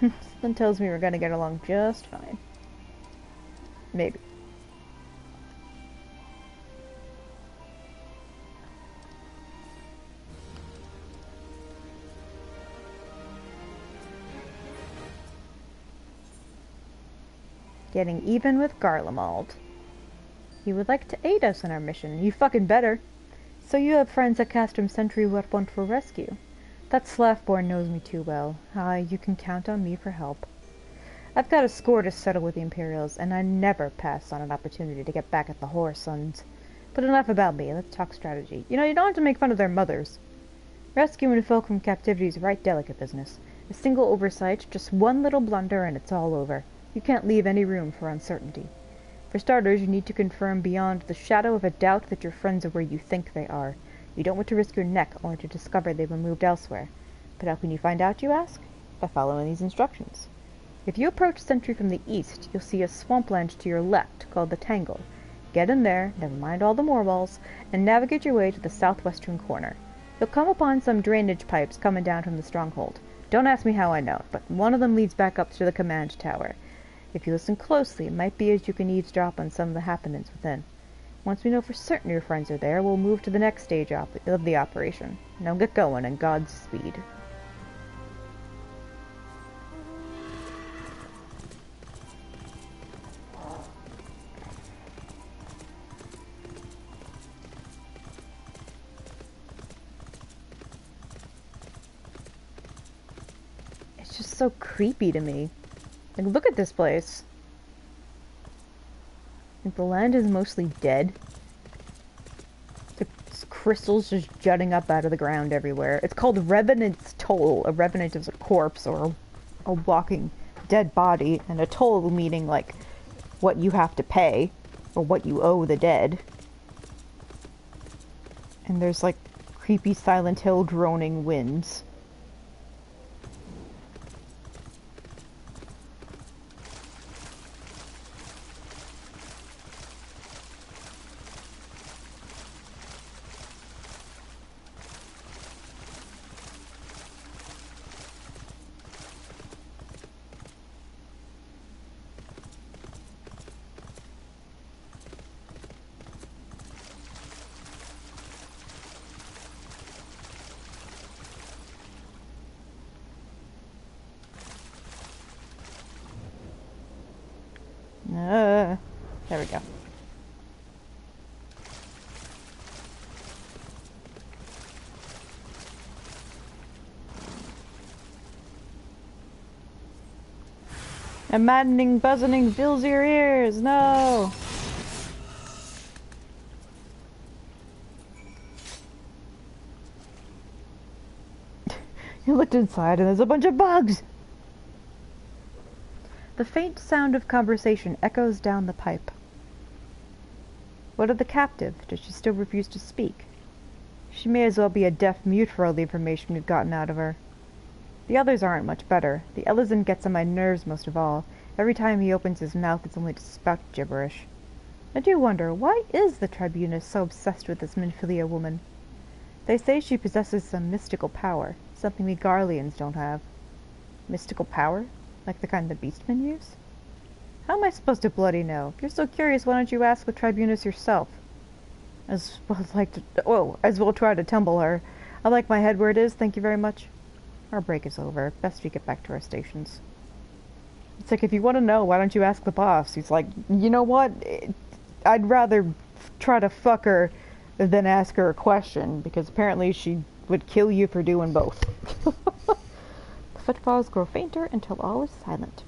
Something tells me we're gonna get along just fine. Maybe. Getting even with Garlemald. He would like to aid us in our mission. You fucking better. So you have friends at Castrum Sentry who want for rescue. That Slaffborn knows me too well. You can count on me for help. I've got a score to settle with the Imperials, and I never pass on an opportunity to get back at the Whoresons. But enough about me. Let's talk strategy. You know, you don't have to make fun of their mothers. Rescuing folk from captivity is right delicate business. A single oversight, just one little blunder, and it's all over. You can't leave any room for uncertainty. For starters, you need to confirm beyond the shadow of a doubt that your friends are where you think they are. You don't want to risk your neck only to discover they've been moved elsewhere. But how can you find out, you ask? By following these instructions. If you approach Sentry from the east, you'll see a swampland to your left called the Tangle. Get in there, never mind all the moor walls, and navigate your way to the southwestern corner. You'll come upon some drainage pipes coming down from the stronghold. Don't ask me how I know, but one of them leads back up to the command tower. If you listen closely, it might be as you can eavesdrop on some of the happenings within. Once we know for certain your friends are there, we'll move to the next stage of the operation. Now get going, and Godspeed. It's just so creepy to me. Like, look at this place. Like, the land is mostly dead. There's crystals just jutting up out of the ground everywhere. It's called Revenant's Toll. A revenant is a corpse or a walking dead body, and a toll meaning, like, what you have to pay or what you owe the dead. And there's, like, creepy Silent Hill droning winds. There we go. A maddening buzzing fills your ears. No! You looked inside and there's a bunch of bugs! The faint sound of conversation echoes down the pipe. What of the captive? Does she still refuse to speak? She may as well be a deaf mute for all the information we've gotten out of her. The others aren't much better. The Ellison gets on my nerves most of all. Every time he opens his mouth, it's only to spout gibberish. I do wonder, why is the Tribunus so obsessed with this Minfilia woman? They say she possesses some mystical power, something we Garleans don't have. Mystical power? Like the kind the Beastmen use? How am I supposed to bloody know? If you're so curious, why don't you ask the Tribunus yourself? As well try to tumble her. I like my head where it is, thank you very much. Our break is over. Best we get back to our stations. It's like, if you want to know, why don't you ask the boss? He's like, you know what? I'd rather try to fuck her than ask her a question, because apparently she would kill you for doing both. The footfalls grow fainter until all is silent.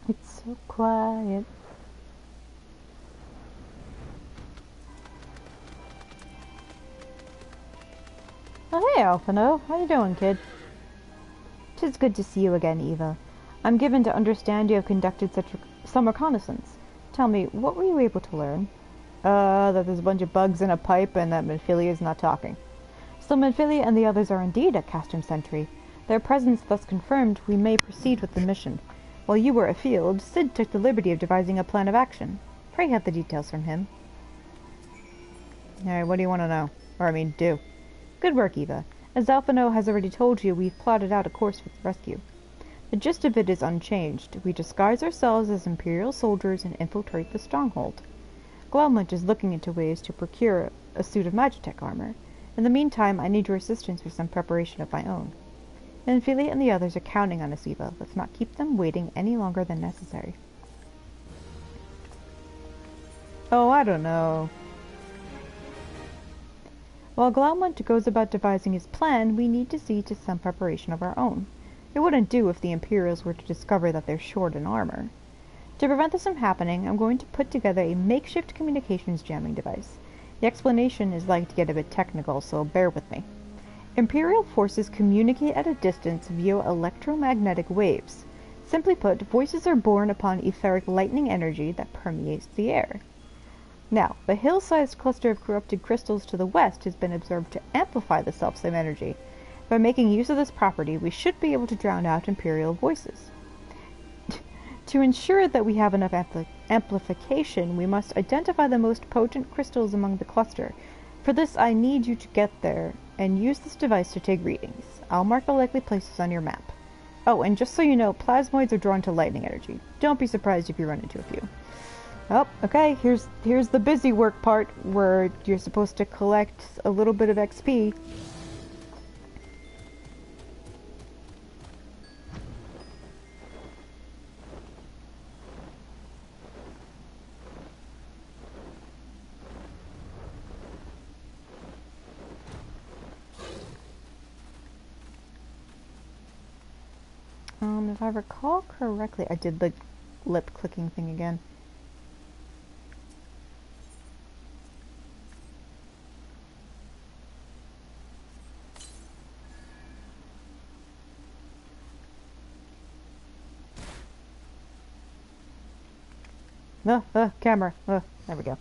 It's so quiet. Oh, hey, Alphino. How you doing, kid? 'Tis good to see you again, Eva. I'm given to understand you have conducted some reconnaissance. Tell me, what were you able to learn? That there's a bunch of bugs in a pipe and that Minfilia is not talking. So Minfilia and the others are indeed at Castrum Sentry. Their presence thus confirmed, we may proceed with the mission. While you were afield, Sid took the liberty of devising a plan of action. Pray have the details from him. Alright, what do you want to know? Or, do. Good work, Eva. As Alphino has already told you, we've plotted out a course for the rescue. The gist of it is unchanged. We disguise ourselves as Imperial soldiers and infiltrate the stronghold. Glaument is looking into ways to procure a suit of Magitech armor. In the meantime, I need your assistance for some preparation of my own. Minfilia and the others are counting on us, Eva. Let's not keep them waiting any longer than necessary. Oh, I don't know. While Glaument goes about devising his plan, we need to see to some preparation of our own. It wouldn't do if the Imperials were to discover that they're short in armor. To prevent this from happening, I'm going to put together a makeshift communications jamming device. The explanation is likely to get a bit technical, so bear with me. Imperial forces communicate at a distance via electromagnetic waves. Simply put, voices are born upon etheric lightning energy that permeates the air. Now, the hill-sized cluster of corrupted crystals to the west has been observed to amplify the selfsame energy. By making use of this property, we should be able to drown out Imperial voices. To ensure that we have enough amplification, we must identify the most potent crystals among the cluster. For this, I need you to get there and use this device to take readings. I'll mark the likely places on your map. Oh, and just so you know, plasmoids are drawn to lightning energy. Don't be surprised if you run into a few. Oh, okay, here's the busy work part, where you're supposed to collect a little bit of XP. If I recall correctly, I did the lip clicking thing again. Camera. There we go.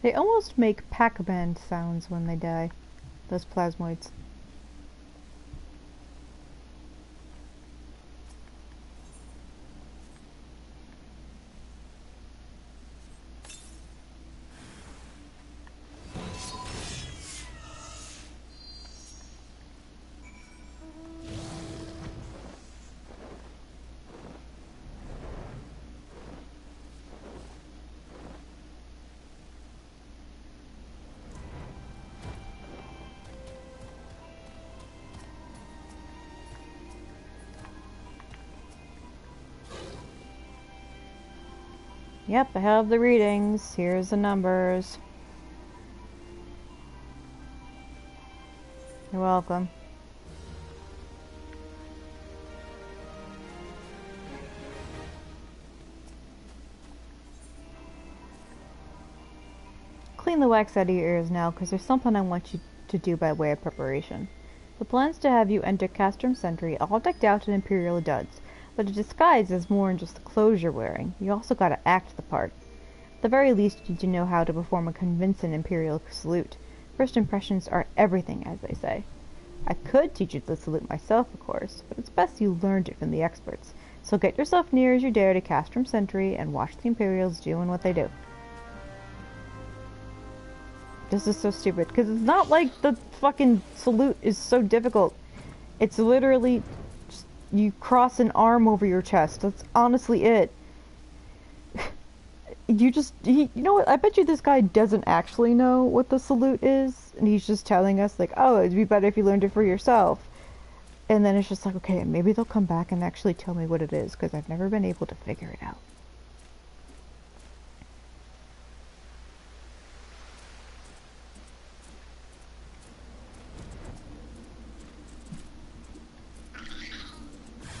They almost make Pac-Man sounds when they die, those plasmoids. Yep, I have the readings. Here's the numbers. You're welcome. Clean the wax out of your ears now, because there's something I want you to do by way of preparation. The plan's to have you enter Castrum Sentry all decked out in Imperial duds. But a disguise is more than just the clothes you're wearing. You also gotta act the part. At the very least, you need to know how to perform a convincing Imperial salute. First impressions are everything, as they say. I could teach you the salute myself, of course, but it's best you learned it from the experts. So get yourself near as you dare to Castrum Sentry and watch the Imperials doing what they do. This is so stupid, because it's not like the fucking salute is so difficult. It's literally just, you cross an arm over your chest. That's honestly it. You know what? I bet you this guy doesn't actually know what the salute is, and he's just telling us, like, oh, it'd be better if you learned it for yourself. And then it's just like, okay, maybe they'll come back and actually tell me what it is, because I've never been able to figure it out.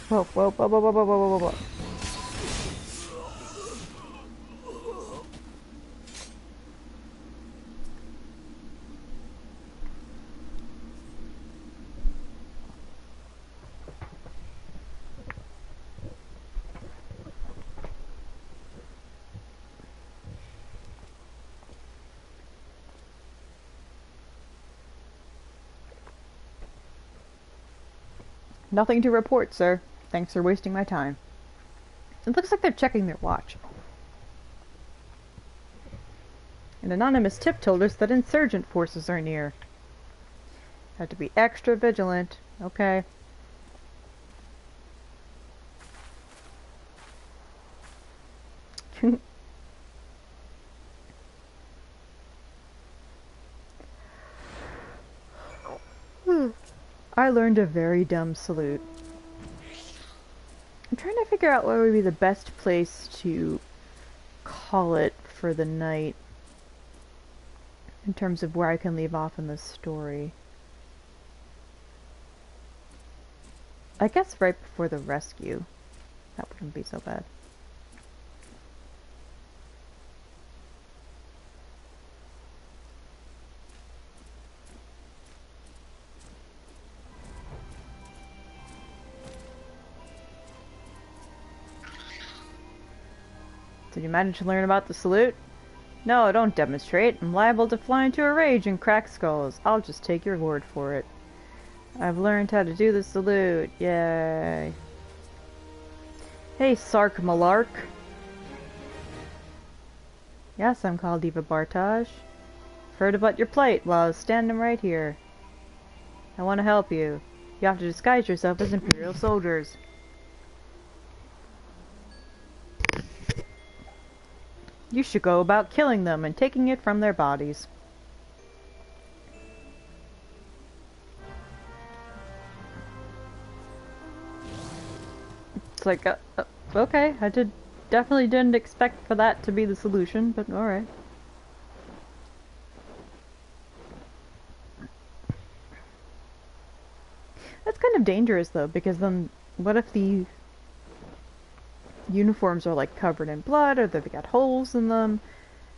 Whoa, whoa, whoa, whoa, whoa, whoa, whoa, whoa, whoa. Nothing to report, sir. Thanks for wasting my time. It looks like they're checking their watch. An anonymous tip told us that insurgent forces are near. Have to be extra vigilant. Okay. I learned a very dumb salute. I'm trying to figure out what would be the best place to call it for the night in terms of where I can leave off in the story. I guess right before the rescue. That wouldn't be so bad. Did you manage to learn about the salute? No, don't demonstrate. I'm liable to fly into a rage and crack skulls. I'll just take your word for it. I've learned how to do the salute. Yay. Hey, Sark Malark. Yes, I'm called Eva Bartage. Heard about your plight while I was standing right here. I want to help you. You have to disguise yourself as Imperial soldiers. You should go about killing them and taking it from their bodies. It's like, okay, I definitely didn't expect for that to be the solution, but alright. That's kind of dangerous though, because then what if the uniforms are like covered in blood, or they've got holes in them,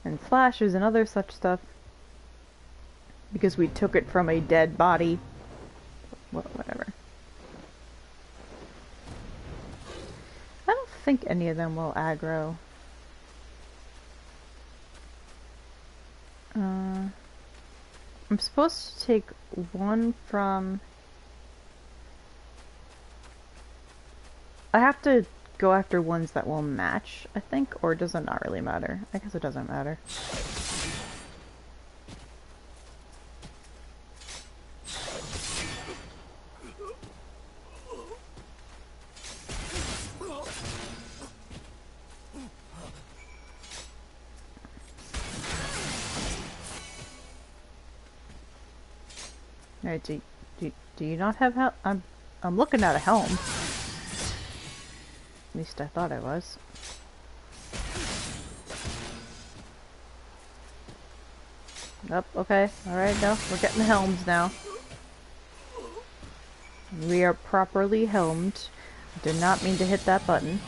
and slashes and other such stuff, because we took it from a dead body. Whatever. I don't think any of them will aggro. I'm supposed to take one from... I have to go after ones that will match, I think, or does it not really matter? I guess it doesn't matter. Alright, do you not have helm? I'm looking at a helm. At least I thought I was. Nope, okay. Alright, no, we're getting the helms now. We are properly helmed. I did not mean to hit that button.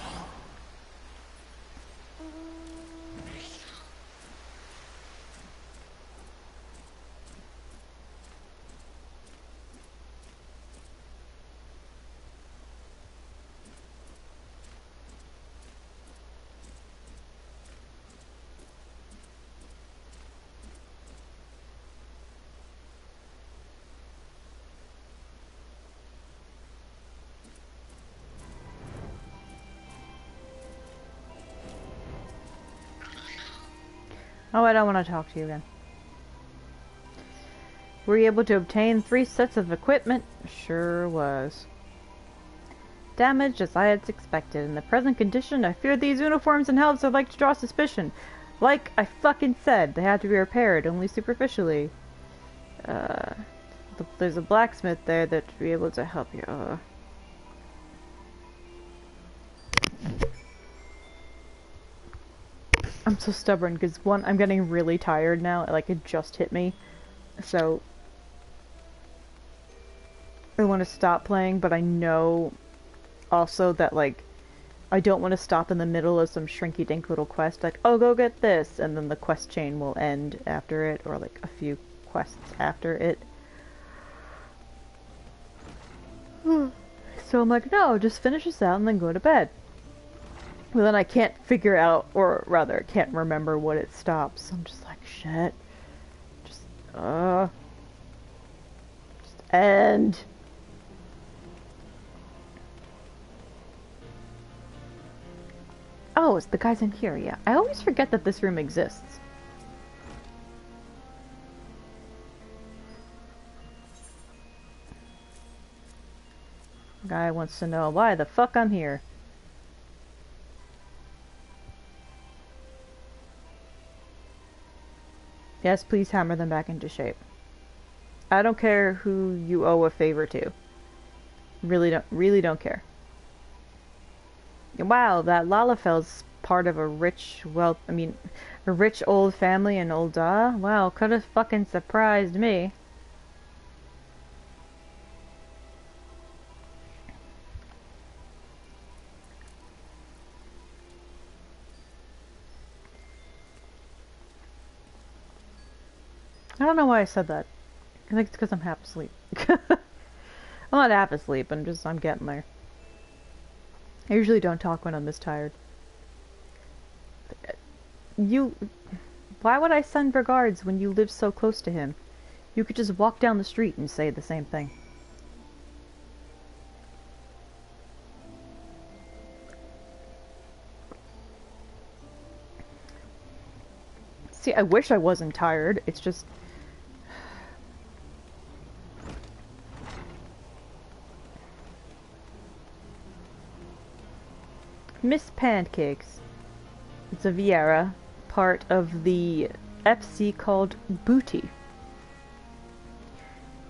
Oh, I don't want to talk to you again. Were you able to obtain 3 sets of equipment? Sure was. Damaged as I had expected. In the present condition, I fear these uniforms and helmets are like to draw suspicion. Like I fucking said, they had to be repaired, only superficially. There's a blacksmith there that would be able to help you. I'm so stubborn, because one, I'm getting really tired now, like it just hit me. So, I want to stop playing, but I know also that, like, I don't want to stop in the middle of some shrinky-dink little quest, like, oh, go get this, and then the quest chain will end after it, or like a few quests after it. So I'm like, no, just finish this out and then go to bed. But then I can't figure out, or rather, can't remember what it stops. I'm just like, shit. Just end. Oh, it's the guys in here, yeah. I always forget that this room exists. Guy wants to know why the fuck I'm here. Yes, please hammer them back into shape. I don't care who you owe a favor to. Really don't care. Wow, that Lalafel's part of a rich, a rich old family in Ul'dah? Wow, could have fucking surprised me. I don't know why I said that. I think it's because I'm half asleep. I'm not half asleep, I'm getting there. I usually don't talk when I'm this tired. Why would I send regards when you live so close to him? You could just walk down the street and say the same thing. See, I wish I wasn't tired. It's just... Miss Pancakes. It's a Viera, part of the FC called Booty.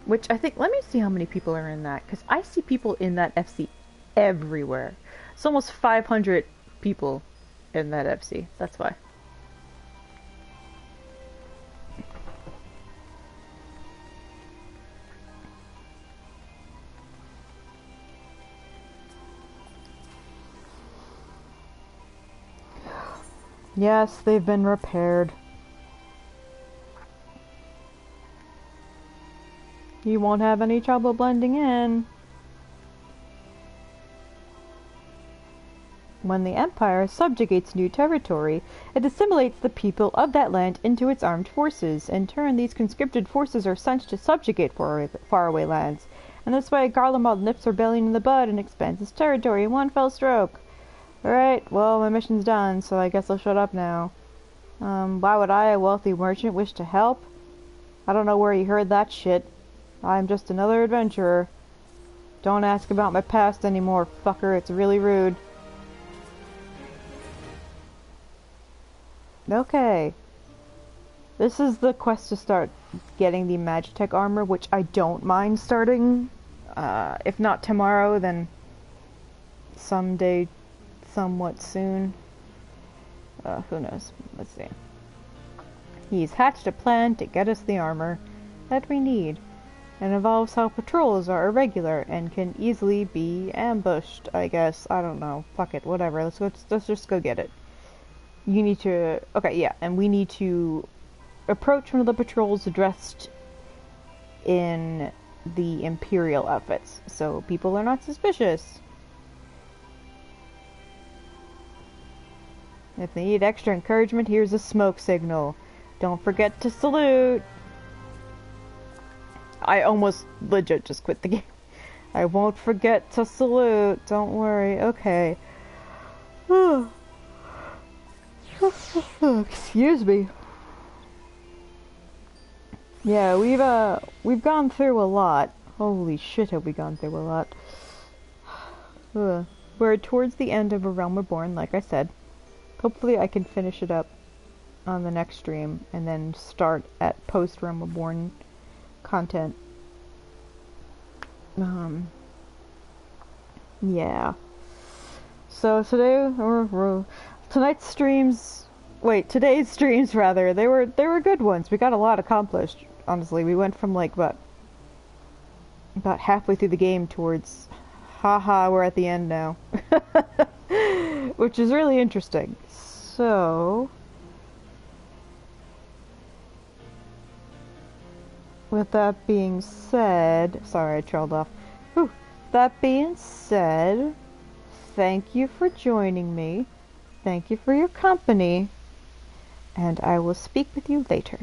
Which I think, let me see how many people are in that, because I see people in that FC everywhere. It's almost 500 people in that FC, that's why. Yes, they've been repaired. You won't have any trouble blending in. When the Empire subjugates new territory, it assimilates the people of that land into its armed forces. In turn, these conscripted forces are sent to subjugate faraway lands. And this way, Garlemald nips rebellion in the bud and expands its territory in one fell stroke. Alright, well, my mission's done, so I guess I'll shut up now. Why would I, a wealthy merchant, wish to help? I don't know where you heard that shit. I'm just another adventurer. Don't ask about my past anymore, fucker. It's really rude. Okay. This is the quest to start getting the Magitech armor, which I don't mind starting. If not tomorrow, then someday, somewhat soon. Who knows? Let's see. He's hatched a plan to get us the armor that we need. It involves how patrols are irregular and can easily be ambushed, I guess. I don't know. Fuck it, whatever. Let's just go get it. You need to... Okay, yeah. And we need to approach one of the patrols dressed in the Imperial outfits, so people are not suspicious. If they need extra encouragement, here's a smoke signal. Don't forget to salute. I almost legit just quit the game. I won't forget to salute. Don't worry. Okay. Excuse me. Yeah, we've gone through a lot. Holy shit, have we gone through a lot. Ugh. We're towards the end of A Realm Reborn, like I said. Hopefully I can finish it up on the next stream and then start at post Realm Reborn content. Yeah. So today's streams, rather, they were good ones. We got a lot accomplished. Honestly, we went from like about halfway through the game towards, haha, we're at the end now, which is really interesting. So, with that being said, sorry I trailed off. Whew. That being said, thank you for joining me. Thank you for your company. And I will speak with you later.